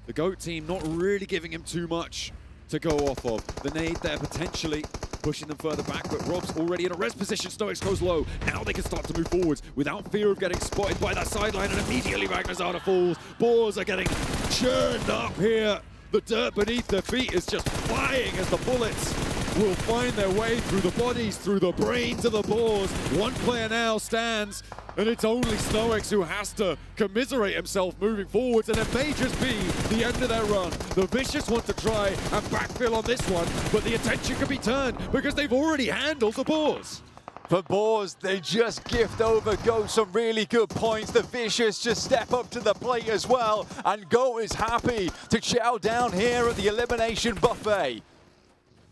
the Goat team not really giving him too much to go off of. The nade there potentially pushing them further back, but Rob's already in a res position. Snowix goes low. Now they can start to move forwards without fear of getting spotted by that sideline, and immediately Ragnarzada falls. Boars are getting churned up here. The dirt beneath their feet is just flying as the bullets will find their way through the bodies, through the brains of the Boars. One player now stands, and it's only Snowix who has to commiserate himself moving forwards, and it may just be the end of their run. The Vicious want to try and backfill on this one, but the attention can be turned because they've already handled the Boars.
For Boars, they just gift over Goat some really good points. The Vicious just step up to the plate as well, and Goat is happy to chow down here at the elimination buffet.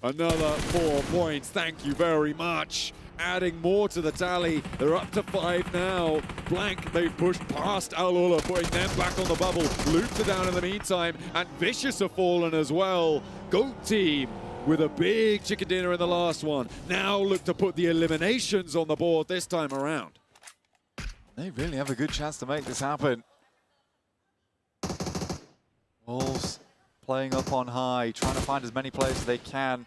Another 4 points, thank you very much. Adding more to the tally. They're up to 5 now. Blank, they've pushed past Alula, putting them back on the bubble. Loops are down in the meantime, and Vicious have fallen as well. Goat team with a big chicken dinner in the last one. Now look to put the eliminations on the board this time around.
They really have a good chance to make this happen. Wolves playing up on high, trying to find as many players as they can.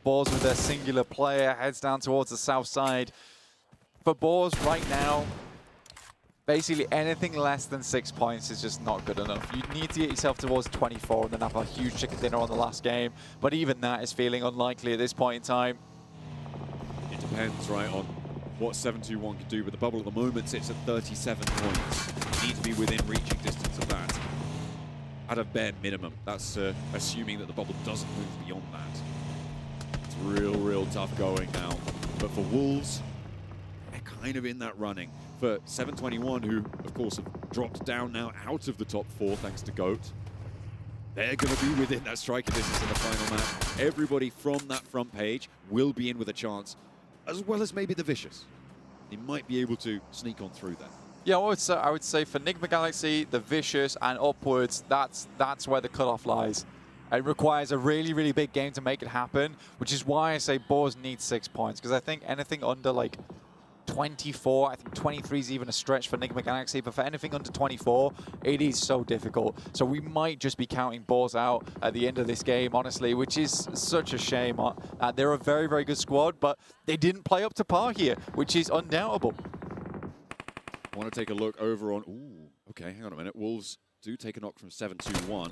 Boars with their singular player, heads down towards the south side. For Boars right now, basically anything less than 6 points is just not good enough. You need to get yourself towards 24 and then have a huge chicken dinner on the last game. But even that is feeling unlikely at this point in time.
It depends, right, on what 7-2-1 can do, but the bubble at the moment sits at 37 points. You need to be within reaching distance of that. At a bare minimum. That's assuming that the bubble doesn't move beyond that. It's real tough going now. But for Wolves, they're kind of in that running. For 721, who, of course, have dropped down now out of the top 4 thanks to Goat, they're going to be within that striking distance in the final map. Everybody from that front page will be in with a chance, as well as maybe the Vicious. They might be able to sneak on through there.
Yeah, I would say for Nigma Galaxy, the Vicious, and upwards, that's where the cutoff lies. It requires a really big game to make it happen, which is why I say Boars need 6 points, because I think anything under like 24, I think 23 is even a stretch for Nigma Galaxy, but for anything under 24, it is so difficult. So we might just be counting Boars out at the end of this game, honestly, which is such a shame. They're a very good squad, but they didn't play up to par here, which is undoubtable.
I want to take a look over on... Ooh, okay, hang on a minute. Wolves do take a knock from 7-2-1.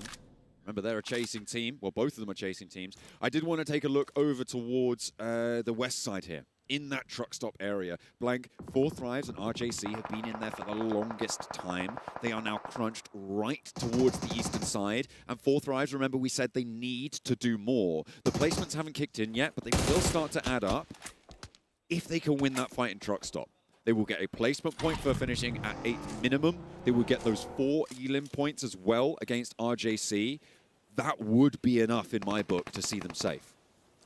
Remember, they're a chasing team. Well, both of them are chasing teams. I did want to take a look over towards the west side here, in that truck stop area. Blank, 4 Thrives and RJC have been in there for the longest time. They are now crunched right towards the eastern side. And 4 Thrives, remember, we said they need to do more. The placements haven't kicked in yet, but they will start to add up if they can win that fight in truck stop. They will get a placement point for finishing at 8th minimum. They will get those 4 elim points as well against RJC. That would be enough in my book to see them safe.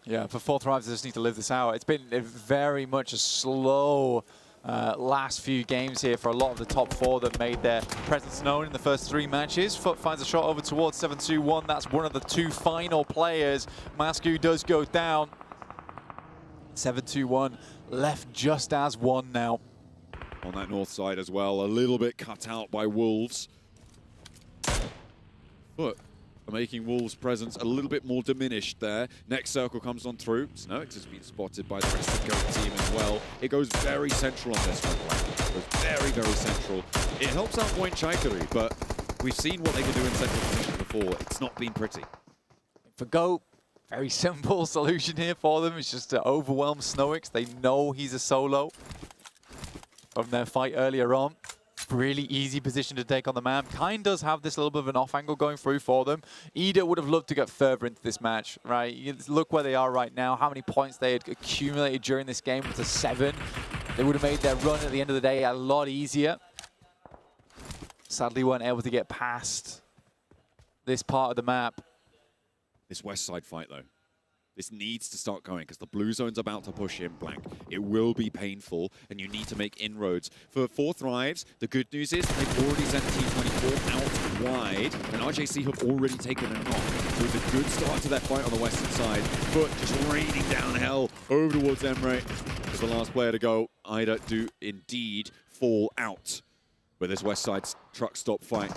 Yeah, for 4 Thrives, they just need to live this out. It's been very much a slow last few games here for a lot of the top 4 that made their presence known in the first 3 matches. Foot finds a shot over towards 7-2-1. That's one of the 2 final players. Masku does go down. 7-2-1 left just as 1 now.
On that north side as well, a little bit cut out by Wolves. But making Wolves' presence a little bit more diminished there. Next circle comes on through. Snowix has been spotted by the rest of the Goat team as well. It goes very central on this one. It goes very central. It helps out Point Chaikari, but we've seen what they can do in central position before. It's not been pretty.
For Goat, very simple solution here for them. It's just to overwhelm Snowix. They know he's a solo from their fight earlier on. really easy position to take on the map. Kind does have this little bit of an off angle going through for them. Ida would have loved to get further into this match, right? You look where they are right now, how many points they had accumulated during this game to 7. They would have made their run at the end of the day a lot easier. Sadly, weren't able to get past this part of the map.
This west side fight, though. This needs to start going because the blue zone's about to push in, Blank. It will be painful, and you need to make inroads. For 4 Thrives, the good news is they've already sent T24 out wide, and RJC have already taken a knock. So it's a good start to that fight on the western side, but just raining down hell over towards Emre. As the last player to go, Ida do indeed fall out. But this west side truck stop fight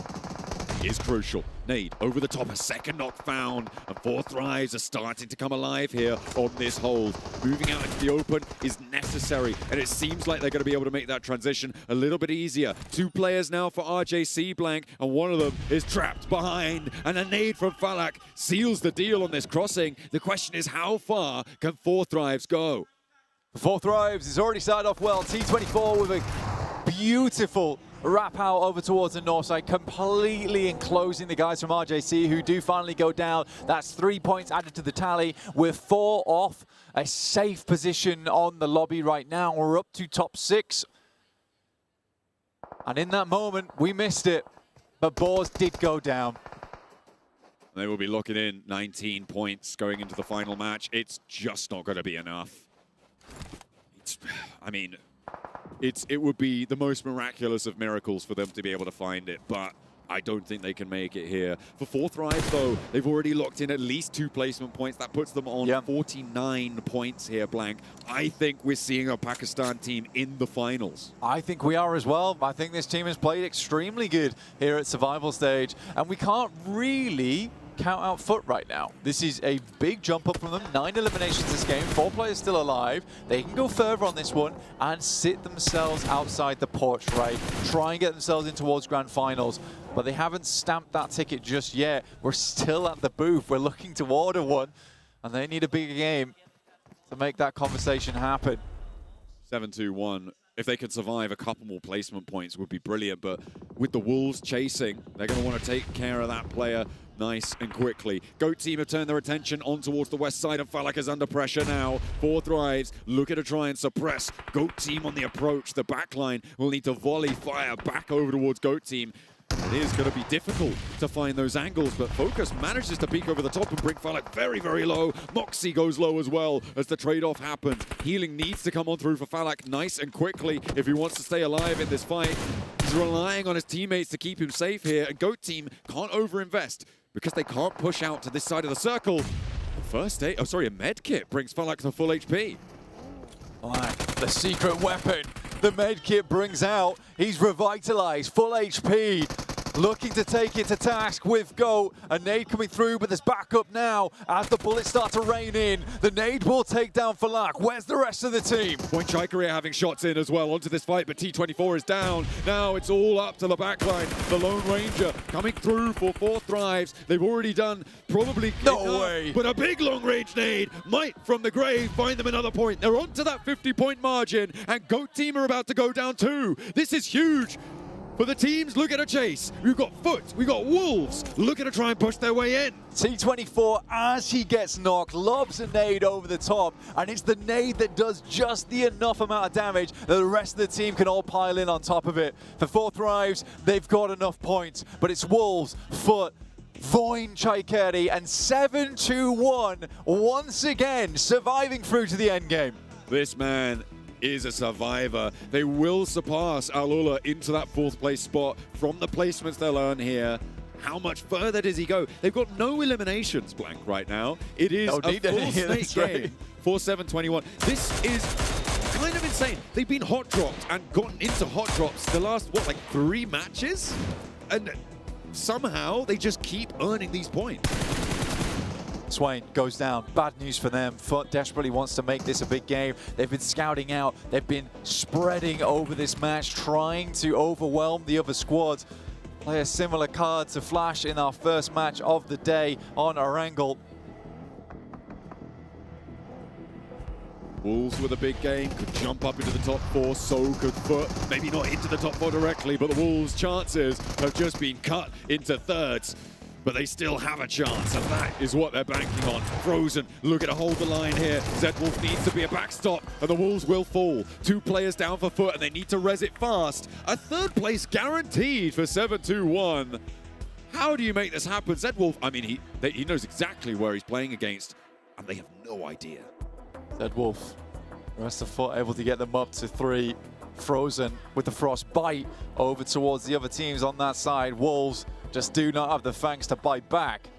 is crucial. Nade over the top, a second knock found, and 4 Thrives are starting to come alive here on this hold. Moving out into the open is necessary, and it seems like they're going to be able to make that transition a little bit easier. 2 players now for RJC, Blank, and one of them is trapped behind, and a nade from Falak seals the deal on this crossing. The question is, how far can 4 Thrives go?
4 Thrives is already started off well. T24 with a beautiful wrap out over towards the north side, completely enclosing the guys from RJC who do finally go down. That's 3 points added to the tally. We're 4 off a safe position on the lobby right now. We're up to top 6. And in that moment, we missed it, but Boars did go down.
They will be locking in 19 points going into the final match. It's just not going to be enough. It would be the most miraculous of miracles for them to be able to find it, but I don't think they can make it here. For 4 Thrives, though, they've already locked in at least 2 placement points. That puts them on 49 points here, Blank. I think we're seeing a Pakistan team in the finals.
I think we are as well. I think this team has played extremely good here at Survival Stage, and we can't really count out Foot right now. This is a big jump up from them. 9 eliminations this game, 4 players still alive. They can go further on this one and sit themselves outside the porch, right? Try and get themselves in towards grand finals, but they haven't stamped that ticket just yet. We're still at the booth. We're looking to order one, and they need a bigger game to make that conversation happen.
7-2-1. If they could survive a couple more placement points would be brilliant, but with the Wolves chasing, they're going to want to take care of that player nice and quickly. Goat team have turned their attention on towards the west side, and Falak is under pressure now. 4 Thrives looking to try and suppress Goat team on the approach. The backline will need to volley fire back over towards Goat team. It is going to be difficult to find those angles, but Focus manages to peek over the top and bring Falak very, very low. Moxie goes low as well as the trade-off happens. Healing needs to come on through for Falak nice and quickly if he wants to stay alive in this fight. He's relying on his teammates to keep him safe here, and Goat team can't overinvest because they can't push out to this side of the circle. First aid, a med kit brings Falak to full HP.
The secret weapon the med kit brings out. He's revitalized, full HP. Looking to take it to task with Goat. A nade coming through, but there's backup now as the bullets start to rain in. The nade will take down Falak. Where's the rest of the team?
Point Chikaria having shots in as well onto this fight, but T24 is down. Now it's all up to the backline. The Lone Ranger coming through for 4 Thrives. They've already done probably
no way,
but a big long-range nade might from the grave find them another point. They're onto that 50-point margin, and Goat team are about to go down too. This is huge. For the teams, look at a chase. We've got Foot, we've got Wolves, looking to try and push their way in.
T24, as he gets knocked, lobs a nade over the top, and it's the nade that does just the enough amount of damage that the rest of the team can all pile in on top of it. For 4 Thrives, they've got enough points, but it's Wolves, Foot, Voin Chikeri, and 7-2-1 once again surviving through to the end game.
This man is a survivor. They will surpass Alula into that 4th place spot from the placements they'll earn here. How much further does he go? They've got no eliminations, Blank, right now. It is a full snake game for 7-21. This is kind of insane. They've been hot dropped and gotten into hot drops the last, 3 matches? And somehow they just keep earning these points.
Swain goes down. Bad news for them. Foot desperately wants to make this a big game. They've been scouting out. They've been spreading over this match, trying to overwhelm the other squads. Play a similar card to Flash in our first match of the day on Erangel.
Wolves with a big game, could jump up into the top 4, so could Foot. Maybe not into the top 4 directly, but the Wolves' chances have just been cut into thirds. But they still have a chance, and that is what they're banking on. Frozen looking to hold the line here. Zedwolf needs to be a backstop, and the Wolves will fall. 2 players down for Foot, and they need to res it fast. A 3rd place guaranteed for 7-2-1. How do you make this happen? Zedwolf, I mean, he knows exactly where he's playing against, and they have no idea.
Zedwolf, the rest of Foot able to get them up to 3. Frozen with the frost bite over towards the other teams on that side. Wolves just do not have the fangs to bite back.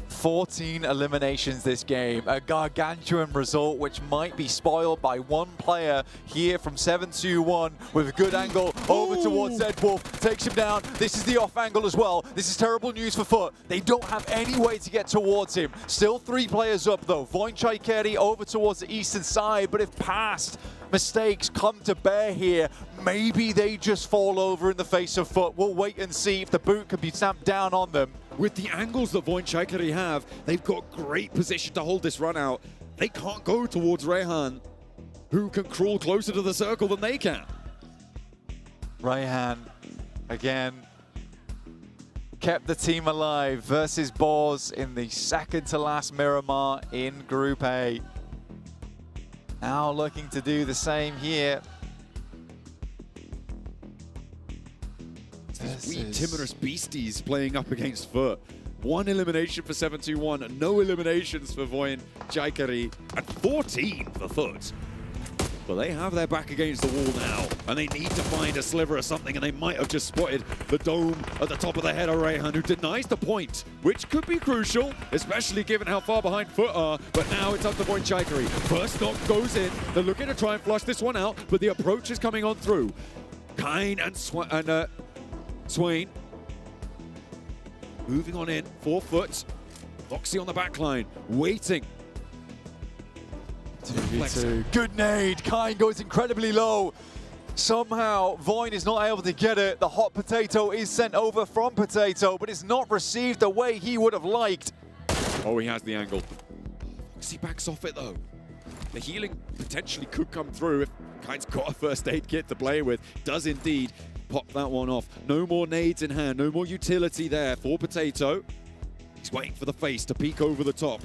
14 eliminations this game, a gargantuan result which might be spoiled by 1 player here from 7-2-1 with a good angle over towards Zedwolf, takes him down. This is the off angle as well. This is terrible news for Foot. They don't have any way to get towards him. Still 3 players up though. Voinchaikeri over towards the eastern side, but if past mistakes come to bear here, maybe they just fall over in the face of Foot. We'll wait and see if the boot can be stamped down on them.
With the angles that Voinchaikeri have, they've got great position to hold this run out. They can't go towards Rehan, who can crawl closer to the circle than they can.
Rehan, again, kept the team alive versus Boars in the second to last Miramar in Group A. Now looking to do the same here.
These wee timorous beasties playing up against Foot. 1 elimination for 7-2-1, no eliminations for Voinchaikeri, and 14 for Foot. But they have their back against the wall now, and they need to find a sliver of something, and they might have just spotted the dome at the top of the head of Rehan, who denies the point, which could be crucial, especially given how far behind Foot are. But now it's up to Voinchaikeri. First knock goes in. They're looking to try and flush this one out, but the approach is coming on through. Kine and Swain moving on in, 4 Foot. Foxy on the back line, waiting.
2v2. Good nade. Kine goes incredibly low. Somehow, Voin is not able to get it. The hot potato is sent over from Potato, but it's not received the way he would have liked.
Oh, he has the angle. Foxy backs off it, though. The healing potentially could come through if Kine's got a first aid kit to play with. Does indeed pop that one off. No more nades in hand, no more utility there for Potato. He's waiting for the face to peek over the top.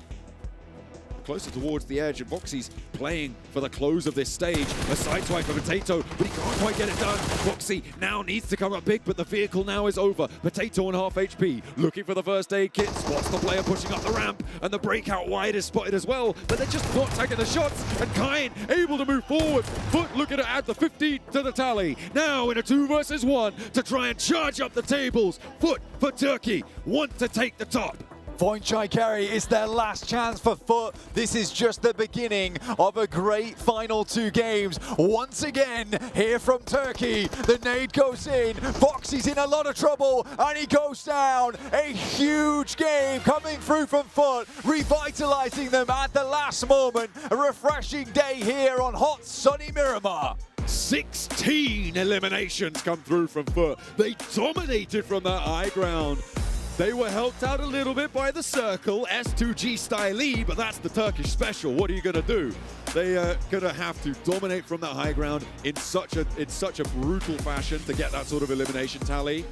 Closer towards the edge, and Foxy's playing for the close of this stage. A sideswipe for Potato, but he can't quite get it done. Foxy now needs to come up big, but the vehicle now is over. Potato on half HP, looking for the first aid kit, spots the player pushing up the ramp, and the breakout wide is spotted as well, but they're just not taking the shots, and Kine able to move forward. Foot looking to add the 15 to the tally. Now in a 2 versus 1 to try and charge up the tables. Foot for Turkey want to take the top.
Voinchaikeri is their last chance for Foot. This is just the beginning of a great final 2 games. Once again, here from Turkey, the nade goes in. Foxy's in a lot of trouble, and he goes down. A huge game coming through from Foot, revitalizing them at the last moment. A refreshing day here on hot, sunny Miramar.
16 eliminations come through from Foot. They dominated from that high ground. They were helped out a little bit by the circle, S2G style, but that's the Turkish special. What are you going to do? They are going to have to dominate from that high ground in such a brutal fashion to get that sort of elimination tally.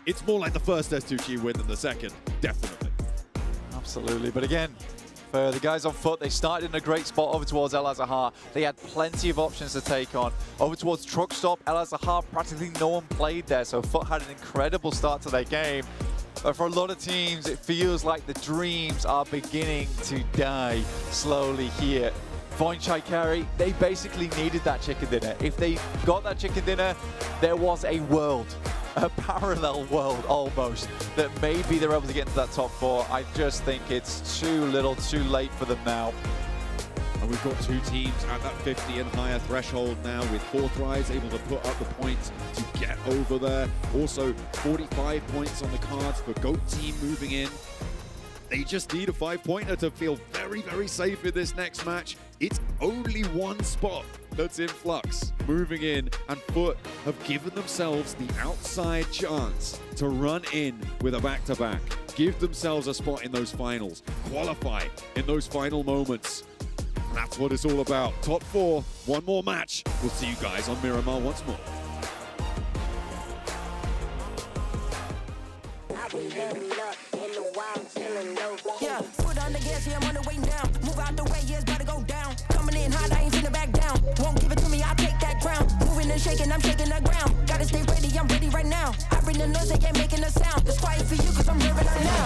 It's more like the first S2G win than the second, definitely.
Absolutely, but again, for the guys on Foot, they started in a great spot over towards El Azahar. They had plenty of options to take on. Over towards Truck Stop, El Azahar, practically no one played there, so Foot had an incredible start to their game. But for a lot of teams, it feels like the dreams are beginning to die slowly here. Voinchaikeri, they basically needed that chicken dinner. If they got that chicken dinner, there was a world, a parallel world almost, that maybe they're able to get into that top 4. I just think it's too little, too late for them now.
And we've got 2 teams at that 50 and higher threshold now, with Forthrise able to put up the points to get over there. Also 45 points on the cards for Goat Team moving in. They just need a 5-pointer to feel very, very safe in this next match. It's only 1 spot that's in flux moving in, and Foot have given themselves the outside chance to run in with a back-to-back. Give themselves a spot in those finals. Qualify in those final moments. That's what it's all about. Top 4, one more match. We'll see you guys on Miramar once more.
Yeah, foot on the gas, yeah, I'm on the way down. Move out the way, yeah, it's about to go down. Coming in hot, I ain't finna back down. Won't give it to me, I'll take that ground. Moving and shaking, I'm shaking the ground. Gotta stay ready, I'm ready right now. I bring the noise, they ain't making a sound. It's quiet for you, cause I'm hearing it now.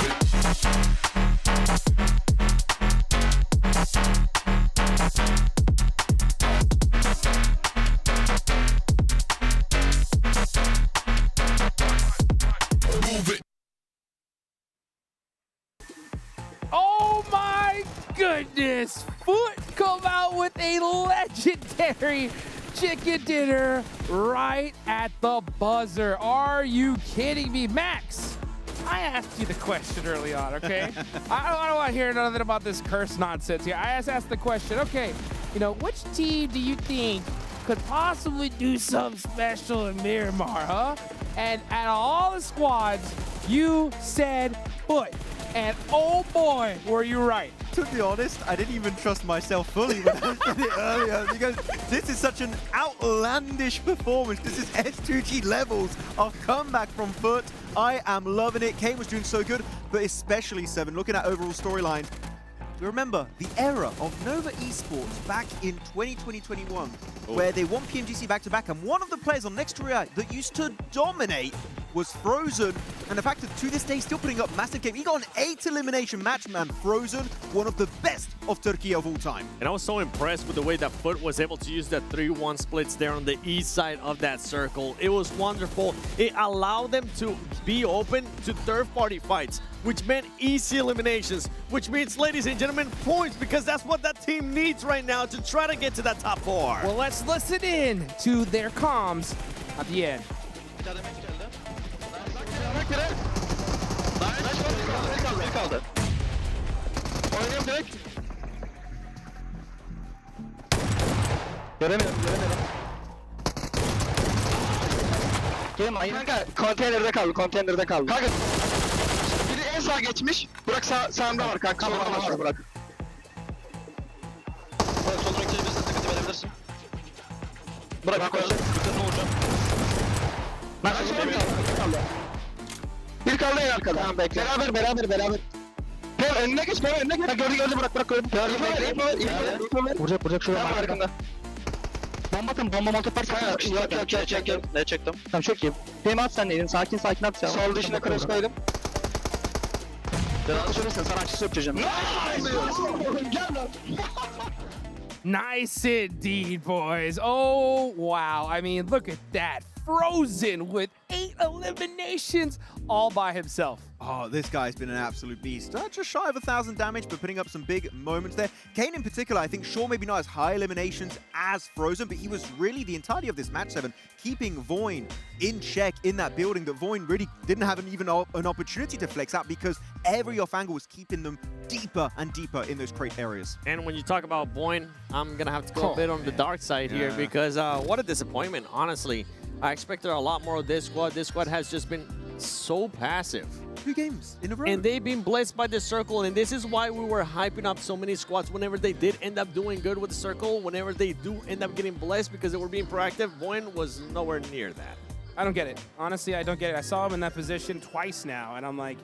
Oh my goodness! Foot come out with a legendary chicken dinner right at the buzzer. Are you kidding me? Max, I asked you the question early on, okay? I don't want to hear nothing about this curse nonsense here. I just asked the question, okay, you know, which team do you think could possibly do something special in Miramar, huh? And out of all the squads, you said Foot. And oh boy, were you right.
To be honest, I didn't even trust myself fully when I did it earlier because this is such an outlandish performance. This is S2G levels of comeback from Foot. I am loving it. Kane was doing so good, but especially Seven. Looking at overall storylines, remember the era of Nova Esports back in 2020-21, where they won PMGC back-to-back, and one of the players on Next Korea that used to dominate was Frozen, and the fact that to this day he's still putting up massive game. He got an 8 elimination match, man. Frozen, one of the best of Turkey of all time.
And I was so impressed with the way that Foot was able to use the 3-1 splits there on the east side of that circle. It was wonderful. It allowed them to be open to third-party fights, which meant easy eliminations, which means, ladies and gentlemen, points, because that's what that team needs right now to try to get to that top 4.
Well, let's listen in to their comms at the end.
Kanka konteynerde kaldı, konteynerde kaldı. Kanka biri en sağa geçmiş. Burak sağında var kanka. Solunda var Burak. Burak soluna gidebilirsin, sıkıntı verebilirsin. Burak koş. Bütün vuracağım. Nasıl kaldı? Bir kaldı en arkada. Tamam bekle. Beraber. Gel önüne geç, önüne geç. Gördü Burak gördü. Vuracak şuraya. Tamam arkanda. Bomba molotof varsa yok. Ne çektim? Tamam çok iyi. Benim at sen neydin? Sakin at sen. Sol dışına cross koydum. Ben atışırırsın, sana açısı öpeceğim.
Nice indeed, boys. Oh, wow. I mean, look at that. Frozen with 8 eliminations all by himself.
Oh, this guy's been an absolute beast. Just shy of 1,000 damage, but putting up some big moments there. Kane in particular, I think Shaw maybe not as high eliminations as Frozen, but he was really the entirety of this match 7, keeping Voin in check in that building that Voin really didn't have even an opportunity to flex out because every off angle was keeping them deeper and deeper in those crate areas.
And when you talk about Voin, I'm going to have to go a bit on the dark side here because what a disappointment, honestly. I expected a lot more of this squad. This squad has just been so passive.
2 games in a row.
And they've been blessed by the circle, and this is why we were hyping up so many squads whenever they did end up doing good with the circle, whenever they do end up getting blessed because they were being proactive. Voin was nowhere near that.
I don't get it. Honestly, I don't get it. I saw him in that position twice now, and I'm like,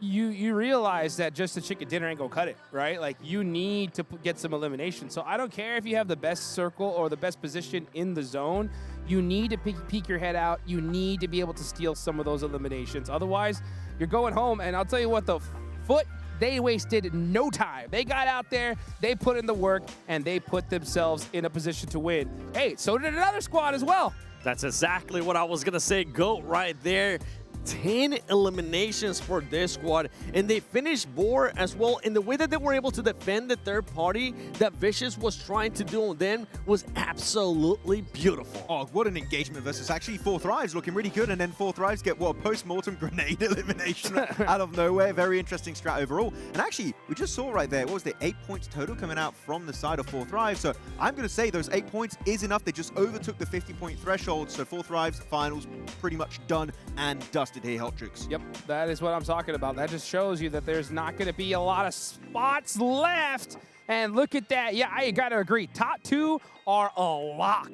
you realize that just a chicken dinner ain't gonna cut it, right? Like, you need to get some elimination. So I don't care if you have the best circle or the best position in the zone. You need to peek your head out. You need to be able to steal some of those eliminations. Otherwise, you're going home, and I'll tell you what, the Foot, they wasted no time. They got out there, they put in the work, and they put themselves in a position to win. Hey, so did another squad as well.
That's exactly what I was going to say. GOAT right there. 10 eliminations for this squad, and they finished Boar as well. And the way that they were able to defend the third party that Vicious was trying to do on them was absolutely beautiful.
Oh, what an engagement versus actually 4 Thrives looking really good, and then 4 Thrives get what, a post-mortem grenade elimination out of nowhere. Very interesting strat overall. And actually, we just saw right there, what was it, 8 points total coming out from the side of 4 Thrives. So I'm going to say those 8 points is enough. They just overtook the 50-point threshold. So 4 Thrives finals pretty much done and dusted. dusted here, Hotchooks.
Yep, that is what I'm talking about. That just shows you that there's not going to be a lot of spots left. And look at that. Yeah, I got to agree. Top 2 are a lock.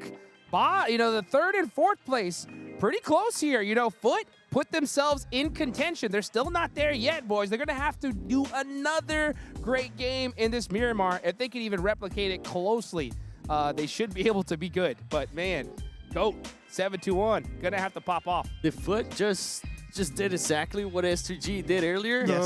You know, the 3rd and 4th place, pretty close here. You know, Foot put themselves in contention. They're still not there yet, boys. They're going to have to do another great game in this Miramar. If they can even replicate it closely, they should be able to be good. But, man, GOAT, 7-2-1, going to have to pop off.
The Foot just did exactly what S2G did earlier.
Yes.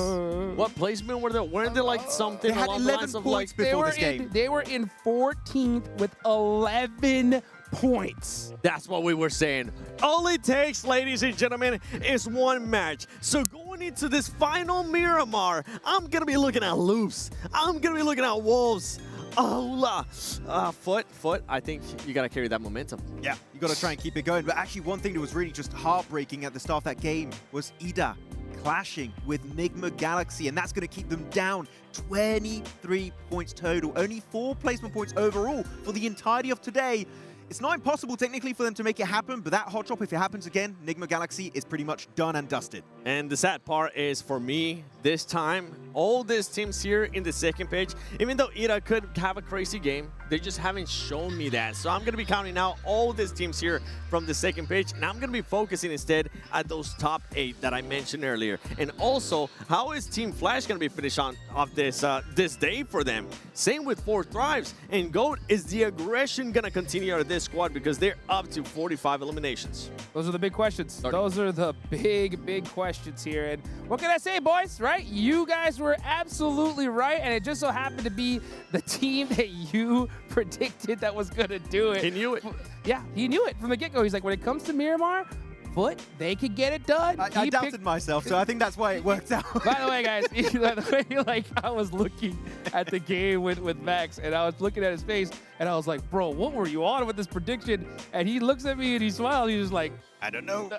What placement were they? Weren't they like something
They had
along the
11
lines of
points
like
before this game.
They were in 14th with 11 points.
That's what we were saying. All it takes, ladies and gentlemen, is one match. So going into this final Miramar, I'm going to be looking at Loops. I'm going to be looking at Wolves. Aula. Foot, I think you got to carry that momentum.
Yeah, you got to try and keep it going. But actually, one thing that was really just heartbreaking at the start of that game was Ida clashing with Nigma Galaxy, and that's going to keep them down 23 points total. Only 4 placement points overall for the entirety of today. It's not impossible technically for them to make it happen, but that hot drop, if it happens again, Nigma Galaxy is pretty much done and dusted.
And the sad part is, for me, this time, all these teams here in the second page, even though Ida could have a crazy game, they just haven't shown me that. So I'm going to be counting out all these teams here from the second page, and I'm going to be focusing instead at those top 8 that I mentioned earlier. And also, how is Team Flash going to be finished off this day for them? Same with 4 Thrives. And GOAT, is the aggression going to continue out of this squad, because they're up to 45 eliminations?
Those are the big questions. Those are the big questions here. And what can I say, boys, right? You guys were absolutely right, and it just so happened to be the team that you predicted that was going to do it.
He knew it.
Yeah, he knew it from the get-go. He's like, when it comes to Miramar, Foot, they could get it done.
I doubted myself, so I think that's why it worked out.
By the way, guys, the way, like, I was looking at the game with Max, and I was looking at his face, and I was like, bro, what were you on with this prediction? And he looks at me and he smiles. He's just like,
I don't know.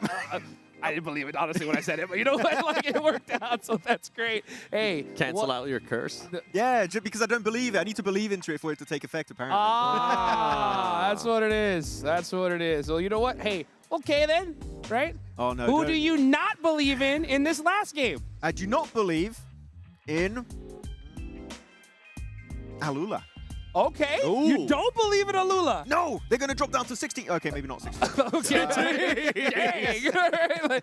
I didn't believe it, honestly, when I said it, but you know what? Like, it worked out, so that's great. Hey.
Cancel out your curse.
Yeah, just because I don't believe it. I need to believe into it for it to take effect, apparently.
Ah, that's what it is. That's what it is. Well, you know what? Hey, okay then, right?
Oh, no.
Who do you not believe in this last game?
I do not believe in Alula.
Okay.
Ooh.
You don't believe in Alula?
No, they're going to drop down to 16. Okay, maybe not 16.
Okay. Dang.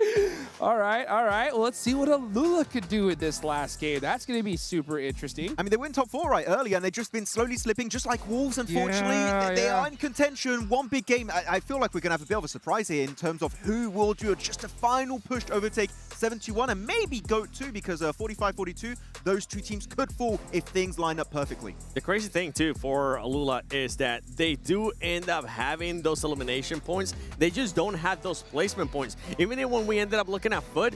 All right. Well, let's see what Alula could do with this last game. That's going to be super interesting.
I mean, they went top 4 right earlier, and they've just been slowly slipping, just like Wolves, unfortunately. They are in contention. One big game. I feel like we're going to have a bit of a surprise here in terms of who will do just a final push to overtake 7-2-1 and maybe GOAT 2, because 45-42, those 2 teams could fall if things line up perfectly.
The crazy thing, too, for Alula is that they do end up having those elimination points. They just don't have those placement points. Even when we ended up looking at Foot,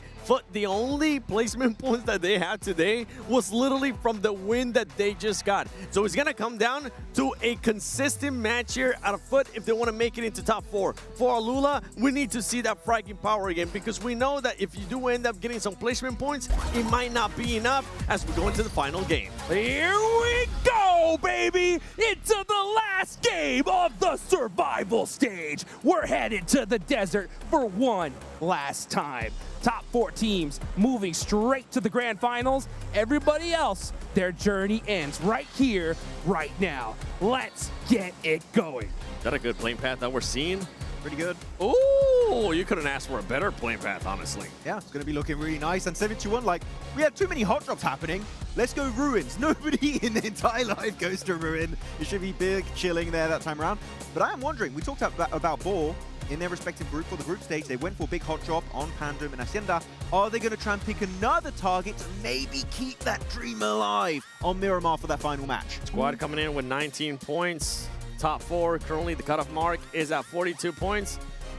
the only placement points that they had today was literally from the win that they just got. So it's going to come down to a consistent match here out of Foot if they want to make it into top 4. For Alula, we need to see that fracking power again, because we know that if you do end up getting some placement points, it might not be enough as we go into the final game.
Here we go, baby! Into the last game of the survival stage. We're headed to the desert for one last time. Top 4 teams moving straight to the grand finals. Everybody else, their journey ends right here, right now. Let's get it going.
Is that a good playing path that we're seeing?
Pretty good.
Ooh, you couldn't ask for a better playing path, honestly.
Yeah, it's going to be looking really nice. And 7-2-1, like, we had too many hot drops happening. Let's go Ruins. Nobody in the entire life goes to Ruin. It should be big chilling there that time around. But I am wondering, we talked about Ball in their respective group for the group stage. They went for a big hot drop on Pandem and Hacienda. Are they going to try and pick another target to maybe keep that dream alive on Miramar for that final match?
Squad coming in with 19 points. Top 4, currently the cutoff mark is at 42 points.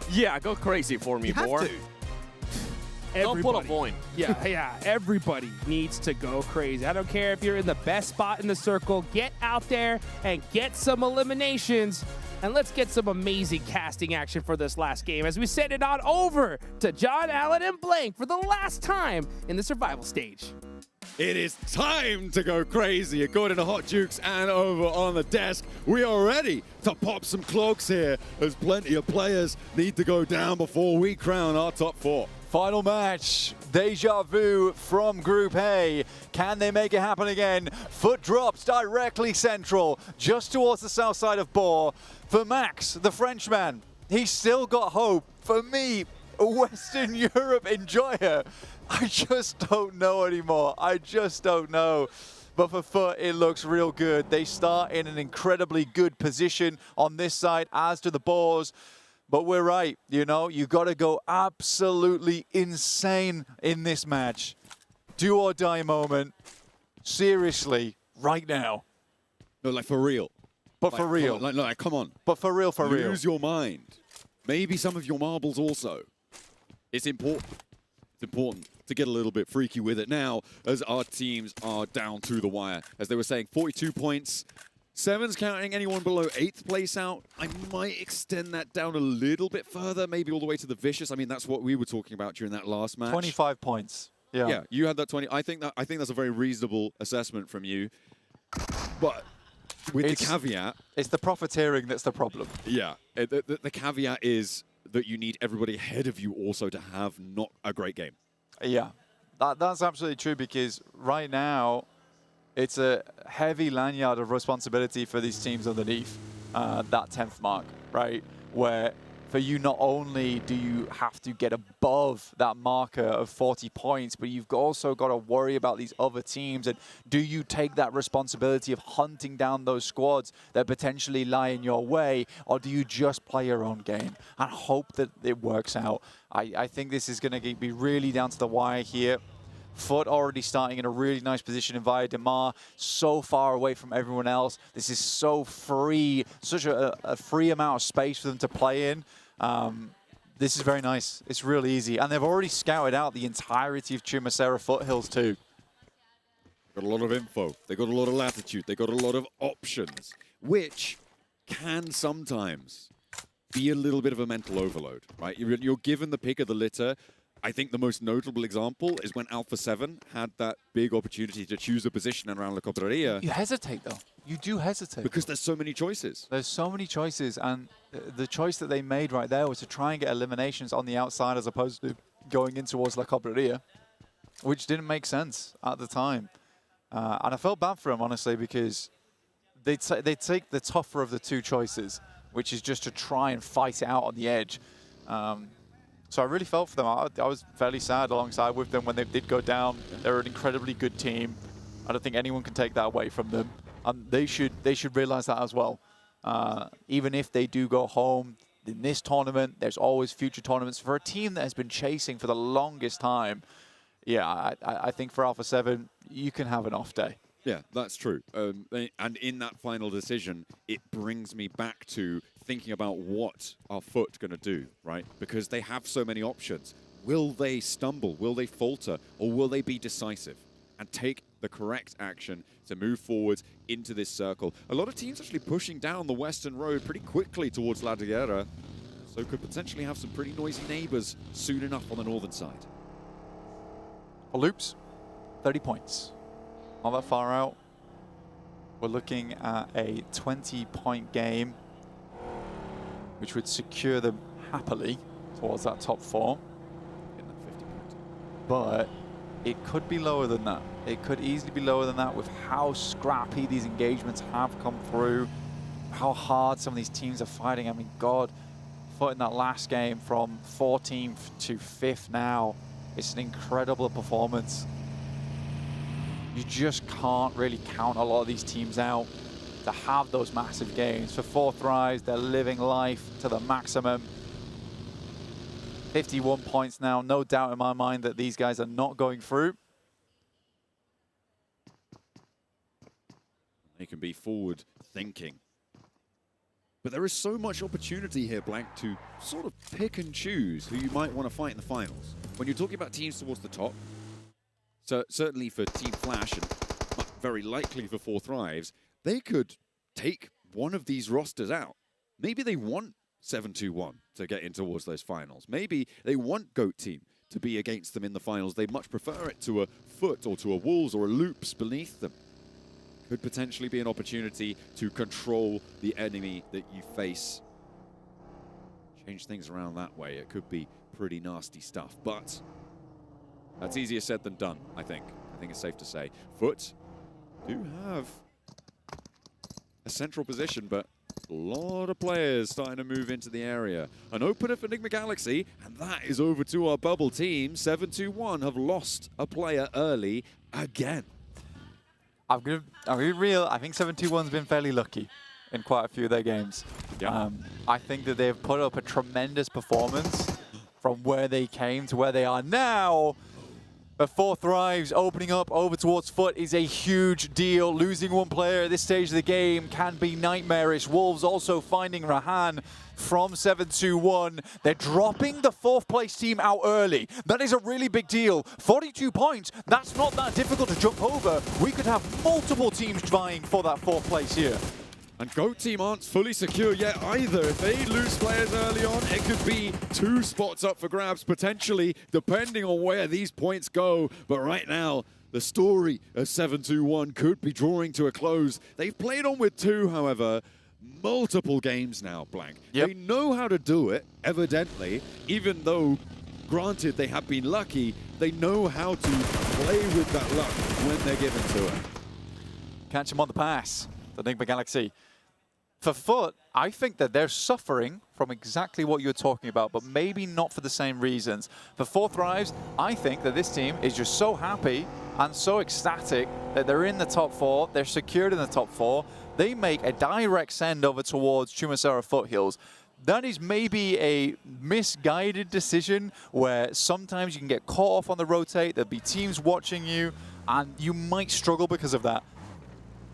Yeah, go crazy for me, Boar. Don't put a point.
Yeah, everybody needs to go crazy. I don't care if you're in the best spot in the circle. Get out there and get some eliminations. And let's get some amazing casting action for this last game as we send it on over to John, Allen, and Blank for the last time in the survival stage.
It is time to go crazy. According to Hot Jukes and over on the desk, we are ready to pop some clogs here as plenty of players need to go down before we crown our top 4.
Final match, Deja Vu from Group A. Can they make it happen again? Foot drops directly central, just towards the south side of Bohr. For Max, the Frenchman, he's still got hope. For me, a Western Europe enjoyer, I just don't know anymore. I just don't know. But for Foot, it looks real good. They start in an incredibly good position on this side, as do the Bohrs. But we're right, you know, you got to go absolutely insane in this match. Do or die moment. Seriously, right now.
No, like for real.
But for real.
Like, come on.
But for real, for real.
Lose your mind. Maybe some of your marbles also. It's important. It's important to get a little bit freaky with it now as our teams are down to the wire. As they were saying, 42 points. 7's counting anyone below 8th place out. I might extend that down a little bit further, maybe all the way to the Vicious. I mean, that's what we were talking about during that last match.
25 points. Yeah.
Yeah, you had that 20. I think that's a very reasonable assessment from you. But with the caveat...
It's the profiteering that's the problem.
Yeah. The caveat is that you need everybody ahead of you also to have not a great game.
Yeah, that's absolutely true, because right now it's a heavy lanyard of responsibility for these teams underneath that 10th mark, right? Where for you, not only do you have to get above that marker of 40 points, but you've also got to worry about these other teams. And do you take that responsibility of hunting down those squads that potentially lie in your way, or do you just play your own game and hope that it works out? I think this is going to be really down to the wire here. Foot already starting in a really nice position in Via Demar, so far away from everyone else. This is so free, such a free amount of space for them to play in. This is very nice. It's really easy. And they've already scouted out the entirety of Chumacera foothills too.
Got a lot of info. They got a lot of latitude. They got a lot of options, which can sometimes be a little bit of a mental overload, right? You're given the pick of the litter. I think the most notable example is when Alpha 7 had that big opportunity to choose a position around La Copperia.
You hesitate, though. You do hesitate.
Because there's so many choices.
There's so many choices, and the choice that they made right there was to try and get eliminations on the outside as opposed to going in towards La Copperia, which didn't make sense at the time. And I felt bad for them, honestly, because they take the tougher of the two choices, which is just to try and fight it out on the edge. So I really felt for them. I was fairly sad alongside with them when they did go down. They're an incredibly good team. I don't think anyone can take that away from them. They should realize that as well. Even if they do go home in this tournament, there's always future tournaments. For a team that has been chasing for the longest time, yeah, I think for Alpha 7, you can have an off day.
Yeah, that's true. And in that final decision, it brings me back to thinking about what our Foot going to do, right? Because they have so many options. Will they stumble? Will they falter? Or will they be decisive and take the correct action to move forward into this circle? A lot of teams actually pushing down the western road pretty quickly towards La Guerra, so could potentially have some pretty noisy neighbors soon enough on the northern side.
For Loops, 30 points. Not that far out. We're looking at a 20-point game, which would secure them happily towards that top 4. But it could be lower than that. It could easily be lower than that with how scrappy these engagements have come through, how hard some of these teams are fighting. I mean, God, Foot in that last game from 14th to 5th now. It's an incredible performance. You just can't really count a lot of these teams out to have those massive games. For 4th Rise, they're living life to the maximum. 51 points now. No doubt in my mind that these guys are not going through.
They can be forward thinking. But there is so much opportunity here, Blank, to sort of pick and choose who you might want to fight in the finals. When you're talking about teams towards the top, so certainly for Team Flash and very likely for 4th Rise, they could take one of these rosters out. Maybe they want 7-2-1 to get in towards those finals. Maybe they want GOAT Team to be against them in the finals. They'd much prefer it to a Foot or to a Wolves or a Loops beneath them. Could potentially be an opportunity to control the enemy that you face. Change things around that way. It could be pretty nasty stuff, but that's easier said than done, I think. I think it's safe to say. Foot do have a central position, but a lot of players starting to move into the area. An opener for Enigma Galaxy, and that is over to our bubble team. 7-2-1 have lost a player early again.
I'm gonna be real. I think 7-2-1's been fairly lucky in quite a few of their games.
Yeah.
I think that they've put up a tremendous performance from where they came to where they are now. But 4 Thrives opening up over towards Foot is a huge deal. Losing one player at this stage of the game can be nightmarish. Wolves also finding Rahan from 7-2-1. They're dropping the 4th place team out early. That is a really big deal. 42 points, that's not that difficult to jump over. We could have multiple teams vying for that 4th place here.
And GOAT team aren't fully secure yet either. If they lose players early on, it could be 2 spots up for grabs, potentially, depending on where these points go. But right now, the story of 7-2-1 could be drawing to a close. They've played on with 2, however, multiple games now, Blank. Yep. They know how to do it, evidently, even though, granted, they have been lucky, they know how to play with that luck when they're given to it.
Catch him on the pass, the Enigma Galaxy. For Foot, I think that they're suffering from exactly what you're talking about, but maybe not for the same reasons. For 4 Thrives, I think that this team is just so happy and so ecstatic that they're in the top 4, they're secured in the top 4. They make a direct send over towards Chumasera Foothills. That is maybe a misguided decision where sometimes you can get caught off on the rotate, there'll be teams watching you, and you might struggle because of that.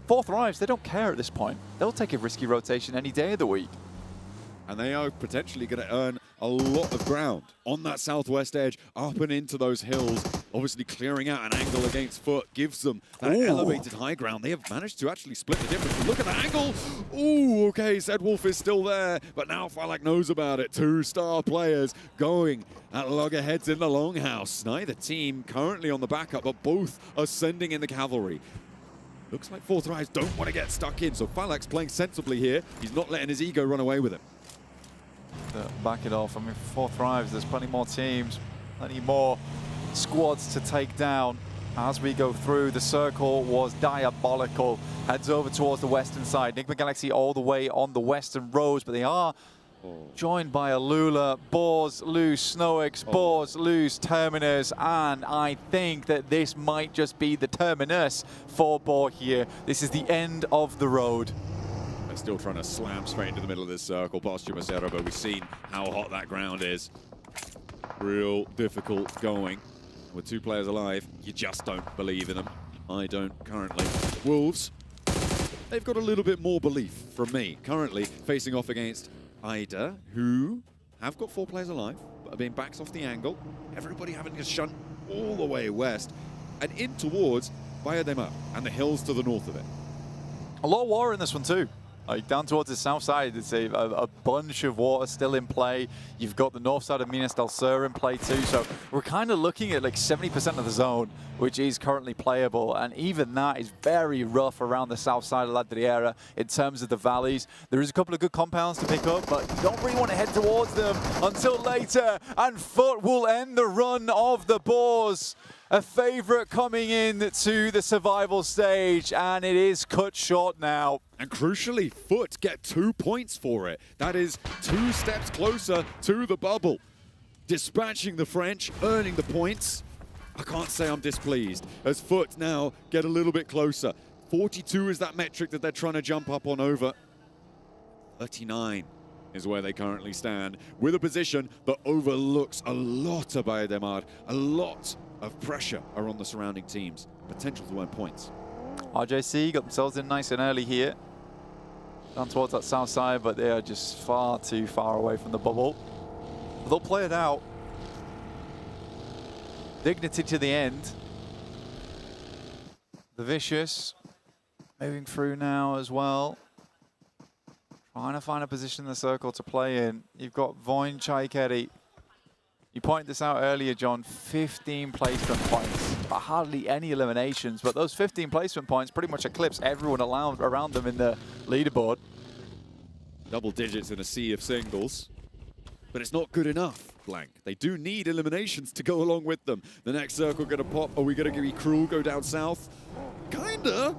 4 Thrives, they don't care at this point. They'll take a risky rotation any day of the week.
And they are potentially going to earn a lot of ground on that southwest edge, up and into those hills. Obviously clearing out an angle against Foot gives them that elevated high ground. They have managed to actually split the difference. Look at the angle. Ooh, okay, Zedwolf is still there, but now Falak knows about it. 2-star players going at loggerheads in the longhouse. Neither team currently on the backup, but both are sending in the cavalry. Looks like 4 Thrives don't want to get stuck in, so Falak's playing sensibly here. He's not letting his ego run away with him.
Back it off. I mean, 4 Thrives, there's plenty more teams, plenty more squads to take down. As we go through, the circle was diabolical. Heads over towards the western side. Enigma Galaxy all the way on the western roads, but they are joined by Alula. Boars lose Snowix, Boars lose Terminus, and I think that this might just be the terminus for Boar here. This is the end of the road.
They're still trying to slam straight into the middle of this circle past Chumasera, but we've seen how hot that ground is. Real difficult going. With 2 players alive, you just don't believe in them. I don't currently. Wolves, they've got a little bit more belief from me. Currently facing off against Ida, who have got 4 players alive, but are being backed off the angle. Everybody having to shunt all the way west and in towards Bayadema and the hills to the north of it.
A lot of water in this one too. Like down towards the south side, it's a bunch of water still in play. You've got the north side of Minas del Sur in play too. So we're kind of looking at like 70% of the zone, which is currently playable. And even that is very rough around the south side of La Driera in terms of the valleys. There is a couple of good compounds to pick up, but you don't really want to head towards them until later. And Foot will end the run of the Boars. A favorite coming in to the survival stage, and it is cut short now.
And crucially, Foot get 2 points for it. That is 2 steps closer to the bubble. Dispatching the French, earning the points. I can't say I'm displeased, as Foot now get a little bit closer. 42 is that metric that they're trying to jump up on over. 39 is where they currently stand, with a position that overlooks a lot of Bayademar, a lot of pressure are on the surrounding teams. Potential to earn points.
RJC got themselves in nice and early here. Down towards that south side, but they are just far too far away from the bubble. But they'll play it out. Dignity to the end. The Vicious moving through now as well. Trying to find a position in the circle to play in. You've got Voin Chaikeri You pointed this out earlier, John, 15 placement points, but hardly any eliminations. But those 15 placement points pretty much eclipse everyone around them in the leaderboard.
Double digits in a sea of singles. But it's not good enough, Blank. They do need eliminations to go along with them. The next circle going to pop. Are we going to be cruel, go down south? Kinda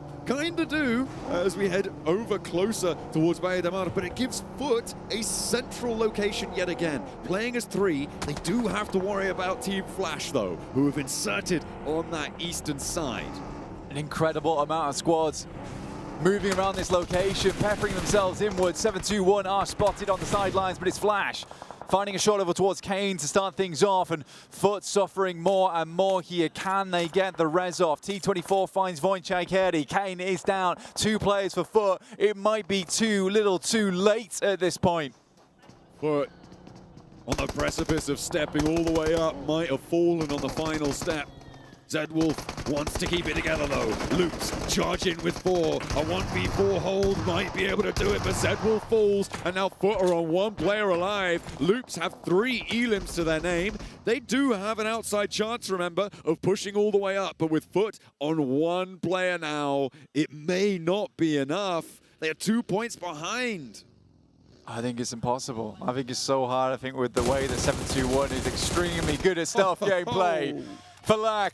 do, as we head over closer towards Valle de Mar, but it gives Foot a central location yet again. Playing as 3, they do have to worry about Team Flash, though, who have inserted on that eastern side.
An incredible amount of squads moving around this location, peppering themselves inwards. 7-2-1 are spotted on the sidelines, but it's Flash finding a shot over towards Kane to start things off, and Foot suffering more and more here. Can they get the res off? T24 finds Wojciech Heri. Kane is down. 2 players for Foot. It might be too little too late at this point.
Foot on the precipice of stepping all the way up, might have fallen on the final step. Zedwolf wants to keep it together though. Loops charge in with 4. A 1v4 hold might be able to do it, but Zedwolf falls, and now Foot are on 1 player alive. Loops have 3 elims to their name. They do have an outside chance, remember, of pushing all the way up, but with Foot on 1 player now, it may not be enough. They are 2 points behind.
I think it's impossible. I think it's so hard. I think with the way that 7-2-1 is extremely good at stealth gameplay. Falak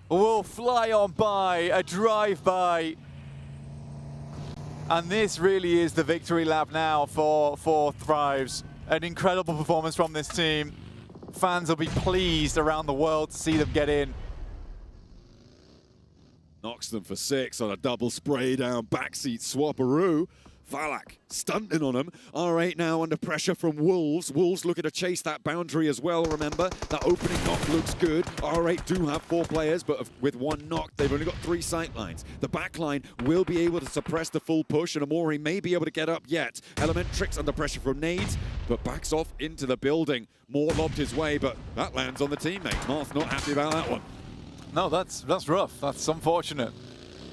will fly on by, a drive-by. And this really is the victory lap now for Thrives. An incredible performance from this team. Fans will be pleased around the world to see them get in.
Knocks them for 6 on a double spray down backseat swapperoo. Falak stunting on him. R8 now under pressure from Wolves. Wolves looking to chase that boundary as well, remember. That opening knock looks good. R8 do have 4 players, but with 1 knock, they've only got 3 sightlines. The backline will be able to suppress the full push, and Amori may be able to get up yet. Elementrix under pressure from nades, but backs off into the building. Moore lobbed his way, but that lands on the teammate. Marth not happy about that one.
No, that's rough. That's unfortunate.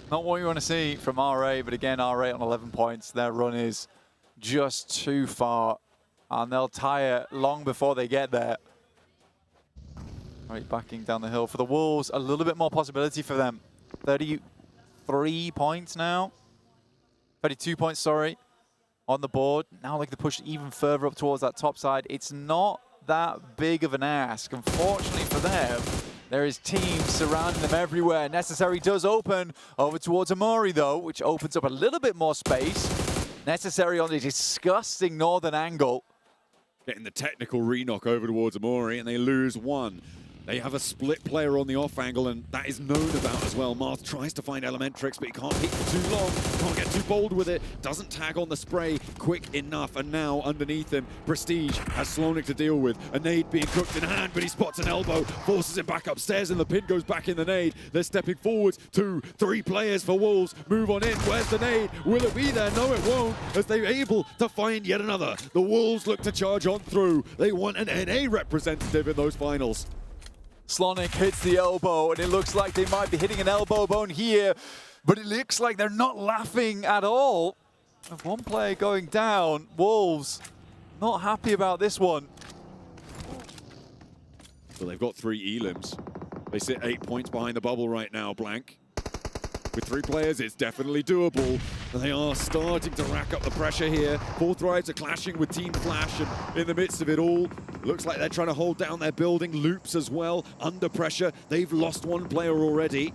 Not what you want to see from RA, but again, RA on 11 points. Their run is just too far, and they'll tire long before they get there. Right, backing down the hill for the Wolves. A little bit more possibility for them. 33 points now. 32 points, sorry, on the board. Now like to push even further up towards that top side. It's not that big of an ask. Unfortunately for them, there is teams surrounding them everywhere. Necessary does open over towards Amori, though, which opens up a little bit more space. Necessary on the disgusting northern angle.
Getting the technical re-knock over towards Amori, and they lose 1. They have a split player on the off angle, and that is known about as well. Marth tries to find Elementrix, but he can't hit for too long. Can't get too bold with it. Doesn't tag on the spray quick enough. And now underneath him, Prestige has Slonik to deal with. A nade being cooked in hand, but he spots an elbow, forces him back upstairs, and the pin goes back in the nade. They're stepping forwards. 2, 3 players for Wolves. Move on in. Where's the nade? Will it be there? No, it won't, as they're able to find yet another. The Wolves look to charge on through. They want an NA representative in those finals.
Slonik hits the elbow, and it looks like they might be hitting an elbow bone here, but it looks like they're not laughing at all. With 1 player going down, Wolves not happy about this one.
Well, they've got 3 elims. They sit 8 points behind the bubble right now, Blank. With 3 players, it's definitely doable. And they are starting to rack up the pressure here. 4 Thrives are clashing with Team Flash, and in the midst of it all, looks like they're trying to hold down their building. Loops as well, under pressure. They've lost 1 player already.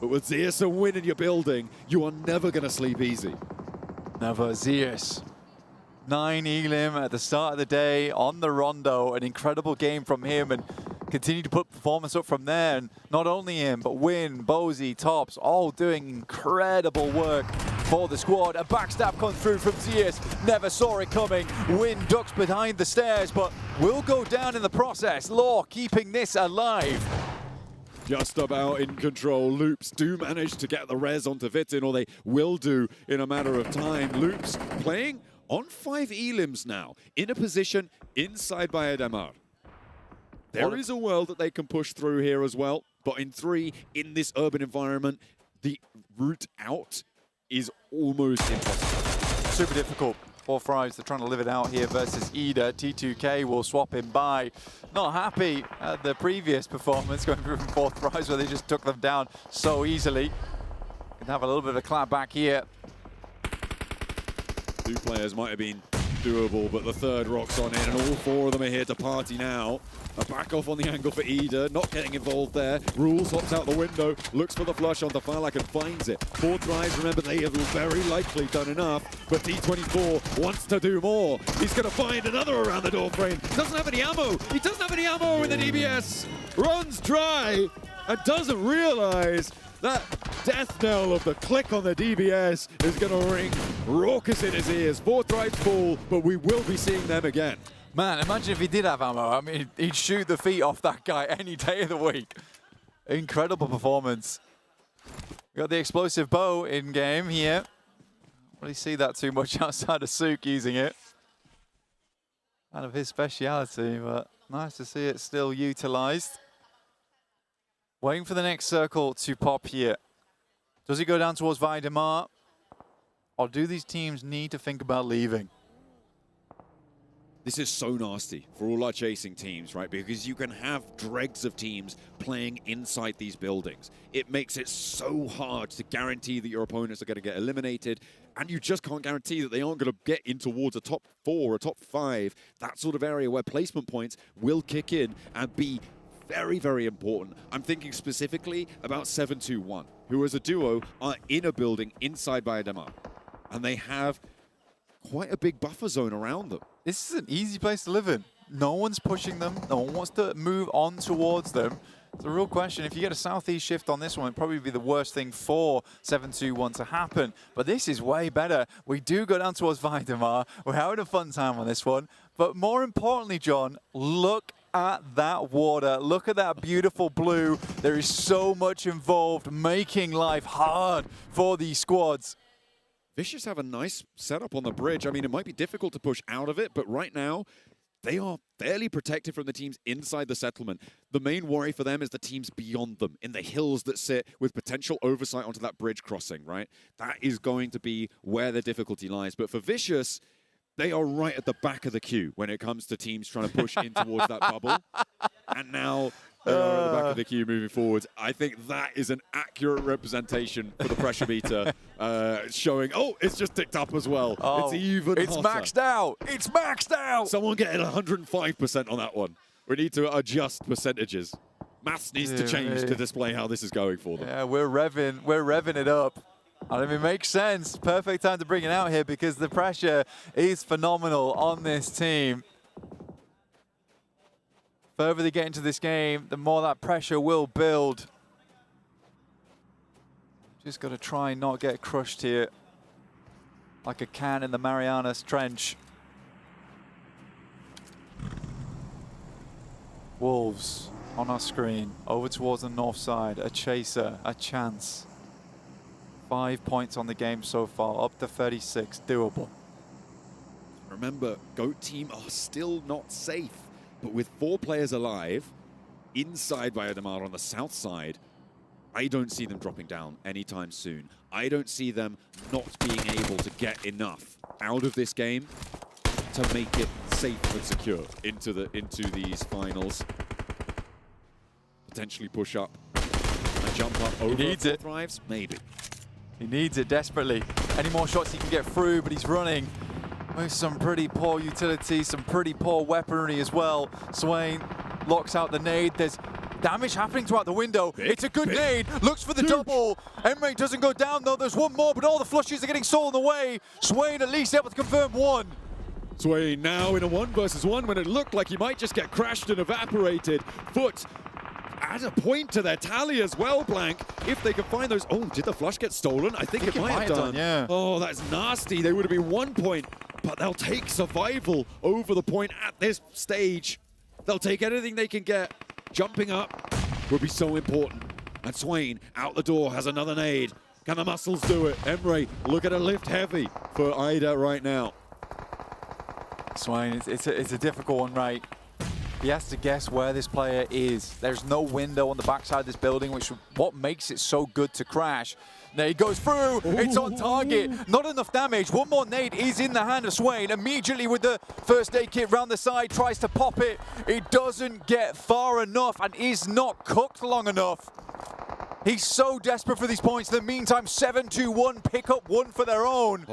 But with Zeus a win in your building, you are never going to sleep easy.
Never. Zeus. 9 elim at the start of the day on the Rondo. An incredible game from him, and continue to put performance up from there. And not only him, but Win, Bozy, Tops, all doing incredible work for the squad. A backstab comes through from Zeus. Never saw it coming. Win ducks behind the stairs, but will go down in the process. Law keeping this alive.
Just about in control. Loops do manage to get the res onto Vitin, or they will do in a matter of time. Loops playing on 5 elims now, in a position inside Valle de Mar. There is a world that they can push through here as well, but in 3, in this urban environment, the route out is almost impossible.
Super difficult. 4 Fries, they're trying to live it out here versus Ida. T2K will swap him by. Not happy at the previous performance, going through from 4 Fries where they just took them down so easily. Can have a little bit of a clap back here.
2 players might have been doable, but the third rocks on in, and all 4 of them are here to party now. A back off on the angle for Ida, not getting involved there. Rules hops out the window, looks for the flush onto Falak and finds it. 4 tries, remember they have very likely done enough, but D24 wants to do more. He's going to find another around the door frame. Doesn't have any ammo. He doesn't have any ammo in the DBS. Runs dry and doesn't realize that death knell of the click on the DBS is going to ring raucous in his ears. 4 tries fall, but we will be seeing them again.
Man, imagine if he did have ammo. I mean, he'd shoot the feet off that guy any day of the week. Incredible performance. We got the explosive bow in game here. Don't really see that too much outside of Sook using it. Kind of his speciality, but nice to see it still utilized. Waiting for the next circle to pop here. Does he go down towards Vaidemar? Or do these teams need to think about leaving?
This is so nasty for all our chasing teams, right? Because you can have dregs of teams playing inside these buildings. It makes it so hard to guarantee that your opponents are going to get eliminated, and you just can't guarantee that they aren't going to get in towards a top 4, a top 5, that sort of area where placement points will kick in and be very, very important. I'm thinking specifically about 721, who as a duo are in a building inside Vaidemar, and they have quite a big buffer zone around them.
This is an easy place to live in. No one's pushing them. No one wants to move on towards them. It's a real question. If you get a southeast shift on this one, it'd probably be the worst thing for 721 to happen. But this is way better. We do go down towards Vaidemar. We're having a fun time on this one. But more importantly, John, look at that water. Look at that beautiful blue. There is so much involved, making life hard for these squads.
Vicious have a nice setup on the bridge. I mean, it might be difficult to push out of it, but right now, they are fairly protected from the teams inside the settlement. The main worry for them is the teams beyond them, in the hills that sit with potential oversight onto that bridge crossing, right? That is going to be where the difficulty lies. But for Vicious, they are right at the back of the queue when it comes to teams trying to push in towards that bubble. And now they are at the back of the queue moving forward. I think that is an accurate representation for the pressure meter, showing, oh, it's just ticked up as well.
Oh,
it's even
It's
hotter.
maxed out. It's maxed out.
Someone getting 105% on that one. We need to adjust percentages. Maths needs to change to display how this is going for them.
Yeah, we're revving it up. And I mean, it makes sense. Perfect time to bring it out here because the pressure is phenomenal on this team. The further they get into this game, the more that pressure will build. Just got to try and not get crushed here like a can in the Marianas Trench. Wolves on our screen, over towards the north side, a chaser, a chance. 5 points on the game so far, up to 36, doable.
Remember, GOAT team are still not safe, but with 4 players alive, inside Vaidemar on the south side, I don't see them dropping down anytime soon. I don't see them not being able to get enough out of this game to make it safe and secure into these finals. Potentially push up and jump up over.
He needs it.
Thrives, maybe.
He needs it desperately. Any more shots he can get through, but he's running with some pretty poor utility, some pretty poor weaponry as well. Swain locks out the nade. There's damage happening throughout the window. It's a good nade. Looks for the double. Emre doesn't go down though. There's one more, but all the flushes are getting stolen away. Swain at least able to confirm one.
Swain now in a 1 versus 1 when it looked like he might just get crashed and evaporated. Foot add a point to their tally as well, Blank. If they can find those. Oh, did the flush get stolen? I think it might have done.
Yeah.
Oh, that's nasty. They would have been 1 point, but they'll take survival over the point at this stage. They'll take anything they can get. Jumping up will be so important. And Swain out the door has another nade. Can the muscles do it? Emre, look at a lift heavy for Ida right now.
Swain, it's a difficult one, right? He has to guess where this player is. There's no window on the backside of this building, which is what makes it so good to crash. There he goes through. It's on target. Not enough damage. One more nade is in the hand of Swain. Immediately with the first aid kit round the side, tries to pop it. It doesn't get far enough and is not cooked long enough. He's so desperate for these points. In the meantime, 7-2-1 pick up one for their own.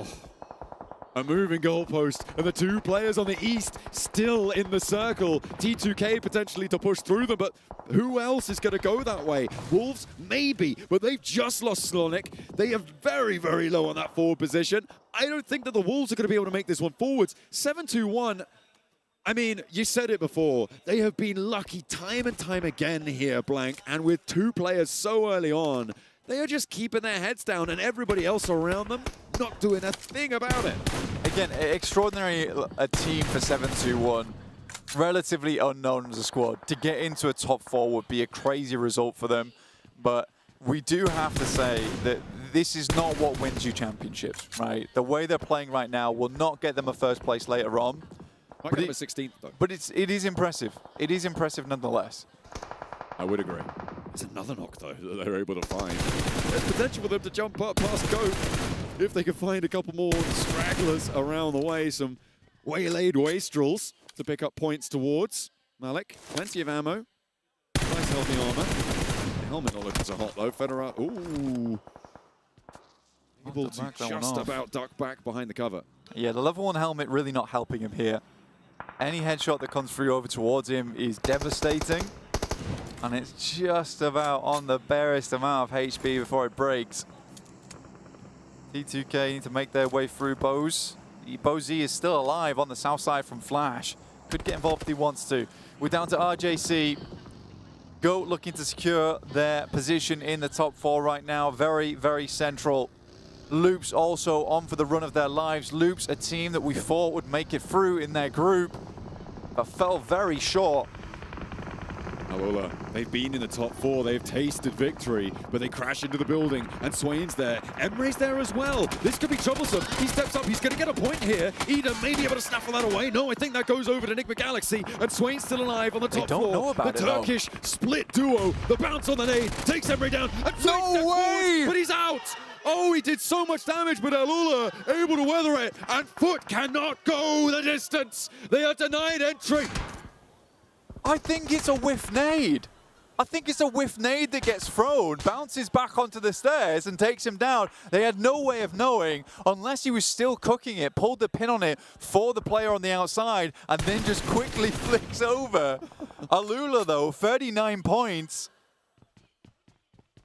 A moving goalpost, and the two players on the east still in the circle. T2K potentially to push through them, but who else is going to go that way? Wolves, maybe, but they've just lost Slonic. They are very, very low on that forward position. I don't think that the Wolves are going to be able to make this one forwards. 7-2-1, I mean, you said it before. They have been lucky time and time again here, Blank, and with two players so early on, they are just keeping their heads down and everybody else around them not doing a thing about it.
Again, extraordinary a team for 7-2-1. Relatively unknown as a squad. To get into a top four would be a crazy result for them. But we do have to say that this is not what wins you championships, right? The way they're playing right now will not get them a first place later on.
Might get them a 16th, though.
But it is impressive. It is impressive nonetheless.
I would agree. There's another knock, though, that they're able to find. There's potential for them to jump up past Goat if they can find a couple more stragglers around the way. Some waylaid wastrels to pick up points towards. Malik, plenty of ammo. Nice healthy armor. The helmet not looking so hot, though. Federer, ooh. Able to just about duck back behind the cover.
Yeah, the level 1 helmet really not helping him here. Any headshot that comes through over towards him is devastating. And it's just about on the barest amount of HP before it breaks. T2K need to make their way through Bose. Bozy is still alive on the south side from Flash. Could get involved if he wants to. We're down to RJC. Goat looking to secure their position in the top 4 right now. Very, very central. Loops also on for the run of their lives. Loops, a team that we thought would make it through in their group, but fell very short.
Alula, they've been in the top 4, they've tasted victory, but they crash into the building, and Swain's there. Emre's there as well. This could be troublesome. He steps up, he's going to get a point here. Eden may be able to snaffle that away. No, I think that goes over to Enigma Galaxy, and Swain's still alive on the top 4.
Know about
the Turkish split duo, the bounce on the nade, takes Emre down, and Swain steps forward, but he's out! Oh, he did so much damage, but Alula able to weather it, and Foot cannot go the distance. They are denied entry.
I think it's a whiff nade. I think it's a whiff nade that gets thrown, bounces back onto the stairs and takes him down. They had no way of knowing unless he was still cooking it, pulled the pin on it for the player on the outside, and then just quickly flicks over. Alula, though, 39 points.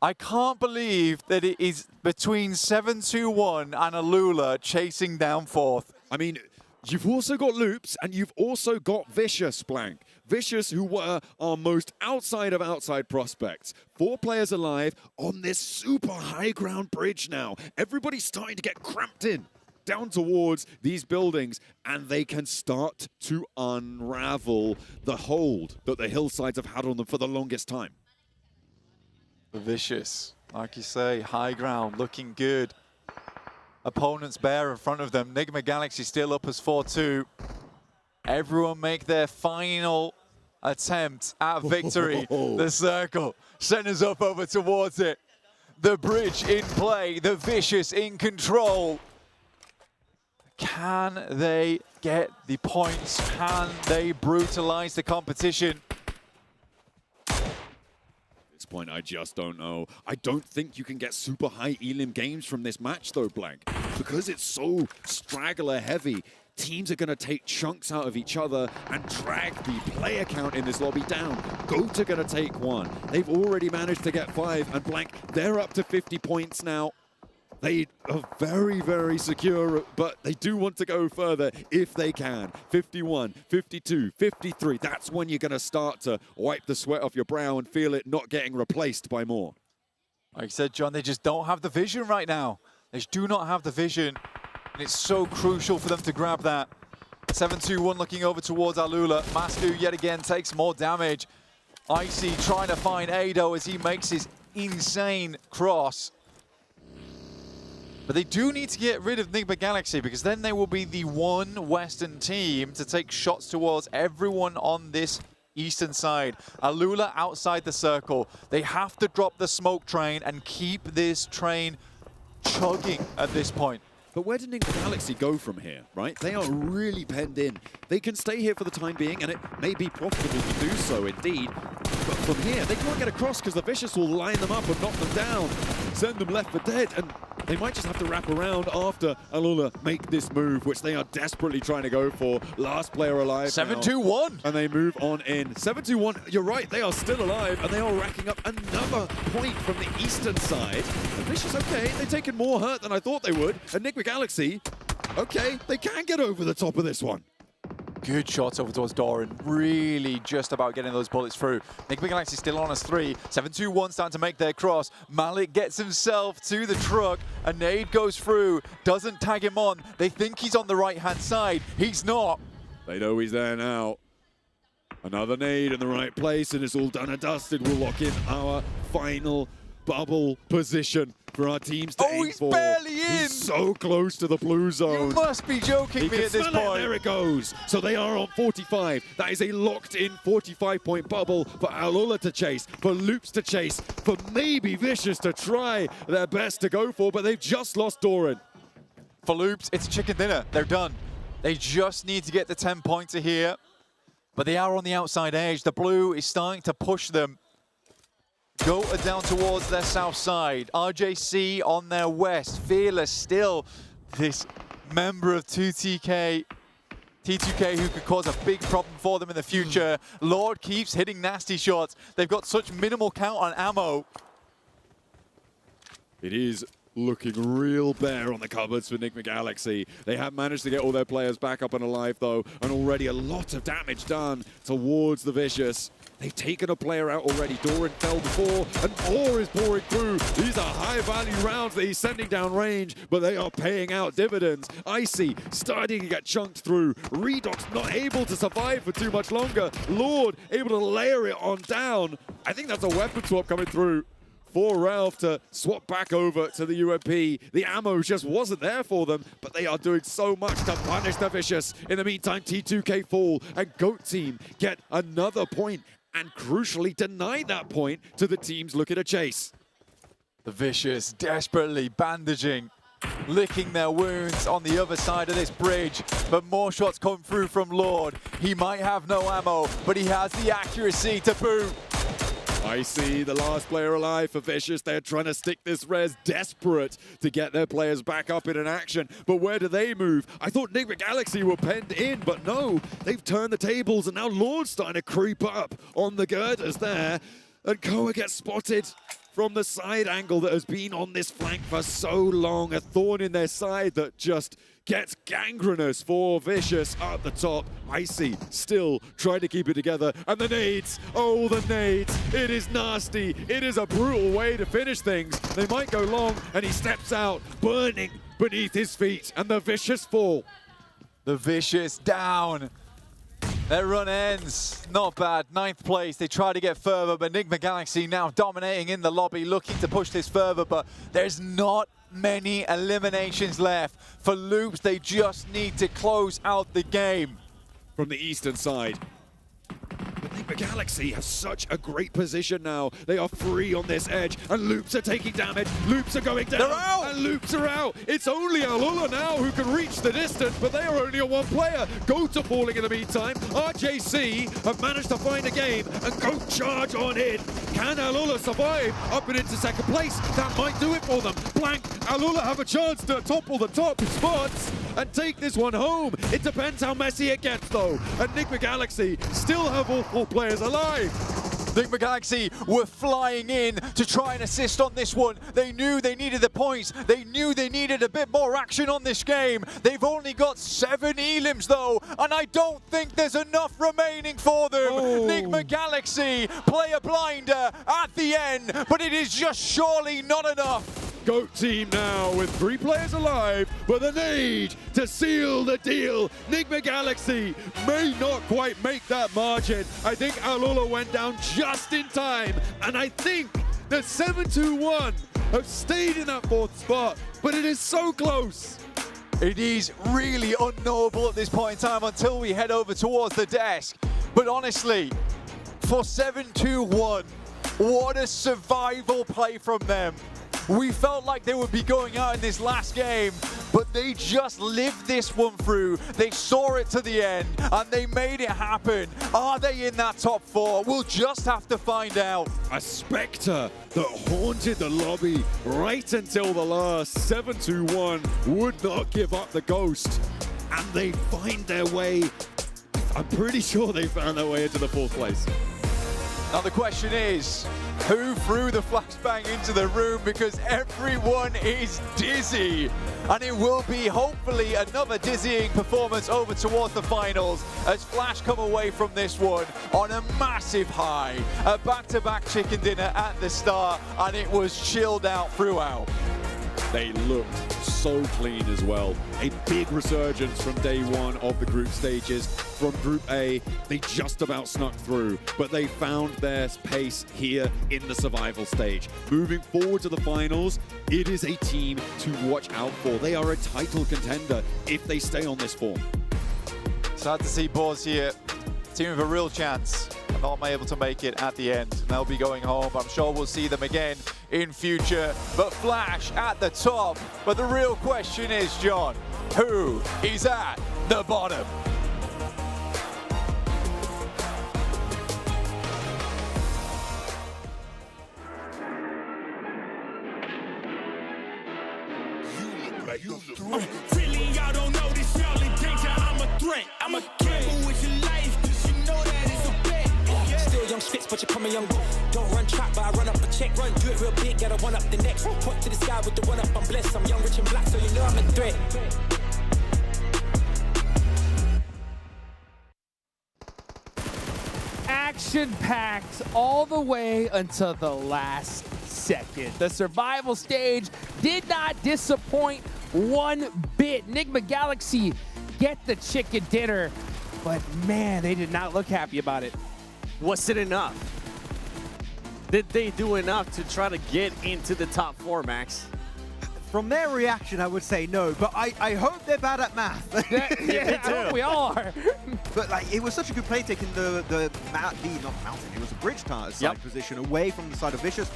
I can't believe that it is between 7-2-1 and Alula chasing down 4th.
I mean, you've also got Loops, and you've also got Vicious, Blank. Vicious, who were our most outside of outside prospects. 4 players alive on this super high ground bridge now. Everybody's starting to get cramped in down towards these buildings, and they can start to unravel the hold that the hillsides have had on them for the longest time.
Vicious, like you say, high ground, looking good. Opponents bare in front of them. Enigma Galaxy still up as 4-2. Everyone make their final attempt at victory. The circle centers up over towards it. The bridge in play, the Vicious in control. Can they get the points? Can they brutalize the competition?
Point, I just don't know. I don't think you can get super high elim games from this match though, Blank, because it's so straggler heavy. Teams are going to take chunks out of each other and drag the player count in this lobby down. Goat are going to take 1. They've already managed to get 5, and Blank, they're up to 50 points now. They are very, very secure, but they do want to go further if they can. 51, 52, 53. That's when you're going to start to wipe the sweat off your brow and feel it not getting replaced by more.
Like I said, John, they just don't have the vision right now. They just do not have the vision, and it's so crucial for them to grab that. 7-2-1 looking over towards Alula. Masku yet again takes more damage. Icy trying to find Ado as he makes his insane cross. But they do need to get rid of Enigma Galaxy, because then they will be the one Western team to take shots towards everyone on this eastern side. Alula outside the circle. They have to drop the smoke train and keep this train chugging at this point.
But where did Nigma Galaxy go from here, right? They are really penned in. They can stay here for the time being, and it may be profitable to do so indeed. But from here, they can't get across because the Vicious will line them up and knock them down, send them left for dead, and they might just have to wrap around after Alula make this move, which they are desperately trying to go for. Last player alive
7-2-1.
And they move on in. 7-2-1, you're right, they are still alive, and they are racking up another point from the eastern side. The Vicious, okay, they've taken more hurt than I thought they would, and Nigma Galaxy, okay, they can get over the top of this one.
Good shots over towards Doran. Really just about getting those bullets through. Nigma Galaxy still on us 3. 7-2-1 starting to make their cross. Malik gets himself to the truck. A nade goes through. Doesn't tag him on. They think he's on the right-hand side. He's not.
They know he's there now. Another nade in the right place, and it's all done and dusted. We'll lock in our final bubble position for our teams to aim
he's
for.
barely in!
He's so close to the blue zone.
You must be joking me at this point.
There it goes. So they are on 45. That is a locked-in 45-point bubble for Alula to chase, for Loops to chase, for maybe Vicious to try their best to go for, but they've just lost Doran.
For Loops, it's chicken dinner. They're done. They just need to get the 10-pointer here, but they are on the outside edge. The blue is starting to push them. Go down towards their south side. RJC on their west. Fearless still this member of 2TK. T2K who could cause a big problem for them in the future. Lord keeps hitting nasty shots. They've got such minimal count on ammo.
It is looking real bare on the cupboards for Nigma Galaxy. They have managed to get all their players back up and alive though, and already a lot of damage done towards the Vicious. They've taken a player out already. Doran fell before, and more is pouring through. These are high-value rounds that he's sending down range, but they are paying out dividends. Icy starting to get chunked through. Redox not able to survive for too much longer. Lord able to layer it on down. I think that's a weapon swap coming through for Ralph to swap back over to the UMP. The ammo just wasn't there for them, but they are doing so much to punish the Vicious. In the meantime, T2K fall, and GOAT team get another point, and crucially deny that point to the teams looking to chase.
The Vicious desperately bandaging, licking their wounds on the other side of this bridge, but more shots come through from Lord. He might have no ammo, but he has the accuracy to boot.
I see the last player alive for Vicious. They're trying to stick this res, desperate to get their players back up in an action. But where do they move? I thought Nigma Galaxy were penned in, but no. They've turned the tables, and now Lord's starting to creep up on the girders there. And Koa gets spotted from the side angle that has been on this flank for so long. A thorn in their side that just gets gangrenous for Vicious up the top. Icy still trying to keep it together. And the nades, oh the nades. It is nasty. It is a brutal way to finish things. They might go long, and he steps out, burning beneath his feet. And the Vicious fall.
The Vicious down. Their run ends. Not bad. 9th place. They try to get further, but Nigma Galaxy now dominating in the lobby, looking to push this further, but there's not many eliminations left. For Loops, they just need to close out the game.
From the eastern side. But Nigma Galaxy have such a great position now. They are free on this edge, and Loops are taking damage. Loops are going down, and Loops are out. It's only Alula now who can reach the distance, but they are only a one player. GOAT are falling in the meantime. RJC have managed to find a game, and GOAT charge on in. Can Alula survive up and into second place? That might do it for them. Blank, Alula have a chance to topple the top spots and take this one home. It depends how messy it gets though. And Nigma Galaxy still have all 4 players alive.
Nigma Galaxy were flying in to try and assist on this one. They knew they needed the points. They knew they needed a bit more action on this game. They've only got 7 elims though, and I don't think there's enough remaining for them. Nigma Galaxy play a blinder at the end, but it is just surely not enough.
GOAT team now with 3 players alive, but the need to seal the deal. Nigma Galaxy may not quite make that margin. I think Alula went down just in time, and I think the 7-2-1 have stayed in that 4th spot, but it is so close.
It is really unknowable at this point in time until we head over towards the desk. But honestly, for 7-2-1. What a survival play from them. We felt like they would be going out in this last game, but they just lived this one through. They saw it to the end, and they made it happen. Are they in that top 4? We'll just have to find out.
A spectre that haunted the lobby right until the last. 7-2-1 would not give up the ghost, and they find their way. I'm pretty sure they found their way into the 4th place.
Now the question is, who threw the flashbang into the room? Because everyone is dizzy. And it will be hopefully another dizzying performance over towards the finals as Flash come away from this one on a massive high. A back-to-back chicken dinner at the start, and it was chilled out throughout.
They looked so clean as well. A big resurgence from day 1 of the group stages. From Group A, they just about snuck through, but they found their pace here in the survival stage. Moving forward to the finals, it is a team to watch out for. They are a title contender if they stay on this form.
Sad to see Boz here. Team with a real chance. Not able to make it at the end. They'll be going home. I'm sure we'll see them again in future. But Flash at the top. But the real question is, John, who is at the bottom?
Really, y'all don't know this, y'all in danger. I'm a threat. I'm a gamble with your life, cause you know that it's a bet.
Still young spits, but you're coming young. Don't run track, but I run up a check. Run, do it real big, gotta one up the next. Point to the sky with the one up, I'm blessed. I'm young, rich and black, so you know I'm a threat.
Action-packed all the way until the last second. The survival stage did not disappoint one bit. Enigma Galaxy get the chicken dinner, but man, they did not look happy about it.
Was it enough? Did they do enough to try to get into the top 4, Max?
From their reaction, I would say no, but I hope they're bad at math.
Yeah, I hope we all are.
But like, it was such a good play taking the not mountain, it was a bridge side position away from the side of Vicious,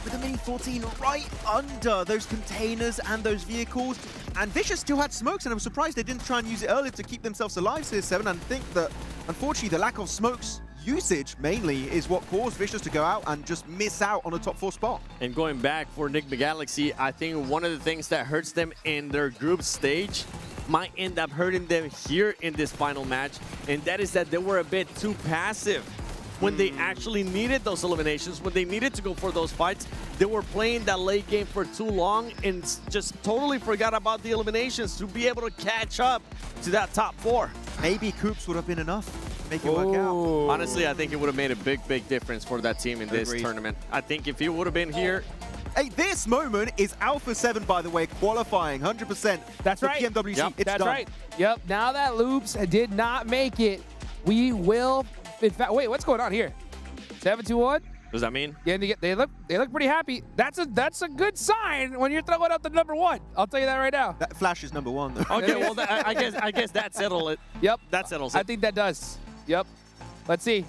with the Mini 14 right under those containers and those vehicles. And Vicious still had smokes, and I'm surprised they didn't try and use it earlier to keep themselves alive, Series 7. And I think that, unfortunately, the lack of smokes usage mainly is what caused Vicious to go out and just miss out on a top 4 spot.
And going back for Enigma Galaxy, I think one of the things that hurts them in their group stage might end up hurting them here in this final match, and that is that they were a bit too passive. When they actually needed those eliminations, when they needed to go for those fights, they were playing that late game for too long and just totally forgot about the eliminations to be able to catch up to that top 4.
Maybe Coops would have been enough. Make it work out.
Honestly, I think it would have made a big difference for that team in this tournament. I think if he would have been here.
Hey, this moment is Alpha 7, by the way, qualifying 100%.
That's right.
PMWG.
Yep,
it's
that's
done.
right. Yep. Now that Loops did not make it, we will. In fact, wait, what's going on here? 7-2-1.
What does that mean?
Yeah, they look pretty happy. That's a good sign when you're throwing up the number 1. I'll tell you that right now.
That Flash is number 1. Though.
Okay, well, I guess that settles it.
Yep,
that settles it.
I think that does. Yep. Let's see.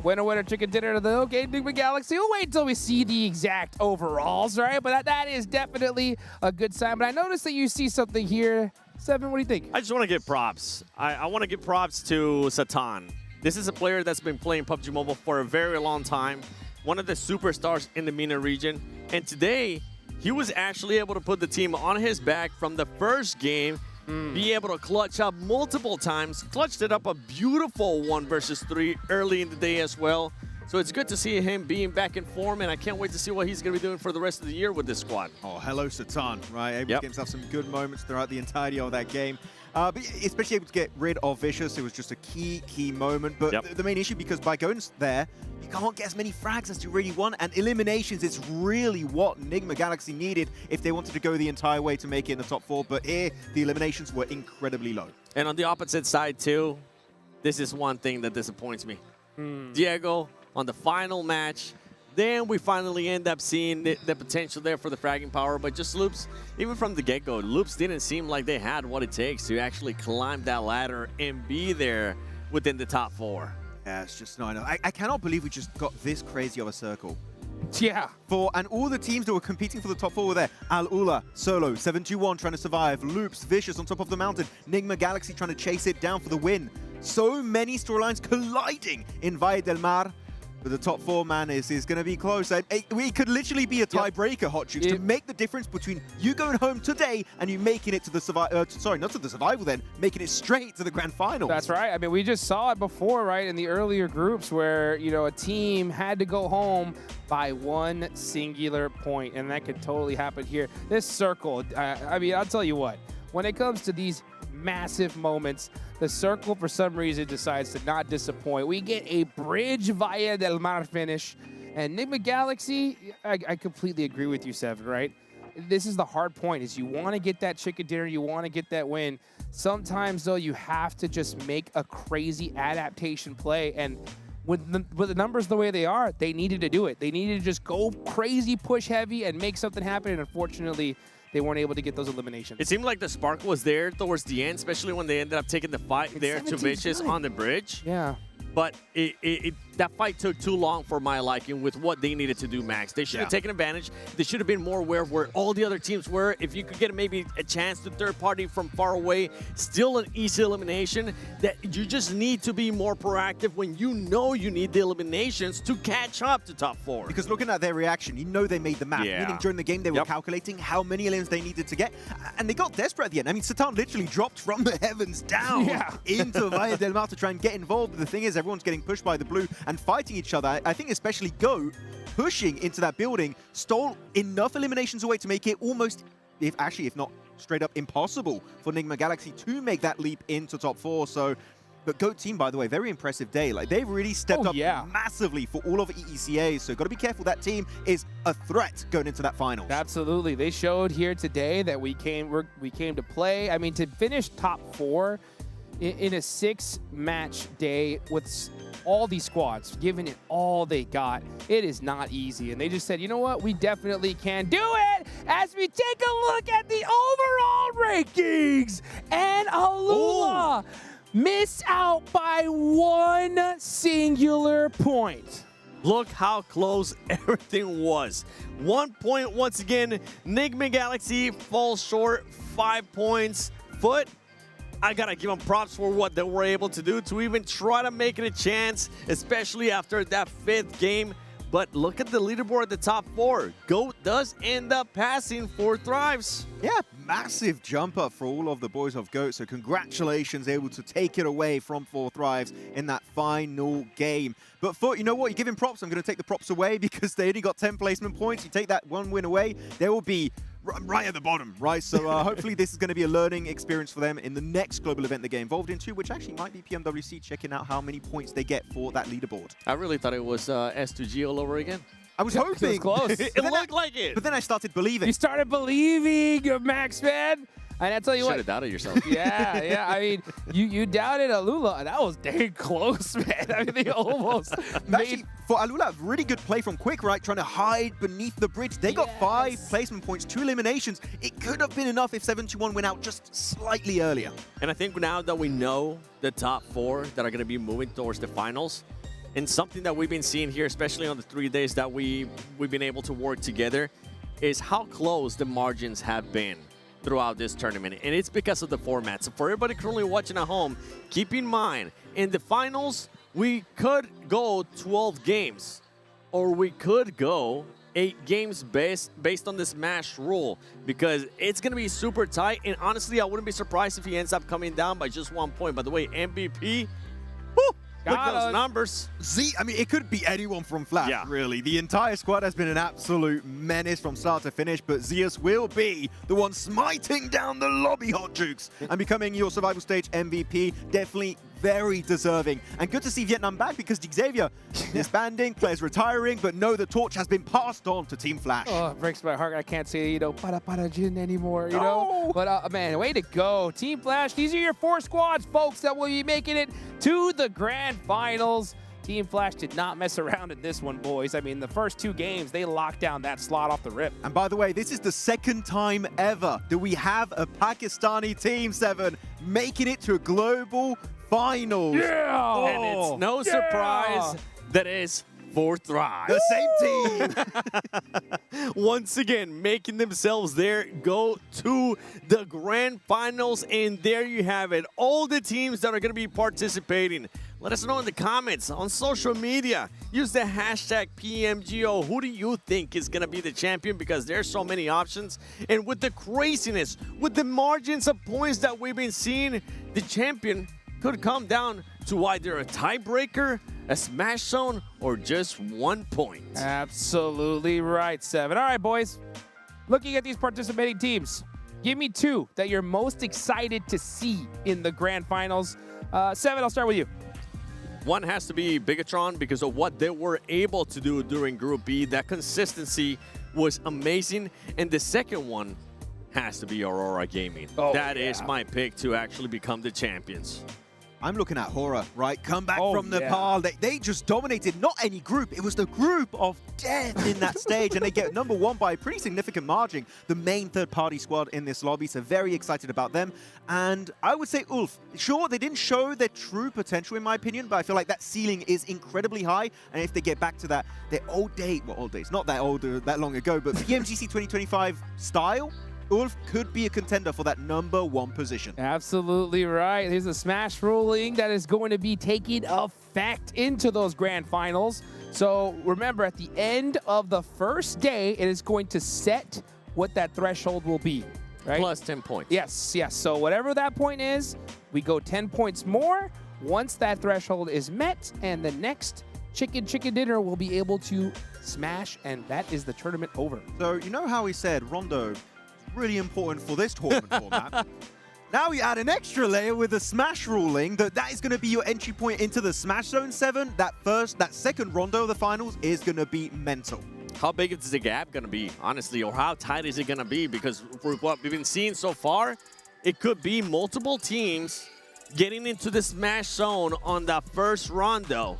Winner, chicken dinner to the okay, Enigma Galaxy. We'll wait until we see the exact overalls, right? But that is definitely a good sign. But I noticed that you see something here. Seven, what do you think?
I just want to give props. I want to give props to Satan. This is a player that's been playing PUBG Mobile for a very long time. One of the superstars in the MENA region. And today, he was actually able to put the team on his back from the first game, be able to clutch up multiple times, clutched it up a beautiful 1 versus 3 early in the day as well. So it's good to see him being back in form, and I can't wait to see what he's going to be doing for the rest of the year with this squad.
Oh, hello, Satan, right? Able to get himself some good moments throughout the entirety of that game. But especially able to get rid of Vicious, it was just a key moment. But the main issue, because by going there, you can't get as many frags as you really want, and eliminations is really what Enigma Galaxy needed if they wanted to go the entire way to make it in the top 4. But here, the eliminations were incredibly low.
And on the opposite side, too, this is one thing that disappoints me. Diego, on the final match, then we finally end up seeing the potential there for the fragging power. But just Loops, even from the get-go, Loops didn't seem like they had what it takes to actually climb that ladder and be there within the top 4.
Yeah, it's just not enough. I cannot believe we just got this crazy of a circle.
Yeah.
And all the teams that were competing for the top 4 were there. Al-Ula, Solo, 721 trying to survive. Loops, Vicious on top of the mountain. Nigma Galaxy trying to chase it down for the win. So many storylines colliding in Valle del Mar. But the top 4, man, is going to be close. We could literally be a tiebreaker, Hot Jukes, to make the difference between you going home today and you making it to the survival. Sorry, not to the survival then, making it straight to the grand final.
That's right. I mean, we just saw it before, right, in the earlier groups where, you know, a team had to go home by one singular point, and that could totally happen here. This circle, I mean, I'll tell you what, when it comes to these massive moments, the circle for some reason decides to not disappoint. We get a bridge Valle del Mar finish, and Nigma Galaxy, I completely agree with you, Seven, right? This is the hard point, is you want to get that chicken dinner, you want to get that win. Sometimes, though, you have to just make a crazy adaptation play, and with the numbers the way they are, they needed to do it. They needed to just go crazy, push heavy, and make something happen, and unfortunately, they weren't able to get those eliminations.
It seemed like the spark was there towards the end, especially when they ended up taking the fight there to Vicious on the bridge.
Yeah.
But that fight took too long for my liking with what they needed to do, Max. They should have taken advantage. They should have been more aware of where all the other teams were. If you could get maybe a chance to third party from far away, still an easy elimination, that you just need to be more proactive when you know you need the eliminations to catch up to top 4.
Because looking at their reaction, you know they made the math. Meaning during the game, they were calculating how many elims they needed to get, and they got desperate at the end. I mean, Satan literally dropped from the heavens down into Valle del Mar to try and get involved. But the thing is, everyone's getting pushed by the blue and fighting each other. I think especially Go pushing into that building stole enough eliminations away to make it almost, if not straight up impossible for Nigma Galaxy to make that leap into top 4. So, but Goat team, by the way, very impressive day. Like, they've really stepped up massively for all of EECA. So got to be careful. That team is a threat going into that final.
Absolutely. They showed here today that we came to play. I mean, to finish top 4 in a 6-match day with all these squads giving it all they got, it is not easy. And they just said, you know what, we definitely can do it as we take a look at the overall rankings. And Al-Ula miss out by one singular point.
Look how close everything was. 1 point once again. Nigma Galaxy falls short, 5 points. Foot, I gotta give them props for what they were able to do to even try to make it a chance, especially after that 5th game. But look at the leaderboard at the top 4. GOAT does end up passing 4 Thrives.
Yeah, massive jump up for all of the boys of GOAT. So congratulations, able to take it away from 4 Thrives in that final game. But Foot, you know what? You give him props. I'm going to take the props away because they only got 10 placement points. You take that one win away, they will be right at the bottom, right? So hopefully this is going to be a learning experience for them in the next global event they get involved in too, which actually might be PMWC checking out how many points they get for that leaderboard.
I really thought it was S2G all over again.
I was hoping.
It was close.
It looked like it.
But then I started believing.
You started believing, Max, man. And I tell you what.
Should have doubted yourself.
Yeah. I mean, you doubted Al-Ula, and that was dang close, man. I mean, they almost
Actually, for Al-Ula, really good play from Quick, right? Trying to hide beneath the bridge. They got 5 placement points, 2 eliminations. It could have been enough if 721 went out just slightly earlier.
And I think now that we know the top 4 that are going to be moving towards the finals, and something that we've been seeing here, especially on the 3 days that we've been able to work together, is how close the margins have been throughout this tournament. And it's because of the format. So for everybody currently watching at home, keep in mind, in the finals, we could go 12 games, or we could go 8 games based on the smash rule, because it's going to be super tight. And honestly, I wouldn't be surprised if he ends up coming down by just 1 point. By the way, MVP, look at those numbers.
Z, I mean, it could be anyone from Flash, really. The entire squad has been an absolute menace from start to finish, but Zeus will be the one smiting down the lobby, Hot Jukes, and becoming your survival stage MVP. Definitely very deserving. And good to see Vietnam back, because Xavier disbanding, players retiring, but no, the torch has been passed on to Team Flash.
Oh, it breaks my heart. I can't say, para Jin anymore, know? But, man, way to go. Team Flash, these are your 4 squads, folks, that will be making it to the grand finals. Team Flash did not mess around in this one, boys. I mean, the first 2 games, they locked down that slot off the rip.
And by the way, this is the 2nd time ever that we have a Pakistani team, 7, making it to a global finals.
Yeah! And it's no surprise that it's for Thrive.
The same team.
Once again, making themselves there, go to the grand finals, and there you have it. All the teams that are going to be participating. Let us know in the comments, on social media. Use the hashtag PMGO. Who do you think is going to be the champion? Because there's so many options. And with the craziness, with the margins of points that we've been seeing, the champion could come down to either a tiebreaker, a smash zone, or just 1 point.
Absolutely right, Seven. All right, boys. Looking at these participating teams, give me two that you're most excited to see in the grand finals. Seven, I'll start with you.
One has to be Bigatron because of what they were able to do during Group B. That consistency was amazing. And the second one has to be Aurora Gaming. That is my pick to actually become the champions.
I'm looking at Hora, right? Come back from Nepal. They just dominated not any group. It was the group of death in that stage, and they get #1 by a pretty significant margin. The main third-party squad in this lobby, so very excited about them. And I would say Ulf. Sure, they didn't show their true potential, in my opinion, but I feel like that ceiling is incredibly high. And if they get back to that, their old days, not that old, that long ago, but PMGC 2025 style, Ulf could be a contender for that #1 position.
Absolutely right. There's a smash ruling that is going to be taking effect into those grand finals. So remember, at the end of the first day, it is going to set what that threshold will be. Right?
Plus 10 points.
Yes, yes. So whatever that point is, we go 10 points more once that threshold is met, and the next chicken dinner will be able to smash, and that is the tournament over.
So you know how we said Rondo really important for this tournament format. Now you add an extra layer with a smash ruling that is going to be your entry point into the Smash Zone 7. That second Rondo of the finals is going to be mental.
How big is the gap going to be, honestly, or how tight is it going to be? Because for what we've been seeing so far, it could be multiple teams getting into the Smash Zone on that first Rondo,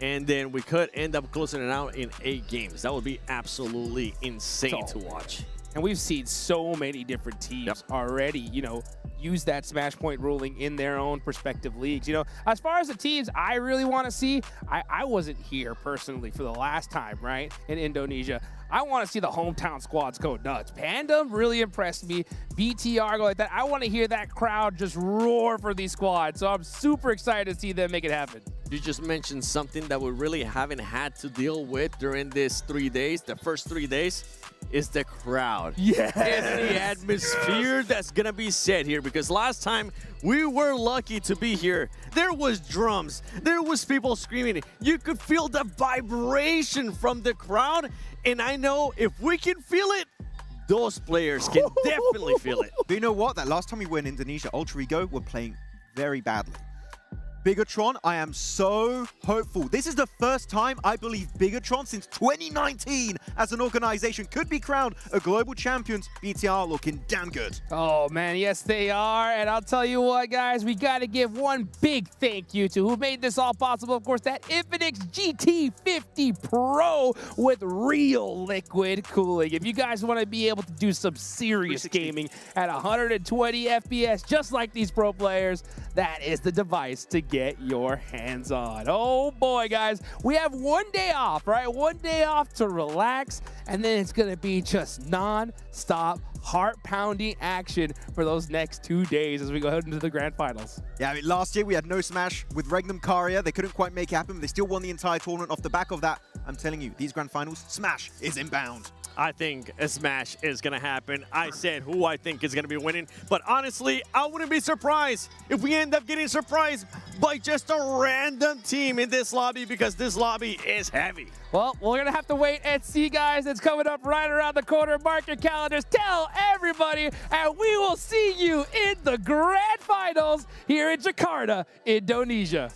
and then we could end up closing it out in 8 games. That would be absolutely insane to watch.
And we've seen so many different teams already, use that smash point ruling in their own prospective leagues. As far as the teams I really want to see, I wasn't here personally for the last time, right, in Indonesia. I want to see the hometown squads go nuts. Panda really impressed me. BTR go like that. I want to hear that crowd just roar for these squads. So I'm super excited to see them make it happen.
You just mentioned something that we really haven't had to deal with during these 3 days, the first 3 days, is the crowd.
Yes!
It's the atmosphere that's going to be set here, because last time we were lucky to be here. There was drums. There was people screaming. You could feel the vibration from the crowd, and I know if we can feel it, those players can definitely feel it.
But you know what? That last time we were in Indonesia, Ultra Ego were playing very badly. Bigatron, I am so hopeful. This is the first time I believe Bigatron since 2019 as an organization could be crowned a global champions. BTR looking damn good.
Oh man, yes they are. And I'll tell you what, guys, we got to give one big thank you to who made this all possible. Of course, that Infinix GT50 Pro with real liquid cooling. If you guys want to be able to do some serious gaming at 120 FPS, just like these pro players, that is the device to get your hands on. Oh boy, guys, we have 1 day off, right? 1 day off to relax, and then it's gonna be just non-stop heart-pounding action for those next 2 days as we go into the grand finals.
Yeah, I mean, last year we had no Smash with Regnum Karia. They couldn't quite make it happen, but they still won the entire tournament off the back of that. I'm telling you, these grand finals, Smash is inbound.
I think a smash is going to happen. I said who I think is going to be winning. But honestly, I wouldn't be surprised if we end up getting surprised by just a random team in this lobby, because this lobby is heavy.
Well, we're going to have to wait and see, guys. It's coming up right around the corner. Mark your calendars. Tell everybody. And we will see you in the grand finals here in Jakarta, Indonesia.